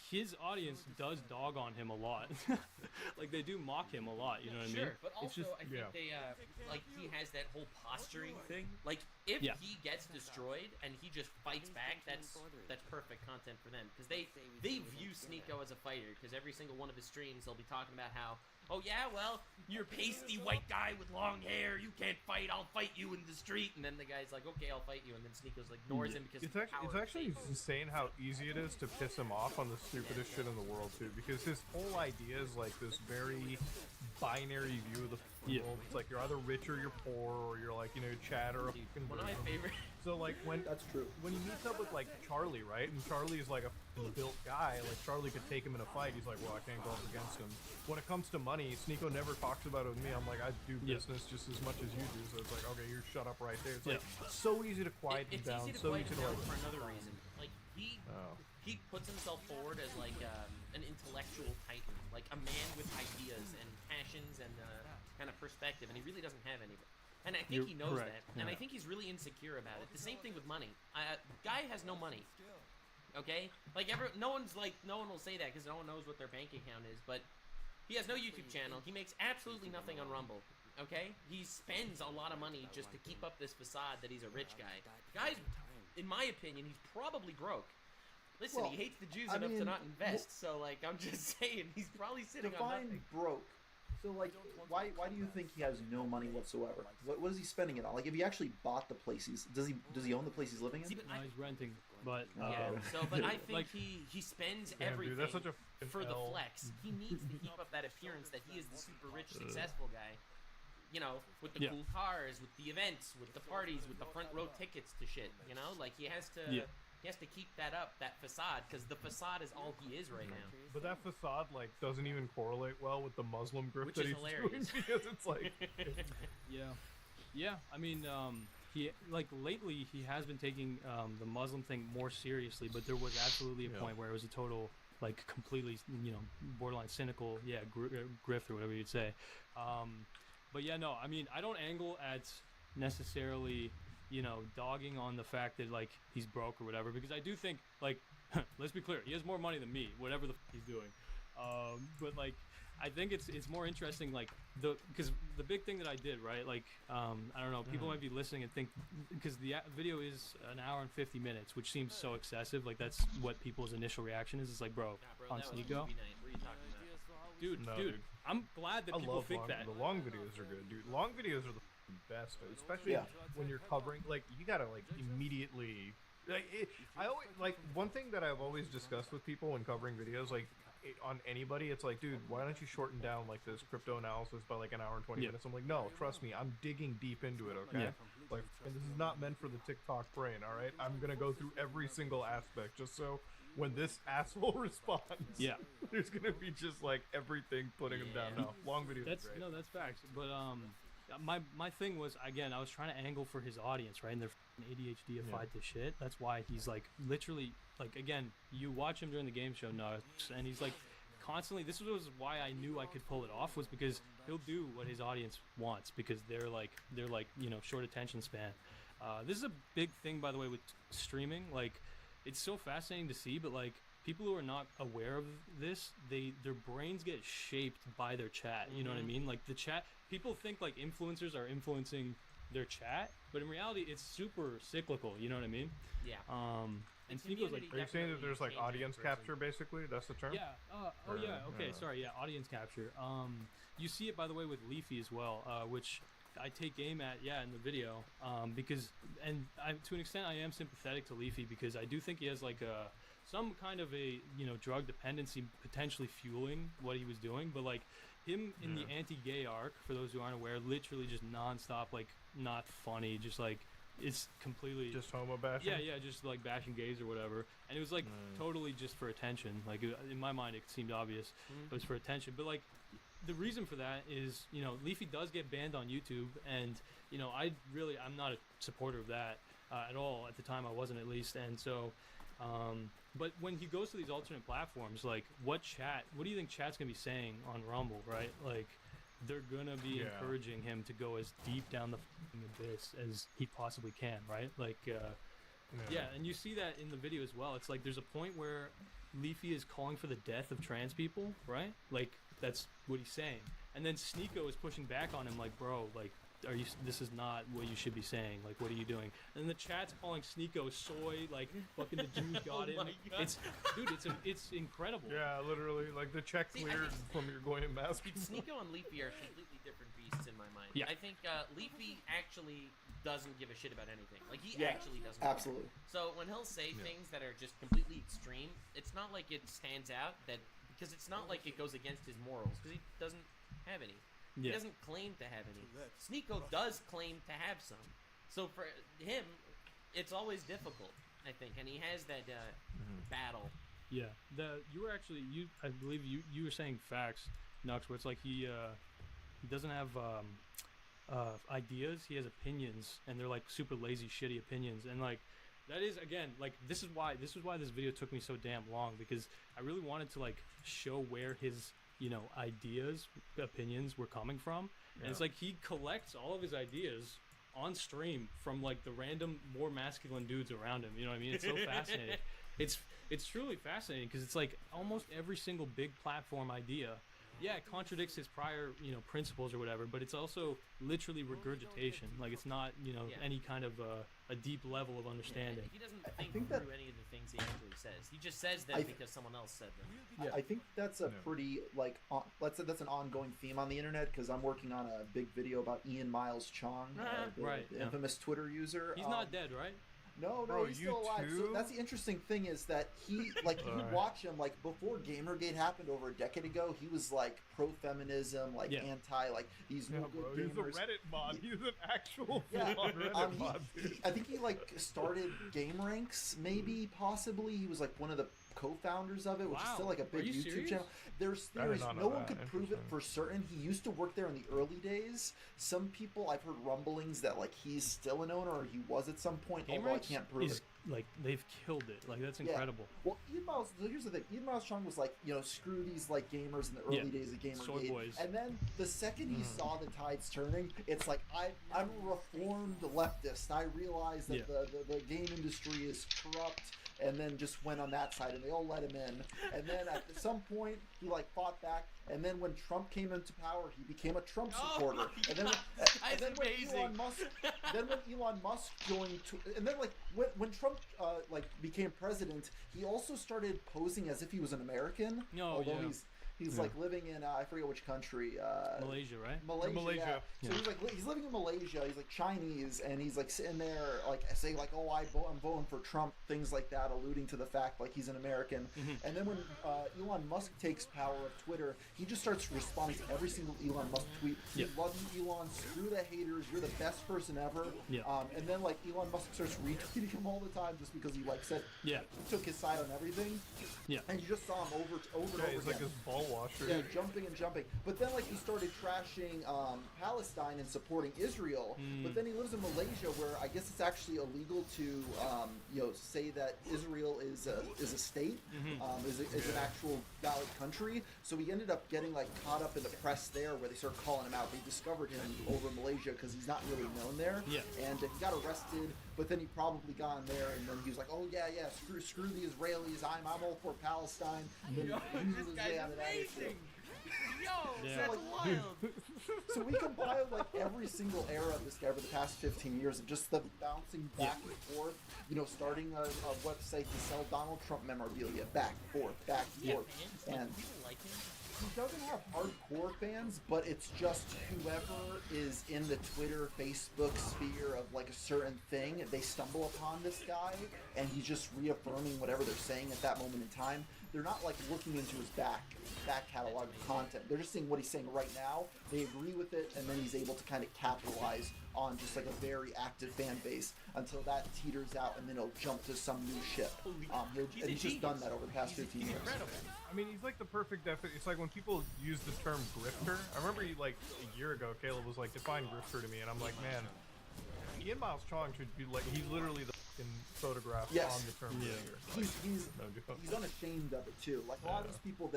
his audience does dog on him a lot. Like they do mock him a lot, you know what I mean? Sure, but also I think they like he has that whole posturing thing. Like if he gets destroyed and he just fights back, that's perfect content for them, because they view Sneako as a fighter, because every single one of his streams they'll be talking about how, oh yeah, well, you're a pasty white guy with long hair, you can't fight, I'll fight you in the street. And then the guy's like, okay, I'll fight you, and then Sneako's like ignores him because it's actually insane how easy it is to piss him off on the stupidest shit in the world too, because his whole idea is like this very binary view of the world. It's like you're either rich or you're poor, or you're like, Chad or a fucking one of my favorite. So like that's true. When he meets up with like Charlie, right? And Charlie is like a built guy. Like Charlie could take him in a fight. He's like, well, I can't go up against him. When it comes to money, Sneako never talks about it with me. I'm like, I do business just as much as you do. So it's like, okay, you're shut up right there. It's like so easy to quiet him down. Easy to so quiet easy him to down like. for another reason. Like he puts himself forward as like an intellectual titan, like a man with ideas and passions and kind of perspective, and he really doesn't have any. And I think he knows that, and I think he's really insecure about it. The same thing with money. Guy has no money. Okay, like no one will say that because no one knows what their bank account is. But he has no YouTube channel. He makes absolutely nothing on Rumble. Okay, he spends a lot of money just to keep up this facade that he's a rich guy. Guy's, in my opinion, he's probably broke. Listen, he hates the Jews enough to not invest. So like, I'm just saying, he's probably sitting on nothing. Broke. So like, why do you think he has no money whatsoever? What is he spending it on? Like, if he actually bought the place, does he own the place he's living in? No, he's renting. But but I think he spends everything dude, that's such a for the flex. He needs to keep up that appearance that he is the super rich, successful guy. With the cool cars, with the events, with the parties, with the front row tickets to shit. Like he has to. He has to keep that up, that facade, because the facade is all he is right now. But that facade, like, doesn't even correlate well with the Muslim grift Which that is he's hilarious. doing, because it's like... Yeah, I mean, he, like, lately he has been taking the Muslim thing more seriously, but there was absolutely a point where it was a total, like, completely, borderline cynical, grift or whatever you'd say. But yeah, no, I mean, I don't angle at necessarily, you know, dogging on the fact that like he's broke or whatever, because I do think like let's be clear, he has more money than me, whatever the he's doing. But like I think it's more interesting, like because the big thing that I did, right, like I don't know, people might be listening and think, because the video is an hour and 50 minutes, which seems so excessive, like that's what people's initial reaction is. It's like, bro, on Sneeko, dude, I'm glad that people think that. The long videos are good, dude. Long videos are the best, especially when you're covering, like, you gotta like immediately, like, I always, like, one thing that I've always discussed with people when covering videos, like, on anybody, it's like, dude, why don't you shorten down like this crypto analysis by like an hour and 20 minutes? I'm like, no, trust me, I'm digging deep into it, okay? Like, and this is not meant for the TikTok brain, all right? I'm gonna go through every single aspect just so when this asshole responds, there's gonna be just like everything putting him down. No, long videos. That's great. no, that's facts. But my thing was, again, I was trying to angle for his audience, right? And they're ADHD-ified to shit. That's why he's like literally, like, again, you watch him during the game show, and he's like constantly. This was why I knew I could pull it off, was because he'll do what his audience wants, because they're like you know, short attention span. This is a big thing, by the way, with streaming. Like, it's so fascinating to see, but like people who are not aware of this, their brains get shaped by their chat. You know what I mean? Like the chat, people think like influencers are influencing their chat, but in reality, it's super cyclical. You know what I mean? Yeah. And Sneeko's like, are you saying that there's like audience capture, basically? That's the term? Yeah. Oh yeah. Okay. Sorry. Yeah. Audience capture. You see it, by the way, with Leafy as well, which I take aim at, in the video, because, and to an extent, I am sympathetic to Leafy, because I do think he has like some kind of a, you know, drug dependency potentially fueling what he was doing. But like him in the anti-gay arc, for those who aren't aware, literally just nonstop, like, not funny, just like, it's completely just homo bashing. Yeah, just like bashing gays or whatever, and it was like totally just for attention. Like, in my mind, it seemed obvious it was for attention, but like the reason for that is, you know, Leafy does get banned on YouTube, and you know, I'm not a supporter of that at all. At the time, I wasn't, at least. And so but when he goes to these alternate platforms, like, what do you think chat's gonna be saying on Rumble, right? Like, they're gonna be encouraging him to go as deep down the abyss as he possibly can, right? Like, and you see that in the video as well. It's like there's a point where Leafy is calling for the death of trans people, right? Like, that's what he's saying. And then Sneeko is pushing back on him, like, bro, like, this is not what you should be saying. Like, what are you doing? And the chat's calling Sneeko soy, like, fucking the Jews got him. It's incredible. Yeah, literally, like, the check cleared from your going in mask. Sneeko and Leafy are completely different beasts in my mind. Yeah. I think Leafy actually doesn't give a shit about anything. Like, he actually doesn't. Absolutely. So when he'll say things that are just completely extreme, it's not like it stands out, because it's not like it goes against his morals, because he doesn't have any. He doesn't claim to have any. Sneeko does claim to have some. So for him, it's always difficult, I think, and he has that battle. Yeah, I believe you were saying facts, Nux, where it's like he doesn't have ideas. He has opinions, and they're like super lazy, shitty opinions, and like that is, again, like, this is why this video took me so damn long, because I really wanted to like show where his, you know, ideas, opinions were coming from. And it's like he collects all of his ideas on stream from like the random more masculine dudes around him. You know what I mean? It's so fascinating. It's truly fascinating, because it's like almost every single big platform idea, it contradicts his prior, you know, principles or whatever, but it's also literally regurgitation. Like, it's not, you know, any kind of a deep level of understanding. He doesn't think through any of the things he actually says. He just says them because someone else said them. I think that's a pretty, like, let's say that's an ongoing theme on the internet, because I'm working on a big video about Ian Miles Chong, the infamous Twitter user. He's not dead, right? No, Bro, he's still alive. So that's the interesting thing, is that he, like, you would watch him, like, before Gamergate happened over a decade ago, he was, like, pro-feminism, like, anti, like, these no good gamers. He's a Reddit mod. He's an actual full-on Reddit mod. I think he, like, started GameRanks, maybe, possibly. He was, like, one of the co-founders of it, which is still, like, a big YouTube serious? channel. There's no one could prove it for certain. He used to work there in the early days. Some people, I've heard rumblings that, like, he's still an owner, or he was at some point, although I can't prove it. like they've killed it. Like that's incredible. Well, Ian Miles. So here's the thing. Ian Miles Chung was like, screw these like gamers in the early days of Gamergate. Soy boys. And then the second he saw the tides turning, it's like I'm a reformed leftist. I realize that the game industry is corrupt. And then just went on that side, and they all let him in. And then at some point, he like fought back. And then when Trump came into power, he became a Trump supporter. And then, when Elon Musk joined, and then like when Trump became president, he also started posing as if he was an American. Although he's like living in I forget which country. Malaysia, right? Malaysia. Yeah. So he's living in Malaysia. He's like Chinese, and he's like sitting there like saying like, "Oh, I'm voting for Trump," things like that, alluding to the fact like he's an American. And then when Elon Musk takes power of Twitter, he just starts responding to every single Elon Musk tweet. Love you, Elon. Screw the haters. You're the best person ever. And then like Elon Musk starts retweeting him all the time just because he like said took his side on everything. And you just saw him over and over he's again. like this ball washer. Yeah, jumping and jumping. But then like he started trashing Palestine and supporting Israel. But then he lives in Malaysia, where I guess it's actually illegal to say that Israel is a state, is an actual valid country. So he ended up getting like caught up in the press there, where they started calling him out. They discovered him over in Malaysia because he's not really known there. And he got arrested. But then he probably got in there, and then he was like, "Oh yeah, screw the Israelis. I'm all for Palestine." And then This guy's amazing. That's wild. So we compiled like every single era of this guy over the past 15 years of just the bouncing back and forth. Starting a website to sell Donald Trump memorabilia, back and forth, and people like him. he doesn't have hardcore fans, but it's just whoever is in the Twitter, Facebook sphere of like a certain thing, they stumble upon this guy, and he's just reaffirming whatever they're saying at that moment in time. They're not like looking into his back catalog of content. They're just seeing what he's saying right now. They agree with it, and then he's able to kind of capitalize on just like a very active fan base until that teeters out, and then he'll jump to some new ship. And he's just done that over the past 15 years. I mean, he's like the perfect definition. It's like when people use the term grifter. I remember like a year ago, Caleb was like, define grifter to me, and I'm like, man, Ian Miles Chong should be like, he's literally the fucking photograph on the term grifter. He's unashamed of it too. Like a lot of these people,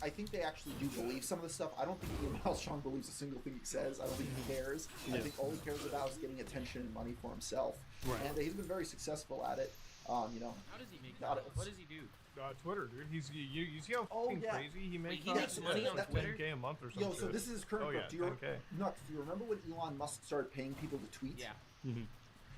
I think they actually do believe some of the stuff. I don't think Ian Miles Chong believes a single thing he says. I don't think he cares. I think all he cares about is getting attention and money for himself. And he's been very successful at it. How does he make money? What does he do? Twitter, dude. You see how crazy he makes? He makes money on Twitter. $10K a month or something. So this is his current book. Do you remember when Elon Musk started paying people to tweet? Yeah.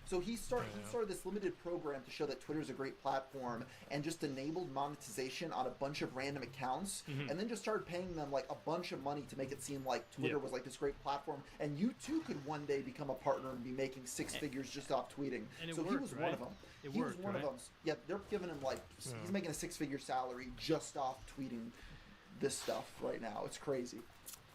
So he started this limited program to show that Twitter is a great platform, and just enabled monetization on a bunch of random accounts, and then just started paying them like a bunch of money to make it seem like Twitter was like this great platform, and you too could one day become a partner and be making six figures just off tweeting. And so he was one of them. He was one of them. Yeah, they're giving him like he's making a six-figure salary just off tweeting this stuff right now. It's crazy.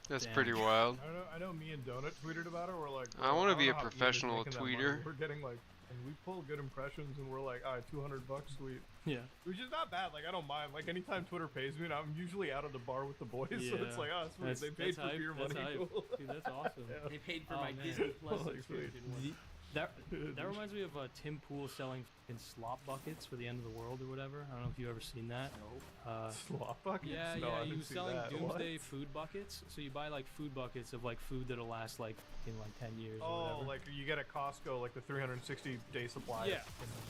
That's pretty wild. I know me and Donut tweeted about it. We're like, I want to be a professional tweeter. We're getting like, and we pull good impressions, and we're like, all right, $200 tweet. Yeah. Which is not bad. Like, I don't mind. Like, anytime Twitter pays me, and I'm usually out of the bar with the boys, so it's like, oh, sweet. They paid for beer money. Cool. Dude, that's awesome. They paid for my Disney Plus subscription. That reminds me of Tim Pool selling fucking slop buckets for the end of the world or whatever. I don't know if you've ever seen that. Slop buckets? Yeah, no, he was selling doomsday food buckets. So you buy like food buckets of like food that'll last like in like 10 years. or whatever. Like you get at Costco, like the 360-day supply.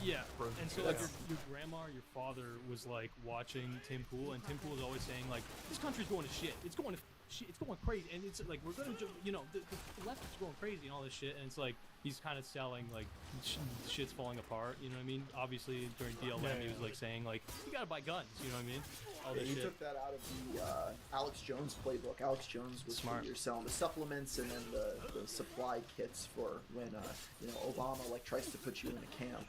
Yeah. And so like your grandma or your father was like watching Tim Pool, and Tim Pool was always saying like, this country's going to shit. It's going to shit. It's going crazy, and it's like we're gonna, the left is going crazy and all this shit, and it's like he's kind of selling like shit's falling apart. You know what I mean? Obviously during DLM he was like saying like, you gotta buy guns. You know what I mean? All this he shit. took that out of the Alex Jones playbook. Alex Jones was smart. You're selling the supplements and then the supply kits for when Obama like tries to put you in a camp.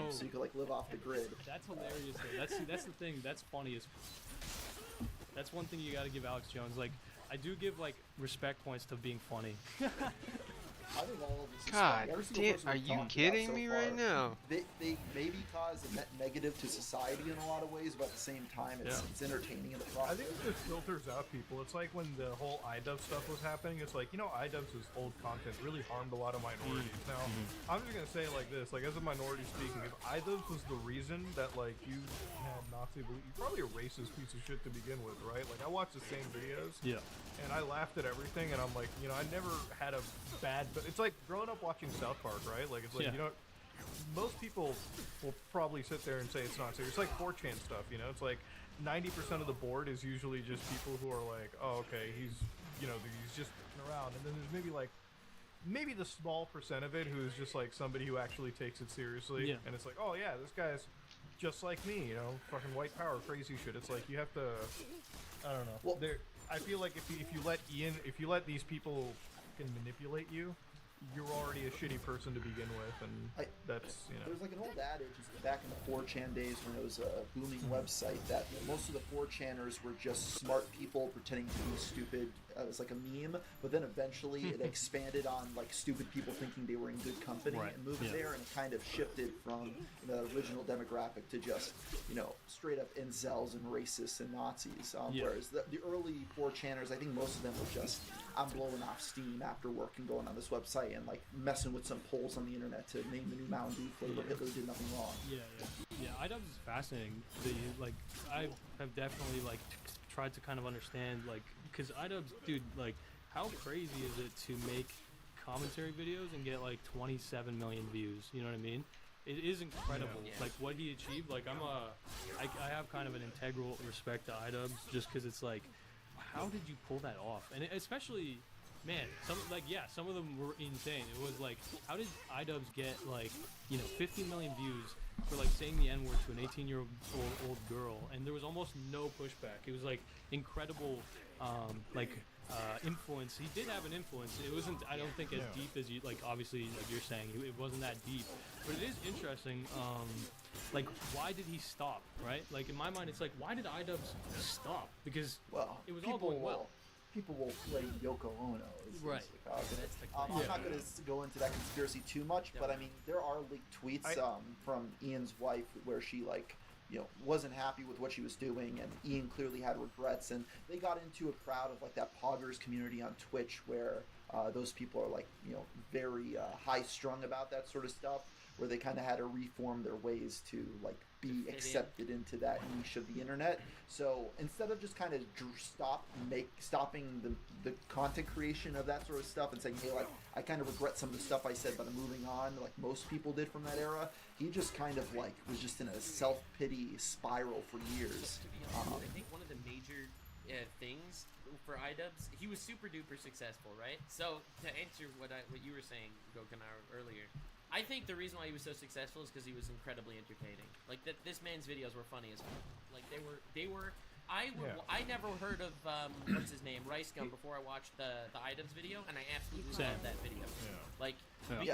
So you could like live off the grid. That's hilarious. That's the thing. That's funny. That's one thing you got to give Alex Jones. Like, I do give like respect points to being funny. I think all of this is God funny. Every single damn, person are we've you talked kidding about so me far, right now? They maybe cause a net negative to society in a lot of ways, but at the same time, it's entertaining in the I process. think it just filters out people. It's like when the whole iDub stuff was happening. It's like, iDubbbz' old content really harmed a lot of minorities. Now, I'm just gonna say it like this: like, as a minority speaking, if iDubbbz was the reason that like you had Nazi belief, you're probably a racist piece of shit to begin with, right? Like, I watched the same videos, and I laughed at everything, and I'm like, I never had a bad. But it's like growing up watching South Park, right? Like, it's like most people will probably sit there and say it's not serious. It's like 4chan stuff, It's like 90% of the board is usually just people who are like, oh, okay, he's just around, and then there's maybe the small percent of it who is just like somebody who actually takes it seriously, and it's like, oh yeah, this guy's just like me, fucking white power, crazy shit. It's like you have to, I don't know. Well, I feel like if you let these people fucking manipulate you, you're already a shitty person to begin with, and that's There's like an old adage back in the 4chan days when it was a booming website that most of the 4chaners were just smart people pretending to be stupid. It was like a meme, but then eventually it expanded on like stupid people thinking they were in good company and moved there, and it kind of shifted from the original demographic to just straight up incels and racists and Nazis. Whereas the early 4chaners, I think most of them were just, I'm blowing off steam after work and going on this website and like messing with some polls on the internet to name the new Mountain Dew flavor. Hitler did nothing wrong. Yeah, iDubbbz is fascinating. I have definitely tried to kind of understand because iDubbbz, dude, how crazy is it to make commentary videos and get 27 million views? You know what I mean? It is incredible, what he achieved. I have kind of an integral respect to iDubbbz just because it's how did you pull that off? And especially, man, some of them were insane. It was how did iDubbbz get 50 million views for saying the N-word to an 18-year-old girl, and there was almost no pushback. It was incredible, influence. He did have an influence. It wasn't, I don't think, as deep as you obviously you're saying. It wasn't that deep, but it is interesting. Why did he stop? Right? In my mind, it's why did iDubbbz stop? Because it was all going well. People will blame Yoko Ono. Right. I'm not going to go into that conspiracy too much, but I mean, there are leaked tweets from Ian's wife where she wasn't happy with what she was doing, and Ian clearly had regrets, and they got into a crowd of that poggers community on Twitch where those people are very high strung about that sort of stuff, where they kind of had to reform their ways to be accepted into that niche of the internet. So instead of just kind of stopping the content creation of that sort of stuff and saying, hey, I kind of regret some of the stuff I said, but I'm moving on, most people did from that era, he just kind of was just in a self-pity spiral for years. To be honest, I think one of the major things for iDubbbz, he was super duper successful, right? So to answer what you were saying, Gokanar, earlier, I think the reason why he was so successful is because he was incredibly entertaining. This man's videos were funny as fuck. They were. I never heard of what's his name, Rice Gum, before I watched the iDubbbz video, and I absolutely loved that video.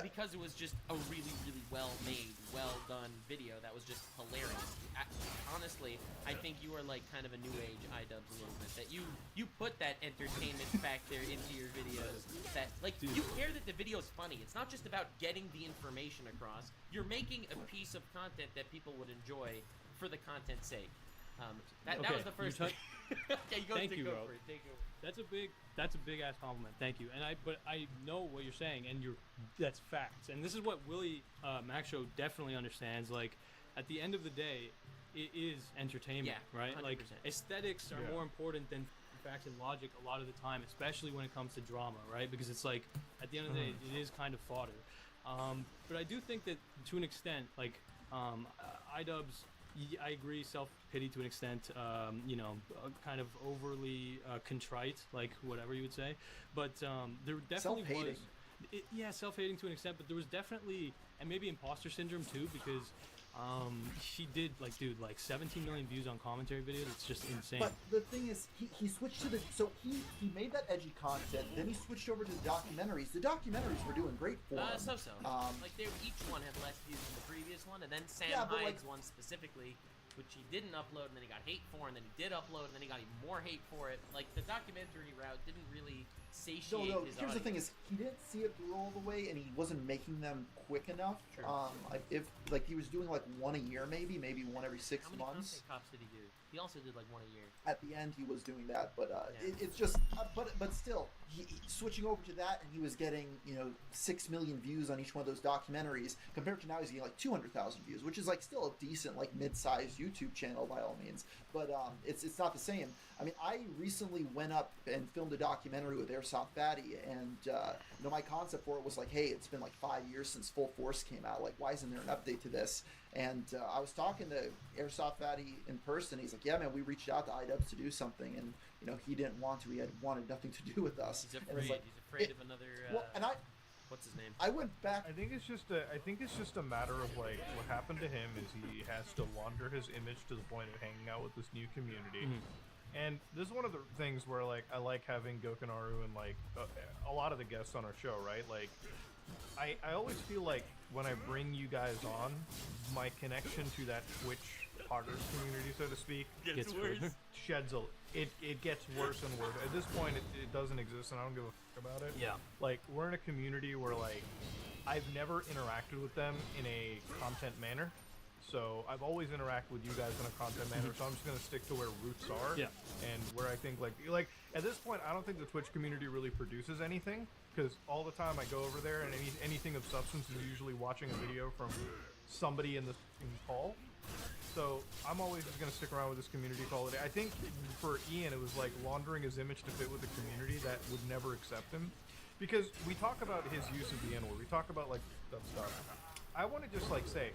Because it was just a really, really well made, well done video that was just hilarious. Honestly, I think you are kind of a new age iDubbbz a little bit. That you put that entertainment factor into your videos. That you care that the video is funny. It's not just about getting the information across. You're making a piece of content that people would enjoy for the content's sake. That was the first thing. Thank you, bro. That's a big ass compliment. Thank you. But I know what you're saying, and that's facts. And this is what Willie Maxshow definitely understands. At the end of the day, it is entertainment, right? 100%. Aesthetics are more important than facts and logic a lot of the time, especially when it comes to drama, right? Because it's at the end of the day, it is kind of fodder. But I do think that to an extent, iDubbbz, I agree, self-pity to an extent, kind of overly contrite, whatever you would say. But there definitely was... self-hating to an extent, but there was definitely, and maybe imposter syndrome too, because she did 17 million views on commentary videos. It's just insane. But the thing is, he switched to he made that edgy content, then he switched over to the documentaries. The documentaries were doing great for him. Each one had less views than the previous one, and then Sam Hyde's one specifically which he didn't upload, and then he got hate for, and then he did upload, and then he got even more hate for it. Like, the documentary route didn't really satiate No, his here's the thing: audience. is he didn't see it through all the way, and he wasn't making them quick enough. True. If like he was doing like one a year, maybe one every 6 How many months. content cops did he do? He also did like one a year. At the end, he was doing that, but Yeah. it's just, but still, he switching over to that, and he was getting 6 million views on each one of those documentaries. Compared to now, he's getting like 200,000 views, which is like still a decent like mid-sized YouTube channel by all means. But it's not the same. I mean, I recently went up and filmed a documentary with Airsoft Fatty, and my concept for it was like, hey, it's been like 5 years since Full Force came out. Like, why isn't there an update to this? And I was talking to Airsoft Fatty in person. He's like, yeah, man, we reached out to iDubbbz to do something, and he didn't want to. He had wanted nothing to do with us. He's And afraid. it's like, He's afraid of another. well, and what's his name? I went back. I think it's just a matter of like what happened to him is he has to launder his image to the point of hanging out with this new community. And this is one of the things where like I like having Gokinaru and like a lot of the guests on our show, right? Like I always feel like when I bring you guys on, my connection to that Twitch poggers community, so to speak, Gets worse. Sheds it gets worse and worse. At this point, it doesn't exist, and I don't give a fuck about it. Yeah. Like, we're in a community where, like, I've never interacted with them in a content manner. So I've always interacted with you guys in a content manner, so I'm just going to stick to where roots are. Yeah. And where I think, like, at this point, I don't think the Twitch community really produces anything, because all the time I go over there, and anything of substance is usually watching a video from somebody in the call. So I'm always just going to stick around with this community call. I think for Ian, it was like laundering his image to fit with the community that would never accept him. Because we talk about his use of the N-word. We talk about, like, that stuff. I want to just, like, say,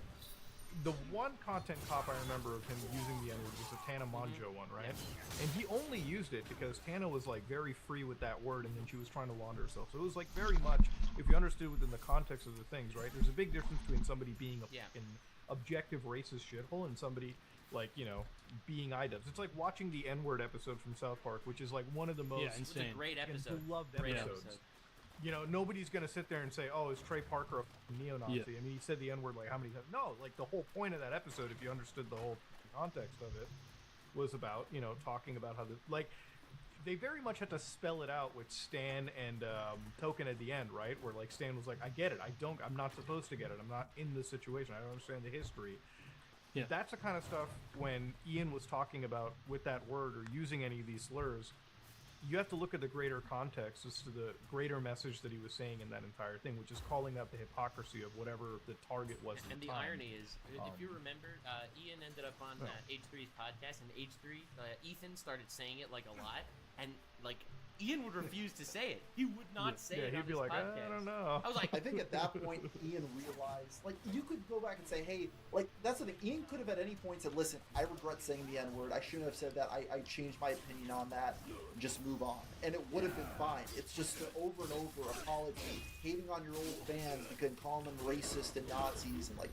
the one content cop I remember of him using the N-word was the Tana Monjo one, right? And he only used it because Tana was, like, very free with that word, and then she was trying to launder herself. So it was, like, very much, if you understood within the context of the things, right? There's a big difference between somebody being a fucking objective racist shithole and somebody, like, being iDubbbz. It's like watching the N-word episode from South Park, which is, like, one of the most insane. It's a great episode. beloved Great episodes. episode. Nobody's gonna sit there and say, "Oh, is Trey Parker a neo-Nazi?" Yeah. I mean, he said the N-word like how many times? No, like the whole point of that episode, if you understood the whole context of it, was about talking about how they very much had to spell it out with Stan and Token at the end, right? Where like Stan was like, "I get it. I'm not supposed to get it. I'm not in this situation. I don't understand the history." Yeah. That's the kind of stuff when Ian was talking about with that word or using any of these slurs. You have to look at the greater context as to the greater message that he was saying in that entire thing, which is calling out the hypocrisy of whatever the target was. And at the the time. irony is, if you remember, Ian ended up on H3's podcast, and H3, Ethan started saying it like a lot, and like Ian would refuse to say it. He would not say it he'd on be his like, podcast. I don't know. I was like, I think at that point, Ian realized, like, you could go back and say, hey, like, that's the thing. Ian could have at any point said, listen, I regret saying the N-word. I shouldn't have said that. I changed my opinion on that. Just move on. And it would have been fine. It's just the over and over apology, hating on your old fans because calling them racist and Nazis and, like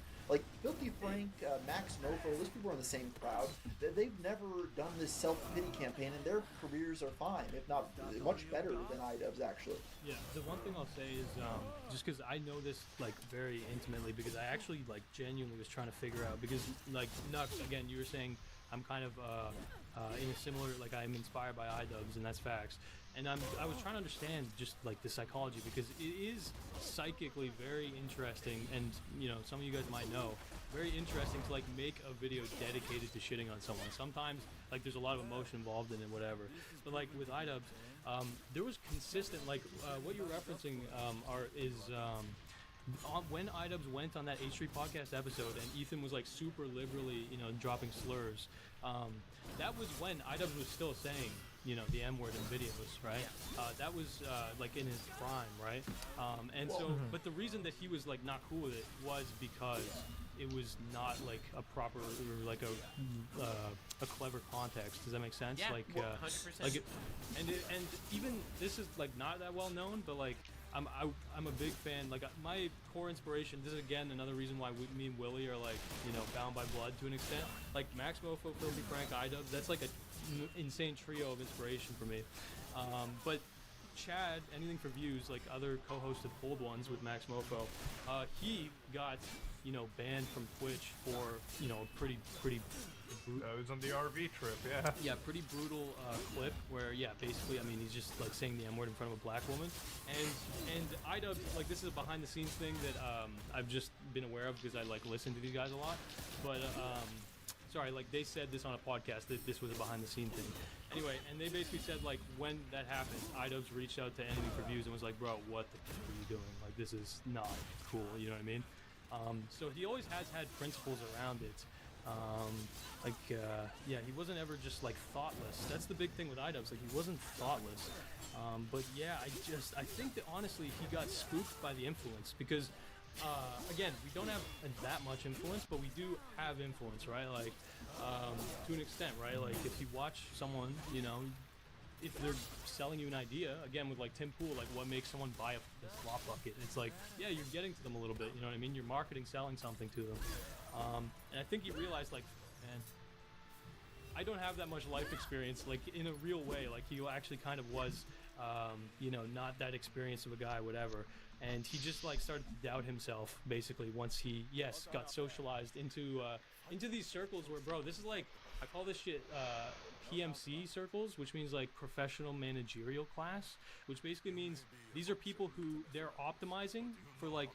Filthy Frank, Max Mofo, those people are in the same crowd. They've never done this self-pity campaign, and their careers are fine, if not much better than iDubbbz, actually. Yeah, the one thing I'll say is, just because I know this, like, very intimately, because I actually, like, genuinely was trying to figure out, because, like, Nux, again, you were saying I'm kind of in a similar, like, I'm inspired by iDubbbz, and that's facts. And I was trying to understand just like the psychology, because it is psychically very interesting, and some of you guys might know, very interesting to like make a video dedicated to shitting on someone. Sometimes like there's a lot of emotion involved in it, whatever. But like with iDubbbz, there was consistent, like what you're referencing when iDubbbz went on that H3 podcast episode, and Ethan was like super liberally, dropping slurs. That was when iDubbbz was still saying, the N-word in videos, right? That was like in his prime, right? And so, but the reason that he was like not cool with it was because it was not like a proper, or like a clever context. Does that make sense? Yeah, like, 100%. Like, and even this is like not that well known, but like I'm a big fan. Like my core inspiration. This is again another reason why me and Willie are like bound by blood to an extent. Like Max Mofo, Filthy Frank, iDubbbz. That's like a insane trio of inspiration for me. But Chad, anything for views, like other co-hosted Pulled Ones with Max Mofo, he got banned from Twitch for a pretty That was on the RV trip, yeah. Yeah, pretty brutal clip where, basically, I mean, he's just like saying the M-word in front of a black woman, and iDub, like, this is a behind-the-scenes thing that I've just been aware of because I like listen to these guys a lot, but sorry, like they said this on a podcast that this was a behind-the-scene thing. Anyway, and they basically said like when that happened, iDubbbz reached out to Enemy for Views and was like, bro, what the fuck are you doing? Like, this is not cool, you know what I mean? So he always has had principles around it. He wasn't ever just like thoughtless. That's the big thing with iDubbbz, like he wasn't thoughtless. But yeah, I think that honestly he got spooked by the influence because again, we don't have that much influence, but we do have influence, right? Like to an extent, right? Like if you watch someone, if they're selling you an idea, again with like Tim Pool, like what makes someone buy a slot bucket? It's like, yeah, you're getting to them a little bit, you know what I mean? You're marketing, selling something to them. And I think he realized, like, man, I don't have that much life experience, like, in a real way. Like, he actually kind of was, not that experienced of a guy, whatever. And he just, like, started to doubt himself, basically, once he, got socialized into these circles where, bro, this is like, I call this shit, PMC circles, which means, like, professional managerial class, which basically means these are people who they're optimizing for, like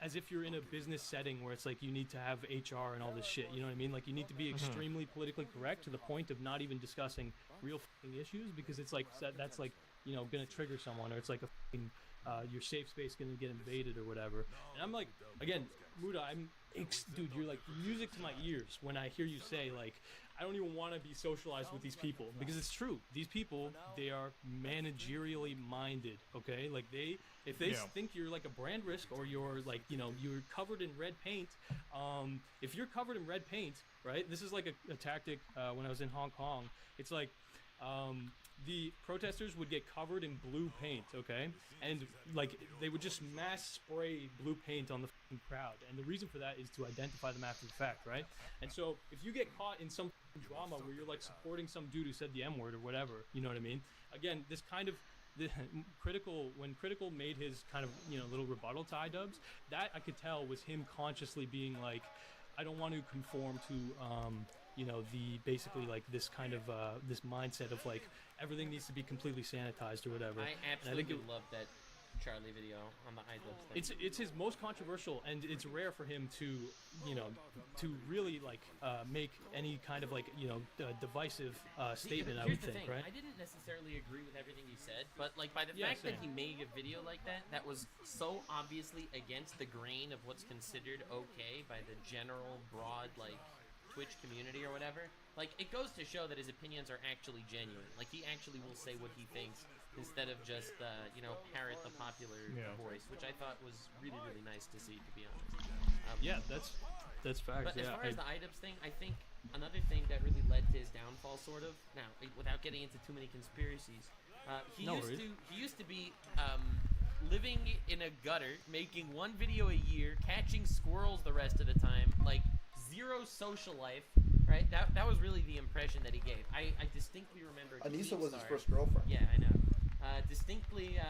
as if you're in a business setting where it's like you need to have HR and all this shit, you know what I mean? Like you need to be extremely politically correct to the point of not even discussing real fucking issues because it's like that's like, gonna trigger someone, or it's like a fucking, your safe space gonna get invaded or whatever. And I'm like, again, Muda, dude, you're like music to my ears when I hear you say like, I don't even want to be socialized with these people, because it's true. These people, they are managerially minded, okay? Like if they think you're like a brand risk, or you're like, you're covered in red paint, if you're covered in red paint, right? This is like a tactic when I was in Hong Kong. It's like, the protesters would get covered in blue paint, okay? And like they would just mass spray blue paint on the fucking crowd. And the reason for that is to identify them after the fact, right? And so if you get caught in some drama where you're like supporting some dude who said the M-word or whatever, you know what I mean? Again, this kind of when Critical made his kind of, little rebuttal to iDubbbz, that I could tell was him consciously being like, I don't want to conform to the basically like this kind of this mindset of like everything needs to be completely sanitized or whatever. I absolutely love that Charlie video on the iDubbbz thing. It's his most controversial, and it's rare for him to to really like make any kind of like divisive statement. I would think, right? I didn't necessarily agree with everything he said, but like by the fact that he made a video like that was so obviously against the grain of what's considered okay by the general broad like Twitch community or whatever, like it goes to show that his opinions are actually genuine. Like he actually will say what he thinks instead of just parrot the popular voice, which I thought was really nice to see, to be honest. That's facts. But as far as the iDubbbz thing, I think another thing that really led to his downfall, sort of. Now, without getting into too many conspiracies, he used to be living in a gutter, making one video a year, catching squirrels the rest of the time, like zero social life, right? That was really the impression that he gave. I distinctly remember Anissa was his first girlfriend. Yeah, I know. Distinctly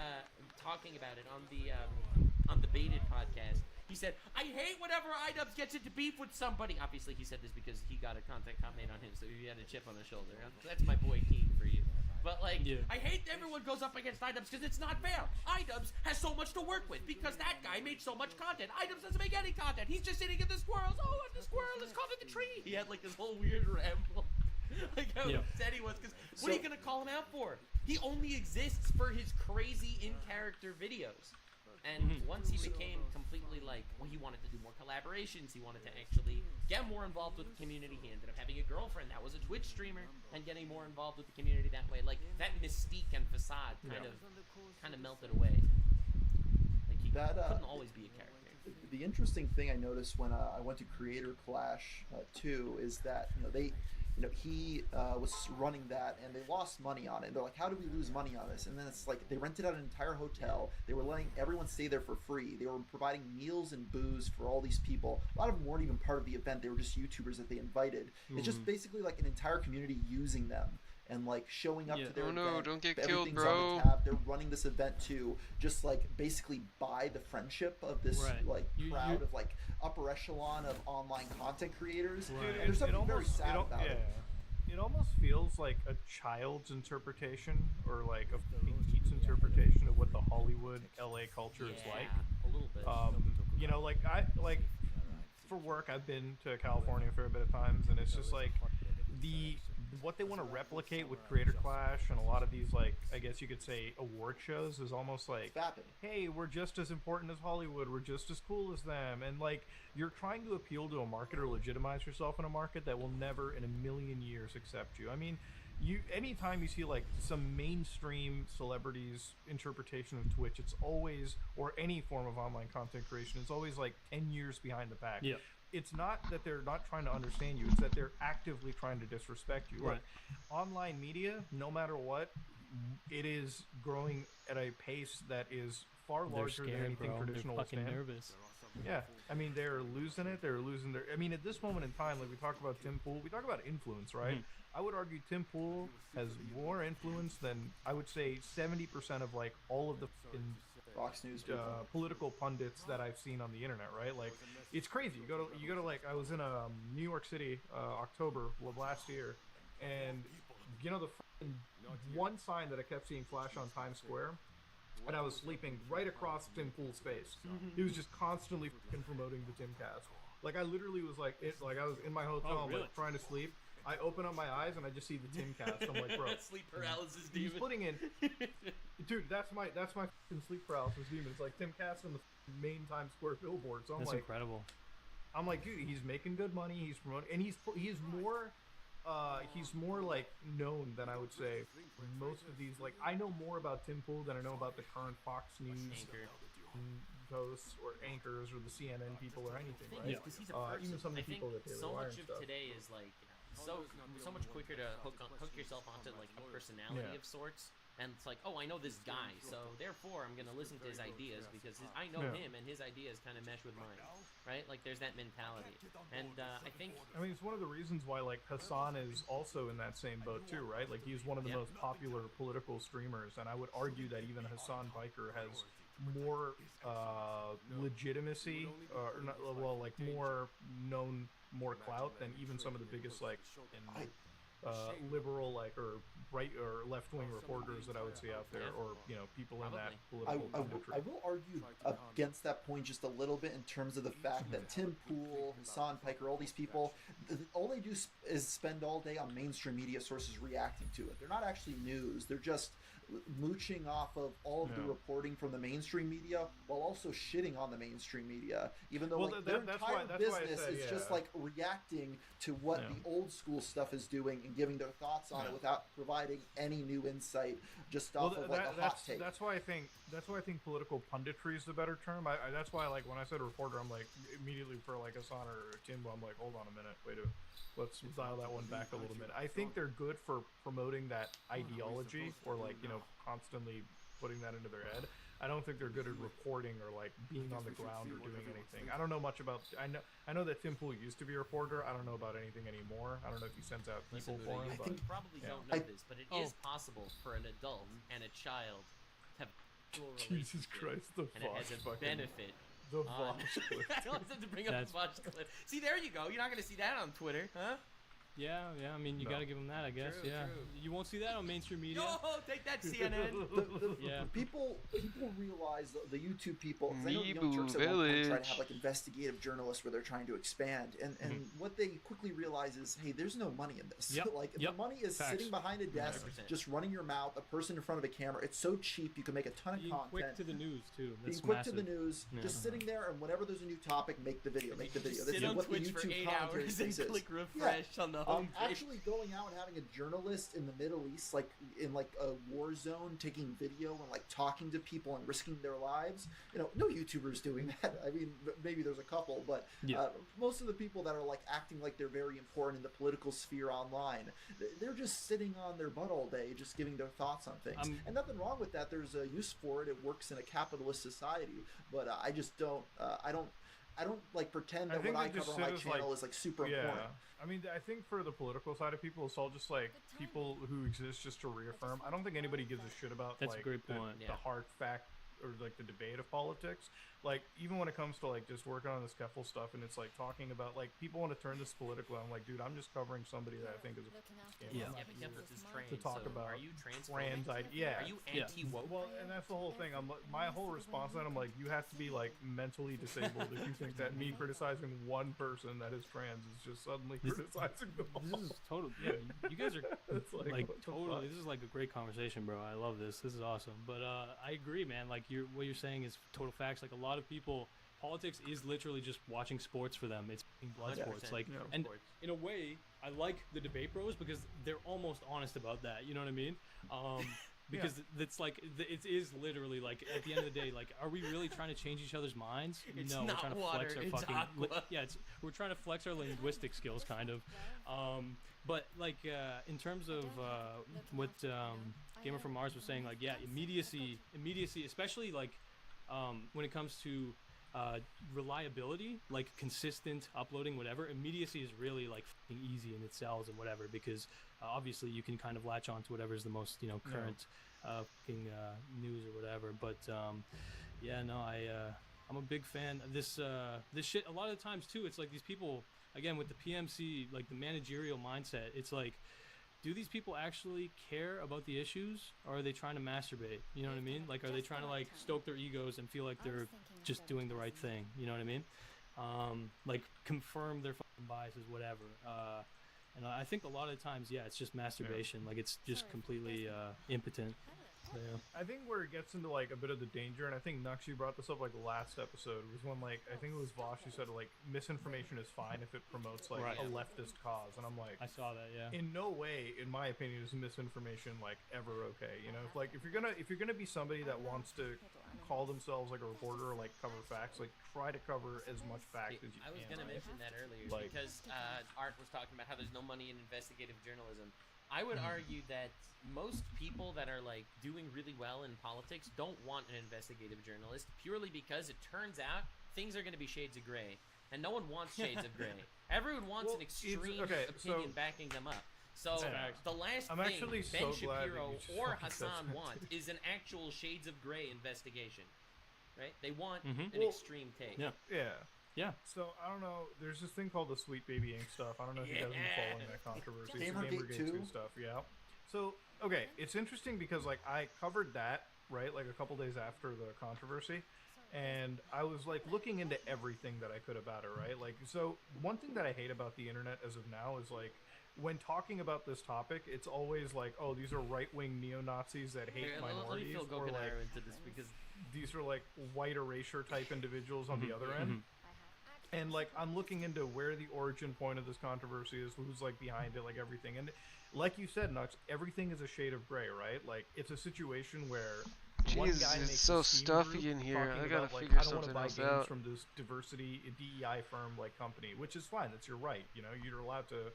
talking about it on the Baited podcast. He said, I hate whenever iDubbbz gets into beef with somebody. Obviously, he said this because he got a content cop made on him, so he had a chip on his shoulder. That's my boy Keen for you. But, like, I hate everyone goes up against iDubbbz because it's not fair. iDubbbz has so much to work with because that guy made so much content. iDubbbz doesn't make any content. He's just sitting in the squirrels. Oh, and the squirrel is caught in the tree. He had, like, this whole weird ramble. Like how upset he was, because what are you going to call him out for? He only exists for his crazy in-character videos. And once he became completely like, well, he wanted to do more collaborations, he wanted to actually get more involved with the community, he ended up having a girlfriend that was a Twitch streamer and getting more involved with the community that way. Like, that mystique and facade kind of melted away. Like, he couldn't always be a character. The interesting thing I noticed when I went to Creator Clash 2 is that, he was running that and they lost money on it. They're like, how do we lose money on this? And then it's like they rented out an entire hotel. They were letting everyone stay there for free. They were providing meals and booze for all these people. A lot of them weren't even part of the event. They were just YouTubers that they invited. It's just basically like an entire community using them. and like showing up to their Oh no, event. don't get Everything's killed, bro. on the tab. They're running this event to just like basically buy the friendship of this like crowd of like upper echelon of online content creators. Dude, And there's something very sad about it. It almost feels like a child's interpretation or like a geek's interpretation of what the Hollywood LA culture is like. A little bit. You know, like for work I've been to California a fair bit of times, and it's just like what they want to replicate with Creator Clash and a lot of these, like, I guess you could say award shows, is almost like, hey, we're just as important as Hollywood, we're just as cool as them, and like you're trying to appeal to a market or legitimize yourself in a market that will never in a million years accept you. I mean, anytime you see like some mainstream celebrities interpretation of Twitch, it's always, or any form of online content creation, it's always like 10 years behind the pack. Yeah. It's not that they're not trying to understand you, it's that they're actively trying to disrespect you. Right. Like, online media, no matter what, it is growing at a pace that is far larger than anything traditional They're will fucking stand. nervous. Yeah, I mean, they're losing it. They're losing their. I mean, at this moment in time, like we talk about Tim Pool, we talk about influence, right? I would argue Tim Pool has more influence than, I would say, 70% of like all of the Fox News political pundits that I've seen on the internet, right? Like, it's crazy. You go to like, I was in New York City, October of last year, and you know the one sign that I kept seeing flash on Times Square. And I was sleeping right across Tim Pool's face. He was just constantly fucking promoting the Timcast. Like, I literally was like, I was in my hotel, like, trying to sleep. I open up my eyes and I just see the Timcast. I'm like, bro, sleep paralysis he's demon. putting in, dude. That's my fucking sleep paralysis demon. It's like Timcast on the main Times Square billboard. So I'm That's like, incredible. I'm like, dude, he's making good money. He's promoting, and he's more like known than I would say most of these. Like, I know more about Tim Pool than I know about the current Fox News hosts or anchors or the CNN people or anything, right? Yeah, because he's a person. Even some of the I think people that Taylor so Wire much and of stuff. today is like so much quicker to hook yourself onto like a personality of sorts. And it's like, oh, I know this guy, so therefore I'm gonna listen to his ideas because I know him and his ideas kind of mesh with mine, right? Like, there's that mentality, and I think. I mean, it's one of the reasons why like Hassan is also in that same boat too, right? Like, he's one of the most popular political streamers, and I would argue that even Hassan Piker has more legitimacy, or not, well, like more known, more clout than even some of the biggest like liberal, like, or right or left wing reporters that I would see out there, or people in that political I will argue against that point just a little bit in terms of the fact that Tim Pool, Hassan Piker, all these people, all they do is spend all day on mainstream media sources reacting to it. They're not actually news. They're just mooching off of all of the reporting from the mainstream media while also shitting on the mainstream media, even though their entire business is just like reacting to what the old school stuff is doing and giving their thoughts on it without providing any new insight, just off of like a hot take. That's why I think political punditry is the better term. That's why, like, when I said reporter, I'm like, immediately for like Hassan or Timbo, I'm like, hold on a minute, let's dial that one back a little bit. I think they're good for promoting that ideology, or like, constantly putting that into their head. I don't think they're good at reporting or like being on the ground or doing anything. I don't know much about. I know that Tim Pool used to be a reporter. I don't know about anything anymore. I don't know if he sends out people for him. I think you probably don't know this, but it is possible for an adult and a child to have dual Jesus Christ, the and it has a benefit. The Vosh clip. I wanted to bring up the Vosh clip. See, there you go. You're not going to see that on Twitter, huh? Yeah. I mean, you gotta give them that, I guess. True. You won't see that on mainstream media. No, take that, CNN. People realize, the YouTube people, 'cause I know Young Turks at one point try to have like investigative journalists where they're trying to expand, and what they quickly realize is, hey, there's no money in this. The money is sitting behind a desk, 100%. just running your mouth, a person in front of a camera. It's so cheap, you can make a ton of content. Quick to the news too. That's Being quick massive. to the news, just sitting there, and whenever there's a new topic, make the video. Sit on Twitch for 8 hours and click refresh on the homepage. Actually going out and having a journalist in the Middle East, like in like a war zone, taking video and like talking to people and risking their lives. No YouTubers doing that. I mean, maybe there's a couple, but most of the people that are like acting like they're very important in the political sphere online, they're just sitting on their butt all day, just giving their thoughts on things. And nothing wrong with that. There's a use for it. It works in a capitalist society, but I just don't. I don't like pretend I that think what I they just cover on my sit as, channel like, is like super yeah. important. I mean, I think for the political side of people, it's all just like people who exist just to reaffirm. I don't think anybody gives a shit about That's a like great the, point. the hard fact or like the debate of politics. Like even when it comes to like just working on the Skeffel stuff and it's like talking about like people want to turn this political. I'm like, dude, I'm just covering somebody that I think is a scam. Yeah, I'm not but here Keflis is trans. to talk so about are you trans? yeah. Are you anti-woke? Well, and that's the whole thing. My whole response to that, I'm like, you have to be like mentally disabled if you think that me criticizing one person that is trans is just suddenly criticizing them all. This is total. Yeah, you guys are It's like, like what the totally. fuck? This is like a great conversation, bro. I love this. This is awesome. But I agree, man. Like what you're saying is total facts. Like a lot of people, politics is literally just watching sports for them. It's blood 100%. sports. Like, Yeah. and in a way, I like the debate bros because they're almost honest about that. You know what I mean? Because it's like it is literally like at the end of the day, like, are we really trying to change each other's minds? It's no, not we're trying to water, flex our it's fucking aqua. we're trying to flex our linguistic skills, kind of. But like in terms of what Gamer from Mars was saying, like, yeah, immediacy, especially like when it comes to reliability, like consistent uploading, whatever. Immediacy is really like fucking easy in itself and whatever, because obviously you can kind of latch on to whatever is the most current fucking news or whatever. But yeah, no, I'm a big fan of this shit. A lot of the times too, it's like these people, again, with the PMC, like the managerial mindset, it's like, do these people actually care about the issues, or are they trying to masturbate? You know what I mean? Like, are they trying to like stoke their egos and feel like they're just doing the right thing? You know what I mean? Like confirm their fucking biases, whatever. And I think a lot of times, yeah, it's just masturbation. Like it's just completely impotent. So, yeah. I think where it gets into like a bit of the danger, and I think Nux, you brought this up like last episode, was when like I think it was Vosh who said like misinformation is fine if it promotes like a leftist cause, and I'm like, I saw that, yeah. In no way, in my opinion, is misinformation like ever okay. You know, if you're gonna be somebody that wants to call themselves like a reporter or like cover facts, like try to cover as much fact as you can. I was gonna mention that earlier Like- because Art was talking about how there's no money in investigative journalism. I would argue that most people that are like doing really well in politics don't want an investigative journalist purely because it turns out things are going to be shades of gray, and no one wants shades of gray. Everyone wants an extreme opinion backing them up. So the last I'm thing actually Ben so glad that Shapiro you just or fucking said Hassan that. want is an actual shades of gray investigation, right? They want Mhm. an Well, extreme take. Yeah. So I don't know. There's this thing called the Sweet Baby Ink stuff. I don't know if you guys have been following that controversy. It's the Gamergate 2? stuff. Yeah. So okay, it's interesting because like I covered that right like a couple days after the controversy, and I was like looking into everything that I could about it. Right. Like so one thing that I hate about the internet as of now is like, when talking about this topic, it's always like, oh, these are right-wing neo-Nazis that hate Here, let me minorities, feel or like Gokenheimer into this because these are like white erasure type individuals on the other Mhm. end. And like I'm looking into where the origin point of this controversy is, who's like behind it, like everything. And like you said, Nux, everything is a shade of gray, right? Like it's a situation where one Jesus, guy it's makes so a Steam stuffy group in here. talking I gotta about, like, figure I don't want to something buy else games out. from this diversity DEI firm like company, which is fine. That's your right. You know, you're allowed to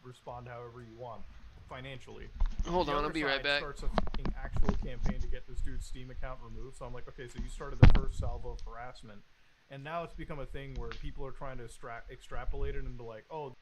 respond however you want financially. Hold The on, other I'll be right side back. Starts a fucking actual campaign to get this dude's Steam account removed. So I'm like, okay, so you started the first salvo of harassment, and now it's become a thing where people are trying to extrapolate it into like, oh,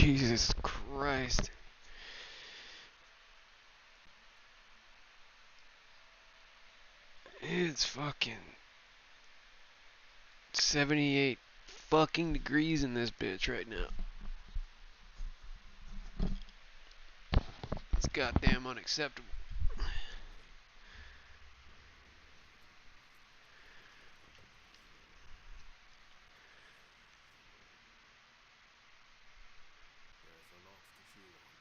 Jesus Christ. It's fucking 78 fucking degrees in this bitch right now. It's goddamn unacceptable. There's a lot to chew on.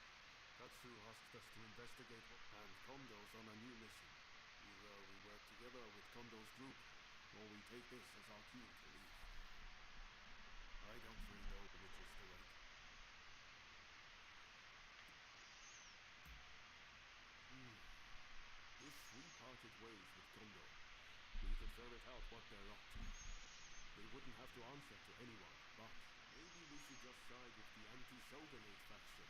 Katsu asked us to investigate and Kondo's on a new mission. Either we work together with Kondo's group, or we take this as our cue to leave. I don't really know which is the right. If we parted ways with Kondo, we could ferret out what they're up to. They wouldn't have to answer to anyone, but maybe we should just side with the anti-Shogunate faction.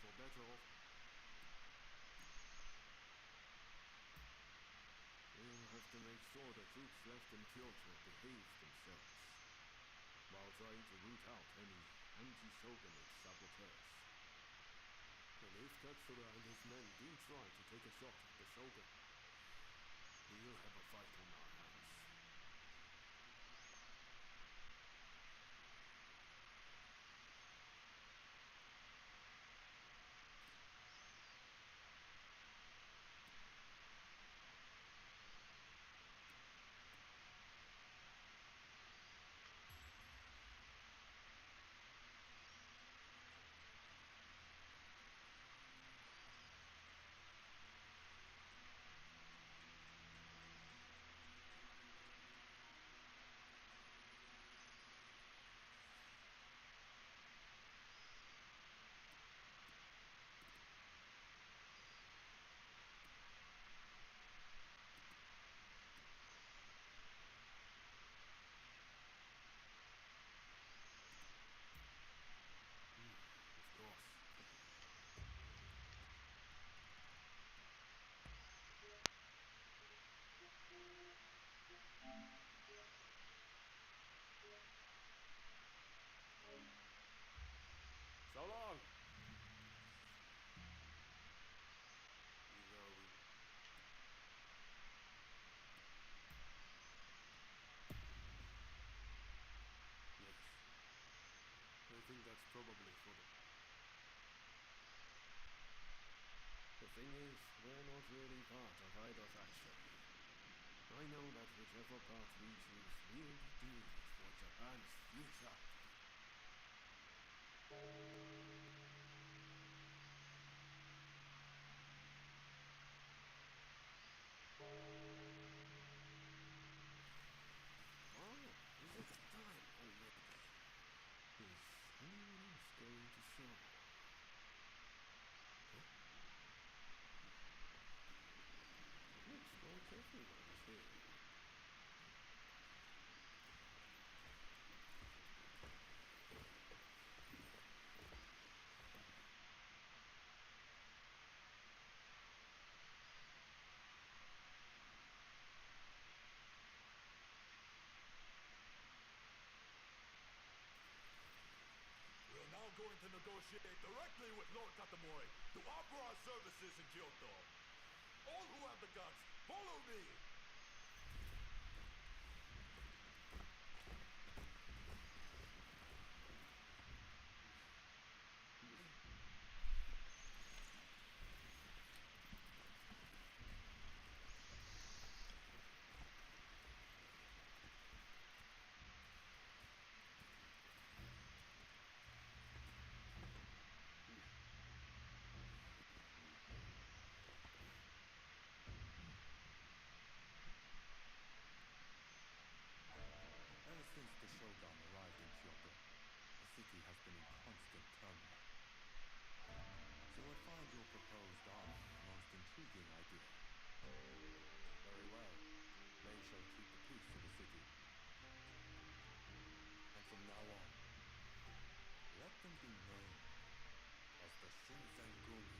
For better or... We'll have to make sure the troops left in Kyoto behave themselves, while trying to root out any anti-Shogunate saboteurs. And if Katsura and his men do try to take a shot at the Shogun, we'll have a fight on our hands. So long! Yes. I think that's probably for the... The thing is, we're not really part of either faction. I know that whichever path we choose will be doomed for Japan's future. Oh, is it time already? Is anyone else going to show? Huh? Looks like everyone's here. We're now going to negotiate directly with Lord Katamori to offer our services in Kyoto. All who have the guts, follow me! Ever since the Shogun arrived in Kyoto, the city has been in constant turmoil. So I find your proposed army a most intriguing idea. Very well. They shall keep the peace in the city. And from now on, let them be known as the Shinsengumi.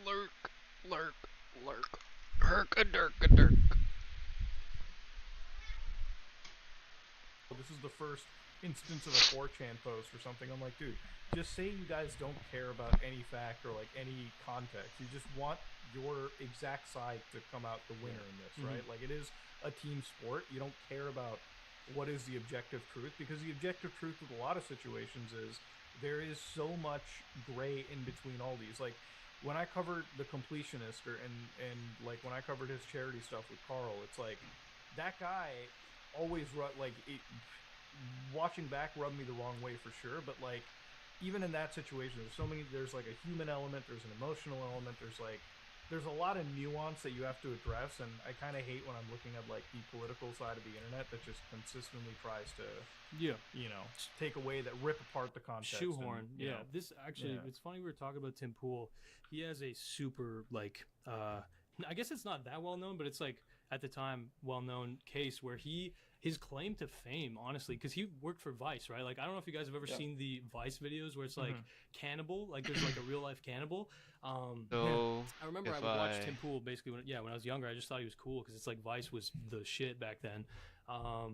Lurk. Herk-a-dirk-a-dirk. This is the first instance of a 4chan post or something. I'm like, dude, just say you guys don't care about any fact or like any context. You just want your exact side to come out the winner in this, right? Like, it is a team sport. You don't care about what is the objective truth, because the objective truth with a lot of situations is there is so much gray in between all these. Like, when I covered The Completionist and like when I covered his charity stuff with Carl, it's like that guy always watching back rubbed me the wrong way for sure, but like even in that situation there's like a human element, there's an emotional element, there's a lot of nuance that you have to address, and I kind of hate when I'm looking at like the political side of the internet that just consistently tries to take away, that rip apart the context, shoehorn. And, This actually, it's funny we were talking about Tim Pool. He has a super like I guess it's not that well known, but it's like at the time well-known case where his claim to fame, honestly, because he worked for Vice, right? Like, I don't know if you guys have ever seen the Vice videos where it's like cannibal, like there's like a real life cannibal. I remember I would watch Tim Pool basically when I was younger. I just thought he was cool because it's like Vice was the shit back then.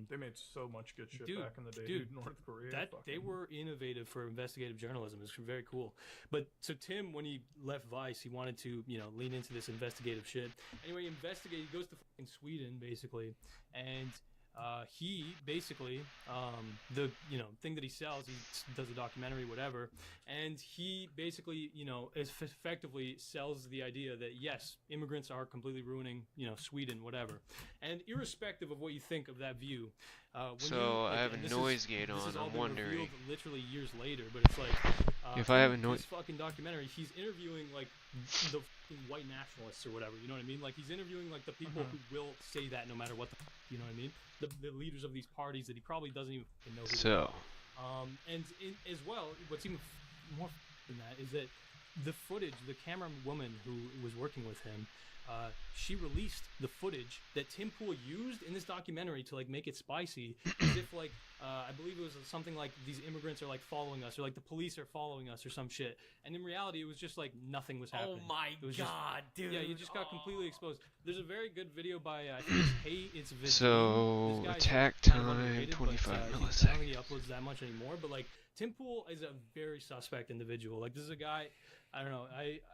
They made so much good shit back in the day. Dude, North Korea. They were innovative for investigative journalism. It's very cool. But so Tim, when he left Vice, he wanted to, lean into this investigative shit. Anyway, he goes to fucking Sweden, basically, and he basically the thing that he sells, he does a documentary, whatever, and he basically effectively sells the idea that yes, immigrants are completely ruining Sweden, whatever. And irrespective of what you think of that view, I have a noise gate on. I'm wondering. Literally years later, but it's like if I have a noise. This fucking documentary, he's interviewing like the fucking white nationalists or whatever. You know what I mean? Like, he's interviewing like the people who will say that no matter what the. You know what I mean? The leaders of these parties that he probably doesn't even know who they are. And as well, what's even more than that is that the footage, the camera woman who was working with him, she released the footage that Tim Pool used in this documentary to like make it spicy, as if like I believe it was something like these immigrants are like following us, or like the police are following us, or some shit. And in reality, it was just like nothing was happening. Oh my god, dude! Yeah, you just got completely exposed. There's a very good video by I think it's Vizine. So attack kind of time 25 I don't milliseconds. think he uploads that much anymore, but like Tim Pool is a very suspect individual. Like, this is a guy, I don't know,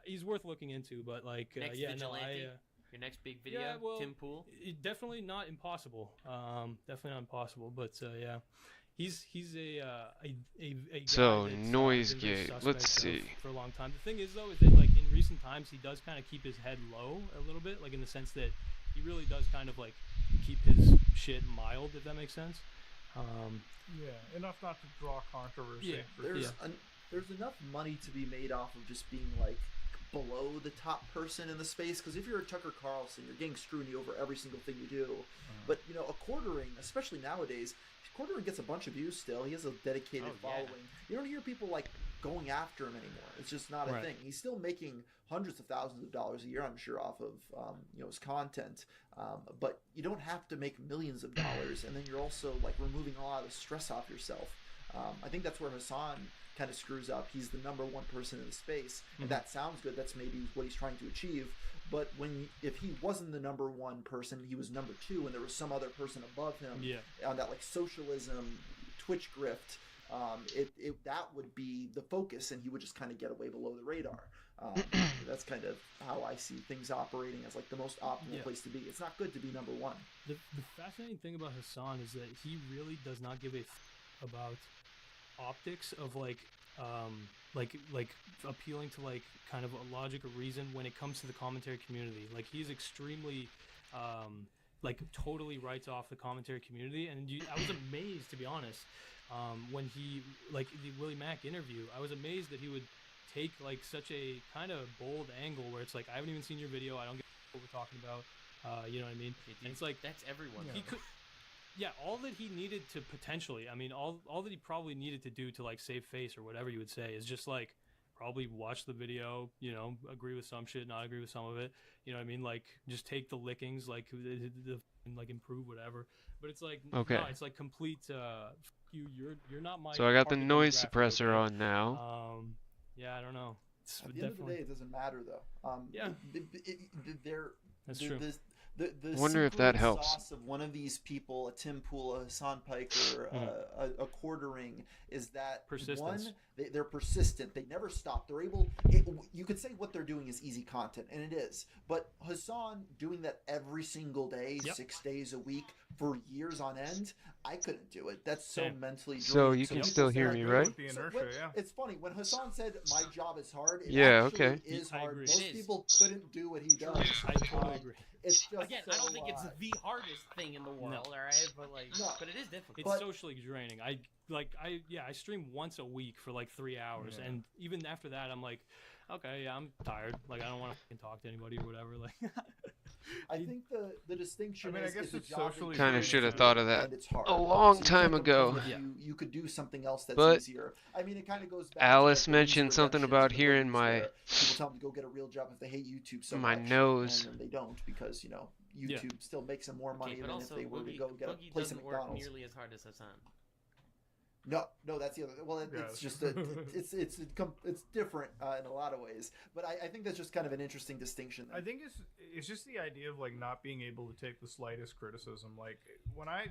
he's worth looking into, but like next vigilante, your next big video, Tim Pool. Definitely not impossible. Definitely not impossible, but yeah. He's a so guy that's, noise been very gate. suspect Let's see. for a long time. The thing is though, is that like in recent times he does kind of keep his head low a little bit, like in the sense that he really does kind of like keep his shit mild, if that makes sense. Enough not to draw controversy. There's enough money to be made off of just being like below the top person in the space, because if you're a Tucker Carlson, you're getting screwed over every single thing you do. But a quartering, especially nowadays, quartering gets a bunch of views still. He has a dedicated following. You don't hear people like going after him anymore. It's just not a thing. He's still making hundreds of thousands of dollars a year, I'm sure, off of his content. But you don't have to make millions of dollars, and then you're also like removing a lot of stress off yourself. I think that's where Hassan kind of screws up. He's the number one person in the space, and that sounds good. That's maybe what he's trying to achieve. But if he wasn't the number one person, he was number two, and there was some other person above him on that like socialism Twitch grift, that would be the focus, and he would just kind of get away below the radar. That's kind of how I see things operating as like the most optimal place to be. It's not good to be number one. The fascinating thing about Hassan is that he really does not give a about optics of like appealing to like kind of a logic or reason when it comes to the commentary community. Like, he's extremely like totally writes off the commentary community, and I was amazed, to be honest, when he like the Willie Mack interview. I was amazed that he would take like such a kind of bold angle where it's like, I haven't even seen your video, I don't get what we're talking about, you know what I mean? And it's like, that's everyone. He could. Yeah, all that he needed to potentially, I mean, all that he probably needed to do to like save face or whatever you would say is just like probably watch the video, agree with some shit, not agree with some of it, you know what I mean? Like, just take the lickings, like and like improve whatever. But it's like, okay, no, it's like complete. You're not my. So I got the target noise demographic, suppressor okay? on now. Yeah, I don't know. It's At the end of the definitely. day, it doesn't matter though. Yeah. That's true. The Wonder if that secret helps. sauce of one of these people, a Tim Pool, a Hassan Piker, a Quartering, is that Persistence. one, they're persistent. They never stop. They're able. You could say what they're doing is easy content, and it is. But Hassan doing that every single day, 6 days a week for years on end, I couldn't do it. That's so Same. mentally draining. So you can people still say, hear like, me, "Oh, right? With the so inertia, when- yeah. It's funny when Hassan said my job is hard. It Yeah, actually okay. is I hard. agree. Most It is. people couldn't do what he does. I totally agree. It's just Again, so, I don't think it's the hardest thing in the world, all right? But but it is difficult. It's socially draining. I stream once a week for like 3 hours, and even after that, I'm like, okay, yeah, I'm tired. Like, I don't want to talk to anybody or whatever. Like, I think the distinction I is guess it's a it's job socially that you Kinda do should have and thought of that it's hard. a long So you time can't ago. complain if you could do something else that's But easier. I mean, it kind of goes back Alice to mentioned something about hearing my people tell them to go get a real job if they hate YouTube so my much, nose. and then they don't because YouTube still makes them more money Okay, but than also if they were to Boogie, go get a Boogie place at doesn't work McDonald's. nearly as hard as Hassan. No, that's the other. Well, it's just it's different in a lot of ways. But I think that's just kind of an interesting distinction. I think it's just the idea of like not being able to take the slightest criticism. Like when I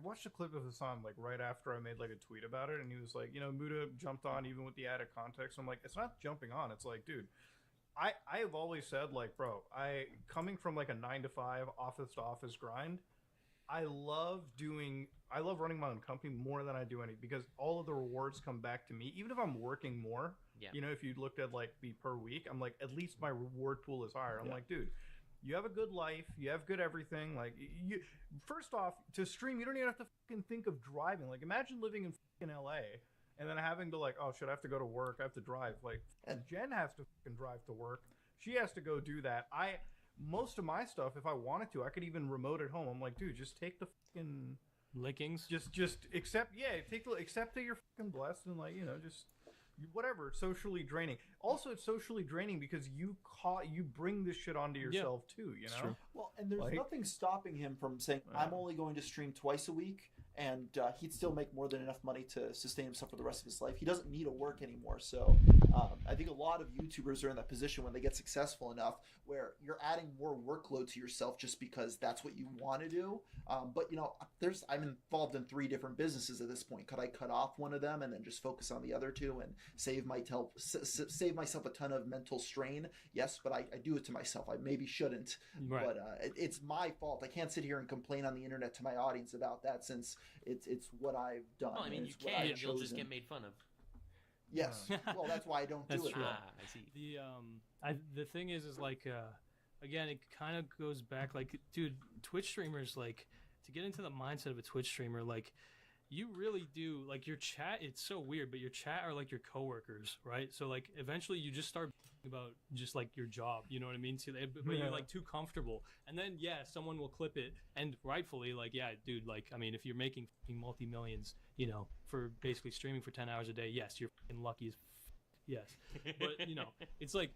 watched a clip of Hassan like right after I made like a tweet about it, and he was like, Muda jumped on even with the added context. I'm like, it's not jumping on. It's like, dude, I have always said like, bro, coming from like a 9-to-5 office to office grind, I love running my own company more than I do any, because all of the rewards come back to me. Even if I'm working more, if you looked at like the per week, I'm like, at least my reward pool is higher. I'm like, dude, you have a good life, you have good everything. Like, you first off, to stream, you don't even have to fucking think of driving. Like, imagine living in fucking LA and then having to like, oh shit, I have to go to work, I have to drive. Like, Jen has to fucking drive to work. She has to go do that. Most of my stuff, if I wanted to, I could even remote at home. I'm like, dude, just take the fucking lickings. Just accept accept that you're fucking blessed, and like, just whatever. Socially draining. Also, it's socially draining because you bring this shit onto yourself too. You know. True. Well, and there's nothing stopping him from saying, I'm only going to stream twice a week, and he'd still make more than enough money to sustain himself for the rest of his life. He doesn't need to work anymore. So I think a lot of YouTubers are in that position when they get successful enough where you're adding more workload to yourself just because that's what you want to do. But I'm involved in 3 different businesses at this point. Could I cut off one of them and then just focus on the other 2 and save myself a ton of mental strain? Yes, but I do it to myself. I maybe shouldn't. Right. But it's my fault. I can't sit here and complain on the internet to my audience about that, since it's what I've done. Well, I mean, and you it's what can. I've You'll just chosen. get made fun of. Yes. Well, that's why I don't do That's it. true. I see. The thing is like again, it kind of goes back, like, dude, Twitch streamers, like, to get into the mindset of a Twitch streamer, like, you really do, like, your chat, it's so weird, but your chat are like your coworkers, right? So like eventually you just start about just like your job, you know what I mean? But you're like too comfortable, and then someone will clip it, and rightfully, like, dude, like, I mean, if you're making multi-millions, for basically streaming for 10 hours a day, yes, you're fucking lucky as yes, but it's like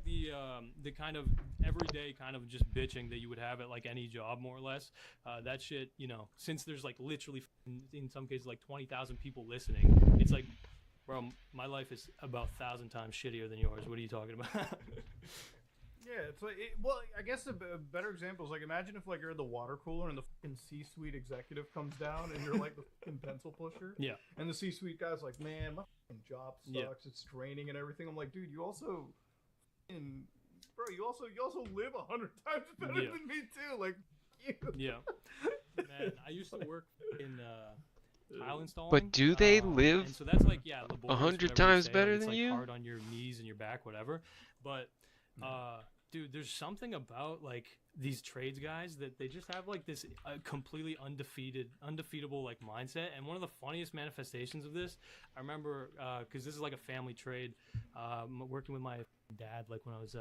the kind of everyday kind of just bitching that you would have at like any job, more or less. That shit, since there's like literally in some cases like 20,000 people listening, it's like, bro, my life is about 1,000 times shittier than yours. What are you talking about? Yeah, it's like, well, I guess a better example is like, imagine if like you're in the water cooler and the fucking C-suite executive comes down and you're like the fucking pencil pusher. Yeah. And the C-suite guy's like, man, my fucking job sucks. Yeah. It's draining and everything. I'm like, dude, you also, bro, you also live 100 times better than me too. Like, you. Yeah. Man, I used to work in tile installing. But do they live and so that's like, laborious, 100 whatever times say, better like, it's than like you? hard on your knees and your back, whatever. But dude, there's something about like these trades guys that they just have like this completely undefeatable like mindset. And one of the funniest manifestations of this, I remember, because this is like a family trade, working with my dad, like when I was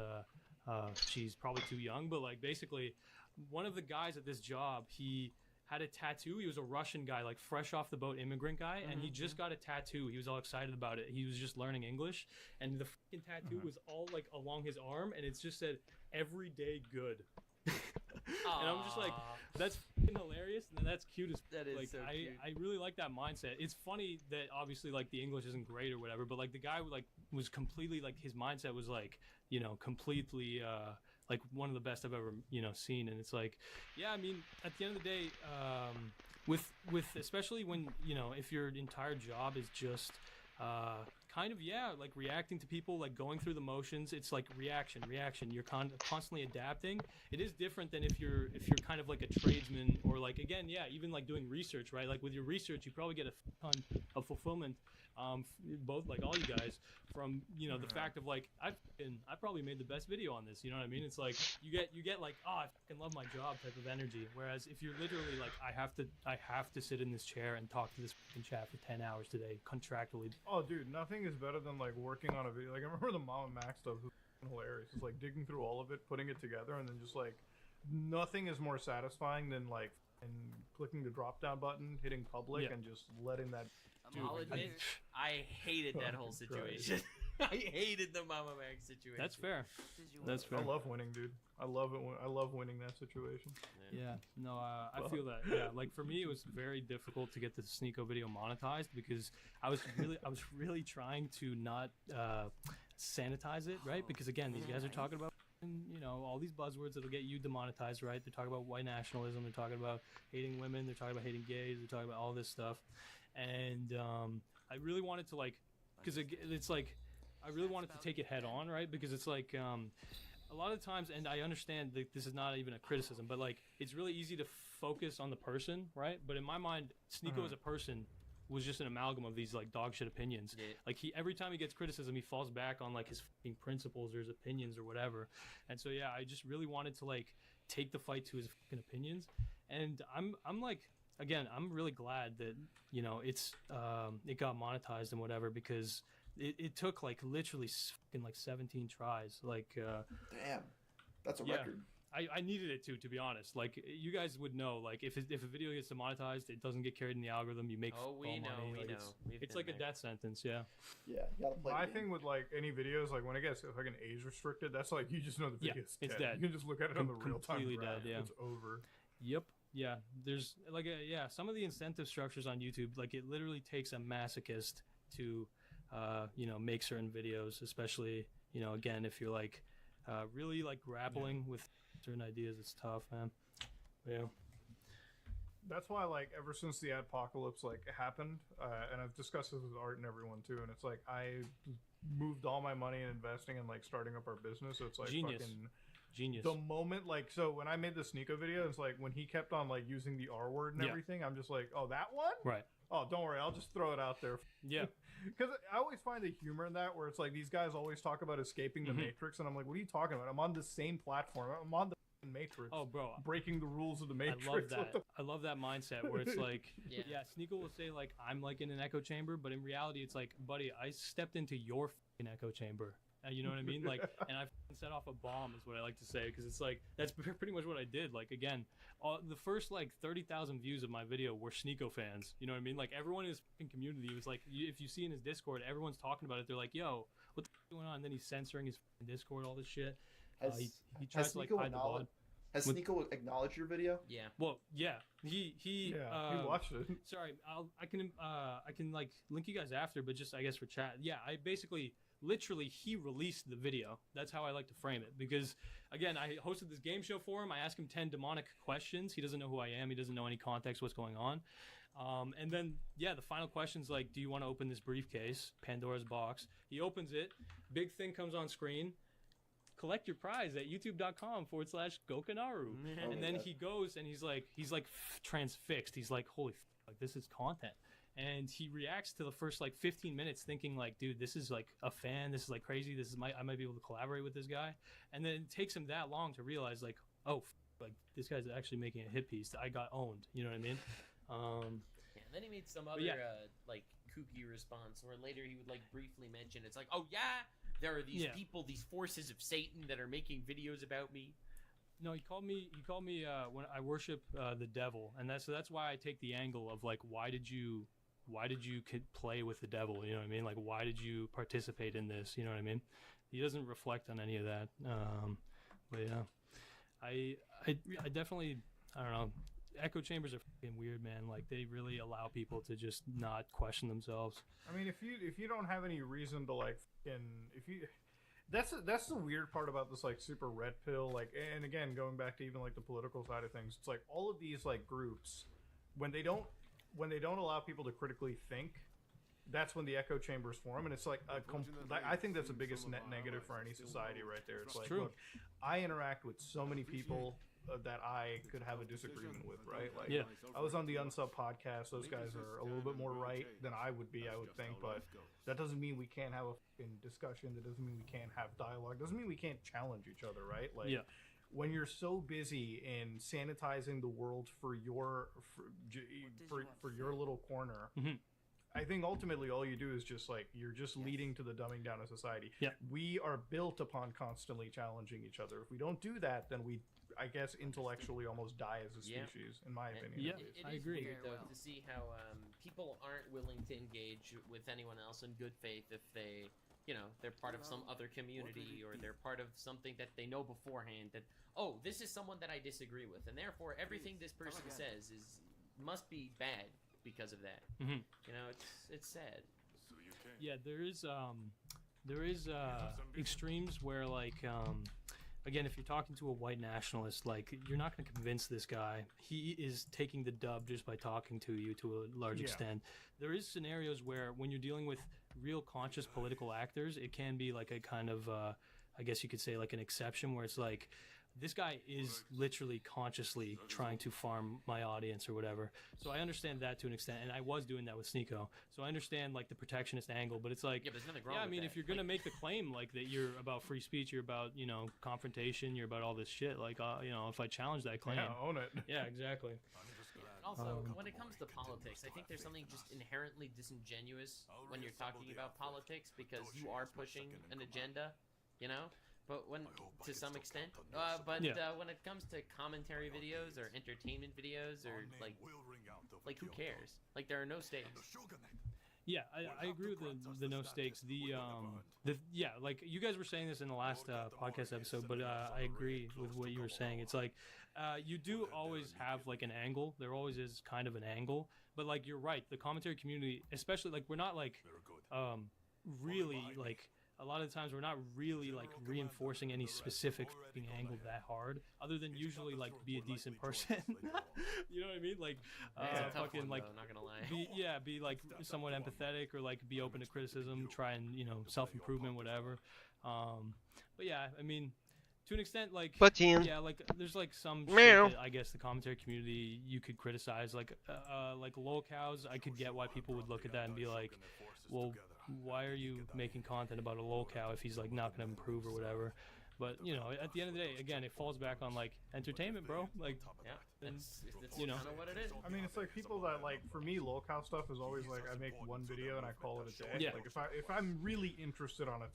she's probably too young, but like basically one of the guys at this job, he had a tattoo. He was a Russian guy, like fresh off the boat immigrant guy, and he just got a tattoo. He was all excited about it. He was just learning English, and the fucking tattoo was all like along his arm, and it's just said "everyday good." And I'm just like, That's f***ing hilarious, and that's cute as That is like so I, cute. I really like that mindset. It's funny that obviously like the English isn't great or whatever, but like the guy like was completely like his mindset was like, you know, completely like one of the best I've ever, you know, seen. And it's like, yeah, I mean, at the end of the day, with especially when, you know, if your entire job is just kind of, yeah, like reacting to people, like going through the motions. It's like reaction. You're constantly adapting. It is different than if you're kind of like a tradesman, or like, again, yeah, even like doing research, right? Like with your research, you probably get a ton of fulfillment, both, like all you guys, from, you know, the fact of like, I probably made the best video on this. You know what I mean? It's like you get like, oh, I fucking love my job type of energy. Whereas if you're literally like, I have to sit in this chair and talk to this fucking chat for 10 hours today contractually. Oh, dude, nothing is better than like working on a video. Like I remember the Mama Max stuff was hilarious. It's like digging through all of it, putting it together, and then just like nothing is more satisfying than like and clicking the drop down button, hitting public, and just letting that. I'll admit, I hated that whole situation. I hated the Mama Max situation. That's fair. That's fair. I love winning, dude. I love it. I love winning that situation. Yeah. No, I feel that. Yeah. Like for me, it was very difficult to get the Sneako video monetized because I was really trying to not sanitize it, right? Because again, these guys are talking about, you know, all these buzzwords that'll get you demonetized, right? They're talking about white nationalism. They're talking about hating women. They're talking about hating gays. They're talking about all this stuff. And I really wanted to like, because it's like, I really wanted to take it head on, right? Because it's like, a lot of times, and I understand that this is not even a criticism, but like, it's really easy to focus on the person, right? But in my mind, Sneako as a person was just an amalgam of these like dog shit opinions. Yeah. Like every time he gets criticism, he falls back on like his fucking principles or his opinions or whatever. And so yeah, I just really wanted to like take the fight to his fucking opinions. And I'm like, again, I'm really glad that, you know, it's it got monetized and whatever, because it took like literally fucking like 17 tries. Like damn, that's a record. I needed it to be honest. Like you guys would know, like if a video gets demonetized, it doesn't get carried in the algorithm. You make we know. It's like a death sentence. Yeah. Yeah. You gotta play. My thing with like any videos, like when it gets fucking age restricted, that's like you just know the video's it's dead. You can just look at it on the real time Completely graph. dead. Yeah. It's over. Yep. Yeah. There's like some of the incentive structures on YouTube, like it literally takes a masochist to you know, make certain videos, especially, you know, again, if you're like really like grappling with certain ideas, it's tough, man. Yeah. That's why, like, ever since the adpocalypse like happened, and I've discussed this with Art and everyone too, and it's like I moved all my money in investing and like starting up our business. So it's like Genius. The moment, like, so when I made the Sneako video, it's like when he kept on like using the R word and everything, I'm just like, oh, that one? Right. Oh, don't worry, I'll just throw it out there. Yeah. Because I always find the humor in that, where it's like these guys always talk about escaping the Matrix, and I'm like, what are you talking about? I'm on the same platform. I'm on the Matrix. Oh, bro, breaking the rules of the Matrix. I love that. I love that mindset where it's like, Sneako will say like, I'm like in an echo chamber, but in reality, it's like, buddy, I stepped into your fucking echo chamber. You know what I mean? Like, and I set off a bomb is what I like to say, because it's like that's pretty much what I did. Like, again, the first like 30,000 views of my video were Sneako fans. You know what I mean? Like everyone in his fucking community was like, if you see in his Discord, everyone's talking about it. They're like, "Yo, what the f- going on?" And then he's censoring his fucking Discord, all this shit. He tries to like hide the VOD. Has Sneako acknowledged your video? Yeah. Well, yeah. He watched it. Sorry, I can like link you guys after, but just I guess for chat. Yeah, I basically. Literally, he released the video. That's how I like to frame it. Because, again, I hosted this game show for him. I asked him 10 demonic questions. He doesn't know who I am. He doesn't know any context, what's going on. And then, the final question's like, do you want to open this briefcase, Pandora's box? He opens it. Big thing comes on screen. Collect your prize at youtube.com/Gokanaru. And then he goes and he's like transfixed. He's like, holy fuck, this is content. And he reacts to the first like 15 minutes thinking like, dude, this is like a fan. This is like crazy. I might be able to collaborate with this guy. And then it takes him that long to realize like, oh, like this guy's actually making a hit piece. I got owned. You know what I mean? And then he made some other like kooky response where later he would like briefly mention, it's like, oh yeah, there are these people, these forces of Satan that are making videos about me. No, he called me when I worship the devil, and that's why I take the angle of like, why did you play with the devil? You know what I mean? Like, why did you participate in this? You know what I mean? He doesn't reflect on any of that. But yeah, I definitely I don't know. Echo chambers are fucking weird, man. Like they really allow people to just not question themselves. I mean, if you don't have any reason to like fucking that's the weird part about this like super red pill, like, and again going back to even like the political side of things, it's like all of these like groups when they don't allow people to critically think, that's when the echo chambers form, and it's like I think that's the biggest net negative for any society right there. It's like, look, I interact with so many people that I could have a disagreement with, right? Like, I was on the Unsub podcast. Those guys are a little bit more right than I would be, I would think, but that doesn't mean we can't have a fucking discussion. That doesn't mean we can't have dialogue. Doesn't mean we can't challenge each other, right? Like, when you're so busy in sanitizing the world for your little corner, I think ultimately all you do is just like you're just leading to the dumbing down of society. We are built upon constantly challenging each other. If we don't do that, then we, I guess, intellectually almost die as a species, in my opinion. I agree. Weird, though, to see how people aren't willing to engage with anyone else in good faith if they, you know, they're part of some other community or they're part of something that they know beforehand that, oh, this is someone that I disagree with, and therefore everything this person says must be bad because of that. You know, it's sad. Yeah, there is extremes where like again, if you're talking to a white nationalist, like you're not going to convince this guy. He is taking the dub just by talking to you to a large extent. There is scenarios where when you're dealing with real conscious political actors, it can be like a kind of I guess you could say like an exception where it's like, this guy is literally consciously trying to farm my audience or whatever. So I understand that to an extent, and I was doing that with Sneeko. So I understand like the protectionist angle, but it's like, there's nothing wrong I with mean, that. if you're gonna make the claim like that you're about free speech, you're about, you know, confrontation, you're about all this shit, like you know, if I challenge that claim, own it. Yeah, exactly. Also, when it comes to politics, I think there's something just inherently disingenuous when you're talking about politics because you are pushing an agenda, you know. But when, to some extent, when it comes to commentary videos or entertainment videos or like who cares? Like there are no stakes. Yeah, I agree with the no stakes. Like you guys were saying this in the last podcast episode, but I agree with what you were saying. It's like you do always have like an angle. There always is kind of an angle, but like you're right. The commentary community, especially like we're not like really like. A lot of the times we're not really like reinforcing any specific fucking angle that hard, other than usually like be a decent person. You know what I mean? Like fucking like not gonna lie. Be like somewhat empathetic or like be open to criticism, try and, you know, self-improvement, whatever. But yeah, I mean, to an extent, like like there's like some shit that I guess the commentary community you could criticize, like lolcows. I could get why people would look at that and be like, well, why are you making content about a lolcow if he's like not gonna improve or whatever? But you know, at the end of the day, again, it falls back on like entertainment, bro. Like, that's you know, kind of what it is. I mean, it's like people that like, for me, lolcow stuff is always like I make one video and I call it a day. Like if I'm really interested on a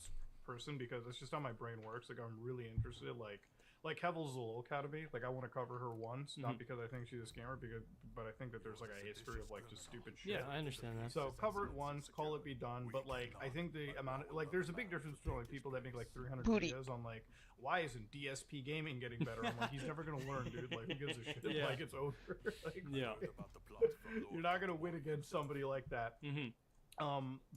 person, because it's just how my brain works. Like I'm really interested, like Hevel's a lolcow to me. Like I want to cover her once, not because I think she's a scammer, but I think that there's like a history of like just stupid shit. Yeah, I understand that. So cover it once, call it be done. But like I think the amount of, like there's a big difference between like people that make like 300 videos on like why isn't DSP gaming getting better? I'm like, he's never gonna learn, dude. Like who gives a shit? Like it's over. Like, you're not gonna win against somebody like that.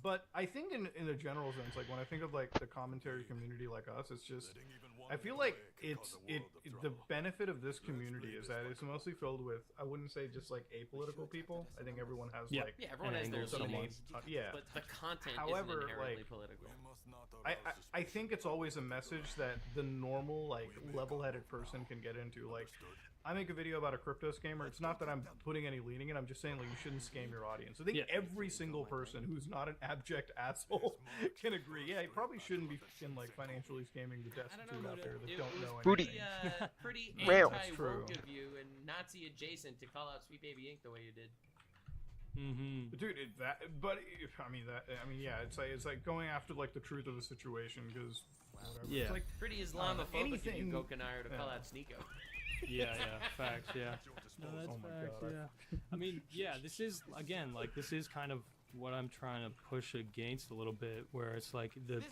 But I think in a general sense, like when I think of like the commentary community like us, it's just I feel like the benefit of this community is that it's mostly filled with, I wouldn't say just like apolitical people. I think everyone has like everyone has their opinion. but the content However, isn't inherently like, political. I think it's always a message that the normal like level-headed person can get into. Like I make a video about a crypto scammer. It's not that I'm putting any leaning in. I'm just saying like you shouldn't scam your audience. I think every single person who's not an abject asshole can agree. Yeah, you probably shouldn't be fucking like financially scamming the destitute out there that don't know anything. Pretty anti-woke of you and Nazi adjacent to call out Sweet Baby Inc. the way you did. Dude, it's like going after like the truth of the situation because it's like pretty Islamophobic of you, Gokanire, to call out Sneeko. Facts, no, that's facts, I mean, this is, again, like, this is kind of what I'm trying to push against a little bit, where it's like the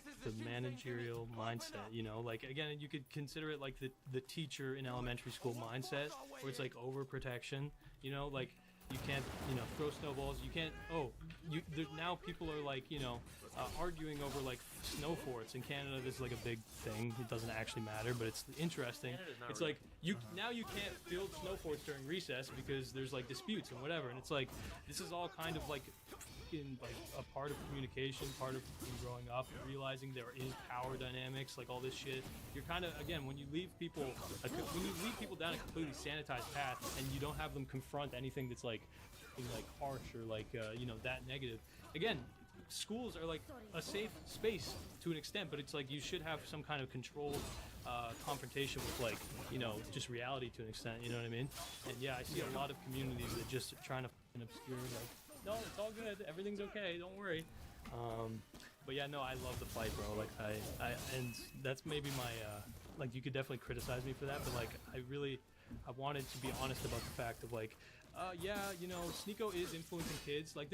managerial mindset, you know, like again, you could consider it like the teacher in elementary school mindset, where it's like overprotection, you know, like you can't, you know, throw snowballs, you can't, now people are like, you know, arguing over like snow forts in Canada. This is like a big thing. It doesn't actually matter, but it's interesting. It's like you can't build snow forts during recess because there's like disputes and whatever, and it's like this is all kind of like like a part of communication, part of growing up, realizing there is power dynamics, like all this shit. You're kind of, again, when you leave people down a completely sanitized path and you don't have them confront anything that's like harsh or like you know, that negative. Again, schools are like a safe space to an extent, but it's like you should have some kind of controlled confrontation with, like, you know, just reality to an extent, you know what I mean? And yeah, I see a lot of communities that just are trying to obscure, like, no, it's all good, everything's okay, don't worry. But yeah, no, I love the fight, bro. Like I and that's maybe my like, you could definitely criticize me for that, but like I wanted to be honest about the fact of like, yeah, you know, Sneeko is influencing kids. Like,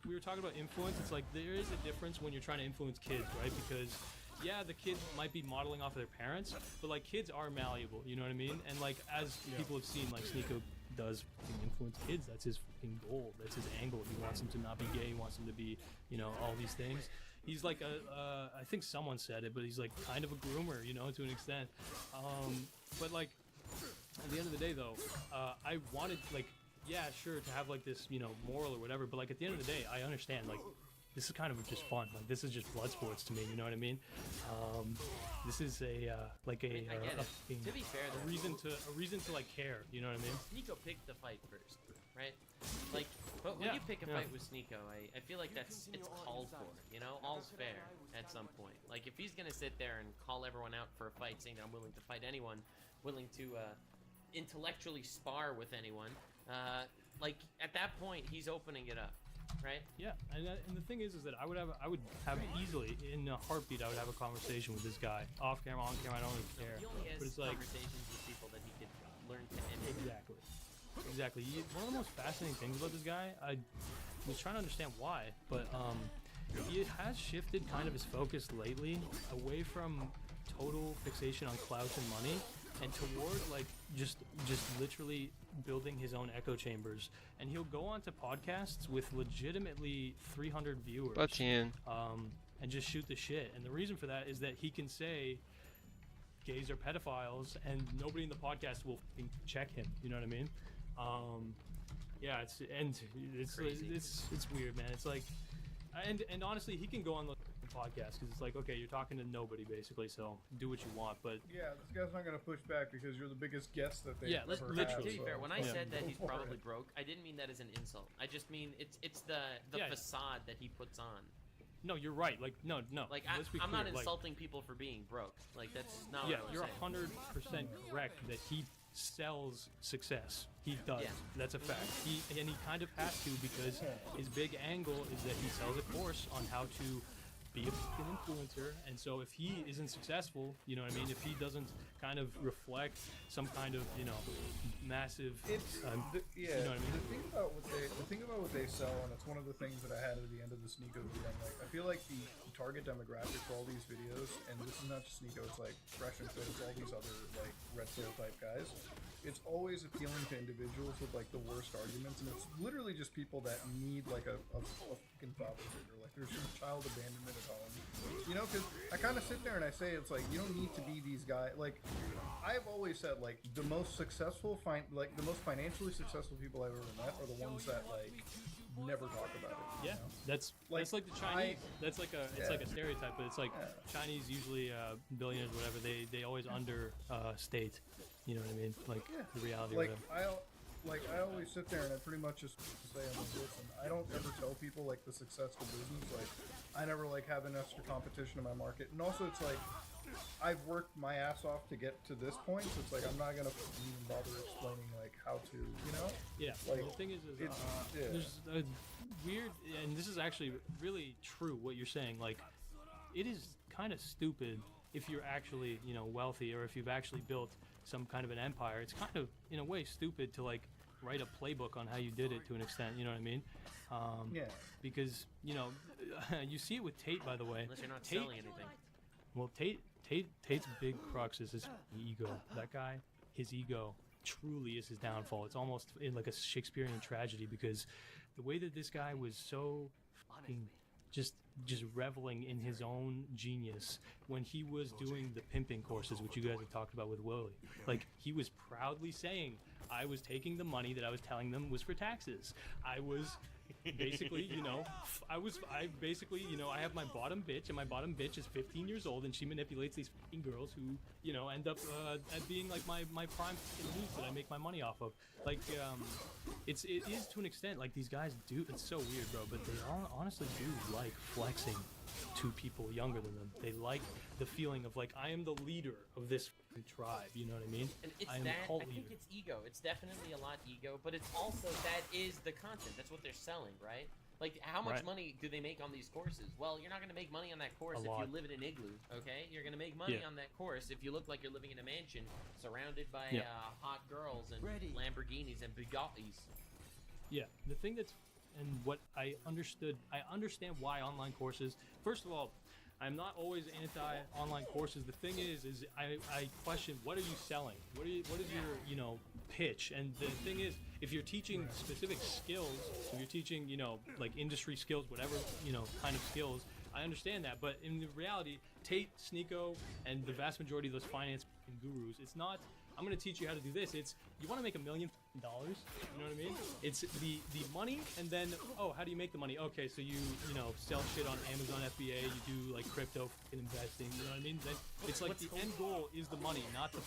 we were talking about influence. It's like there is a difference when you're trying to influence kids, right? Because yeah, the kids might be modeling off of their parents, but like kids are malleable, you know what I mean? And like, as people have seen, like Sneeko does influence kids. That's his fucking goal. That's his angle. He wants them to not be gay. He wants them to be, you know, all these things. He's like I think someone said it, but he's like kind of a groomer, you know, to an extent. But like, at the end of the day, though, I wanted, like, yeah, sure, to have like this, you know, moral or whatever, but like at the end of the day, I understand, like, this is kind of just fun. Like, this is just blood sports to me, you know what I mean? This is a like a, to be fair, a reason to like care, you know what I mean? Sneeko picked the fight first, right? Like, but when you pick a fight with Sneeko, I feel like it's called for, you know? All's fair at some point. Like, if he's gonna sit there and call everyone out for a fight, saying that I'm willing to fight anyone, willing to intellectually spar with anyone, like, at that point, he's opening it up. Right? Yeah, and the thing is that I would have easily, in a heartbeat, I would have a conversation with this guy, off camera, on camera, I don't really care. He only has but it's like, conversations with people that he could learn to emulate. Exactly. One of the most fascinating things about this guy, I was trying to understand why, but he has shifted kind of his focus lately away from total fixation on clout and money, and toward like just literally building his own echo chambers. And he'll go on to podcasts with legitimately 300 viewers, and just shoot the shit. And the reason for that is that he can say gays are pedophiles and nobody in the podcast will check him, you know what I mean? Yeah, it's weird, man. It's like, and honestly, he can go on the podcast because it's like, okay, you're talking to nobody basically, so do what you want. But yeah, this guy's not gonna push back because you're the biggest guest that they ever literally. To be fair, when I said that he's probably broke, I didn't mean that as an insult. I just mean it's the facade that he puts on. No, you're right. Like, no. Like, I'm not insulting people for being broke. Like, that's not what I was saying. You're 100% correct that he sells success. He does. Yeah. That's a fact. He kind of has to, because his big angle is that he sells a course on how to be a fucking influencer. And so if he isn't successful, you know what I mean, if he doesn't kind of reflect some kind of, you know, massive you know what I mean? The thing about what they sell, and it's one of the things that I had at the end of the Sneeko video, like, I feel like the target demographic for all these videos, and this is not just Sneeko, it's like Fresh and Fit, it's all these other like Red Pill type guys, it's always appealing to individuals with like the worst arguments, and it's literally just people that need like a fucking father figure. Like, there's some child abandonment at home, you know, because I kind of sit there and I say, it's like, you don't need to be these guys. Like, I've always said, like, the most successful the most financially successful people I've ever met are the ones that like never talk about it. Yeah, know? that's like the Chinese. It's like a stereotype, but it's like Chinese usually billionaires, whatever. They always understate. You know what I mean? Like the reality like, of it. I always sit there and I pretty much just say, I'm like, listen, I don't ever tell people like the successful business. Like, I never like have an extra competition in my market, and also it's like, I've worked my ass off to get to this point, so it's like I'm not gonna even bother explaining like how to, you know? Yeah. Like, the thing is there's a weird, and this is actually really true what you're saying. Like, it is kind of stupid if you're actually, you know, wealthy, or if you've actually built some kind of an empire. It's kind of, in a way, stupid to like write a playbook on how you did it to an extent. You know what I mean? Yeah. Because you see it with Tate, by the way. Unless you're not Tate, selling anything. Well, Tate's big crux is his ego. That guy, his ego, truly is his downfall. It's almost like a Shakespearean tragedy because the way that this guy was so fucking just reveling in his own genius when he was doing the pimping courses, which you guys have talked about with Willie. Like, he was proudly saying, I was taking the money that I was telling them was for taxes. I was basically, I have my bottom bitch, and my bottom bitch is 15 years old, and she manipulates these fucking girls who, end up at being like my prime fucking loot that I make my money off of. Like, it is to an extent, like, these guys do, it's so weird, bro, but they honestly do like flexing to people younger than them. They like the feeling of, like, I am the leader of this fucking tribe, you know what I mean? And it's I am that, the cult I think leader. it's ego. It's definitely a lot ego, but it's also, that is the content. That's what they're selling, right? Like, how much Right. money do they make on these courses? Well, you're not going to make money on that course if you lot. live in an igloo, okay? You're going to make money Yeah. on that course if you look like you're living in a mansion surrounded by Yeah. hot girls and Lamborghinis and Bugattis. Yeah, the thing that's, and what I understand why online courses, first of all, I'm not always anti-online courses. The thing is I question, what are you selling? What is your, pitch? And the thing is, if you're teaching specific skills, if you're teaching, like industry skills, whatever, kind of skills, I understand that. But in the reality, Tate, Sneeko, and the vast majority of those finance gurus, it's not, I'm going to teach you how to do this. It's, you want to make $1 million, you know what I mean? It's the money, and then, how do you make the money? Okay, so you sell shit on Amazon FBA, you do like crypto investing, you know what I mean? Then it's like the end goal is the money, not the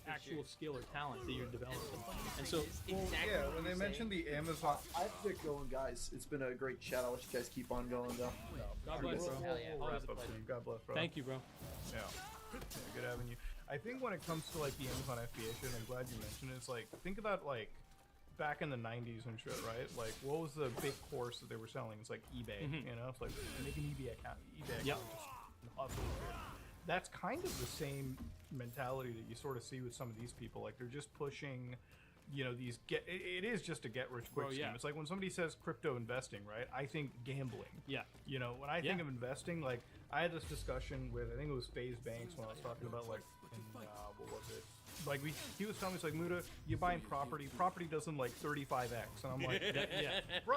actual skill or talent that you're developing. And so, when they mentioned the Amazon, I have to get going, guys. It's been a great chat. I'll let you guys keep on going, though. God bless, bro. We'll wrap up soon. God bless, bro. Thank you, bro. Yeah. Good having you. I think when it comes to like the Amazon FBA shit, I'm glad you mentioned it. It's like, think about like back in the 90s and shit, right? Like, what was the big course that they were selling? It's like eBay, It's like make an eBay account, just hustle shit. That's kind of the same mentality that you sort of see with some of these people. Like, they're just pushing, these it is just a get rich quick scheme. It's like when somebody says crypto investing, right? I think gambling. Yeah. When I think of investing, like, I had this discussion with, I think it was FaZe Banks when I was talking about, like, what was it? Like, he was telling me, it's like, Muda, you buying property does them like 35x. And I'm like, bro,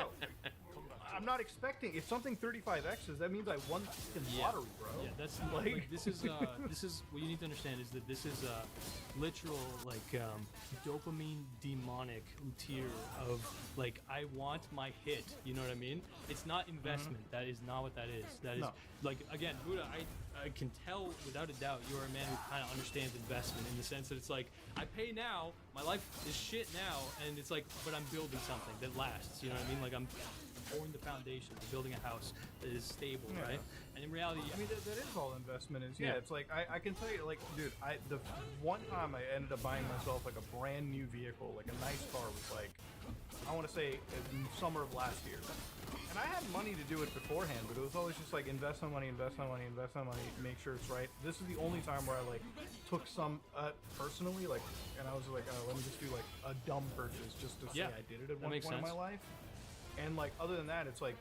I'm not expecting, if something 35x is, that means I won the lottery, bro. Yeah, that's like this is what you need to understand is that this is a literal dopamine demonic tier of like, I want my hit. You know what I mean? It's not investment. That is not what that is. That is like, again, Buddha, I can tell without a doubt you're a man who kind of understands investment in the sense that it's like, I pay now, my life is shit now, and it's like, but I'm building something that lasts. You know what I mean? Like, I'm pouring the foundation, I'm building a house that is stable, right? And in reality, I mean, that is all investment is. Yeah, it's like, I can tell you, like, dude, the one time I ended up buying myself like a brand new vehicle, like a nice car, was like, I want to say in summer of last year. And I had money to do it beforehand, but it was always just like, invest my money, make sure it's right. This is the only time where I like took some personally, like, and I was like, oh, let me just do like a dumb purchase just to say I did it at one point in my life. And like, other than that, it's like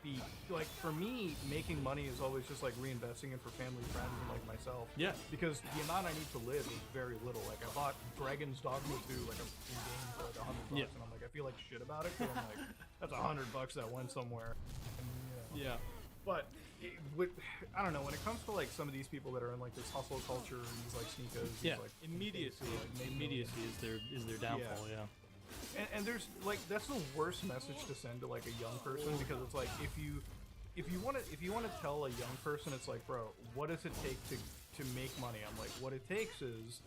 for me, making money is always just like reinvesting it for family, friends, and like myself. Yeah. Because the amount I need to live is very little. Like, I bought Dragon's Dogma 2 like in game for like $100, and I'm like, I feel like shit about it. Cause I'm like, that's $100 that went somewhere. And, But I don't know, when it comes to like some of these people that are in like this hustle culture and these like sneakers, like immediacy is their downfall. And there's like, that's the worst message to send to like a young person, because it's like, if you want to tell a young person, it's like, bro, what does it take to make money? I'm like, what it takes is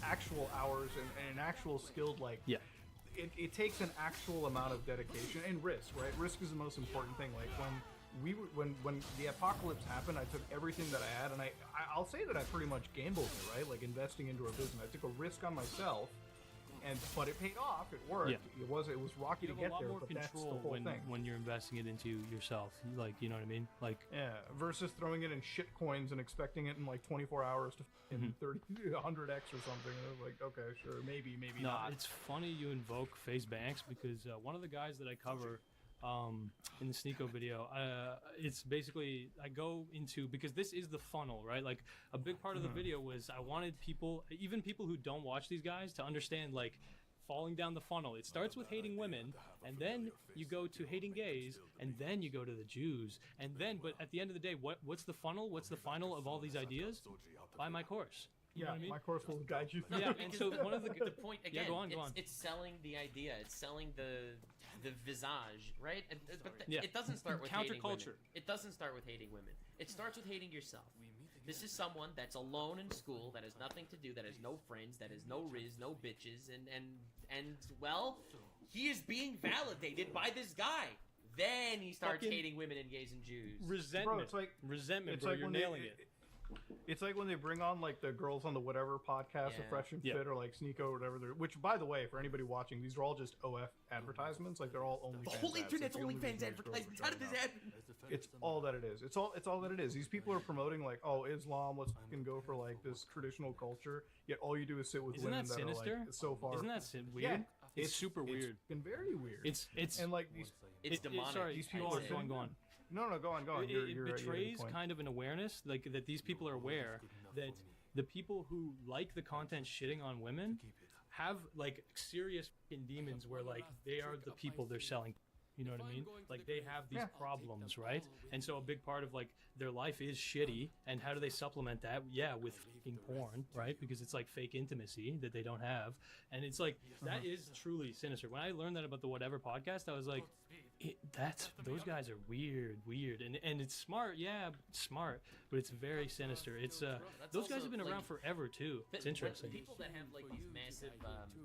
actual hours and an actual skilled it takes an actual amount of dedication and risk, right? Risk is the most important thing. Like, when the apocalypse happened, I took everything that I had, and I'll say that I pretty much gambled it, right? Like, investing into a business. I took a risk on myself but it paid off. It worked. Yeah. It was rocky You to have get a lot there, more but that's the control whole when thing. you're investing it into yourself. Like, you know what I mean? Like, Yeah, versus throwing it in shit coins and expecting it in like 24 hours to in 100x or something. And I was like, okay, sure, maybe no, not. it's funny you invoke FaZe Banks because one of the guys that I cover in the Sneeko video, it's basically I go into, because this is the funnel, right? Like a big part of the video was I wanted people, even people who don't watch these guys, to understand like falling down the funnel. It starts with hating women, and then you go to hating gays, and then you go to the Jews, and then, but at the end of the day, what's the funnel? What's the final of all these ideas? Buy my course. You know what I mean? My course will guide you through. Yeah, and so one of the point again, go on. It's selling the idea. It's selling the visage, right? But Yeah. it doesn't start with hating women. Counterculture. It doesn't start with hating women. It starts with hating yourself. This is someone that's alone in school, that has nothing to do, that has no friends, that has no riz, no bitches, and well, he is being validated by this guy. Then he starts Fucking hating women and gays and Jews. Resentment. Bro, it's like resentment, bro. like You're when nailing it. It's like when they bring on like the girls on the whatever podcast, the Yeah. Fresh and Yeah. Fit or like Sneeko or whatever. Which, by the way, for anybody watching, these are all just OF advertisements. Like they're all OnlyFans. The whole ads. internet's It's the only OnlyFans reason these girls advertisements. are How did this showing up. happen? It's all that it is. It's all that it is. These people are promoting like, oh, Islam. Let's fucking go for like this traditional culture. Yet all you do is sit with Isn't women that that sinister? are like so far. Isn't that weird? Yeah, it's super weird. It's very weird. It's and like these. It's demonic. Sorry, These people go are on, go on. No, go on. It, You're it right, you're at a betrays point. kind of an awareness, like that these people are aware that the people who like the content shitting on women have like serious fucking demons where like they are the people they're selling. You know what I mean? Like they have these problems, right? And so a big part of like their life is shitty. And how do they supplement that? Yeah, with fucking porn, right? Because it's like fake intimacy that they don't have. And it's like that is truly sinister. When I learned that about the Whatever podcast, I was like, those guys are weird, and it's smart, smart, but it's very sinister. It's those guys have been around forever too. It's interesting. People that have like these massive,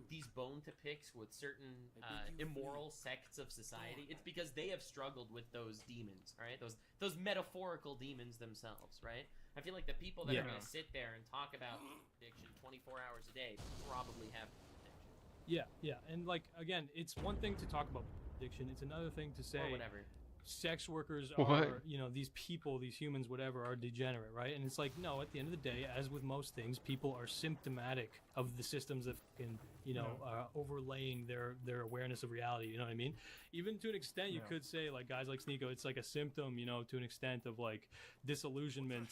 these bone to picks with certain immoral sects of society, it's because they have struggled with those demons, right? Those metaphorical demons themselves, right? I feel like the people that are going to sit there and talk about addiction 24 hours a day probably have addiction. Yeah, and like again, it's one thing to talk about addiction. It's another thing to say or whatever. Sex workers What? are, these people, these humans, whatever, are degenerate, right? And it's like, no, at the end of the day, as with most things, people are symptomatic of the systems that can, are overlaying their awareness of reality, you know what I mean? Even to an extent, you could say, like, guys like Sneeko, it's like a symptom, to an extent of, like, disillusionment.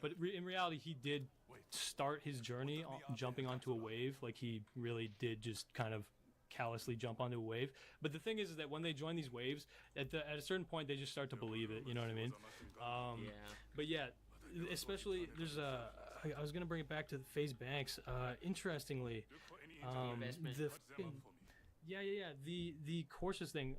But in reality, he did start his journey jumping onto a wave. Like, he really did just kind of callously jump onto a wave. But the thing is that when they join these waves, at a certain point, they just start to believe it. You know what I mean? But yeah, especially there's I was gonna bring it back to the FaZe Banks. Interestingly, the courses thing.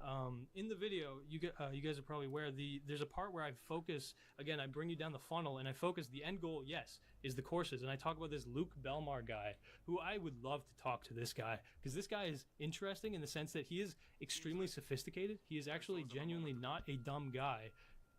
In the video, you guys are probably aware. There's a part where I focus again. I bring you down the funnel, and I focus. The end goal, yes, is the courses, and I talk about this Luke Belmar guy, who I would love to talk to this guy, because this guy is interesting in the sense that he is extremely sophisticated. He is actually genuinely not a dumb guy,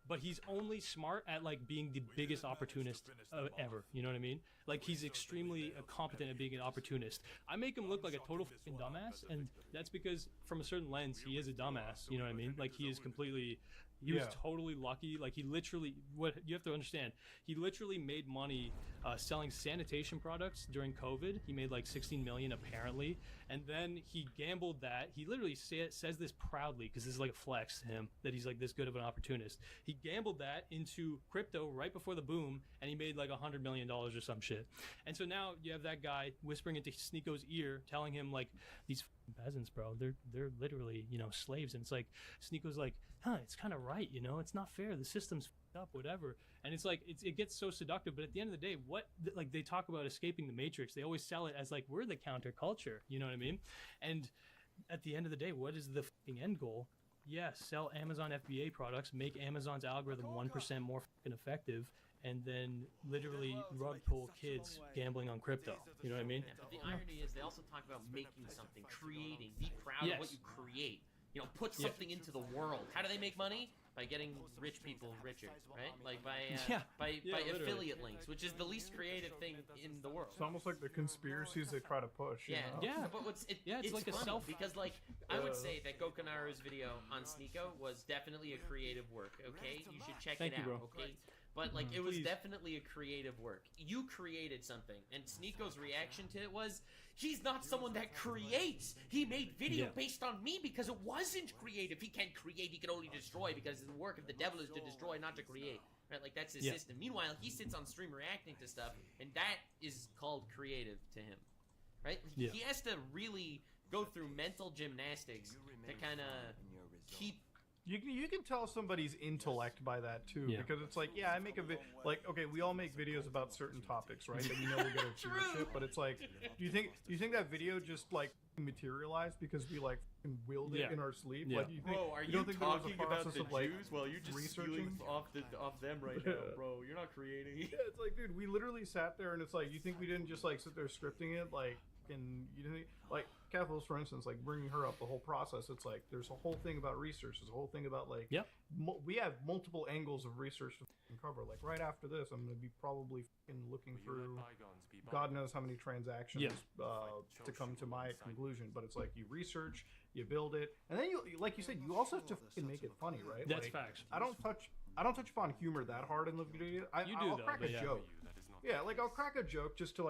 but he's only smart at like being the biggest opportunist ever. You know what I mean? Like he's extremely competent at being an opportunist. I make him look like a total fucking dumbass, and that's because from a certain lens, he is a dumbass. You know what I mean? Like he is completely. He was totally lucky. Like he literally, what you have to understand, he literally made money selling sanitation products during COVID. He made like 16 million apparently, and then he gambled that. He literally says this proudly because this is like a flex to him that he's like this good of an opportunist. He gambled that into crypto right before the boom, and he made like $100 million or some shit. And so now you have that guy whispering into Sneeko's ear, telling him like these peasants, bro, they're literally slaves, and it's like Sneeko's like, it's kind of right, it's not fair, the system's f***ed up, whatever. And it's like it gets so seductive, but at the end of the day, like they talk about escaping the matrix, they always sell it as like we're the counterculture, you know what I mean? And at the end of the day, what is the fucking end goal? Sell Amazon FBA products, make Amazon's algorithm 1% more fucking effective, and then literally rug pull kids gambling on crypto. You know what I mean? Yeah, but the irony is they also talk about making something, creating, be proud of what you create. put something into the world. How do they make money? By getting rich people richer, right? Like by literally. affiliate links, which is the least creative thing in the world. It's almost like the conspiracies they try to push. Yeah, you know? But it's like a funny because I would say that Gokunaru's video on Sneeko was definitely a creative work. Okay, you should check it out. Bro. Okay. But it was Please. definitely a creative work. You created something, and Sneeko's reaction to it was, he's not someone that creates. He made video based on me because it wasn't creative. He can't create, he can only destroy, because the work of the devil is to destroy, not to create. Right? Like, that's his system. Meanwhile, he sits on stream reacting to stuff, and that is called creative to him. Right? Yeah. He has to really go through mental gymnastics to kind of keep... You can tell somebody's intellect by that too, because it's like, I make okay, we all make videos about certain topics, right? That we know we're gonna viewership, but it's like, do you think that video just materialized because we willed it in our sleep? Yeah. Like, Bro, are you talking about the Jews? Well, you're just researching off them right now, bro. You're not creating. Yeah, it's like, dude, we literally sat there, and it's like, you think we didn't just sit there scripting it, and you didn't Cathals, for instance, bringing her up, the whole process, it's like there's a whole thing about research, there's a whole thing about we have multiple angles of research to cover. Right after this, I'm going to be probably looking through God knows how many transactions to come to my conclusion, but it's like you research, you build it, and then you, like you said, you also have to make it funny, right? That's facts. I don't touch upon humor that hard in the video. I'll crack a joke. Yeah, I'll crack a joke just to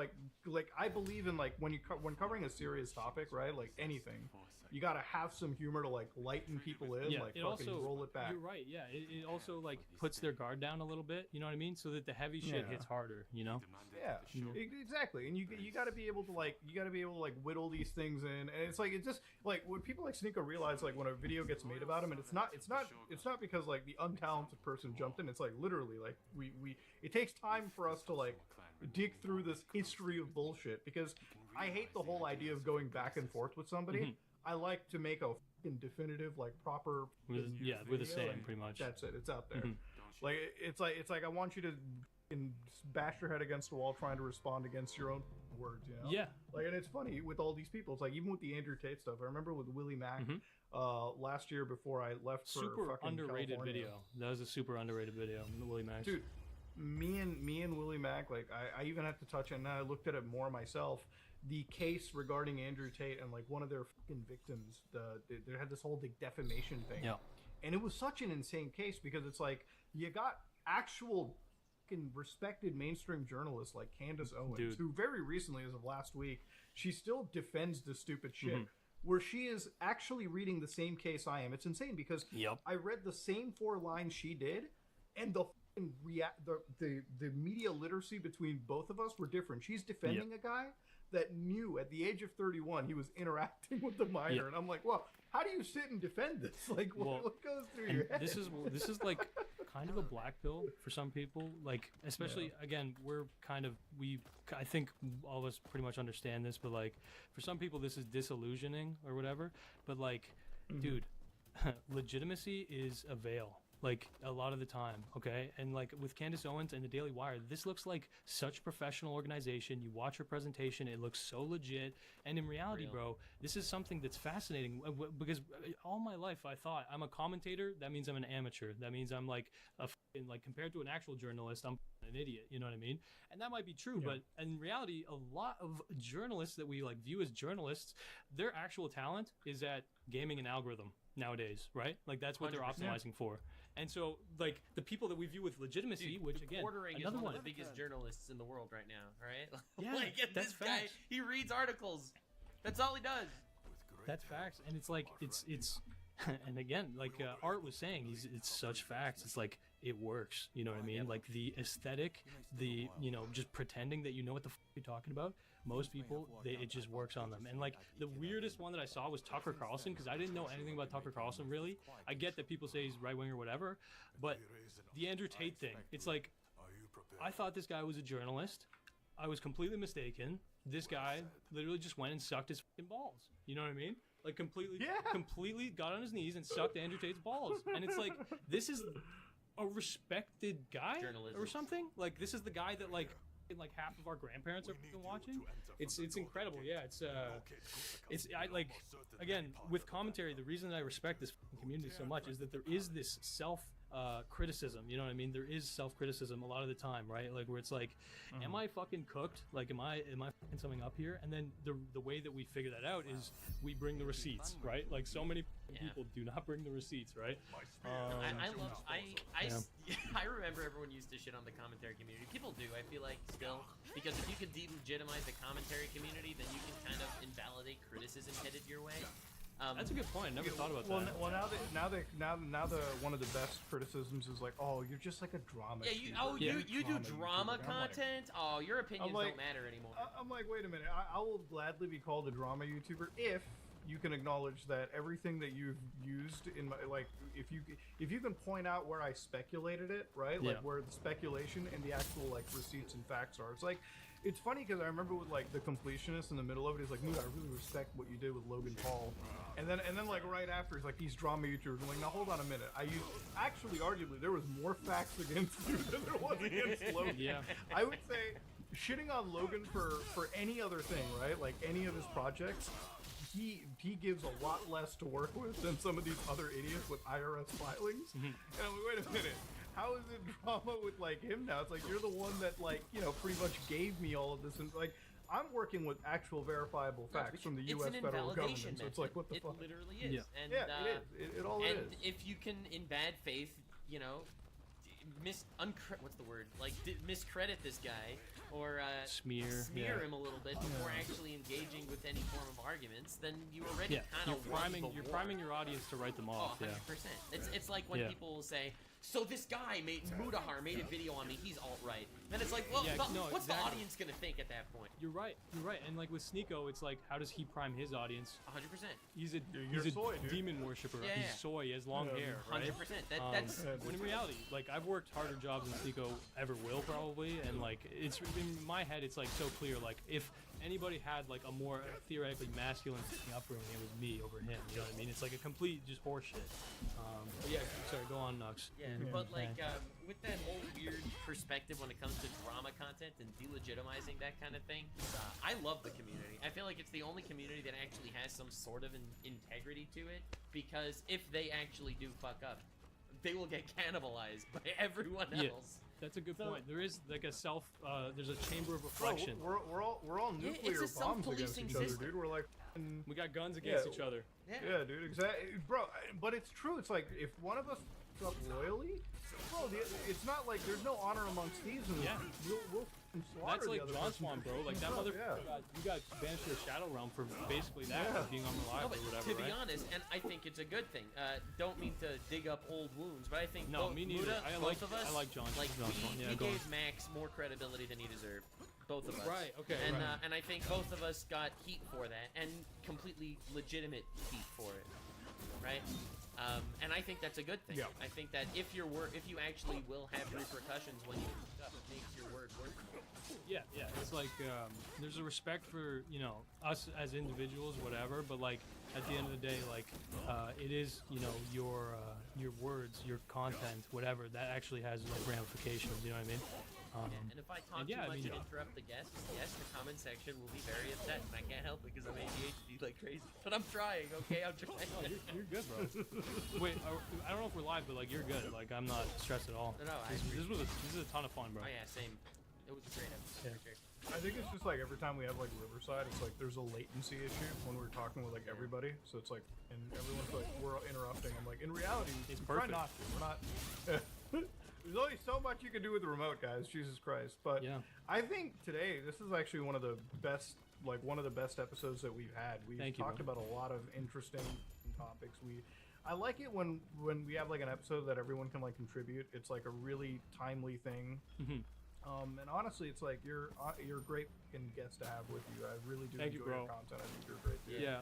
I believe in when covering a serious topic, right? Anything, you gotta have some humor to lighten people in, it also, roll it back. You're right. Yeah, it also puts their guard down a little bit. You know what I mean? So that the heavy shit hits harder. You know? Yeah, exactly. And you gotta be able to whittle these things in, and it's just when people like Sneeko realize when a video gets made about him, and it's not because the untalented person jumped in. It's literally we it takes time for us to dig through this history of bullshit, because I hate the whole idea of going back and forth with somebody. Mm-hmm. I like to make a definitive we're proper the video, same pretty much. That's it. It's out there. Mm-hmm. It's like I want you to bash your head against the wall trying to respond against your own words, you know? Yeah. And it's funny with all these people. It's even with the Andrew Tate stuff. I remember with Willie Mack last year before I left for super fucking underrated California. video. That was a super underrated video, Willie Mack. Dude, me and Willie Mack, I even had to touch it, and I looked at it more myself. The case regarding Andrew Tate and one of their fucking victims, they had this whole defamation thing. Yeah. And it was such an insane case because it's you got actual fucking respected mainstream journalists like Candace Owens, who very recently, as of last week, she still defends this stupid shit. Where she is actually reading the same case I am. It's insane because I read the same 4 lines she did, and the the media literacy between both of us were different. She's defending a guy that knew at the age of 31 he was interacting with the minor, and I'm like, well, how do you sit and defend this? What goes through your head? This is kind of a black pill for some people, especially again, I think all of us pretty much understand this, but for some people this is disillusioning or whatever, but dude, legitimacy is a veil. A lot of the time, okay? And with Candace Owens and the Daily Wire, this looks like such professional organization. You watch her presentation, it looks so legit. And in reality, bro, this is something that's fascinating because all my life I thought I'm a commentator, that means I'm an amateur. That means I'm compared to an actual journalist, I'm an idiot, you know what I mean? And that might be true, but in reality, a lot of journalists that we view as journalists, their actual talent is at gaming an algorithm nowadays, right? That's what 100%. They're optimizing for. And so, the people that we view with legitimacy, Dude, which again, Bordering another is one of the biggest journalists in the world right now, right? Yeah, this guy, he reads articles. That's all he does. That's facts, and it's and again, Art was saying, it's such facts. It's it works. You know what I mean? The aesthetic, just pretending that you know what the you're talking about. Most people, it just works on them. And the weirdest one that I saw was Tucker Carlson, because I didn't know anything about Tucker Carlson really. I get that people say he's right wing or whatever, but the Andrew Tate thing, it's I thought this guy was a journalist. I was completely mistaken. This guy literally just went and sucked his fucking balls. You know what I mean? Completely got on his knees and sucked Andrew Tate's balls. And it's this is a respected guy or something. This is the guy that like half of our grandparents are fucking watching. It's incredible. Yeah, it's I like, again, with commentary, the reason I respect this fucking community so much is that there is this self criticism, you know what I mean? There is self-criticism a lot of the time, right? Like where it's like, am I fucking cooked? Like am I fucking something up here? And then the way that we figure that out is we bring the receipts, right? Like so many people do not bring the receipts, right? I remember everyone used to shit on the commentary community. People do, I feel like, still, because if you can delegitimize the commentary community, then you can kind of invalidate criticism headed your way. That's a good point. Never thought about that. Well, now the one of the best criticisms is like, oh, you're just like a drama. Yeah, you do drama content. Like, your opinions don't matter anymore. I'm like, wait a minute. I will gladly be called a drama YouTuber if you can acknowledge that everything that you've used in my, like, if you can point out where I speculated it, right? Like where the speculation and the actual like receipts and facts are. It's like. It's funny because I remember with like the completionist in the middle of it, he's like, "Mood, I really respect what you did with Logan Paul," and then like right after, he's like, "These drama YouTubers." I'm like, "Now hold on a minute. Arguably, there was more facts against you than there was against Logan." Yeah. I would say, shitting on Logan for any other thing, right? Like any of his projects, he gives a lot less to work with than some of these other idiots with IRS filings. And I'm like, wait a minute. How is it drama with like him now? It's like you're the one that like, you know, pretty much gave me all of this, and like I'm working with actual verifiable facts from the U.S. federal government. So it's like, what the fuck? It literally is. Yeah, And, it is. It all is. And if you can, in bad faith, you know, what's the word? Like miscredit this guy or smear him a little bit before actually engaging with any form of arguments, then you already kind of you're priming your audience to write them off. 100%. It's like when people will say, so this guy Mudahar made a video on me, he's alt-right. Then it's like, well, what's the audience gonna think at that point? You're right. And like with Sneeko, it's like, how does he prime his audience? 100%. He's a demon worshiper. He's soy. He has long hair. 100%. That's when in reality, like I've worked harder jobs than Sneeko ever will probably, and like it's in my head, it's like so clear. Like if anybody had like a more theoretically masculine upbringing, it was me over him. You know what I mean? It's like a complete just horseshit. But yeah, sorry, go on, Nux. Yeah, but like with that whole weird perspective when it comes to drama content and delegitimizing that kind of thing, I love the community. I feel like it's the only community that actually has some sort of integrity to it, because if they actually do fuck up, they will get cannibalized by everyone else. That's a good point. There is like a there's a chamber of reflection. Bro, we're all nuclear bombs against each other, dude. We're like, we got guns against each other. Yeah, dude, exactly, bro. But it's true. It's like if one of us fucks up royally, bro, it's not like there's no honor amongst thieves. We'll that's like John Swan, bro. Like that motherfucker you got banished to the Shadow Realm for basically that, for being unreliable or whatever. To be honest, and I think it's a good thing. Don't mean to dig up old wounds, but I think me neither. both of us, I like John. Like Swan. we gave Max more credibility than he deserved. Both of us. Right. Okay. And I think both of us got heat for that, and completely legitimate heat for it. Right. And I think that's a good thing. Yeah. I think that if you actually will have repercussions when you fuck up, it makes your word worth it. Yeah. It's like there's a respect for, you know, us as individuals, whatever. But like at the end of the day, like it is, you know, your words, your content, whatever that actually has like ramifications. You know what I mean? And if I talk too much and interrupt the guests, the comment section will be very upset, and I can't help it because I'm ADHD like crazy. But I'm trying, okay? I'm trying. Oh, you're good, bro. Wait, I don't know if we're live, but like you're good. Like I'm not stressed at all. No, this is a ton of fun, bro. Oh yeah, same. It was a great episode. I think it's just like every time we have like Riverside, it's like there's a latency issue when we're talking with like everybody. So it's like, and everyone's like, we're interrupting. I'm like, in reality, it's perfect. Try not to. We're not. There's only so much you can do with the remote, guys. Jesus Christ! But I think today this is actually one of the best episodes that we've had. We've talked about a lot of interesting topics. I like it when we have like an episode that everyone can like contribute. It's like a really timely thing. And honestly, it's like you're a great guest to have with you. I really do enjoy your content. I think you're great. Dude. Yeah.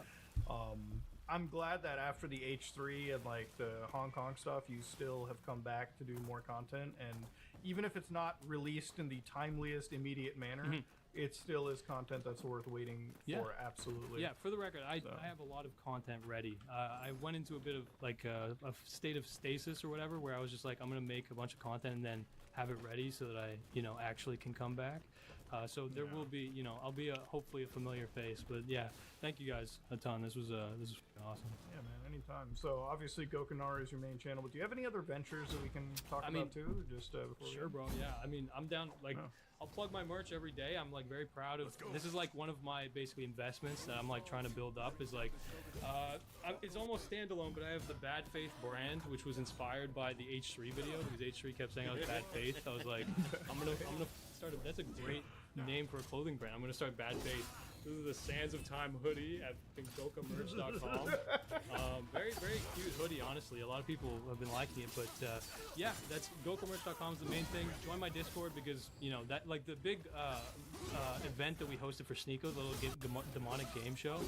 I'm glad that after the H3 and like the Hong Kong stuff, you still have come back to do more content. And even if it's not released in the timeliest, immediate manner, it still is content that's worth waiting for. Absolutely. Yeah. For the record, I have a lot of content ready. I went into a bit of like a state of stasis or whatever, where I was just like, I'm gonna make a bunch of content and then have it ready so that I, you know, actually can come back. So there will be, you know, I'll be hopefully a familiar face. But yeah, thank you guys a ton. This was awesome. Yeah, man, anytime. So obviously Gokunar is your main channel, but do you have any other ventures that we can talk about too? Just before sure, bro. Yeah, I mean, I'm down. Like, I'll plug my merch every day. I'm like very proud of. This is like one of my basically investments that I'm like trying to build up. Is like, it's almost standalone, but I have the Bad Faith brand, which was inspired by the H3 video because H3 kept saying I was Bad Faith. I was like, I'm gonna start. That's a great name for a clothing brand. I'm gonna start Bad Faith. This is the Sands of Time hoodie at gokamerch.com. Very, very cute hoodie, honestly. A lot of people have been liking it, but yeah, that's gokamerch.com is the main thing. Join my Discord because, you know, that like the big event that we hosted for Sneeko, the little demonic game show.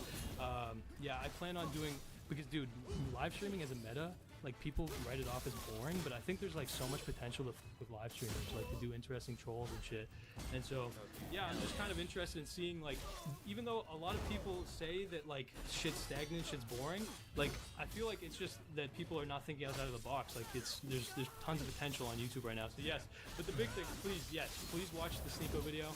Yeah, I plan on doing, because dude, live streaming as a meta, like people write it off as boring, but I think there's like so much potential with live streamers, like to do interesting trolls and shit. And so, yeah, I'm just kind of interested in seeing, like, even though a lot of people say that like shit's stagnant, shit's boring, like I feel like it's just that people are not thinking outside of the box. Like there's tons of potential on YouTube right now. So yes, but the big thing, please watch the Sneeko video.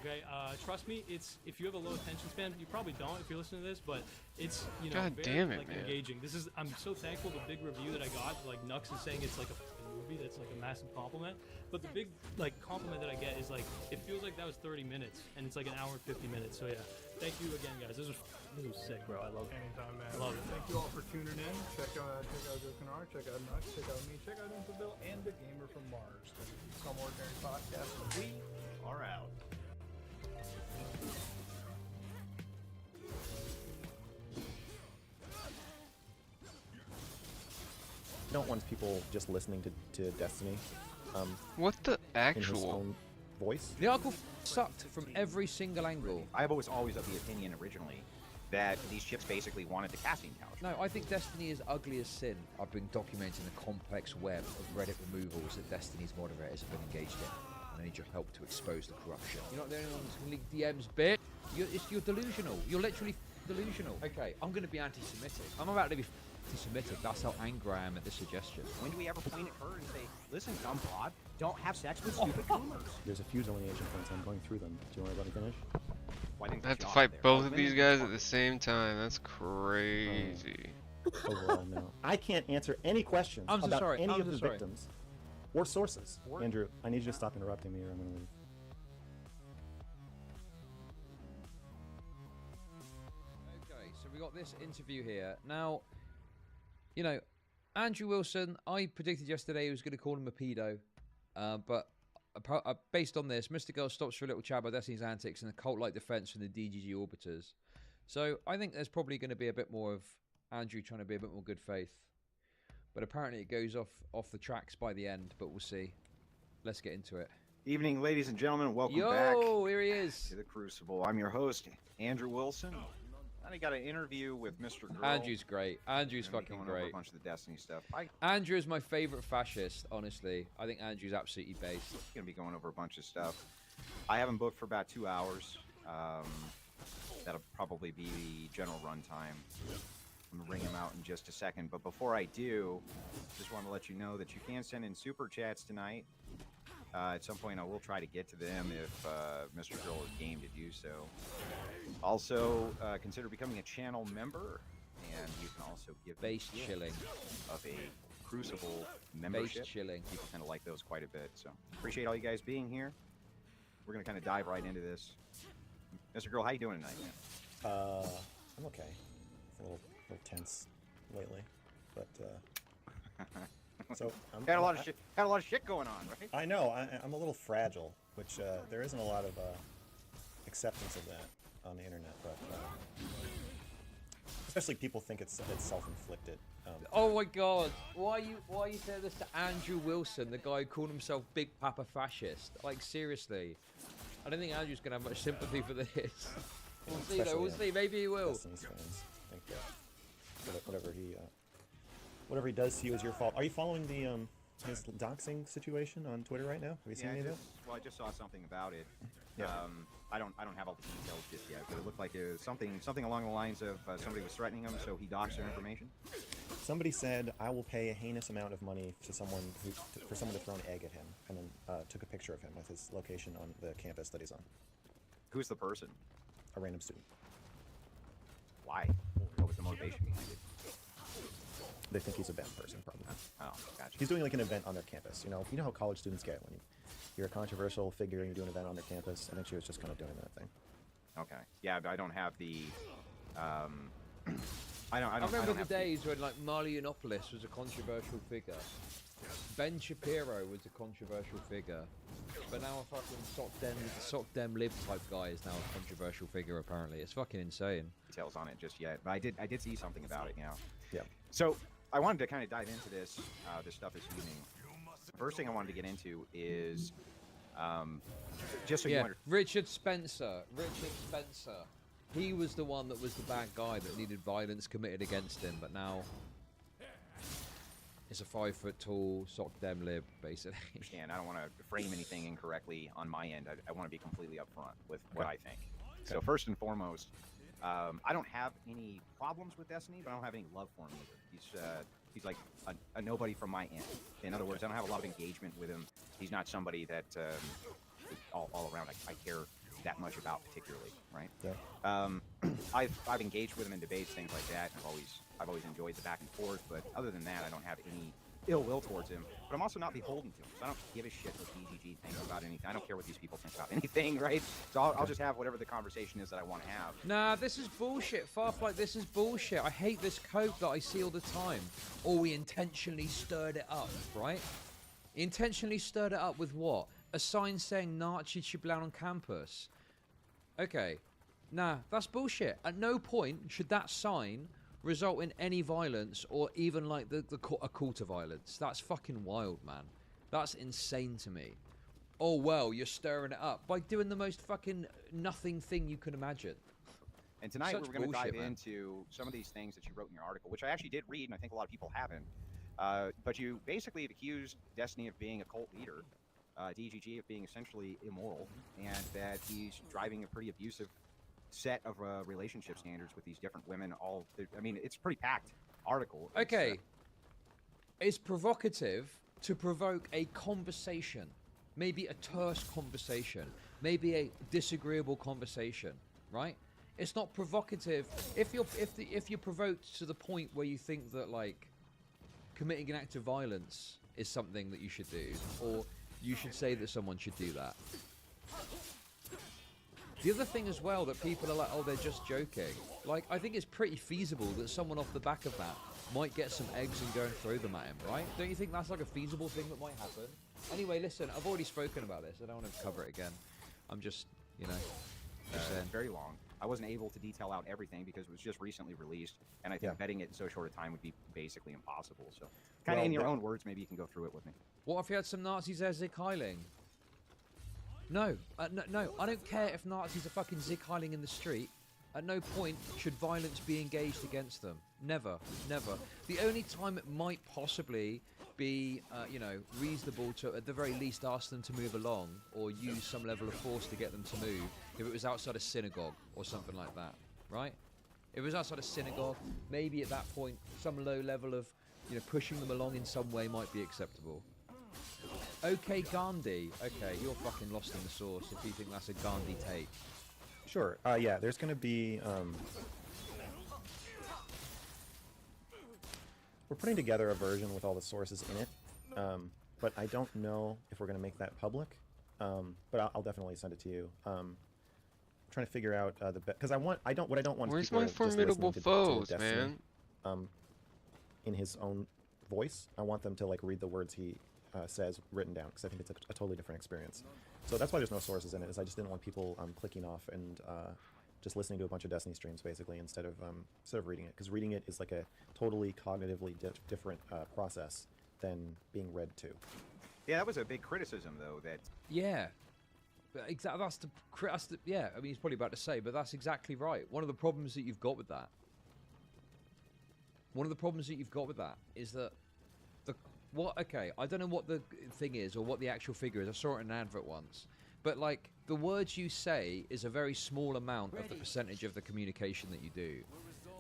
Okay, trust me, it's, if you have a low attention span, you probably don't if you're listening to this, but it's, you know, very like engaging. This is, I'm so thankful the big review that I got, like Nux is saying it's like a movie, that's like a massive compliment. But the big like compliment that I get is like, it feels like that was 30 minutes and it's like an hour and 50 minutes. So yeah, thank you again, guys. This was sick, bro. I love it. Anytime, man. I love it. Thank you all for tuning in. Check out Gokunar, check out Nux, check out me, check out Infoville, and the Gamer from Mars. Some Ordinary Podcast, and we are out. Don't want people just listening to Destiny. What the in his actual own voice. The article sucked from every single angle. I was always of the opinion originally that these ships basically wanted the caffeine couch. No, I think Destiny is ugly as sin. I've been documenting the complex web of Reddit removals that Destiny's moderators have been engaged in. And I need your help to expose the corruption. You're not the only one who's going to leak DMs, bitch. You're delusional. You're literally delusional. Okay, I'm going to be anti-Semitic. I'm about to be anti-Semitic. That's how angry I am at this suggestion. When do we ever point at her and say, listen, dumb pod, don't have sex with stupid boomers? There's a few delineation points. I'm going through them. Do you want to let me finish? Well, I have to fight both of these guys at the same time. That's crazy. Overall, no. I can't answer any questions about any of the victims or sources. Andrew, I need you to stop interrupting me or I'm going to leave. Okay, so we got this interview here. Now, you know, Andrew Wilson, I predicted yesterday he was going to call him a pedo, but based on this, Mr. Girl stops for a little chat about Destiny's antics and the cult-like defense from the DGG Orbiters. So I think there's probably going to be a bit more of Andrew trying to be a bit more good faith. But apparently it goes off the tracks by the end, but we'll see. Let's get into it. Evening, ladies and gentlemen. Welcome Yo, back. Here he is. To the Crucible. I'm your host, Andrew Wilson. I got an interview with Mr. Girl. Andrew's great. Andrew's fucking going over great. a bunch of the Destiny stuff. Andrew is my favorite fascist, honestly. I think Andrew's absolutely based. Going to be going over a bunch of stuff. I have him booked for about 2 hours. That'll probably be the general runtime. I'm going to ring him out in just a second. But before I do, just want to let you know that you can send in super chats tonight. At some point, I will try to get to them if Mr. Girl is game to do so. Also, consider becoming a channel member, and you can also give base chilling of a Crucible membership. Base chilling. People kind of like those quite a bit, so appreciate all you guys being here. We're gonna kind of dive right into this. Mr. Girl, how you doing tonight, man? I'm okay. It's a little tense lately, but so had a lot of shit going on, right? I know. I'm a little fragile, which there isn't a lot of acceptance of that on the internet, but especially people think it's self-inflicted. Oh my God! Why you say this to Andrew Wilson, the guy who called himself Big Papa Fascist? Like seriously, I don't think Andrew's gonna have much sympathy for this. We'll see though. We'll see. Maybe he will. Destiny's fans think whatever he does to you is your fault. Are you following the his doxing situation on Twitter right now? Have you seen any of that? Well, I just saw something about it. Yeah. I don't have all the details just yet, but it looked like it was something along the lines of somebody was threatening him, so he doxed their information. Somebody said, I will pay a heinous amount of money to someone for someone to throw an egg at him, and then took a picture of him with his location on the campus that he's on. Who's the person? A random student. Why? What was the motivation behind it? They think he's a bad person, probably. Oh, gotcha. He's doing like an event on their campus. You know how college students get when you're a controversial figure and you do an event on their campus. I think she was just kind of doing that thing. Okay. Yeah, but I don't have the. I remember the days when like Marley Yiannopoulos was a controversial figure. Ben Shapiro was a controversial figure. But now a fucking sock dem lib type guy is now a controversial figure apparently. It's fucking insane. Details on it just yet, but I did see something about it. Yeah. So I wanted to kind of dive into this stuff this evening. The first thing I wanted to get into is just so you understand. Richard Spencer. He was the one that was the bad guy that needed violence committed against him, but now it's a 5 foot tall sock dem lib, basically. And I don't want to frame anything incorrectly on my end. I want to be completely upfront with what I think. So first and foremost, I don't have any problems with Destiny, but I don't have any love for him either. He's like a nobody from my end. In other words, I don't have a lot of engagement with him. He's not somebody that all around I care that much about particularly, right? Yeah. I've engaged with him in debates, things like that. And I've always enjoyed the back and forth, but other than that, I don't have any ill will towards him. But I'm also not beholden to him, so I don't give a shit what DGG thinks about anything. I don't care what these people think about anything, right? So I'll just have whatever the conversation is that I want to have. Nah, this is bullshit. Farflight, this is bullshit. I hate this cope that I see all the time. Or we intentionally stirred it up, right? Intentionally stirred it up with what? A sign saying Nazi Chiblan on campus. Okay. Nah, that's bullshit. At no point should that sign result in any violence or even like a call to violence. That's fucking wild, man. That's insane to me. Oh, well, you're stirring it up by doing the most fucking nothing thing you can imagine. And tonight we're going to dive into some of these things that you wrote in your article, which I actually did read, and I think a lot of people haven't. But you basically have accused Destiny of being a cult leader, DGG of being essentially immoral, and that he's driving a pretty abusive set of relationship standards with these different women. I mean, it's a pretty packed article. Okay. It's provocative to provoke a conversation, maybe a terse conversation, maybe a disagreeable conversation, right? It's not provocative if you're provoked to the point where you think that like committing an act of violence is something that you should do, or you should say that someone should do that. The other thing as well that people are like, oh, they're just joking. Like, I think it's pretty feasible that someone off the back of that might get some eggs and go and throw them at him, right? Don't you think that's like a feasible thing that might happen? Anyway, listen, I've already spoken about this. I don't want to cover it again. I'm just, you know, just saying. Very long. I wasn't able to detail out everything because it was just recently released, and I think vetting it in so short a time would be basically impossible. So, kind of in your own words, maybe you can go through it with me. What if you had some Nazis there Zig Heiling? No, no, I don't care if Nazis are fucking Zig Heiling in the street. At no point should violence be engaged against them. Never, never. The only time it might possibly be, you know, reasonable to, at the very least, ask them to move along or use some level of force to get them to move if it was outside a synagogue or something like that, right? If it was outside a synagogue, maybe at that point, some low level of, you know, pushing them along in some way might be acceptable. Okay, Gandhi. Okay, you're fucking lost in the sauce if you think that's a Gandhi take. Sure. Yeah, there's going to be... we're putting together a version with all the sources in it, but I don't know if we're going to make that public, but I'll definitely send it to you. I'm trying to figure out the best... Because what I don't want Where's people my formidable foes, man? In his own voice. I want them to like read the words he says written down, because I think it's a totally different experience. So that's why there's no sources in it, is I just didn't want people clicking off and just listening to a bunch of Destiny streams basically instead of reading it, because reading it is like a totally cognitively different process than being read to. Yeah, that was a big criticism though. That exactly, that's the yeah. I mean, he's probably about to say, but that's exactly right. One of the problems that you've got with that. One of the problems that you've got with that is that okay, I don't know what the thing is or what the actual figure is. I saw it in an advert once. But, like, the words you say is a very small amount of the percentage of the communication that you do.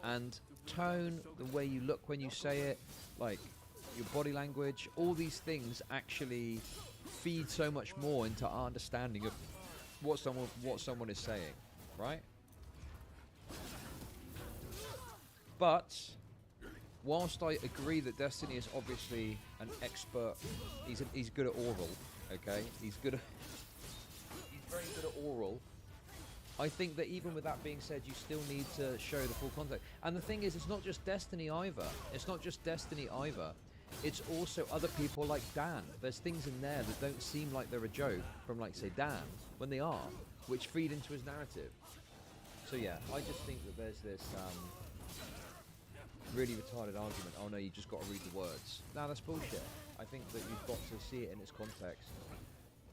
And tone, the way you look when you say it, like your body language, all these things actually feed so much more into our understanding of what someone is saying, right? But whilst I agree that Destiny is obviously an expert, he's good at oral, okay? He's very good at oral. I think that even with that being said, you still need to show the full context. And the thing is, it's not just Destiny either. It's not just Destiny either. It's also other people like Dan. There's things in there that don't seem like they're a joke from, like, say, Dan, when they are, which feed into his narrative. So yeah, I just think that there's this really retarded argument. Oh no, you just got to read the words. No, that's bullshit. I think that you've got to see it in its context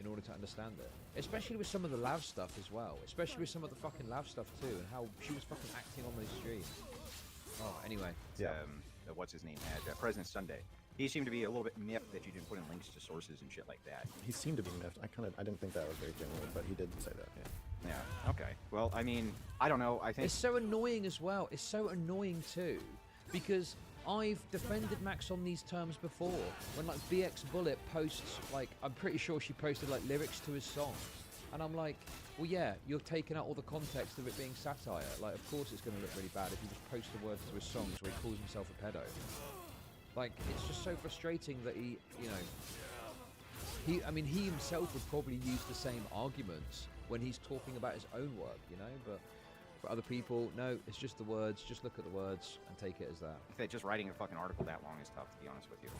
in order to understand it. Especially with some of the Lav stuff as well. Especially with some of the fucking Lav stuff too, and how she was fucking acting on those streams. Oh, anyway. Yeah. What's his name? President Sunday. He seemed to be a little bit miffed that you didn't put in links to sources and shit like that. He seemed to be miffed. I didn't think that was very genuine, but he did say that. Yeah. Yeah. Okay. Well, I mean, I don't know. I think it's so annoying as well. It's so annoying too, because I've defended Max on these terms before. When like BX Bullet posts, like, I'm pretty sure she posted like lyrics to his songs, and I'm like, well, yeah, you're taking out all the context of it being satire. Like, of course it's going to look really bad if you just post the words to his songs where he calls himself a pedo. Like, it's just so frustrating that he, you know, he himself would probably use the same arguments when he's talking about his own work, you know, but for other people, no, it's just the words. Just look at the words and take it as that. just writing a fucking article that long is tough, to be honest with you.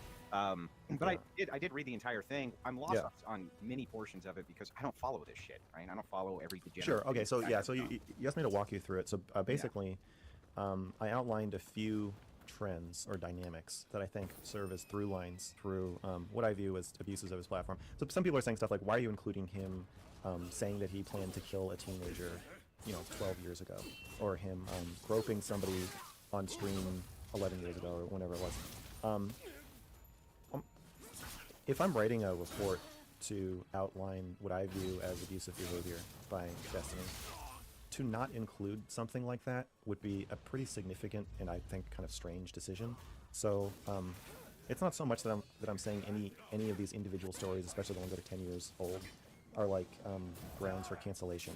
But I did read the entire thing. I'm lost on many portions of it because I don't follow this shit, right? I don't follow every degenerate. Sure. Okay. So yeah. So you asked me to walk you through it. So basically, I outlined a few trends or dynamics that I think serve as through lines through what I view as abuses of his platform. So some people are saying stuff like, why are you including him saying that he planned to kill a teenager, 12 years ago, or him groping somebody on stream 11 years ago, or whenever it was. If I'm writing a report to outline what I view as abusive behavior by Destiny, to not include something like that would be a pretty significant and I think kind of strange decision. So it's not so much that I'm saying any of these individual stories, especially the ones that are 10 years old, are like grounds for cancellation.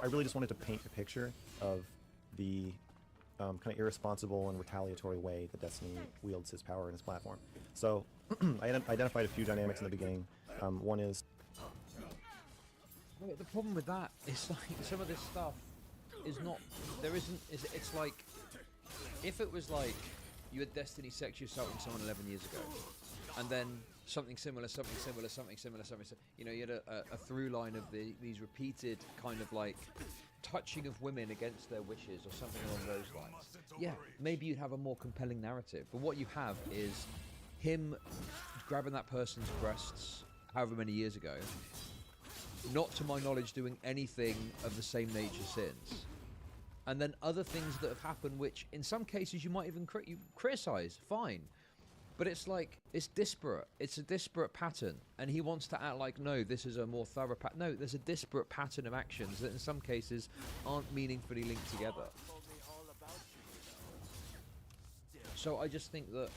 I really just wanted to paint a picture of the kind of irresponsible and retaliatory way that Destiny wields his power and his platform. So I identified a few dynamics in the beginning. One is... The problem with that is like some of this stuff is not... It's like... If it was like you had Destiny sexually assaulting someone 11 years ago, and then something similar, you had a through line of these repeated kind of like touching of women against their wishes or something along those lines. Yeah, maybe you'd have a more compelling narrative. But what you have is him grabbing that person's breasts however many years ago, not to my knowledge doing anything of the same nature since. And then other things that have happened, which in some cases you might even criticize, fine. But it's like, it's disparate. It's a disparate pattern. And he wants to act like, no, this is a more thorough pattern. No, there's a disparate pattern of actions that in some cases aren't meaningfully linked together. So I just think that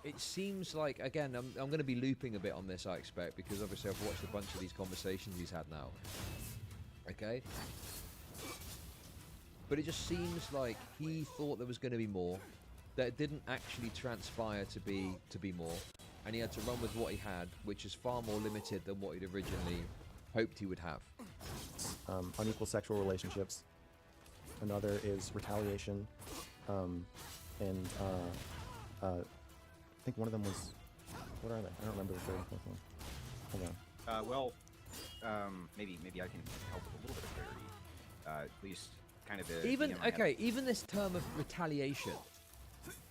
it seems like, again, I'm going to be looping a bit on this, I expect, because obviously I've watched a bunch of these conversations he's had now. Okay? But it just seems like he thought there was going to be more, that it didn't actually transpire to be more, and he had to run with what he had, which is far more limited than what he'd originally hoped he would have. Unequal sexual relationships. Another is retaliation, and I think one of them was, what are they? I don't remember the third and fourth one. Hold on. Maybe I can help with a little bit of clarity. At least kind of even this term of retaliation.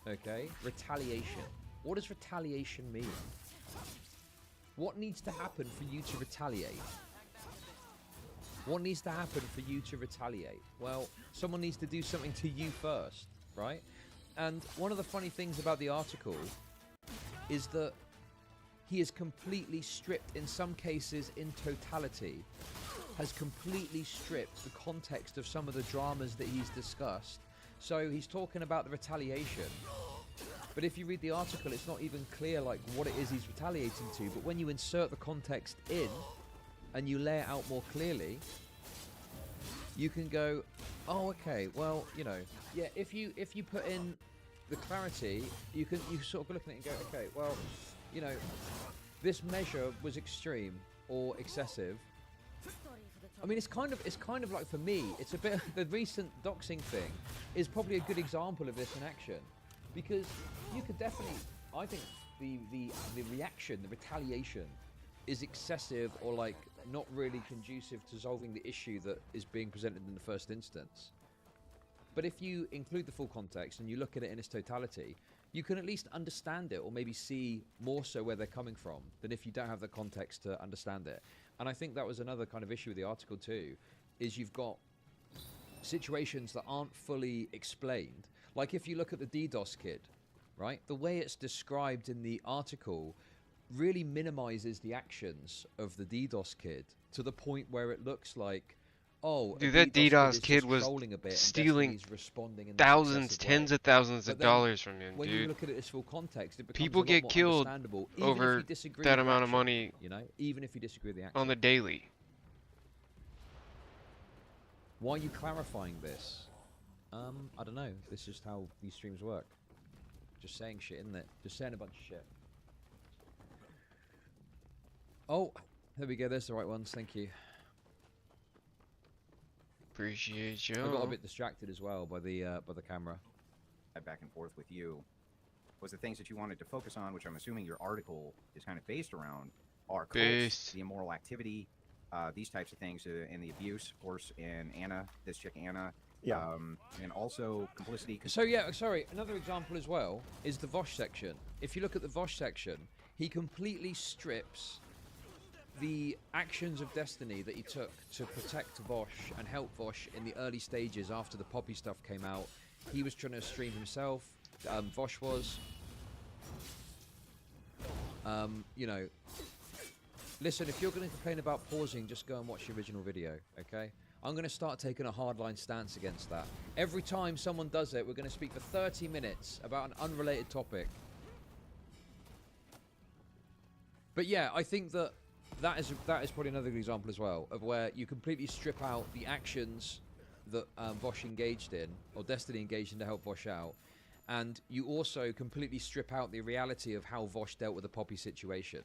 Okay, retaliation. What does retaliation mean? What needs to happen for you to retaliate? What needs to happen for you to retaliate? Well, someone needs to do something to you first, right? And one of the funny things about the article is that he is completely stripped, in some cases in totality, has completely stripped the context of some of the dramas that he's discussed So he's talking about the retaliation. But if you read the article, it's not even clear like what it is he's retaliating to. But when you insert the context in and you lay it out more clearly, you can go, oh, okay, well, you know, yeah, if you put in the clarity, you sort of look at it and go, okay, well, you know, this measure was extreme or excessive. I mean, it's kind of like, for me, it's a bit. The recent doxing thing is probably a good example of this in action, because you could definitely, I think, the reaction, the retaliation, is excessive or like not really conducive to solving the issue that is being presented in the first instance. But if you include the full context and you look at it in its totality, you can at least understand it, or maybe see more so where they're coming from than if you don't have the context to understand it. And I think that was another kind of issue with the article too, is you've got situations that aren't fully explained. Like if you look at the DDoS kid, right? The way it's described in the article really minimizes the actions of the DDoS kid to the point where it looks like, oh, dude, that DDoS kid was stealing thousands, tens of thousands of dollars from him, when dude. you look at it as full context, it becomes people a lot get more killed understandable, over that amount of money, you know, even if you disagree with the action. on the daily. Why are you clarifying this? I don't know. This is just how these streams work. Just saying shit, isn't it? Just saying a bunch of shit. Oh, there we go. There's the right ones. Thank you. Appreciate you. I got a bit distracted as well by the camera. Back and forth with you was the things that you wanted to focus on, which I'm assuming your article is kind of based around, are cults, the immoral activity, these types of things, and the abuse, of course, in Anna, this chick Anna. Yeah. And also complicity. So yeah, sorry. Another example as well is the Vosh section. If you look at the Vosh section, he completely strips the actions of Destiny that he took to protect Vosh and help Vosh in the early stages after the Poppy stuff came out. He was trying to stream himself. Vosh was. You know, listen, if you're going to complain about pausing, just go and watch the original video, okay? I'm going to start taking a hardline stance against that. Every time someone does it, we're going to speak for 30 minutes about an unrelated topic. But yeah, I think that is probably another good example as well of where you completely strip out the actions that Vosh engaged in, or Destiny engaged in to help Vosh out, and you also completely strip out the reality of how Vosh dealt with the Poppy situation.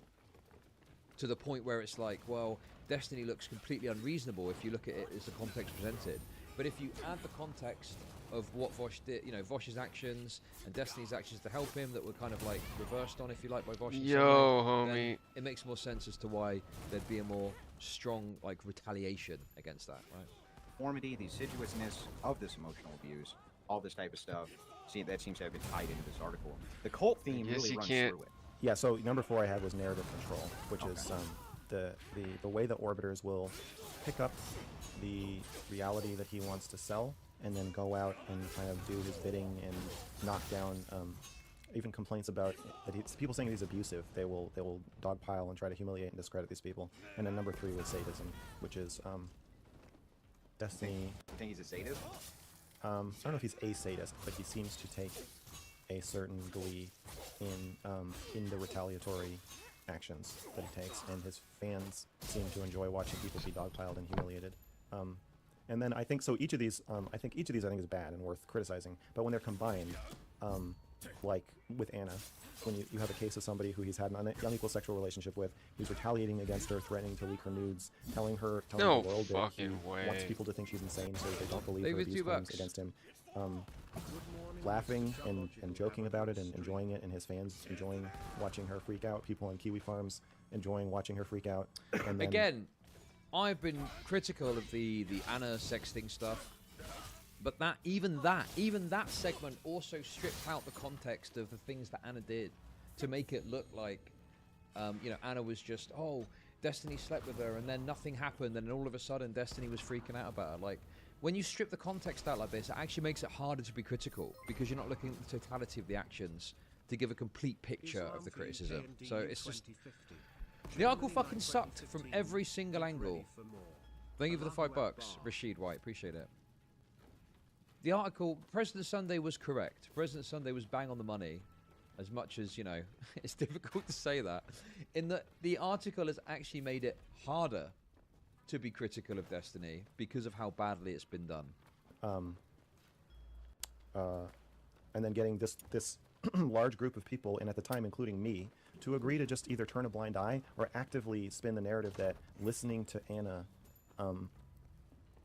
To the point where it's like, well, Destiny looks completely unreasonable if you look at it as the context presented. But if you add the context of what Vosh did, you know, Vosh's actions and Destiny's actions to help him that were kind of like reversed on, if you like, by Vosh. Yo, homie. It makes more sense as to why there'd be a more strong, like, retaliation against that, right? Conformity, the assiduousness of this emotional abuse, all this type of stuff. See, that seems to have been tied into this article. The cult theme really runs through it. Yeah, so number 4 I had was narrative control, which is the way the Orbiters will pick up the reality that he wants to sell and then go out and kind of do his bidding and knock down even complaints about that people saying he's abusive. They will dogpile and try to humiliate and discredit these people. And then number 3 was sadism, which is Destiny. You think he's a sadist? I don't know if he's a sadist, but he seems to take a certain glee in the retaliatory actions that he takes, and his fans seem to enjoy watching people be dogpiled and humiliated. And then I think so. Each of these, I think is bad and worth criticizing. But when they're combined, like with Anna, when you have a case of somebody who he's had an unequal sexual relationship with, who's retaliating against her, threatening to leak her nudes, telling the world that he wants people to think she's insane, so they don't believe her abuse claims against him. Laughing and joking about it and enjoying it, and his fans enjoying watching her freak out. People on Kiwi Farms enjoying watching her freak out. And then, again, I've been critical of the Anna sexting stuff, but even that segment also stripped out the context of the things that Anna did to make it look like, you know, Anna was just, oh, Destiny slept with her, and then nothing happened, and then all of a sudden Destiny was freaking out about her. Like, when you strip the context out like this, it actually makes it harder to be critical, because you're not looking at the totality of the actions to give a complete picture of the criticism. So it's just... The article fucking sucked from every single angle. Thank you for the $5, Rashid White. Appreciate it. The article, President Sunday was correct. President Sunday was bang on the money. As much as, you know, it's difficult to say that. In that the article has actually made it harder to be critical of Destiny because of how badly it's been done. And then getting this large group of people, and at the time including me, to agree to just either turn a blind eye or actively spin the narrative that listening to Anna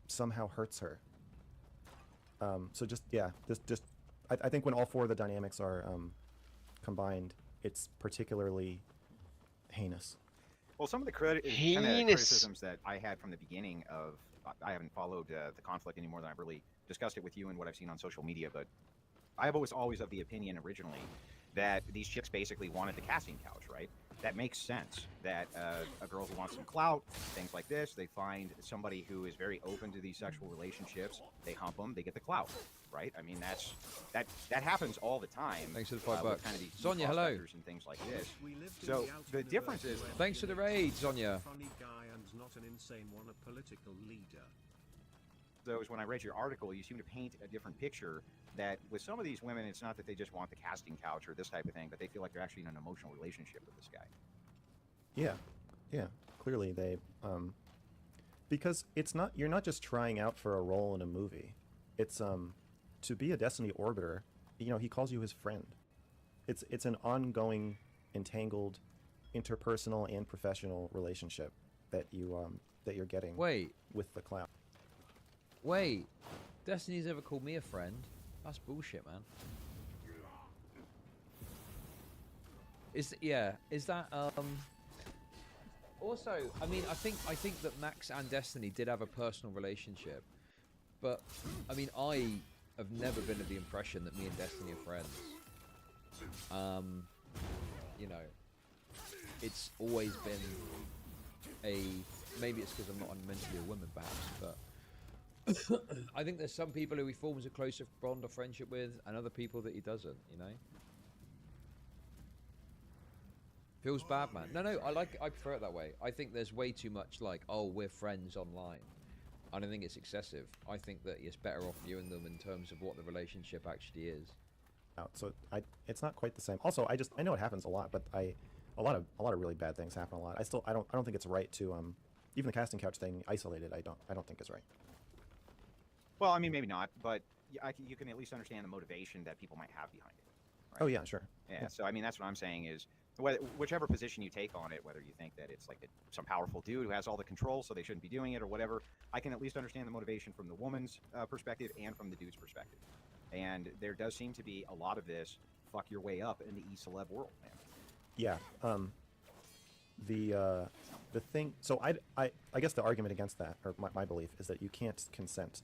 somehow hurts her. So just, yeah, I think when all four of the dynamics are combined, it's particularly heinous. Well, some of the criticisms that I had from the beginning of, I haven't followed the conflict any more than I've really discussed it with you and what I've seen on social media, but I was always of the opinion originally that these chicks basically wanted the casting couch, right? That makes sense. That a girl who wants some clout, things like this, they find somebody who is very open to these sexual relationships, they hump them, they get the clout, right? I mean, that happens all the time. Thanks for the $5. Kind of these Sonia, hello. and things like this. So the difference is, thanks for the raid, Sonia. Funny guy and not an insane one, a political leader. though, is when I read your article, you seem to paint a different picture that with some of these women, it's not that they just want the casting couch or this type of thing, but they feel like they're actually in an emotional relationship with this guy. Yeah, clearly they, because it's not, you're not just trying out for a role in a movie. It's, to be a Destiny Orbiter, you know, he calls you his friend. It's an ongoing, entangled, interpersonal and professional relationship that you're getting with the clown. Wait, Destiny's ever called me a friend? That's bullshit, man. Is that also, I mean, I think that Max and Destiny did have a personal relationship, but I mean, I have never been of the impression that me and Destiny are friends. You know, it's always been maybe it's because I'm not mentally a woman, perhaps, but I think there's some people who he forms a closer bond or friendship with, and other people that he doesn't, you know? Feels bad, man. No, I prefer it that way. I think there's way too much like, oh, we're friends online. I don't think it's excessive. I think that it's better off viewing them in terms of what the relationship actually is. So it's not quite the same. Also, I know it happens a lot, but a lot of really bad things happen a lot. I don't think it's right to even the casting couch thing isolated. I don't think is right. Well, I mean, maybe not, but you can at least understand the motivation that people might have behind it. Right? Oh yeah, sure. Yeah. So I mean, that's what I'm saying is, whichever position you take on it, whether you think that it's like some powerful dude who has all the control, so they shouldn't be doing it or whatever, I can at least understand the motivation from the woman's perspective and from the dude's perspective. And there does seem to be a lot of this fuck your way up in the e-celeb world, man. Yeah. The thing. So I guess the argument against that, or my belief, is that you can't consent.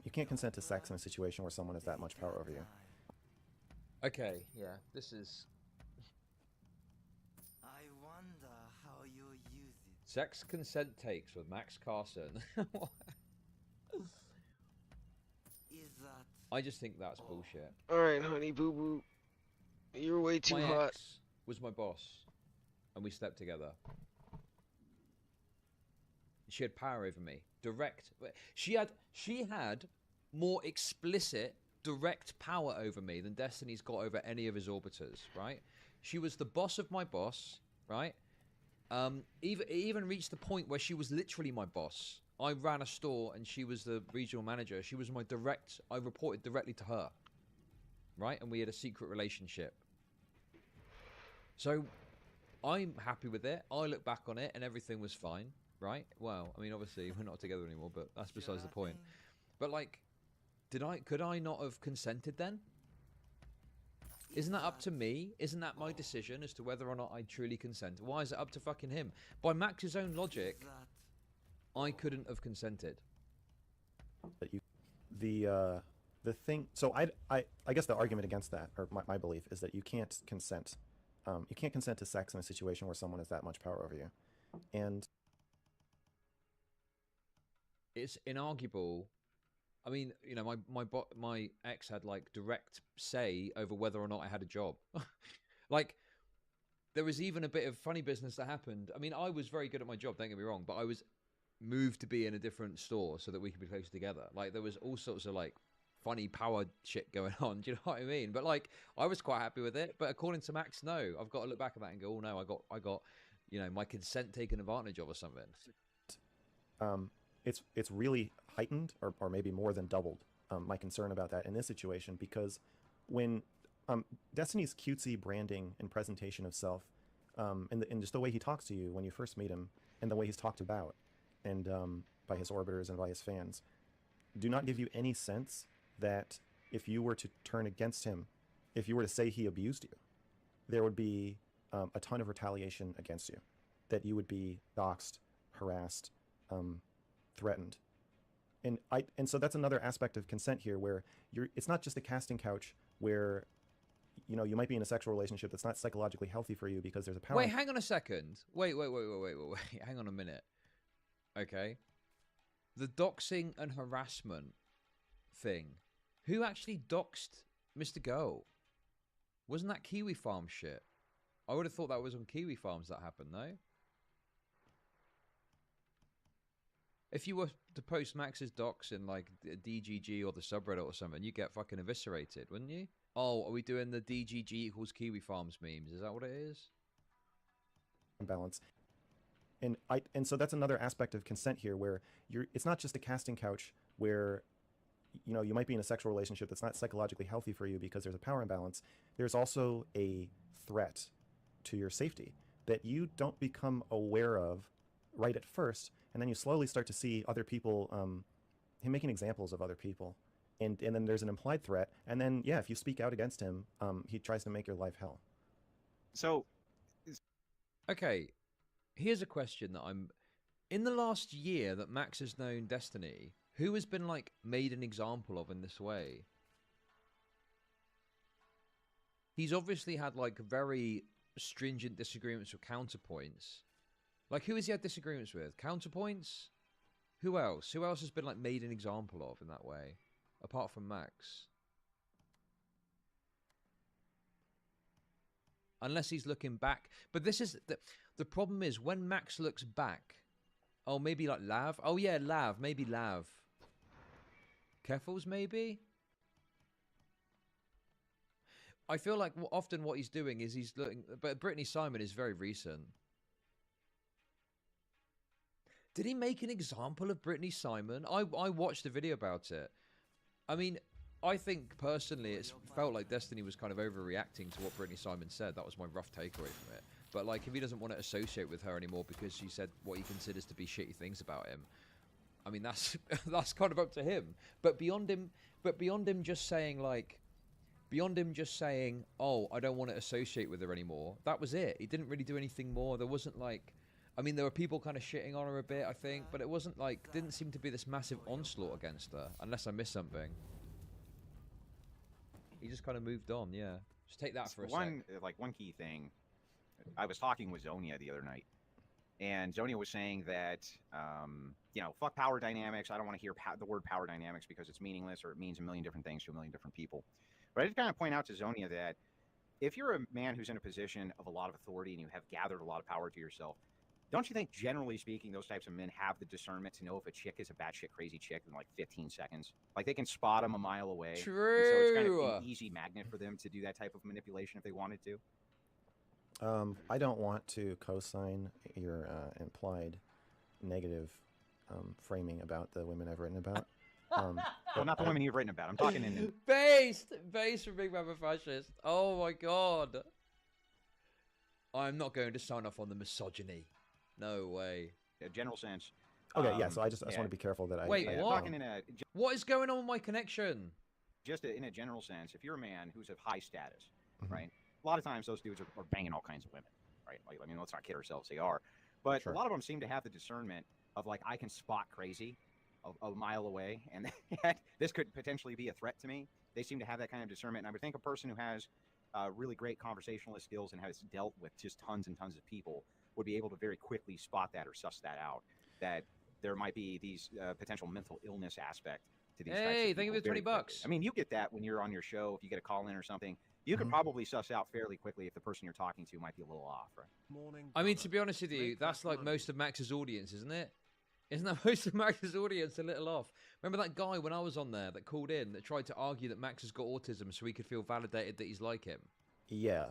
You can't consent to sex in a situation where someone has that much power over you. Okay. Yeah. This is. I wonder how you use it. Sex consent takes with Max Carson. Is that? I just think that's bullshit. All right, honey boo boo, you're way too my hot. Ex was my boss, and we slept together. She had power over me. Direct. She had more explicit, direct power over me than Destiny's got over any of his orbiters. Right? She was the boss of my boss. Right? It even reached the point where she was literally my boss. I ran a store and she was the regional manager. She was I reported directly to her. Right? And we had a secret relationship. So I'm happy with it. I look back on it and everything was fine. Right? Well, I mean, obviously we're not together anymore, but that's besides the point. But like, could I not have consented then? Isn't that up to me? Isn't that my decision as to whether or not I truly consent? Why is it up to fucking him? By Max's own logic, I couldn't have consented. That the thing. So I guess the argument against that, or my belief, is that you can't consent. You can't consent to sex in a situation where someone has that much power over you, and it's inarguable. I mean, you know, my ex had like direct say over whether or not I had a job. Like, there was even a bit of funny business that happened. I mean, I was very good at my job, don't get me wrong, but I was moved to be in a different store so that we could be closer together. Like, there was all sorts of like funny power shit going on. Do you know what I mean? But like, I was quite happy with it. But according to Max, no. I've got to look back at that and go, oh no, I got, you know, my consent taken advantage of or something. It's really heightened, or maybe more than doubled, my concern about that in this situation, because when Destiny's cutesy branding and presentation of self, and just the way he talks to you when you first meet him, and the way he's talked about, and by his orbiters and by his fans, do not give you any sense that if you were to turn against him, if you were to say he abused you, there would be a ton of retaliation against you, that you would be doxxed, harassed, threatened. And so that's another aspect of consent here, where it's not just a casting couch where, you know, you might be in a sexual relationship that's not psychologically healthy for you because there's a power. Wait, hang on a second. Wait. Hang on a minute. Okay. The doxing and harassment thing. Who actually doxed Mr. Go? Wasn't that Kiwi Farm shit? I would have thought that was on Kiwi Farms that happened, no? If you were to post Max's docs in like DGG or the subreddit or something, you get fucking eviscerated, wouldn't you? Oh, are we doing the DGG equals Kiwi Farms memes? Is that what it is? Balance. And so that's another aspect of consent here, where it's not just a casting couch where, you know, you might be in a sexual relationship that's not psychologically healthy for you because there's a power imbalance. There's also a threat to your safety that you don't become aware of right at first, and then you slowly start to see other people, him making examples of other people, and then there's an implied threat, and then yeah, if you speak out against him, he tries to make your life hell. So, okay, here's a question that in the last year that Max has known Destiny, who has been like made an example of in this way? He's obviously had like very stringent disagreements with counterpoints. Like, who has he had disagreements with? Counterpoints? Who else? Who else has been like made an example of in that way, apart from Max? Unless he's looking back. But this is the problem is when Max looks back. Oh, maybe like Lav. Oh yeah, Lav. Maybe Lav. Keffals, maybe. I feel like often what he's doing is he's looking. But Brittany Simon is very recent. Did he make an example of Brittany Simon? I watched a video about it. I mean, I think personally it felt like Destiny was kind of overreacting to what Brittany Simon said. That was my rough takeaway from it. But like, if he doesn't want to associate with her anymore because she said what he considers to be shitty things about him, I mean, that's kind of up to him. But beyond him just saying like, oh, I don't want to associate with her anymore. That was it. He didn't really do anything more. There wasn't like, I mean, there were people kind of shitting on her a bit, I think, but it wasn't like, didn't seem to be this massive onslaught against her, unless I missed something. He just kind of moved on, yeah. Just take that for a sec. One key thing, I was talking with Zonia the other night, and Zonia was saying that, you know, fuck power dynamics. I don't want to hear the word power dynamics because it's meaningless or it means a million different things to a million different people. But I just kind of point out to Zonia that if you're a man who's in a position of a lot of authority and you have gathered a lot of power to yourself, don't you think, generally speaking, those types of men have the discernment to know if a chick is a batshit crazy chick in like 15 seconds? Like, they can spot them a mile away. True. And so it's kind of an easy magnet for them to do that type of manipulation if they wanted to. I don't want to co-sign your implied negative framing about the women I've written about. Well, not the women you've written about. I'm talking in... Based from Big Mama Fascist. Oh my god. I'm not going to sign off on the misogyny. No way. A general sense. Okay, yeah, so I just want to be careful that Wait, what? Talking in what is going on with my connection? Just in a general sense, if you're a man who's of high status, right? A lot of times those dudes are banging all kinds of women, right? Like, I mean, let's not kid ourselves, they are. But a lot of them seem to have the discernment of, like, I can spot crazy a mile away, and this could potentially be a threat to me. They seem to have that kind of discernment, and I would think a person who has really great conversationalist skills and has dealt with just tons and tons of people would be able to very quickly spot that or suss that out, that there might be these potential mental illness aspect to these types of people. Thank you for the $20. I mean, you get that when you're on your show. If you get a call in or something, you could probably suss out fairly quickly if the person you're talking to might be a little off, right? I mean, to be honest with you, that's like most of Max's audience, isn't it? Isn't that most of Max's audience a little off? Remember that guy when I was on there that called in that tried to argue that Max has got autism so he could feel validated that he's like him? Yeah.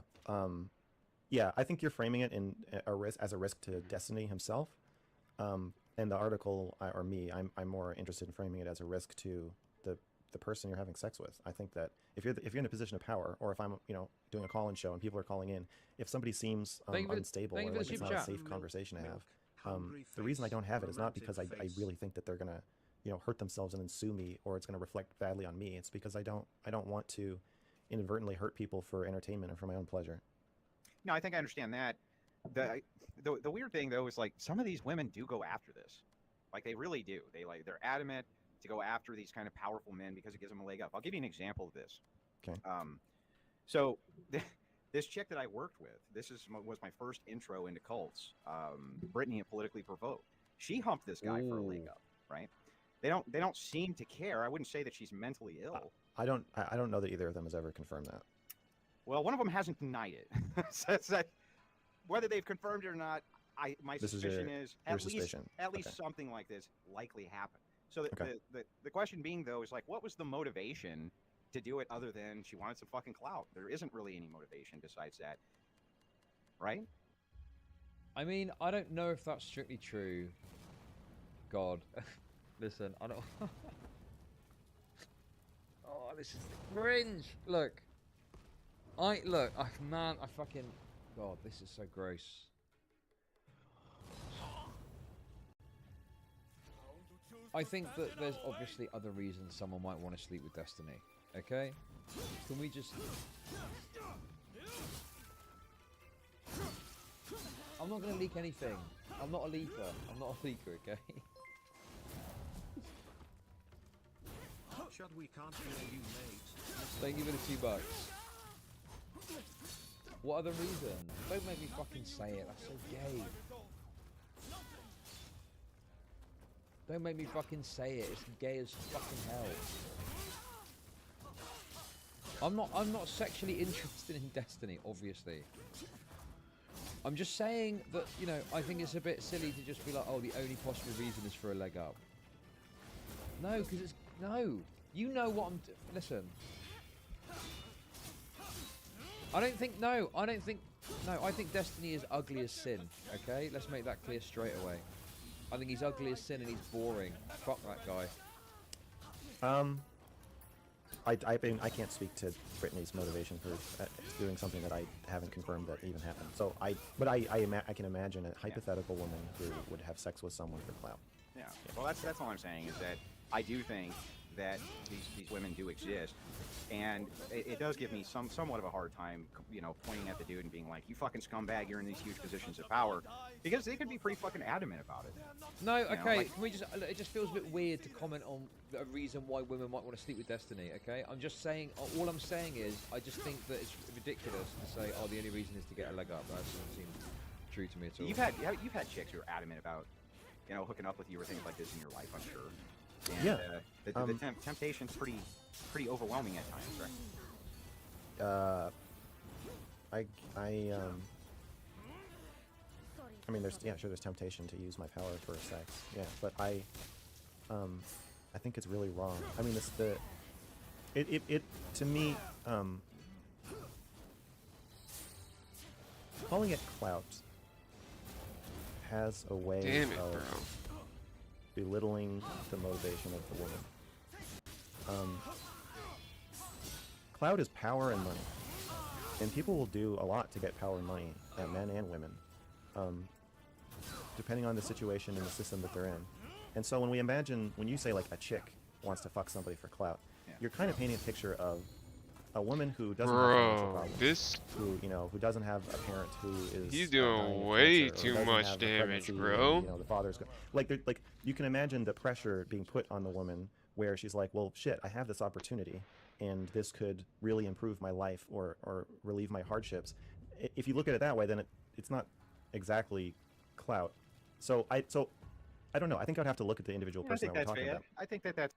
Yeah, I think you're framing it in a risk as a risk to Destiny himself. And the article, or me, I'm more interested in framing it as a risk to the person you're having sex with. I think that if you're in a position of power, or if I'm doing a call-in show and people are calling in, if somebody seems unstable or like it's not a safe conversation to have, the reason I don't have it is not because I really think that they're gonna hurt themselves and then sue me, or it's gonna reflect badly on me. It's because I don't want to inadvertently hurt people for entertainment or for my own pleasure. No, I think I understand that. The weird thing though is like some of these women do go after this, like they really do. They're adamant to go after these kind of powerful men because it gives them a leg up. I'll give you an example of this. Okay. So this chick that I worked with, was my first intro into cults. Brittany at Politically Provoked. She humped this guy for a leg up, right? They don't seem to care. I wouldn't say that she's mentally ill. I don't know that either of them has ever confirmed that. Well, one of them hasn't denied it. So whether they've confirmed it or not, my suspicion is at least something like this likely happened. So the question being though is like, what was the motivation to do it other than she wanted some fucking clout? There isn't really any motivation besides that, right? I mean, I don't know if that's strictly true. God, listen, I don't. Oh, this is cringe. Look, man, I fucking. God, this is so gross. I think that there's obviously other reasons someone might want to sleep with Destiny. Okay? Can we just... I'm not going to leak anything. I'm not a leaker. I'm not a leaker, okay? Chud, we can't hear you, mate. Thank you for the $2. What other reason? Don't make me fucking say it. That's so gay. Don't make me fucking say it. It's gay as fucking hell. I'm not sexually interested in Destiny, obviously. I'm just saying that, I think it's a bit silly to just be like, oh, the only possible reason is for a leg up. No, because it's... No. You know what I'm... Listen. I think Destiny is ugly as sin, okay? Let's make that clear straight away. I think he's ugly as sin and he's boring. Fuck that guy. I can't speak to Brittany's motivation for doing something that I haven't confirmed that even happened. So I can imagine a hypothetical woman who would have sex with someone for clout. Yeah. Well, that's all I'm saying is that I do think that these women do exist, and it does give me somewhat of a hard time, pointing at the dude and being like, "You fucking scumbag! You're in these huge positions of power," because they could be pretty fucking adamant about it. No, okay. Can we just? It just feels a bit weird to comment on a reason why women might want to sleep with Destiny. Okay, I'm just saying. All I'm saying is, I just think that it's ridiculous to say, "Oh, the only reason is to get a leg up." That doesn't seem true to me at all. You've had chicks who are adamant about, hooking up with you or things like this in your life. I'm sure. And, yeah. The temptation's pretty overwhelming at times, right? I mean, there's temptation to use my power for sex. Yeah, but I think it's really wrong. I mean, it to me, calling it clout has a way of belittling the motivation of the woman. Clout is power and money, and people will do a lot to get power and money, men and women, depending on the situation and the system that they're in. And so when you say like a chick wants to fuck somebody for clout, you're kind of painting a picture of a woman who doesn't have financial problems, who doesn't have a parent who is he's doing way too much damage, bro. The father's like you can imagine the pressure being put on the woman where she's like, well, shit, I have this opportunity and this could really improve my life or relieve my hardships. If you look at it that way, then it's not exactly clout. So I don't know. I think I'd have to look at the individual person that we're talking about. I think that's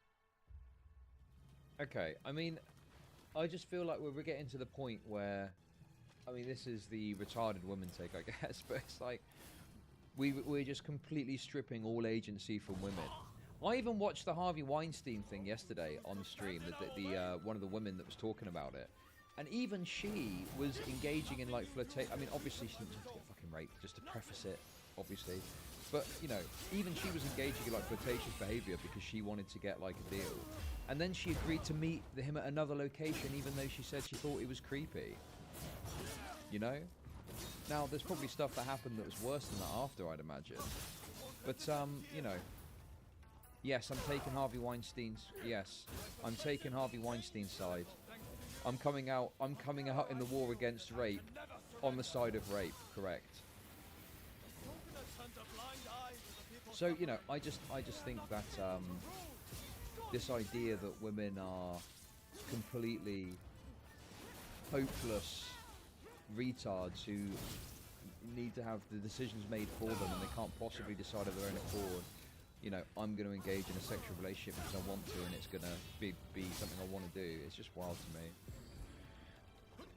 okay. I mean, I just feel like we're getting to the point where, I mean, this is the retarded woman take, I guess, but it's like, we're just completely stripping all agency from women. I even watched the Harvey Weinstein thing yesterday on the stream. The one of the women that was talking about it, and even she was engaging in like flirtation. I mean, obviously she didn't have to get fucking raped, just to preface it, obviously. But you know, even she was engaging in like flirtatious behaviour because she wanted to get like a deal, and then she agreed to meet him at another location, even though she said she thought it was creepy. You know. Now, there's probably stuff that happened that was worse than that after, I'd imagine. But you know. Yes, I'm taking Harvey Weinstein's. Yes, I'm taking Harvey Weinstein's side. I'm coming out in the war against rape, on the side of rape. Correct. So you know, I just think that this idea that women are completely hopeless retards who need to have the decisions made for them and they can't possibly decide of their own accord. You know, I'm going to engage in a sexual relationship because I want to, and it's going to be something I want to do. It's just wild to me.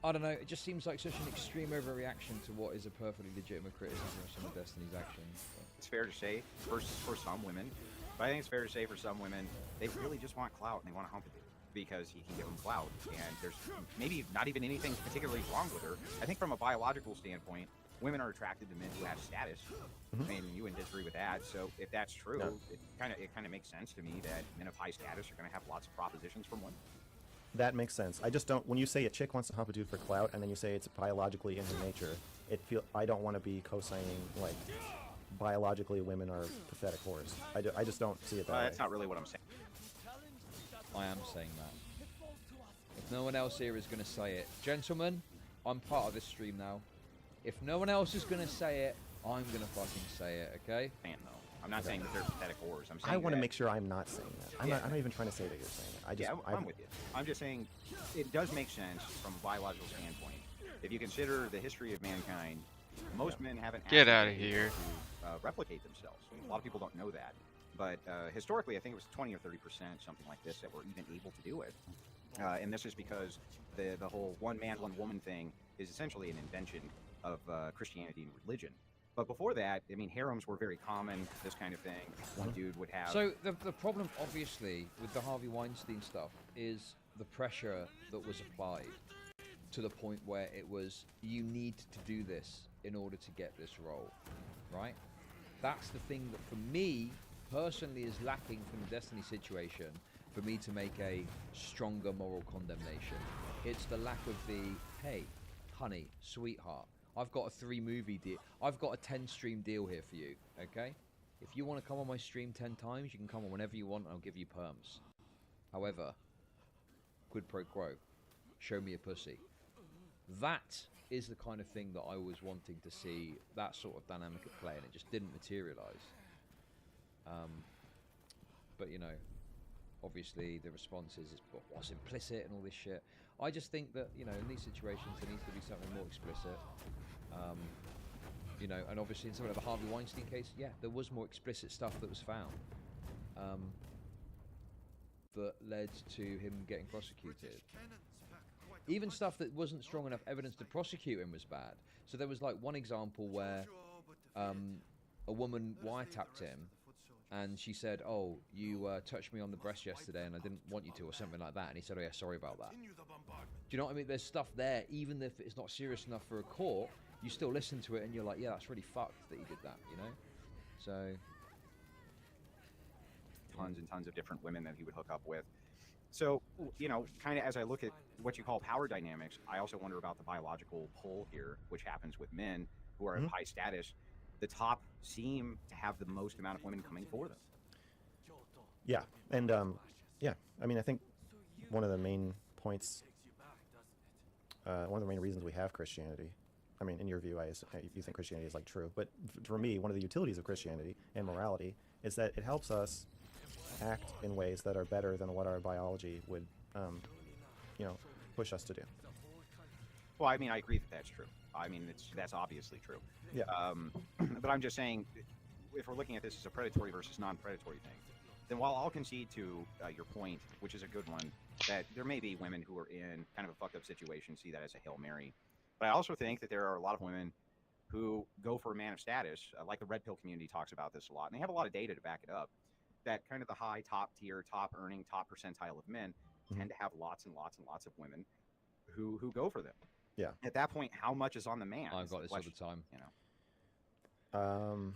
I don't know, it just seems like such an extreme overreaction to what is a perfectly legitimate criticism of some of Destiny's actions. It's fair to say for some women, but I think it's fair to say for some women, they really just want clout and they want to hump a dude because he can give them clout, and there's maybe not even anything particularly wrong with her. I think from a biological standpoint, women are attracted to men who have status. I mean, you wouldn't disagree with that. So if that's true, it kind of makes sense to me that men of high status are going to have lots of propositions from women. That makes sense. I just don't. When you say a chick wants to hump a dude for clout, and then you say it's biologically in her nature, I don't want to be co-signing like biologically women are pathetic whores. I just don't see it that way. That's not really what I'm saying. I am saying that. If no one else here is going to say it, gentlemen, I'm part of this stream now. If no one else is going to say it, I'm going to fucking say it. Okay? I'm not saying that they're pathetic whores. I'm saying I want to make sure I'm not saying that. I'm not even trying to say that you're saying it. I'm with you. I'm just saying it does make sense from a biological standpoint. If you consider the history of mankind, most men haven't Get out of here. to replicate themselves. I mean, a lot of people don't know that. But historically, I think it was 20 or 30%, something like this, that were even able to do it. And this is because the whole one man, one woman thing is essentially an invention of Christianity and religion. But before that, I mean, harems were very common, this kind of thing. One dude would have... So the problem, obviously, with the Harvey Weinstein stuff is the pressure that was applied to the point where it was, you need to do this in order to get this role, right? That's the thing that, for me, personally, is lacking from the Destiny situation for me to make a stronger moral condemnation. It's the lack of the, hey, honey, sweetheart, I've got a 3-movie deal. I've got a 10-stream deal here for you, okay? If you want to come on my stream 10 times, you can come on whenever you want, and I'll give you perms. However, quid pro quo, show me a pussy. That is the kind of thing that I was wanting to see, that sort of dynamic at play, and it just didn't materialise. But, you know, obviously the response is what's implicit and all this shit. I just think that, you know, in these situations there needs to be something more explicit. You know, and obviously in some of the Harvey Weinstein case, yeah, there was more explicit stuff that was found that led to him getting prosecuted. Even stuff that wasn't strong enough evidence to prosecute him was bad. So there was like one example where a woman wiretapped him, and she said, oh, you touched me on the breast yesterday and I didn't want you to, or something like that. And he said, oh yeah, sorry about that. Do you know what I mean? There's stuff there, even if it's not serious enough for a court, you still listen to it and you're like, yeah, that's really fucked that he did that, you know? So... Tons and tons of different women that he would hook up with. So, you know, kind of as I look at what you call power dynamics, I also wonder about the biological pull here, which happens with men who are of high status. The top seem to have the most amount of women coming for them. Yeah, and yeah, I mean, I think one of the main points, one of the main reasons we have Christianity, I mean, in your view, you think Christianity is like true, but for me, one of the utilities of Christianity and morality is that it helps us act in ways that are better than what our biology would, you know, push us to do. Well, I mean, I agree that that's true. I mean, that's obviously true. Yeah. But I'm just saying, if we're looking at this as a predatory versus non-predatory thing, then while I'll concede to your point, which is a good one, that there may be women who are in kind of a fucked up situation, see that as a Hail Mary. But I also think that there are a lot of women who go for a man of status, like the Red Pill community talks about this a lot, and they have a lot of data to back it up, that kind of the high, top tier, top earning, top percentile of men tend to have lots and lots and lots of women who go for them. Yeah. At that point, how much is on the man? I've got this all the time. You know.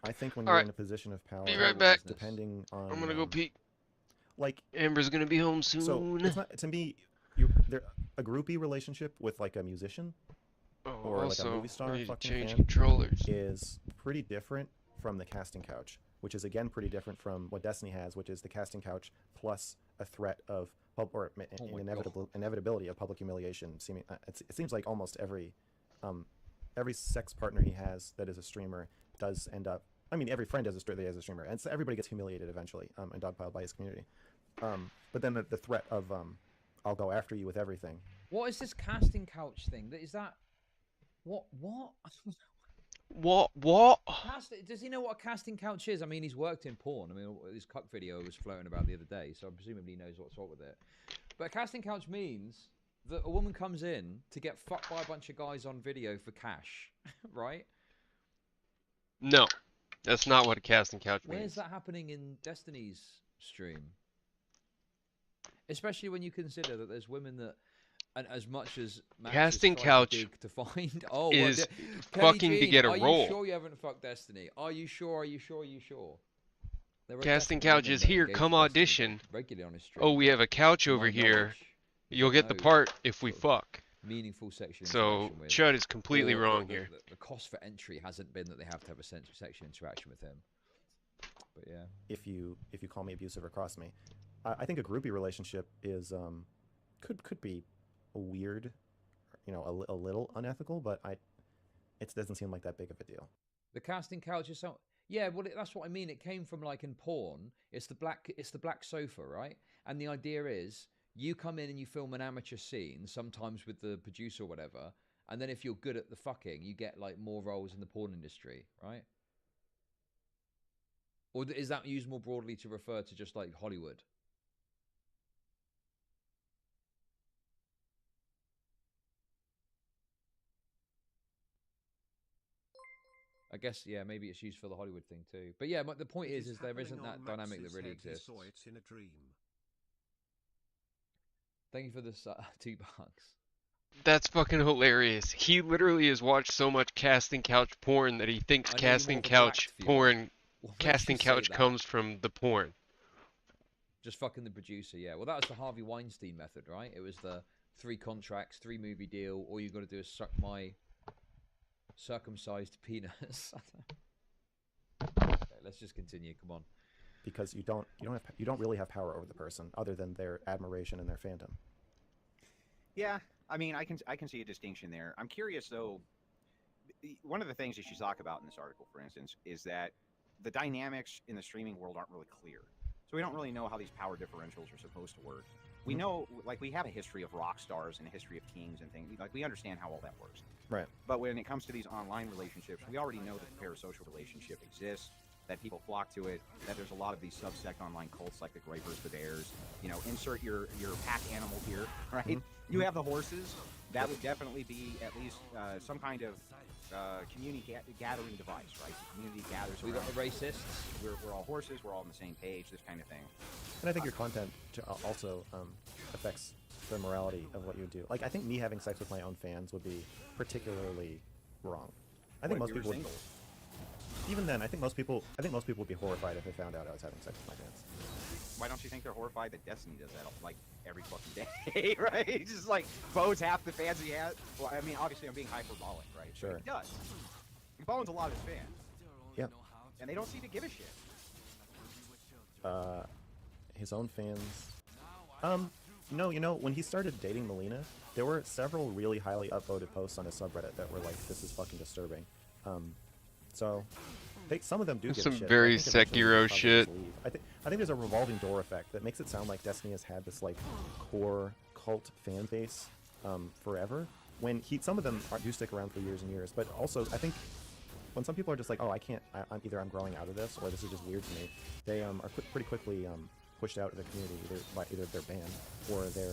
I think when All you're right. in a position of power, Be right back. depending on. I'm gonna go pee. Like Amber's gonna be home soon. So it's not, to me, a groupie relationship with like a musician or like a also, movie star I need to fucking change fan controllers. is pretty different from the casting couch, which is again pretty different from what Destiny has, which is the casting couch plus a threat of inevitability of public humiliation. It seems like almost every sex partner he has that is a streamer does end up. I mean, every friend has a streamer, and so everybody gets humiliated eventually and dogpiled by his community. But then the threat of I'll go after you with everything. What is this casting couch thing? Is that what? What? Does he know what a casting couch is? I mean, he's worked in porn. I mean, his cuck video was floating about the other day, so presumably he knows what's up with it. But a casting couch means that a woman comes in to get fucked by a bunch of guys on video for cash, right? No, that's not what a casting couch means. Where's that happening in Destiny's stream? Especially when you consider that there's women that, and as much as Max Casting is couch dig to find, is Kenny fucking to Jean, get a are role. you sure you haven't fucked Destiny? Are you sure? Are you sure? Are you sure? There are Casting definitely couch women is that here. engage Come with Destiny audition. regularly on his stream. Oh, we have a couch To over my here. knowledge, You'll get the no part if we fuck. meaningful sexual So interaction with. Chud is completely Or wrong the, here. The cost for entry hasn't been that they have to have a sexual interaction with him. But yeah. If you call me abusive or cross me, I think a groupie relationship is could be weird, a little unethical, but it doesn't seem like that big of a deal. The casting couch is so. Yeah, well, that's what I mean. It came from like in porn. It's the black sofa, right? And the idea is you come in and you film an amateur scene, sometimes with the producer or whatever, and then if you're good at the fucking, you get like more roles in the porn industry, right? Or is that used more broadly to refer to just like Hollywood? I guess, yeah, maybe it's used for the Hollywood thing too. But yeah, the point is there isn't that dynamic that really exists. He saw it in a dream. Thank you for this $2. That's fucking hilarious. He literally has watched so much casting couch porn that he thinks casting couch porn, casting couch comes from the porn. Just fucking the producer, yeah. Well, that was the Harvey Weinstein method, right? It was the 3 contracts, 3 movie deal. All you got to do is suck my circumcised penis. Okay, let's just continue. Come on. Because you don't really have power over the person other than their admiration and their fandom. Yeah, I mean, I can see a distinction there. I'm curious though. One of the things that you talk about in this article, for instance, is that the dynamics in the streaming world aren't really clear. So we don't really know how these power differentials are supposed to work. We know, like, we have a history of rock stars and a history of kings and things. Like, we understand how all that works. Right. But when it comes to these online relationships, we already know that the parasocial relationship exists, that people flock to it, that there's a lot of these subsect online cults like the Grapers, the Bears. Insert your pack animal here, right? Mm-hmm. You have the horses. That would definitely be at least some kind of community gathering device, right? The community gathers. We got the racists. We're all horses. We're all on the same page. This kind of thing. And I think your content also affects the morality of what you do. Like, I think me having sex with my own fans would be particularly wrong. I think most people would. Even then, I think most people would be horrified if they found out I was having sex with my fans. Why don't you think they're horrified that Destiny does that like every fucking day, right? He just like bones half the fans he has. Well, I mean, obviously I'm being hyperbolic, right? Sure. But he does. He bones a lot of his fans. Yep. And they don't seem to give a shit. His own fans. No, when he started dating Melina, there were several really highly upvoted posts on his subreddit that were like, "This is fucking disturbing." So some of them do give some a shit. very I think eventually Sekiro they'll probably shit. just leave. I think there's a revolving door effect that makes it sound like Destiny has had this like core cult fan base forever. When some of them do stick around for years and years, but also I think when some people are just like, oh, I'm growing out of this, or this is just weird to me, they are pretty quickly pushed out of the community. Either they're banned or they're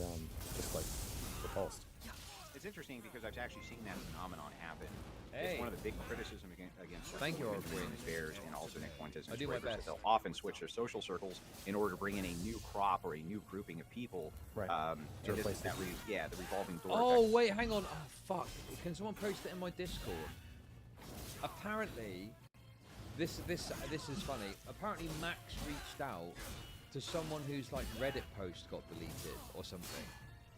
just like repulsed. It's interesting because I've actually seen that phenomenon happen. Hey. It's one of the big criticism against Thank you, twins, bears, and alternate Fuentes I and do my Scrapers is best. that they'll often switch their social circles in order to bring in a new crop or a new grouping of people. Right. And To this replace is that the revolving door Oh effect. wait, hang on. Oh fuck! Can someone post it in my Discord? Apparently, this is funny. Apparently, Max reached out to someone whose like Reddit post got deleted or something.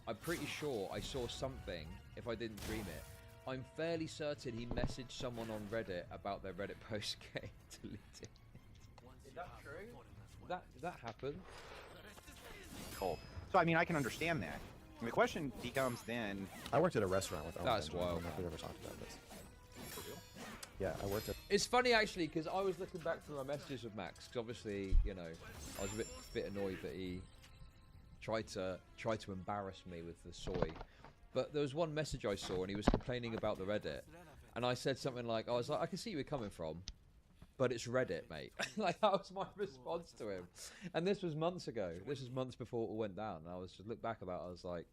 I'm pretty sure I saw something. If I didn't dream it, I'm fairly certain he messaged someone on Reddit about their Reddit post getting deleted. Is that true? That happened. Cool. So I mean, I can understand that. And the question becomes then. I worked at a restaurant with Owen That's Benjamin. I wild. don't know if we've ever talked about this. For real? Yeah, I worked at. It's funny actually because I was looking back through my messages with Max because obviously I was a bit annoyed that he tried to embarrass me with the soy, but there was one message I saw and he was complaining about the Reddit, and I said something like I can see where you're coming from, but it's Reddit, mate. Like that was my response to him, and this was months ago. This was months before it all went down. And I was just look back about it, I was like,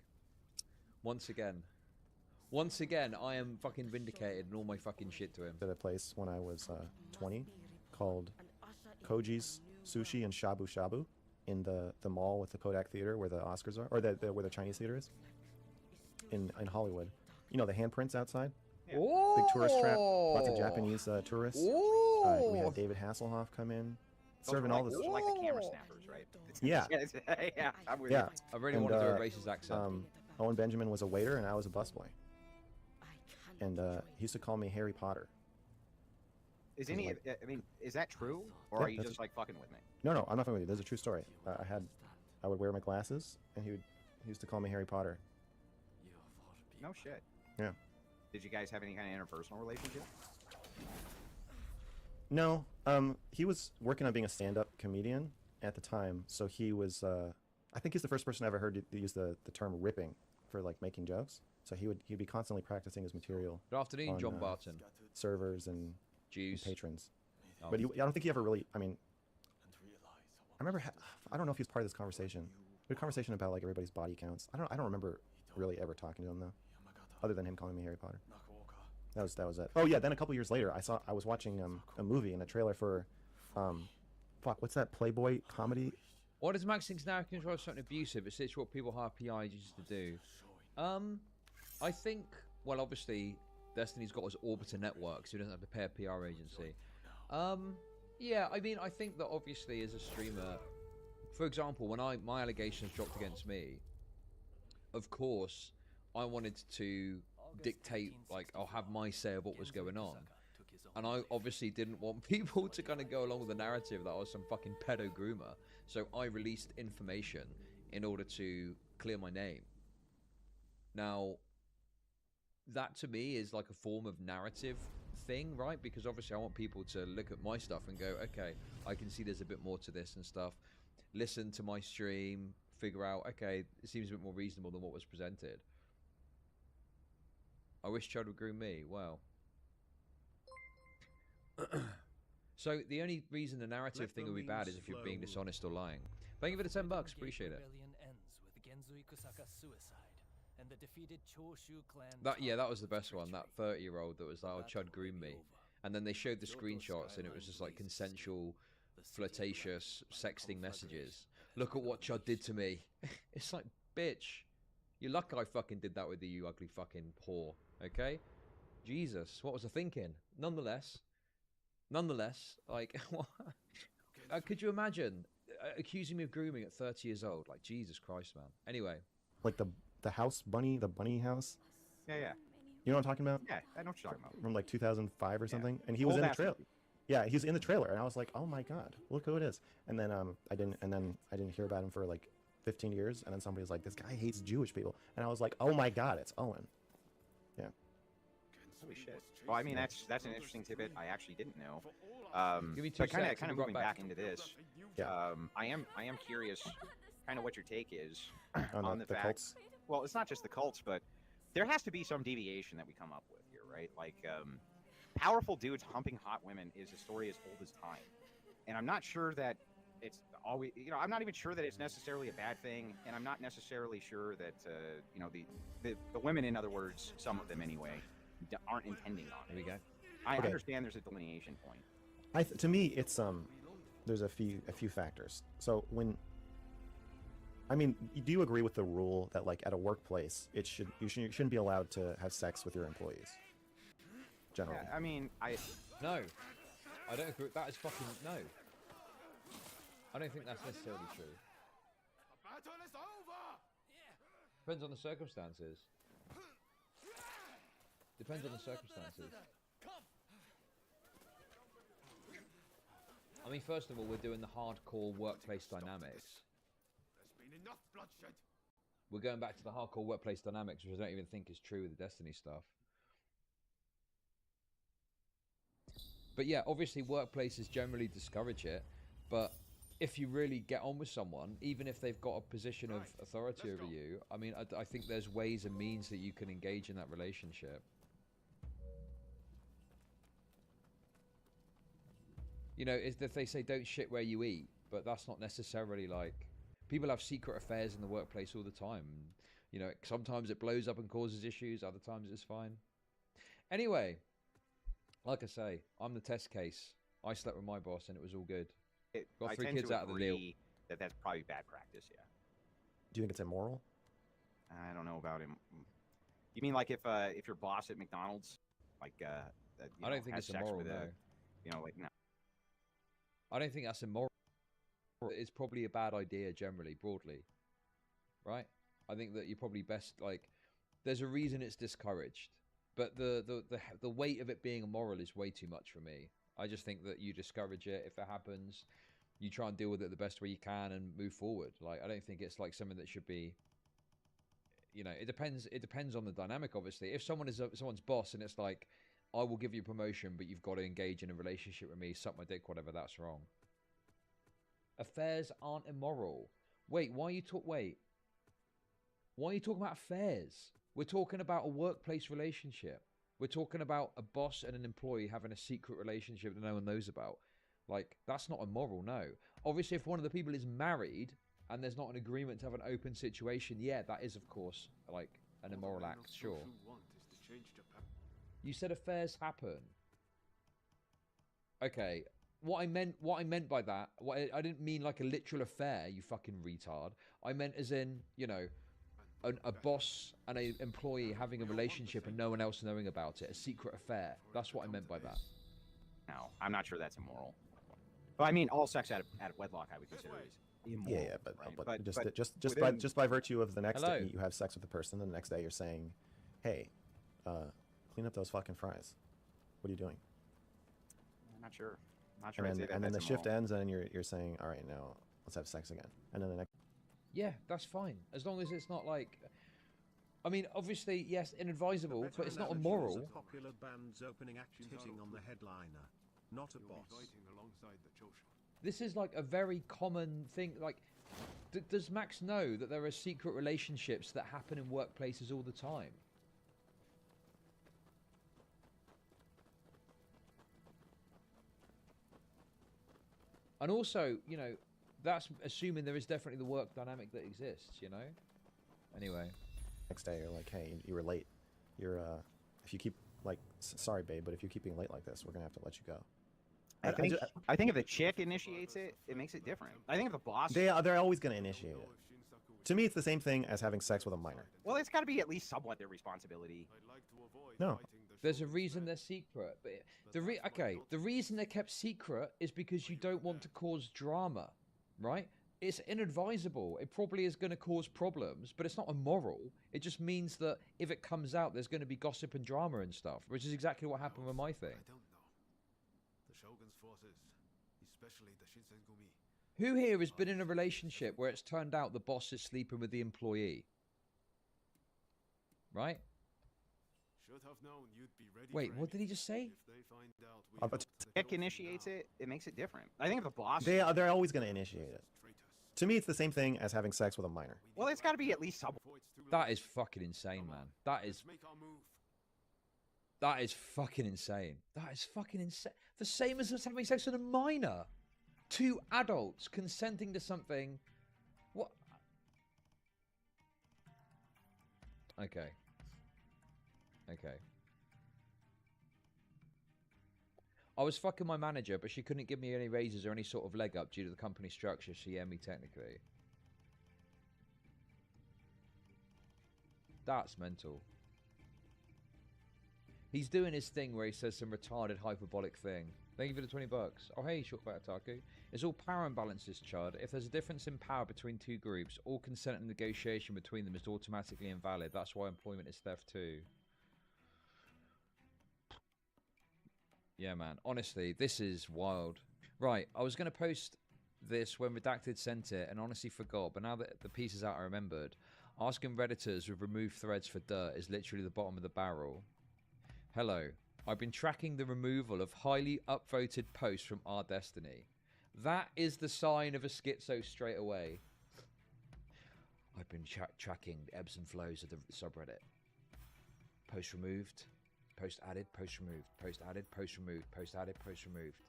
once again, I am fucking vindicated and all my fucking shit to him. At a place when I was 20 called Koji's Sushi and Shabu Shabu in the mall with the Kodak Theater where the Oscars are, or where the Chinese theater is in Hollywood. You know the handprints outside? Yeah. Big tourist trap, lots of Japanese tourists. We had David Hasselhoff come in, serving all this. Those are like the camera snappers, right? Yeah. Yeah, I'm with Yeah. you. I really wanted to erase his accent. Owen Benjamin was a waiter and I was a busboy. And he used to call me Harry Potter. Is any? I mean, is that true, or Yeah, are you that's- just like fucking with me? No, I'm not familiar with you. There's a true story. I would wear my glasses and he used to call me Harry Potter. No shit. Yeah. Did you guys have any kind of interpersonal relationship? No, he was working on being a stand-up comedian at the time, so he was. I think he's the first person I ever heard to use the term ripping for like making jokes. So he'd be constantly practicing his material. Good afternoon, on, John Barton. Servers and Jews, patrons. Oh. But I don't think he ever really. I mean, I remember. I don't know if he was part of this conversation. We had a conversation about like everybody's body counts. I don't remember really ever talking to him though, other than him calling me Harry Potter. That was it. Oh yeah, then a couple years later, I was watching a movie and a trailer for, what's that Playboy comedy? Why does Max think now control something abusive? It's literally what people hire PIs to do. I think, well, obviously, Destiny's got his Orbiter network, so he doesn't have to pay a PR agency. Yeah, I mean, I think that obviously as a streamer, for example, when my allegations dropped against me, of course, I wanted to dictate, like, I'll have my say of what was going on. And I obviously didn't want people to kind of go along with the narrative that I was some fucking pedo groomer. So I released information in order to clear my name. Now, that to me is like a form of narrative thing, right? Because obviously I want people to look at my stuff and go, okay, I can see there's a bit more to this and stuff. Listen to my stream, figure out, okay, it seems a bit more reasonable than what was presented. I wish Chud would groom me. Wow. So the only reason the narrative thing would be bad is if you're being dishonest or lying. Thank you for the $10. Appreciate it. That was the best one. That 30-year-old that was like, "Oh, Chud groomed me," and then they showed the screenshots and it was just like consensual, flirtatious, sexting messages. Look at what Chud did to me. It's like, bitch, you're lucky I fucking did that with you, you ugly fucking whore. Okay, Jesus, what was I thinking? Nonetheless, like, could you imagine accusing me of grooming at 30 years old? Like, Jesus Christ, man. Anyway, Like the house bunny, the bunny house. Yeah. You know what I'm talking about? Yeah, I know what you're talking about. From like 2005 or something, and he was Old in the ass trailer. movie. Yeah, he was in the trailer, and I was like, "Oh my god, look who it is!" And then I didn't hear about him for like 15 years, and then somebody was like, "This guy hates Jewish people," and I was like, "Oh my god, it's Owen." Yeah. Holy shit. Well, I mean, that's an interesting tidbit I actually didn't know. Give me 2 but kind seconds, of we'll be moving right back back. into this. Yeah. I am curious, kind of what your take is On on the the fact. cults? Well, it's not just the cults, but there has to be some deviation that we come up with here, right? Like, powerful dudes humping hot women is a story as old as time, and I'm not sure that it's always. I'm not even sure that it's necessarily a bad thing, and I'm not necessarily sure that the women, in other words, some of them anyway, aren't intending on it. Here we go. I Okay. understand there's a delineation point. To me, it's there's a few factors. So when, I mean, do you agree with the rule that like at a workplace, you shouldn't be allowed to have sex with your employees? Generally. Yeah, I mean, No, I don't agree. That is fucking no. I don't think that's necessarily true. Battle is over! Depends on the circumstances. Depends on the circumstances. I mean, first of all, we're doing the hardcore workplace dynamics. There's been enough bloodshed. We're going back to the hardcore workplace dynamics, which I don't even think is true with the Destiny stuff. But yeah, obviously workplaces generally discourage it, but if you really get on with someone, even if they've got a position of authority over you, I mean, I think there's ways and means that you can engage in that relationship. You know, is that they say don't shit where you eat, but that's not necessarily like... People have secret affairs in the workplace all the time. You know, sometimes it blows up and causes issues, other times it's fine. Anyway, like I say, I'm the test case. I slept with my boss and it was all good. Got I 3 tend kids to out of the deal. agree that that's probably bad practice, yeah. Do you think it's immoral? I don't know about him. You mean like if your boss at McDonald's, like, I don't think it's immoral, no. You know, like, no. I don't think that's immoral. It's probably a bad idea generally, broadly. Right? I think that you're probably best, like, there's a reason it's discouraged. But the weight of it being immoral is way too much for me. I just think that you discourage it. If it happens, you try and deal with it the best way you can and move forward. Like, I don't think it's like something that should be, you know, it depends on the dynamic, obviously. If someone is someone's boss and it's like, I will give you promotion, but you've got to engage in a relationship with me, suck my dick, whatever, that's wrong. Affairs aren't immoral. Wait, why are you talking about affairs? We're talking about a workplace relationship. We're talking about a boss and an employee having a secret relationship that no one knows about. Like, that's not immoral, no. Obviously, if one of the people is married and there's not an agreement to have an open situation, yeah, that is, of course, like, an immoral act, sure. You said affairs happen. Okay, what I meant by that, I didn't mean like a literal affair, you fucking retard. I meant as in, you know, a boss and an employee having a relationship and no one else knowing about it, a secret affair. That's what I meant by that. No, I'm not sure that's immoral. But I mean, all sex out of wedlock, I would consider is immoral. Yeah, but, right? but just by virtue of the next Hello. day you have sex with the person, the next day you're saying, "Hey, clean up those fucking fries." What are you doing? I'm not sure. Not sure. And I'd then, say that and then the that's shift immoral. ends, and you're saying, "All right, now let's have sex again." And then the next. Yeah, that's fine. As long as it's not like... I mean, obviously, yes, inadvisable, but it's not immoral. Popular band's opening act hitting on the headliner, not a boss. This is like a very common thing. Like, does Max know that there are secret relationships that happen in workplaces all the time? And also, you know, that's assuming there is definitely the work dynamic that exists, you know? Anyway. Next day you're like, "Hey, you were late. You're if you keep like, sorry, babe, but if you keep being late like this, we're gonna have to let you go." I think if the chick initiates it, it makes it different. I think if the boss... They're always gonna initiate it. To me, it's the same thing as having sex with a minor. Well, it's got to be at least somewhat their responsibility. No. There's a reason they're secret, but the reason they're kept secret is because you don't want to cause drama, right? It's inadvisable. It probably is going to cause problems, but it's not immoral. It just means that if it comes out, there's going to be gossip and drama and stuff, which is exactly what happened with my thing. The Shogun's forces, especially the Shinsengumi. Who here has been in a relationship where it's turned out the boss is sleeping with the employee? Right? Should have known you'd be ready. Wait, what did he just say? If they find out If the chick initiates it, it makes it different. I think if the boss... They're always gonna initiate it. To me, it's the same thing as having sex with a minor. Well, it's got to be at least somewhat. That is fucking insane, man. That is fucking insane. That is fucking insane. The same as us having sex with a minor. 2 adults consenting to something. What? Okay. Okay. I was fucking my manager, but she couldn't give me any raises or any sort of leg up due to the company structure. She me technically. That's mental. He's doing his thing where he says some retarded hyperbolic thing. Thank you for the 20 bucks. Oh, hey, short back Taku. It's all power imbalances, Chud. If there's a difference in power between two groups, all consent and negotiation between them is automatically invalid. That's why employment is theft too. Yeah, man. Honestly, this is wild. Right, I was going to post this when Redacted sent it and honestly forgot, but now that the piece is out, I remembered. Asking Redditors with removed threads for dirt is literally the bottom of the barrel. Hello. I've been tracking the removal of highly upvoted posts from our Destiny. That is the sign of a schizo straight away. I've been tracking the ebbs and flows of the subreddit. Post removed, post added, post removed, post added, post removed, post added, post removed.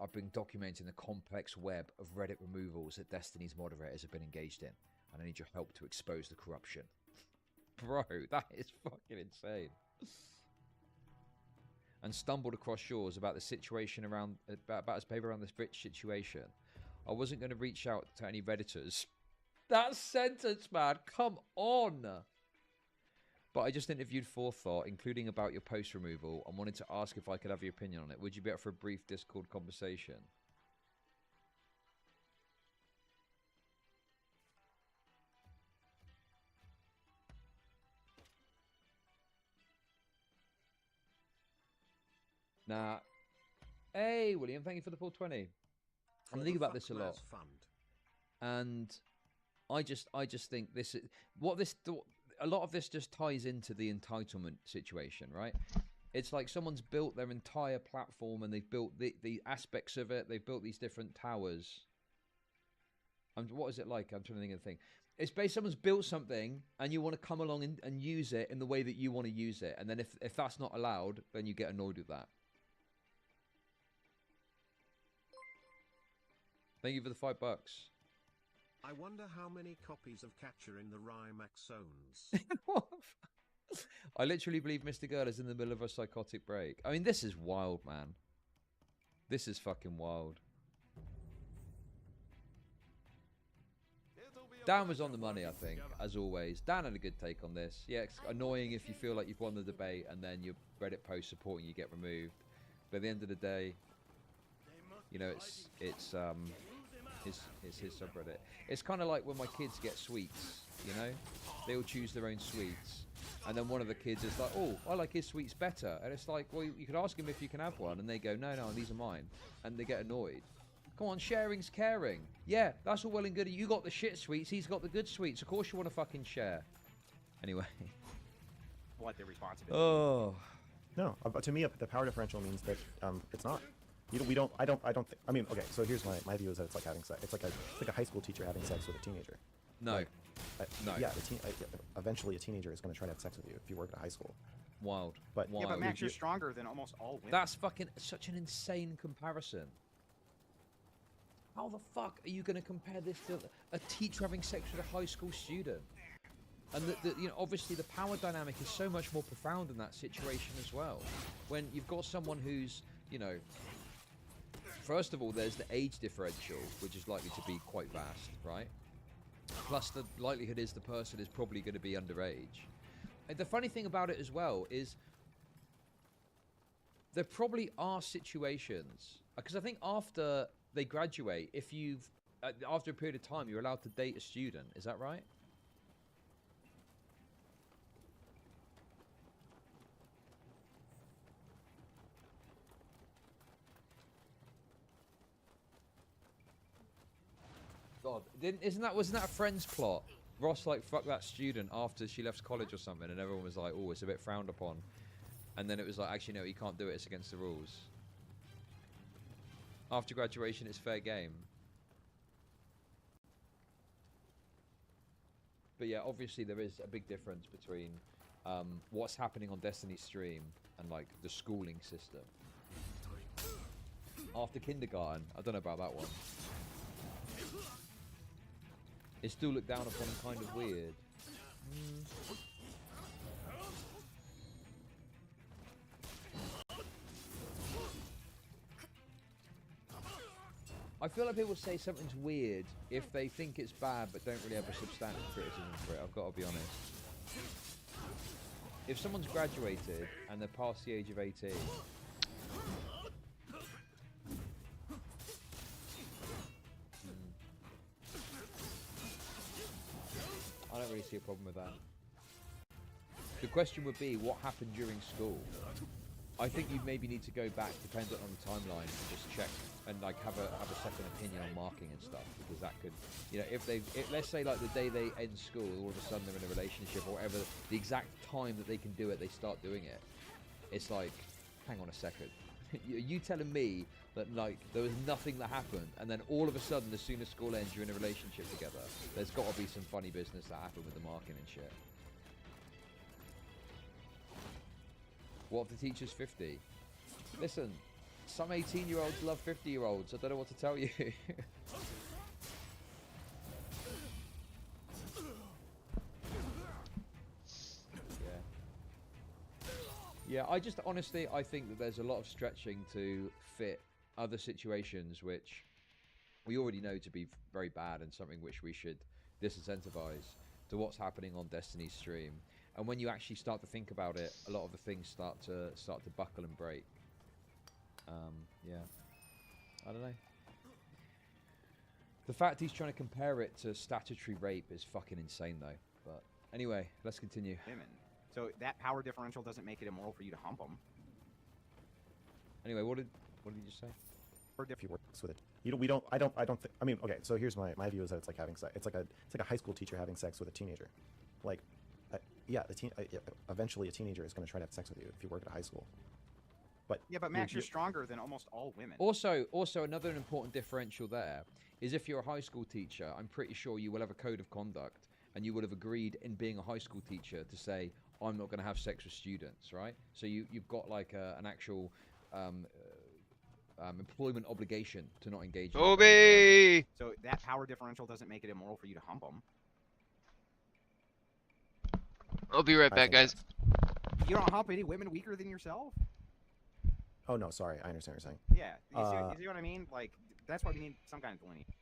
I've been documenting the complex web of Reddit removals that Destiny's moderators have been engaged in, and I need your help to expose the corruption. Bro, that is fucking insane. And stumbled across yours about the situation around, about his paper around this rich situation. I wasn't going to reach out to any Redditors. That sentence, man, come on. But I just interviewed Forethought, including about your post removal, and wanted to ask if I could have your opinion on it. Would you be up for a brief Discord conversation? Nah. Hey, William, thank you for the full 20. I'm thinking about this a lot. And I just think this is a lot of this just ties into the entitlement situation, right? It's like someone's built their entire platform and they've built the aspects of it. They've built these different towers. What is it like? I'm trying to think of the thing. It's basically someone's built something and you want to come along and use it in the way that you want to use it. And then if that's not allowed, then you get annoyed with that. Thank you for the $5. I wonder how many copies of Catcher in the Rye Max owns. I literally believe Mr. Girl is in the middle of a psychotic break. I mean, this is wild, man. This is fucking wild. Dan was on the money, I think, as always. Dan had a good take on this. Yeah, it's annoying if you feel like you've won the debate and then your Reddit post supporting you get removed. But at the end of the day, you know, it's his subreddit. It's kind of like when my kids get sweets, you know? They all choose their own sweets. And then one of the kids is like, oh, I like his sweets better. And it's like, well, you could ask him if you can have one. And they go, no, these are mine. And they get annoyed. Come on, sharing's caring. Yeah, that's all well and good. You got the shit sweets, he's got the good sweets. Of course you want to fucking share. Anyway. What the responsibility? Oh. No, to me, the power differential means that it's not. I don't think. I mean, okay. So here's my view is that it's like having sex. It's like a high school teacher having sex with a teenager. No. Like, no. Yeah. Eventually, a teenager is going to try to have sex with you if you work at a high school. Wild. But yeah, but Max, you're stronger than almost all women. That's fucking such an insane comparison. How the fuck are you going to compare this to a teacher having sex with a high school student? And you know, obviously the power dynamic is so much more profound in that situation as well. When you've got someone who's, you know, first of all, there's the age differential, which is likely to be quite vast, right? Plus, the likelihood is the person is probably going to be underage. And the funny thing about it as well is there probably are situations, because I think after they graduate, if you've, after a period of time, you're allowed to date a student. Is that right? God, wasn't that a Friends plot? Ross like fucked that student after she left college or something, and everyone was like, "Oh, it's a bit frowned upon," and then it was like, "Actually, no, you can't do it. It's against the rules." After graduation, it's fair game. But yeah, obviously there is a big difference between what's happening on Destiny's stream and like the schooling system. After kindergarten, I don't know about that one. It's still looked down upon and kind of weird. I feel like people say something's weird if they think it's bad but don't really have a substantive criticism for it. I've got to be honest. If someone's graduated and they're past the age of 18, I don't really see a problem with that. The question would be, what happened during school? I think you maybe need to go back, dependent on the timeline, and just check and like have a second opinion on marking and stuff, because that could, you know, if let's say like the day they end school, all of a sudden they're in a relationship or whatever, the exact time that they can do it, they start doing it. It's like, hang on a second, you telling me that like there was nothing that happened, and then all of a sudden, as soon as school ends, you're in a relationship together? There's got to be some funny business that happened with the marking and shit. What if the teacher's 50? Listen, some 18-year-olds love 50-year-olds. I don't know what to tell you. Yeah, I just honestly, I think that there's a lot of stretching to fit other situations which we already know to be very bad and something which we should disincentivize to what's happening on Destiny's stream. And when you actually start to think about it, a lot of the things start to buckle and break. Yeah, I don't know. The fact he's trying to compare it to statutory rape is fucking insane, though. But anyway, let's continue. Women. So that power differential doesn't make it immoral for you to hump them. Anyway, what did you just say? If you work with it, I don't think. I mean, okay. So here's my view is that it's like having sex. It's like a high school teacher having sex with a teenager. Like, yeah, eventually a teenager is going to try to have sex with you if you work at a high school. But yeah, but Max, you're stronger than almost all women. Also, another important differential there is if you're a high school teacher, I'm pretty sure you will have a code of conduct, and you would have agreed in being a high school teacher to say, I'm not going to have sex with students, right? So you've got like an actual employment obligation to not engage. Obi! So that power differential doesn't make it immoral for you to hump them. I'll be right back, guys. You don't hump any women weaker than yourself? Oh no, sorry, I understand what you're saying. Yeah, you see what I mean? Like, that's why we need some kind of delineation.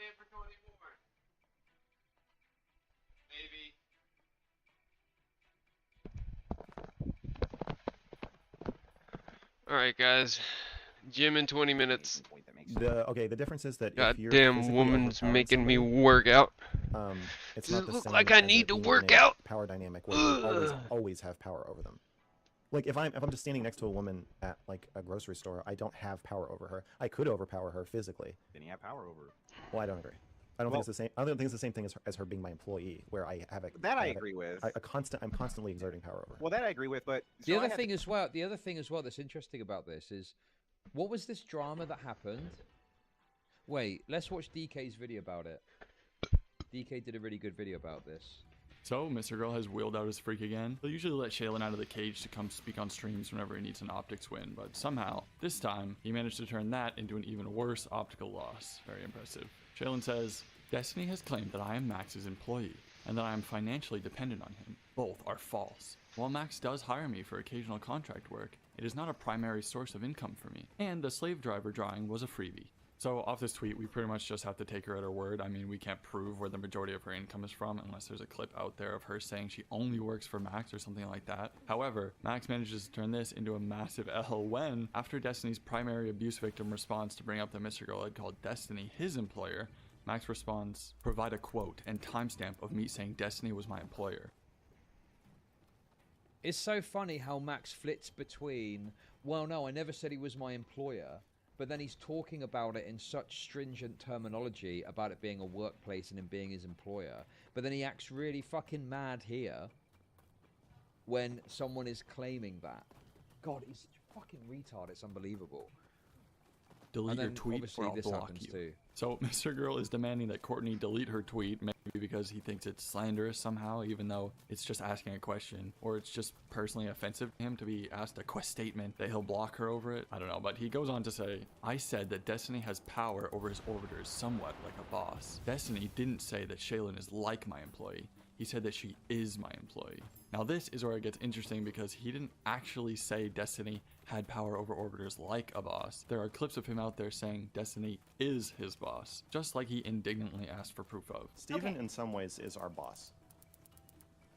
in for 20 more. Maybe. Alright, guys. Gym in 20 minutes. The difference is that if you're Goddamn physically woman's overpowering making me somebody, work out. It's Does not it the look same like I as need it to being work in a out? power dynamic where you always have power over them. Like if I'm just standing next to a woman at like a grocery store, I don't have power over her. I could overpower her physically. Then you have power over her. Well, I don't agree. I don't think it's the same. I don't think it's the same thing as her being my employee, where I have a. That I agree with. I'm constantly exerting power over. Well, that I agree with, but The other thing as well that's interesting about this is, what was this drama that happened? Wait, let's watch DK's video about it. DK did a really good video about this. So, Mr. Girl has wheeled out his freak again. He'll usually let Shaylin out of the cage to come speak on streams whenever he needs an optics win, but somehow, this time, he managed to turn that into an even worse optical loss. Very impressive. Shaylin says, Destiny has claimed that I am Max's employee, and that I am financially dependent on him. Both are false. While Max does hire me for occasional contract work, it is not a primary source of income for me, and the slave driver drawing was a freebie. So off this tweet, we pretty much just have to take her at her word. I mean, we can't prove where the majority of her income is from unless there's a clip out there of her saying she only works for Max or something like that. However, Max manages to turn this into a massive L when, after Destiny's primary abuse victim responds to bring up that Mr. Girl had called Destiny his employer, Max responds, provide a quote and timestamp of me saying Destiny was my employer. It's so funny how Max flits between, well, no, I never said he was my employer, but then he's talking about it in such stringent terminology about it being a workplace and him being his employer. But then he acts really fucking mad here when someone is claiming that. God, he's such a fucking retard. It's unbelievable. Delete your tweet or I'll block you. Too. So Mr. Girl is demanding that Courtney delete her tweet, maybe because he thinks it's slanderous somehow, even though it's just asking a question, or it's just personally offensive to him to be asked a quest statement that he'll block her over it. I don't know, but he goes on to say, I said that Destiny has power over his orbiters somewhat like a boss. Destiny didn't say that Shaylin is like my employee. He said that she is my employee. Now this is where it gets interesting because he didn't actually say Destiny had power over orbiters like a boss. There are clips of him out there saying Destiny is his boss, just like he indignantly asked for proof of. Steven in some ways is our boss.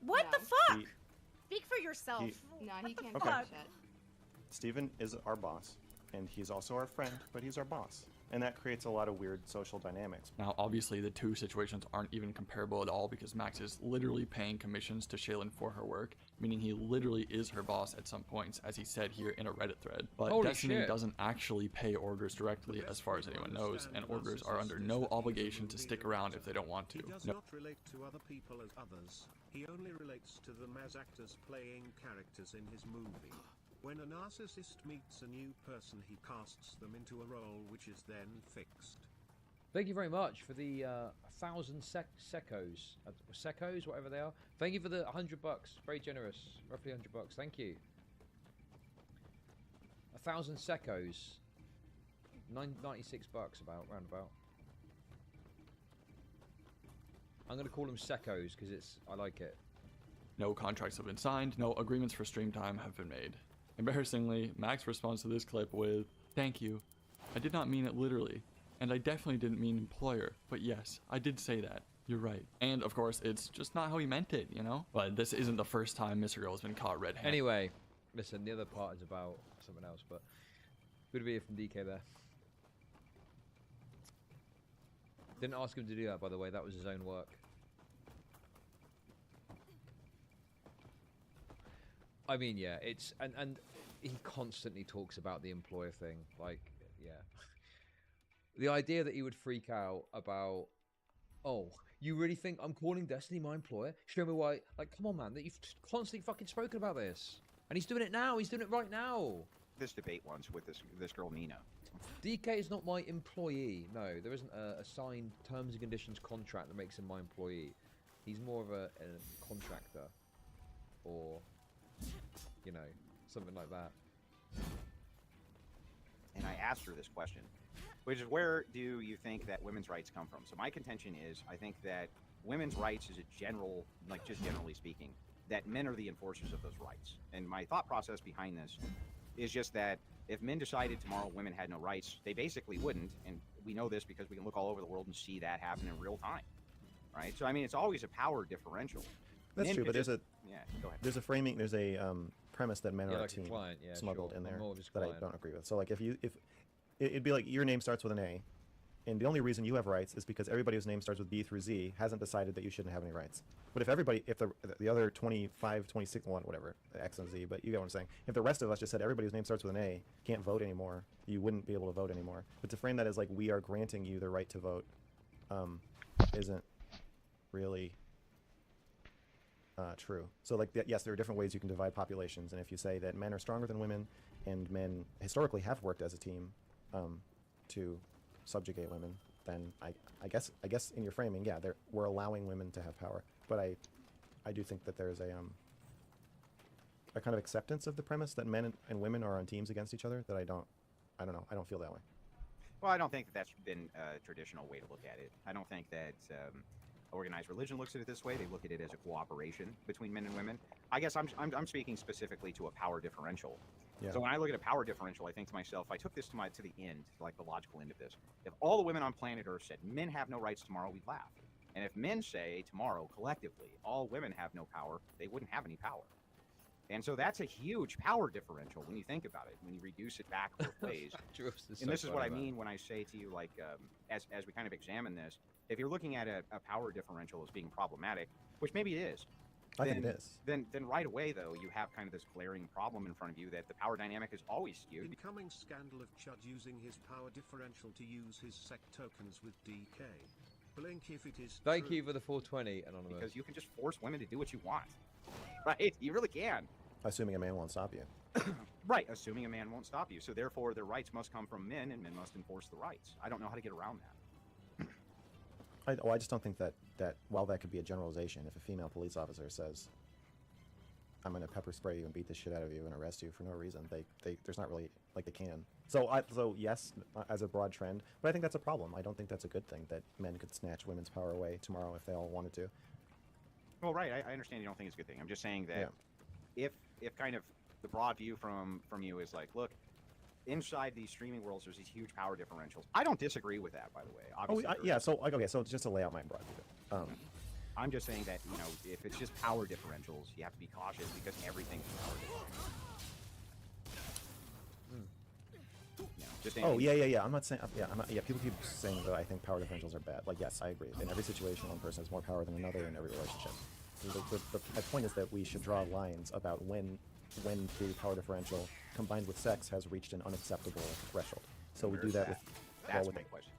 What the fuck? Speak for yourself. No, he can't Okay. do shit. Steven is our boss, and he's also our friend, but he's our boss. And that creates a lot of weird social dynamics. Now, obviously, the two situations aren't even comparable at all because Max is literally paying commissions to Shaylin for her work, meaning he literally is her boss at some points, as he said here in a Reddit thread. But Holy Destiny shit. doesn't actually pay orders directly, as far as anyone knows, and orders are under no obligation to stick around if they don't want to. He does not relate to other people as others. He only relates to them as actors playing characters in his movie. When a narcissist meets a new person, he casts them into a role which is then fixed. Thank you very much for the 1,000 secos, whatever they are. Thank you for the $100. Very generous. Roughly $100. Thank you. 1,000 secos. 96 bucks roundabout. I'm gonna call them secos because I like it. No contracts have been signed, no agreements for stream time have been made. Embarrassingly, Max responds to this clip with, thank you. I did not mean it literally. And I definitely didn't mean employer, but yes, I did say that. You're right. And of course, it's just not how he meant it, you know? But this isn't the first time Mr. Girl has been caught red-handed. Anyway, listen, the other part is about something else, but good video from DK there. Didn't ask him to do that, by the way. That was his own work. I mean, yeah, it's and he constantly talks about the employer thing. Like, yeah, the idea that he would freak out about, oh, you really think I'm calling Destiny my employer? Show me why. Like, come on, man, that you've constantly fucking spoken about this, and he's doing it now. He's doing it right now. This debate once with this girl Nina. DK is not my employee. No, there isn't a signed terms and conditions contract that makes him my employee. He's more of a contractor, or, you know, something like that. And I asked her this question, which is, where do you think that women's rights come from? So my contention is, I think that women's rights is a general, like just generally speaking, that men are the enforcers of those rights. And my thought process behind this is just that If men decided tomorrow women had no rights, they basically wouldn't, and we know this because we can look all over the world and see that happen in real time, right? So I mean, it's always a power differential. That's Men true, could but just- yeah, go ahead. there's a framing, there's a premise that men Yeah, are like a a team client, yeah, smuggled sure. in I'm there more just that I client. don't agree with. So like if it'd be like your name starts with an A, and the only reason you have rights is because everybody whose name starts with B through Z hasn't decided that you shouldn't have any rights. But if the other 25, 26, whatever, X and Z, but you get what I'm saying. If the rest of us just said everybody whose name starts with an A can't vote anymore, you wouldn't be able to vote anymore. But to frame that as like we are granting you the right to vote, isn't really true. So like yes, there are different ways you can divide populations, and if you say that men are stronger than women, and men historically have worked as a team to subjugate women, then I guess in your framing, yeah, we're allowing women to have power. But I do think that there's a kind of acceptance of the premise that men and women are on teams against each other that I don't know. I don't feel that way. Well, I don't think that that's been a traditional way to look at it. I don't think that organized religion looks at it this way. They look at it as a cooperation between men and women. I guess I'm speaking specifically to a power differential. Yeah. So when I look at a power differential, I think to myself, I took this to the end, like the logical end of this. If all the women on planet Earth said men have no rights tomorrow, we'd laugh. And if men say tomorrow collectively all women have no power, they wouldn't have any power. And so that's a huge power differential when you think about it, when you reduce it back both ways. And this is what I mean when I say to you, like, as we kind of examine this, if you're looking at a power differential as being problematic, which maybe it is, I think it is. Then right away, though, you have kind of this glaring problem in front of you that the power dynamic is always skewed. Incoming scandal of Chud using his power differential to use his sect tokens with DK. Blink if it is Thank true. you for the 420, Anonymous. Because you can just force women to do what you want, right? You really can. Assuming a man won't stop you. Right, assuming a man won't stop you. So therefore, the rights must come from men, and men must enforce the rights. I don't know how to get around that. I just don't think that while that could be a generalization, if a female police officer says, I'm going to pepper spray you and beat the shit out of you and arrest you for no reason, there's not really, like, they can. So yes, as a broad trend, but I think that's a problem. I don't think that's a good thing, that men could snatch women's power away tomorrow if they all wanted to. Well, right, I understand you don't think it's a good thing. I'm just saying that if kind of the broad view from you is like, look, inside these streaming worlds, there's these huge power differentials. I don't disagree with that, by the way. Obviously, So just to lay out my broad view. I'm just saying that, if it's just power differentials, you have to be cautious because everything's power differential. Yeah. I'm not saying. People keep saying that I think power differentials are bad. Like, yes, I agree. In every situation, one person has more power than another in every relationship. My point is that we should draw lines about when the power differential combined with sex has reached an unacceptable threshold. So we do that with. That's my question.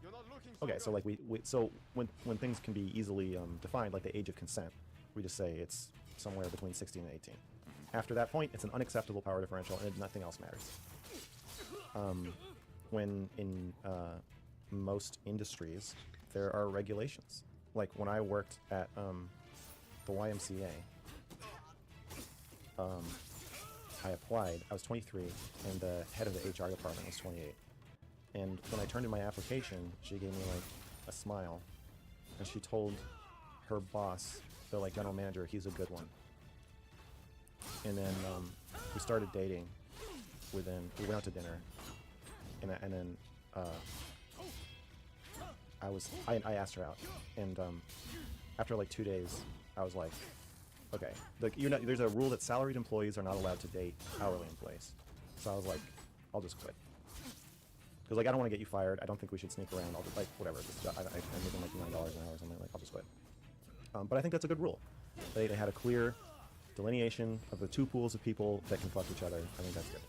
Okay, so like so when things can be easily defined, like the age of consent, we just say it's somewhere between 16 and 18. After that point, it's an unacceptable power differential, and nothing else matters. When in most industries, there are regulations. Like when I worked at the YMCA, I applied. I was 23, and the head of the HR department was 28. And when I turned in my application, she gave me like a smile, and she told her boss, the like general manager, he's a good one. And then we started dating. We went out to dinner, and then I asked her out, and after like 2 days, I was like, okay, like there's a rule that salaried employees are not allowed to date hourly employees. So I was like, I'll just quit. Because like I don't want to get you fired. I don't think we should sneak around. I'll just like whatever. I'm making like $9 an hour or something. Like I'll just quit. But I think that's a good rule. They had a clear delineation of the two pools of people that can fuck each other. I think that's good.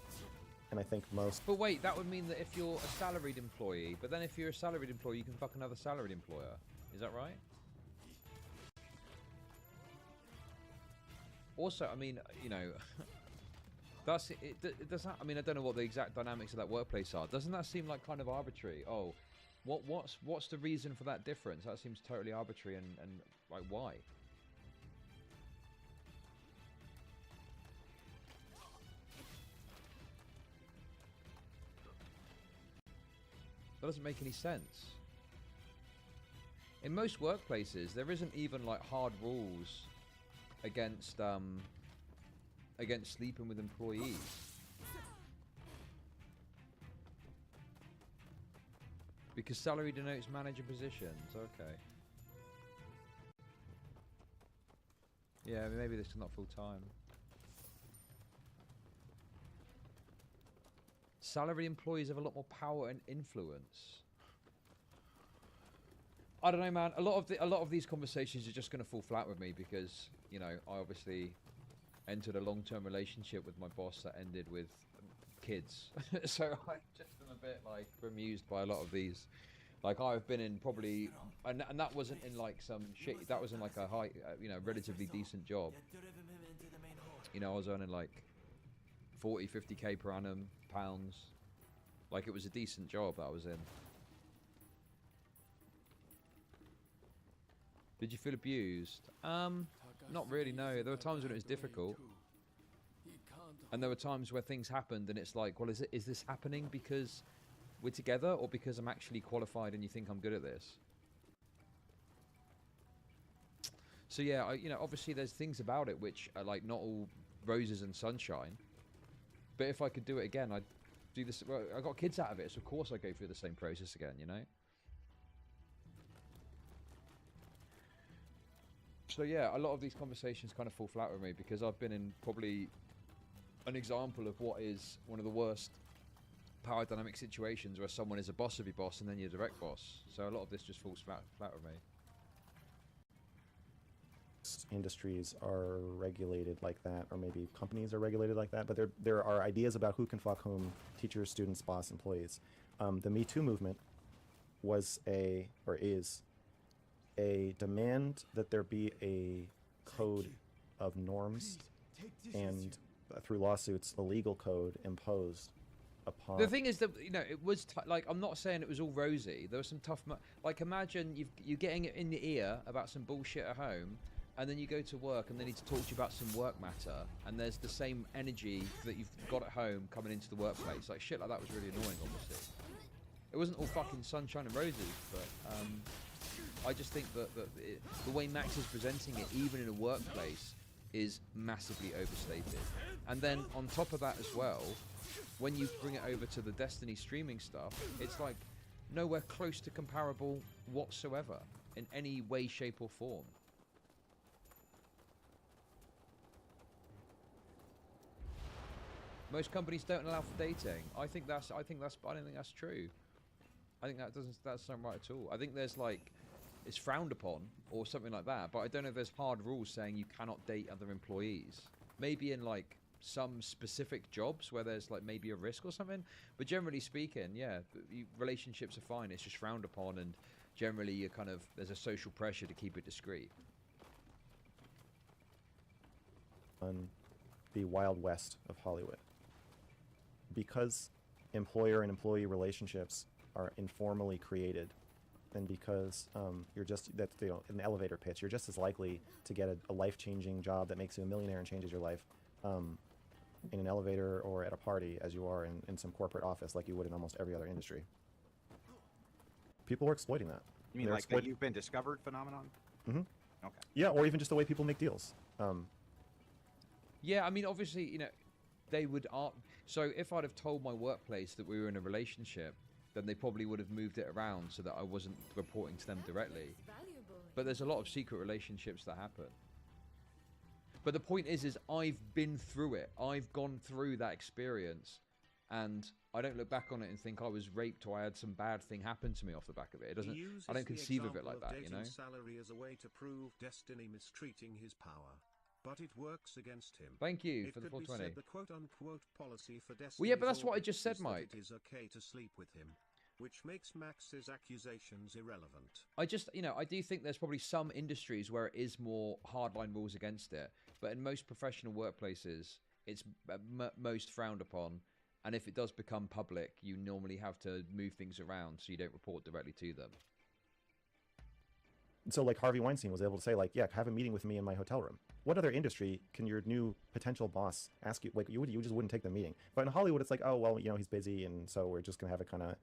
And I think most. But wait, that would mean that if you're a salaried employee, but then if you're a salaried employee, you can fuck another salaried employer. Is that right? Also, I mean, that's it. Does that? I mean, I don't know what the exact dynamics of that workplace are. Doesn't that seem like kind of arbitrary? Oh, what's the reason for that difference? That seems totally arbitrary and like why? That doesn't make any sense. In most workplaces, there isn't even like hard rules against sleeping with employees. Because salary denotes manager positions. Okay. Yeah, maybe this is not full time. Salary employees have a lot more power and influence. I don't know, man. A lot of these conversations are just going to fall flat with me because, you know, I obviously entered a long-term relationship with my boss that ended with kids. So I've just been a bit like bemused by a lot of these. Like I've been in probably, and that wasn't in like some shit. That was in like a high, you know, relatively decent job. You know, I was earning like 40, 50k per annum pounds. Like it was a decent job that I was in. Did you feel abused? Not really, no. There were times when it was difficult. And there were times where things happened and it's like, well, is this happening because we're together or because I'm actually qualified and you think I'm good at this? So yeah, you know, obviously there's things about it which are like not all roses and sunshine. But if I could do it again, I'd do this. Well, I got kids out of it, so of course I go through the same process again, you know? So yeah, a lot of these conversations kind of fall flat with me because I've been in probably an example of what is one of the worst power dynamic situations where someone is a boss of your boss and then your direct boss. So a lot of this just falls flat with me. Industries are regulated like that, or maybe companies are regulated like that, but there are ideas about who can fuck whom: teachers, students, boss, employees. The Me Too movement was is a demand that there be a code of norms and through lawsuits a legal code imposed upon. The thing is that, you know, it was like, I'm not saying it was all rosy. There was some tough like imagine you're getting it in the ear about some bullshit at home, and then you go to work and they need to talk to you about some work matter, and there's the same energy that you've got at home coming into the workplace. Like shit like that was really annoying, obviously. It wasn't all fucking sunshine and roses, but I just think that the way Max is presenting it, even in a workplace, is massively overstated. And then on top of that as well, when you bring it over to the Destiny streaming stuff, it's like nowhere close to comparable whatsoever in any way, shape or form. Most companies don't allow for dating. I don't think that's true. I think that's not right at all. I think there's like, it's frowned upon or something like that, but I don't know if there's hard rules saying you cannot date other employees. Maybe in like some specific jobs where there's like maybe a risk or something, but generally speaking, yeah, relationships are fine. It's just frowned upon, and generally you're kind of, there's a social pressure to keep it discreet. On the Wild West of Hollywood, because employer and employee relationships are informally created, and because you're just, that's, you know, an elevator pitch, you're just as likely to get a life-changing job that makes you a millionaire and changes your life in an elevator or at a party as you are in some corporate office, like you would in almost every other industry. People are exploiting that. You mean like the you've been discovered phenomenon? Mm-hmm. Okay. Yeah, or even just the way people make deals. Yeah, I mean, obviously, you know, they would. So if I'd have told my workplace that we were in a relationship, then they probably would have moved it around so that I wasn't reporting to them directly. But there's a lot of secret relationships that happen. But the point is I've been through it. I've gone through that experience, and I don't look back on it and think I was raped or I had some bad thing happen to me off the back of it. It doesn't. I don't conceive of it like that, you know. Salary as a way to prove Destiny mistreating his power, but it works against him. Thank you for the It could be 420. said the quote-unquote policy for Destiny. Well, yeah, but that's what I just said, Mike. It is okay to sleep with him, which makes Max's accusations irrelevant. I just, you know, I do think there's probably some industries where it is more hardline rules against it, but in most professional workplaces, it's most frowned upon. And if it does become public, you normally have to move things around so you don't report directly to them. So like Harvey Weinstein was able to say, like, yeah, have a meeting with me in my hotel room. What other industry can your new potential boss ask you? Like, you just wouldn't take the meeting. But in Hollywood, it's like, oh, well, you know, he's busy, and so we're just going to have a kind of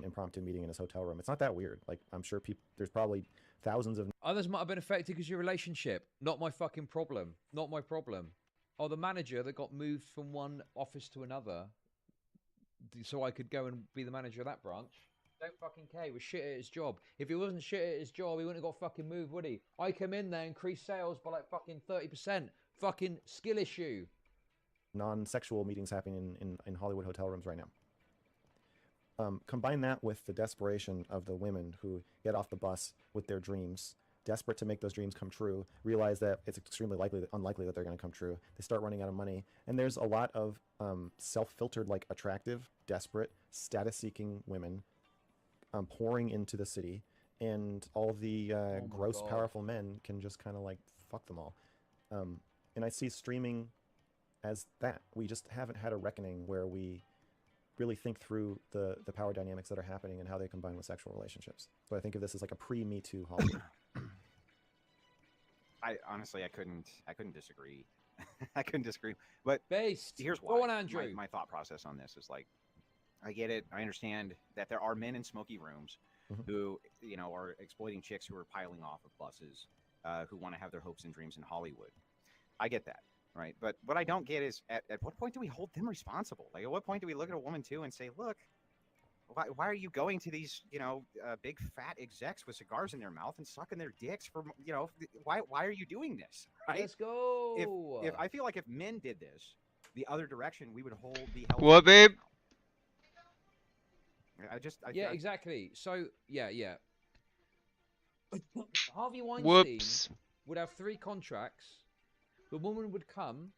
impromptu meeting in his hotel room. It's not that weird. Like, I'm sure there's probably thousands of... Others might have been affected because your relationship. Not my fucking problem. Not my problem. Oh, the manager that got moved from one office to another so I could go and be the manager of that branch. don't fucking care. He was shit at his job. If he wasn't shit at his job, he wouldn't have got fucking moved, would he? I come in there, increase sales by like fucking 30%. Fucking skill issue. Non-sexual meetings happening in Hollywood hotel rooms right now. Combine that with the desperation of the women who get off the bus with their dreams, desperate to make those dreams come true, realize that it's extremely unlikely that they're going to come true. They start running out of money, and there's a lot of self-filtered, like attractive, desperate, status-seeking women pouring into the city, and all the gross, powerful men can just kind of like fuck them all. And I see streaming as that. We just haven't had a reckoning where we really think through the power dynamics that are happening and how they combine with sexual relationships. So I think of this as like a pre-Me Too Hollywood. I honestly, I couldn't disagree. I couldn't disagree. But Based. Here's why. Go on, Andrew. My thought process on this is like, I get it. I understand that there are men in smoky rooms who, you know, are exploiting chicks who are piling off of buses, who want to have their hopes and dreams in Hollywood. I get that, right? But what I don't get is at what point do we hold them responsible? Like, at what point do we look at a woman too and say, look, why are you going to these, you know, big fat execs with cigars in their mouth and sucking their dicks for, you know, why are you doing this? Right? Let's go. If I feel like if men did this the other direction, we would be held. What, babe? Yeah, exactly. So yeah. Harvey Weinstein would have 3 contracts. The woman would come.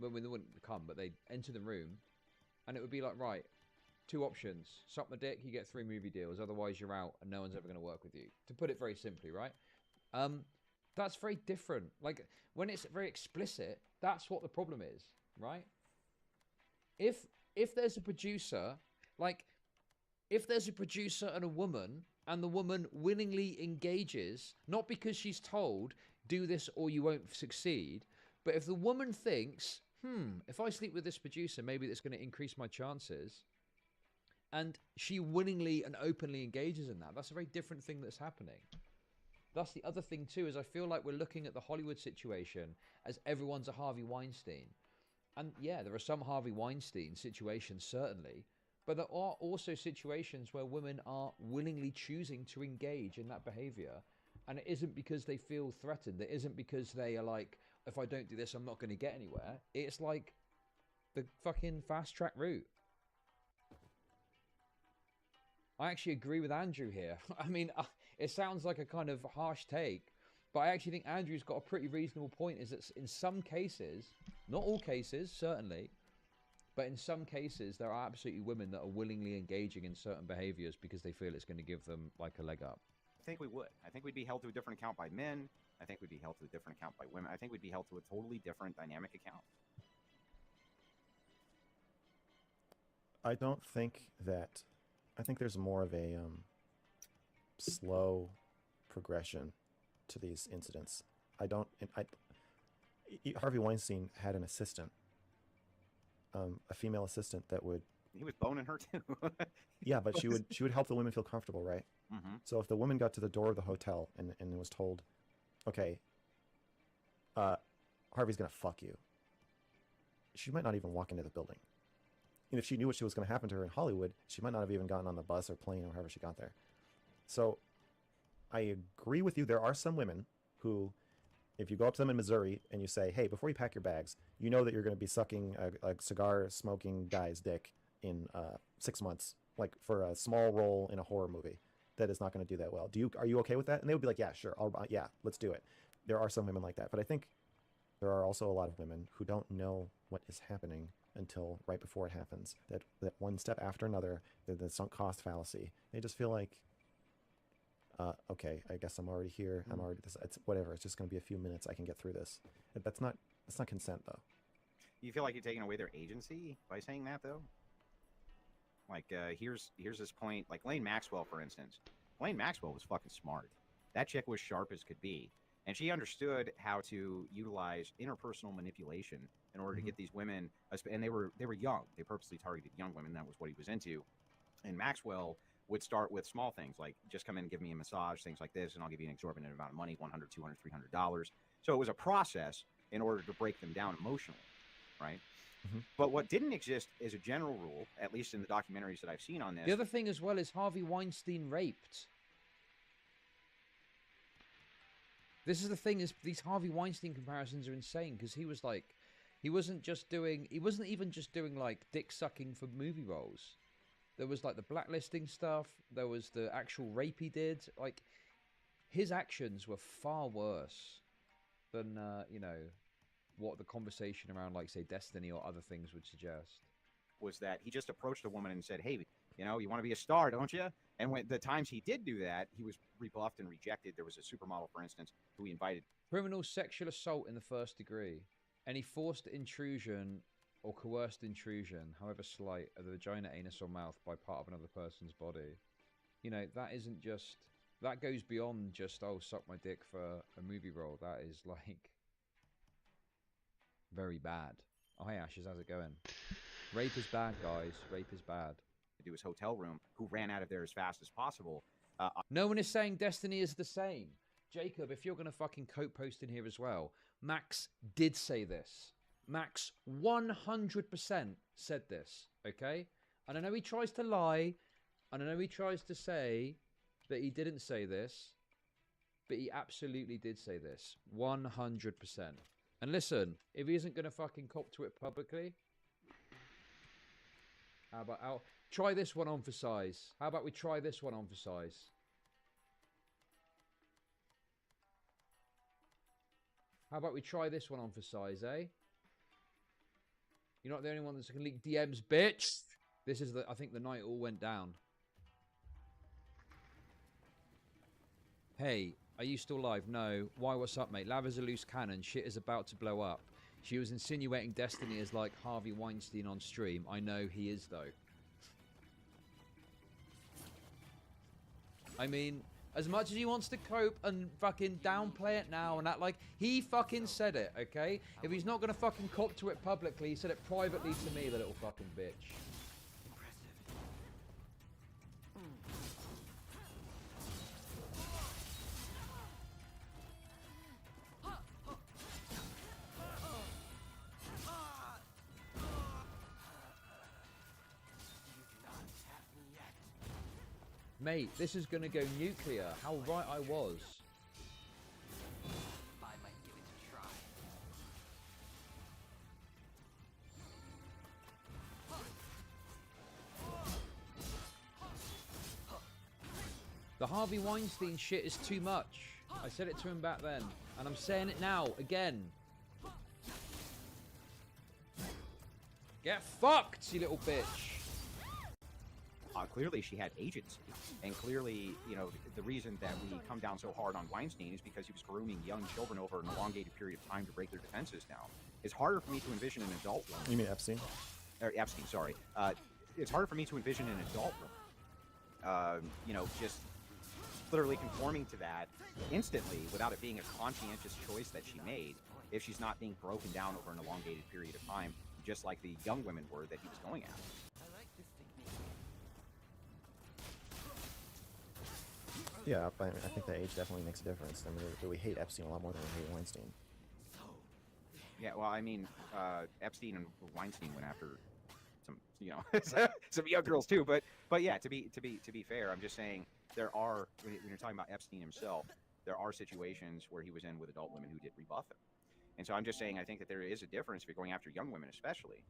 Well, they wouldn't come, but they'd enter the room, and it would be like, right, 2 options: suck my dick, you get 3 movie deals. Otherwise, you're out, and no one's ever going to work with you. To put it very simply, right? That's very different. Like when it's very explicit, that's what the problem is, right? If there's a producer, like if there's a producer and a woman, and the woman willingly engages, not because she's told, do this or you won't succeed, but if the woman thinks, if I sleep with this producer, maybe that's going to increase my chances, and she willingly and openly engages in that, that's a very different thing that's happening. That's the other thing too, is I feel like we're looking at the Hollywood situation as everyone's a Harvey Weinstein. And yeah, there are some Harvey Weinstein situations, certainly, but there are also situations where women are willingly choosing to engage in that behavior. And it isn't because they feel threatened. It isn't because they are like, if I don't do this, I'm not going to get anywhere. It's like the fucking fast track route. I actually agree with Andrew here. I mean, it sounds like a kind of harsh take, but I actually think Andrew's got a pretty reasonable point, is that in some cases, not all cases, certainly, but in some cases, there are absolutely women that are willingly engaging in certain behaviors because they feel it's going to give them like a leg up. I think we would. I think we'd be held to a different account by men. I think we'd be held to a different account by women. I think we'd be held to a totally different dynamic account. I don't think that. I think there's more of a slow progression to these incidents. Harvey Weinstein had an assistant, a female assistant that would. He was boning her too. Yeah, but she would help the women feel comfortable, right? Mm-hmm. So if the woman got to the door of the hotel and was told, okay, Harvey's gonna fuck you, she might not even walk into the building. And if she knew what was going to happen to her in Hollywood, she might not have even gotten on the bus or plane or however she got there. So I agree with you. There are some women who, if you go up to them in Missouri and you say, hey, before you pack your bags, you know that you're going to be sucking a cigar-smoking guy's dick in 6 months, like for a small role in a horror movie, that is not going to do that well. Are you okay with that? And they would be like, yeah, sure. Yeah, let's do it. There are some women like that. But I think there are also a lot of women who don't know what is happening until right before it happens. That one step after another, the sunk cost fallacy. They just feel like, okay, I guess I'm already here. I'm already this. It's whatever. It's just going to be a few minutes. I can get through this. That's not consent, though. You feel like you're taking away their agency by saying that, though? Like, here's this point. Like Lane Maxwell, for instance. Lane Maxwell was fucking smart. That chick was sharp as could be. And she understood how to utilize interpersonal manipulation in order to get these women, and they were young. They purposely targeted young women. That was what he was into. And Maxwell would start with small things like just come in and give me a massage, things like this, and I'll give you an exorbitant amount of money, $100, $200, $300. So it was a process in order to break them down emotionally, right? But what didn't exist as a general rule, at least in the documentaries that I've seen on this. The other thing as well is Harvey Weinstein raped. This is the thing, is these Harvey Weinstein comparisons are insane, because he was like, he wasn't even just doing like dick sucking for movie roles. There was like the blacklisting stuff, there was the actual rape he did. Like, his actions were far worse than, you know, what the conversation around, like, say, Destiny or other things would suggest. Was that he just approached a woman and said, hey, you know, you want to be a star, don't you? And when the times he did do that, he was rebuffed and rejected. There was a supermodel, for instance, who he invited. Criminal sexual assault in the first degree. Any forced intrusion or coerced intrusion, however slight, of the vagina, anus, or mouth by part of another person's body. You know, that isn't just... That goes beyond just, oh, suck my dick for a movie role. That is, like, very bad. Oh, hey, Ashes, how's it going? Rape is bad, guys. Rape is bad. To his hotel room, who ran out of there as fast as possible. No one is saying Destiny is the same. Jacob, if you're going to fucking coat post in here as well, Max did say this. Max 100% said this, okay? And I know he tries to lie, and I know he tries to say that he didn't say this, but he absolutely did say this. 100%. And listen, if he isn't going to fucking cop to it publicly, how about try this one on for size? How about we try this one on for size? How about we try this one on for size, eh? You're not the only one that's going to leak DMs, bitch. This is I think the night all went down. Hey, are you still live? No. Why, what's up, mate? Lava's a loose cannon. Shit is about to blow up. She was insinuating Destiny as like Harvey Weinstein on stream. I know he is, though. I mean, as much as he wants to cope and fucking downplay it now and act like he fucking said it, okay? If he's not gonna fucking cop to it publicly, he said it privately to me, the little fucking bitch. Mate, this is gonna go nuclear. How right I was. I might give it a try. The Harvey Weinstein shit is too much. I said it to him back then, and I'm saying it now, again. Get fucked, you little bitch. Clearly she had agency, and clearly, you know, the reason that we come down so hard on Weinstein is because he was grooming young children over an elongated period of time to break their defenses down. It's harder for me to envision an adult woman. You mean Epstein? Or Epstein, sorry. It's harder for me to envision an adult woman, you know, just literally conforming to that instantly without it being a conscientious choice that she made if she's not being broken down over an elongated period of time, just like the young women were that he was going after. Yeah, but I think that age definitely makes a difference. I mean, we hate Epstein a lot more than we hate Weinstein. Yeah, well, I mean, Epstein and Weinstein went after some, you know, some young girls too. But yeah, to be fair, I'm just saying there are, when you're talking about Epstein himself, there are situations where he was in with adult women who did rebuff him. And so I'm just saying, I think that there is a difference if you're going after young women, especially.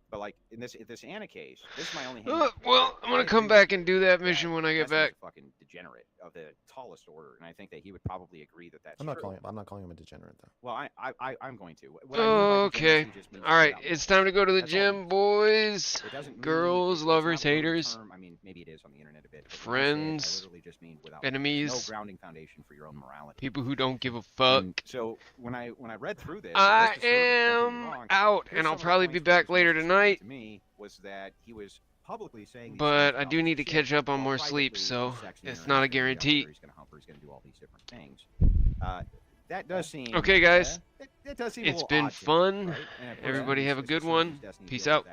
But like in this Anna case, this is my only. Well, I'm gonna come back and do that mission when I get back. A fucking degenerate of the tallest order, and I think that he would probably agree that that's. I'm not true. calling him a degenerate though. Well, I'm going to. Oh, okay. All right, it's time to go to the gym, boys, girls, lovers, haters, I mean, maybe it is on the internet a bit. friends, enemies, no grounding foundation for your own morality. people who don't give a fuck. So when I read through this, I am out, and I'll probably be back later tonight. To me, was that he was publicly saying. But I do need to catch up on more sleep, so it's not a guarantee. He's gonna do all these different things. That does seem. Okay, guys. That does seem it's been fun. Everybody have a good one. Peace out.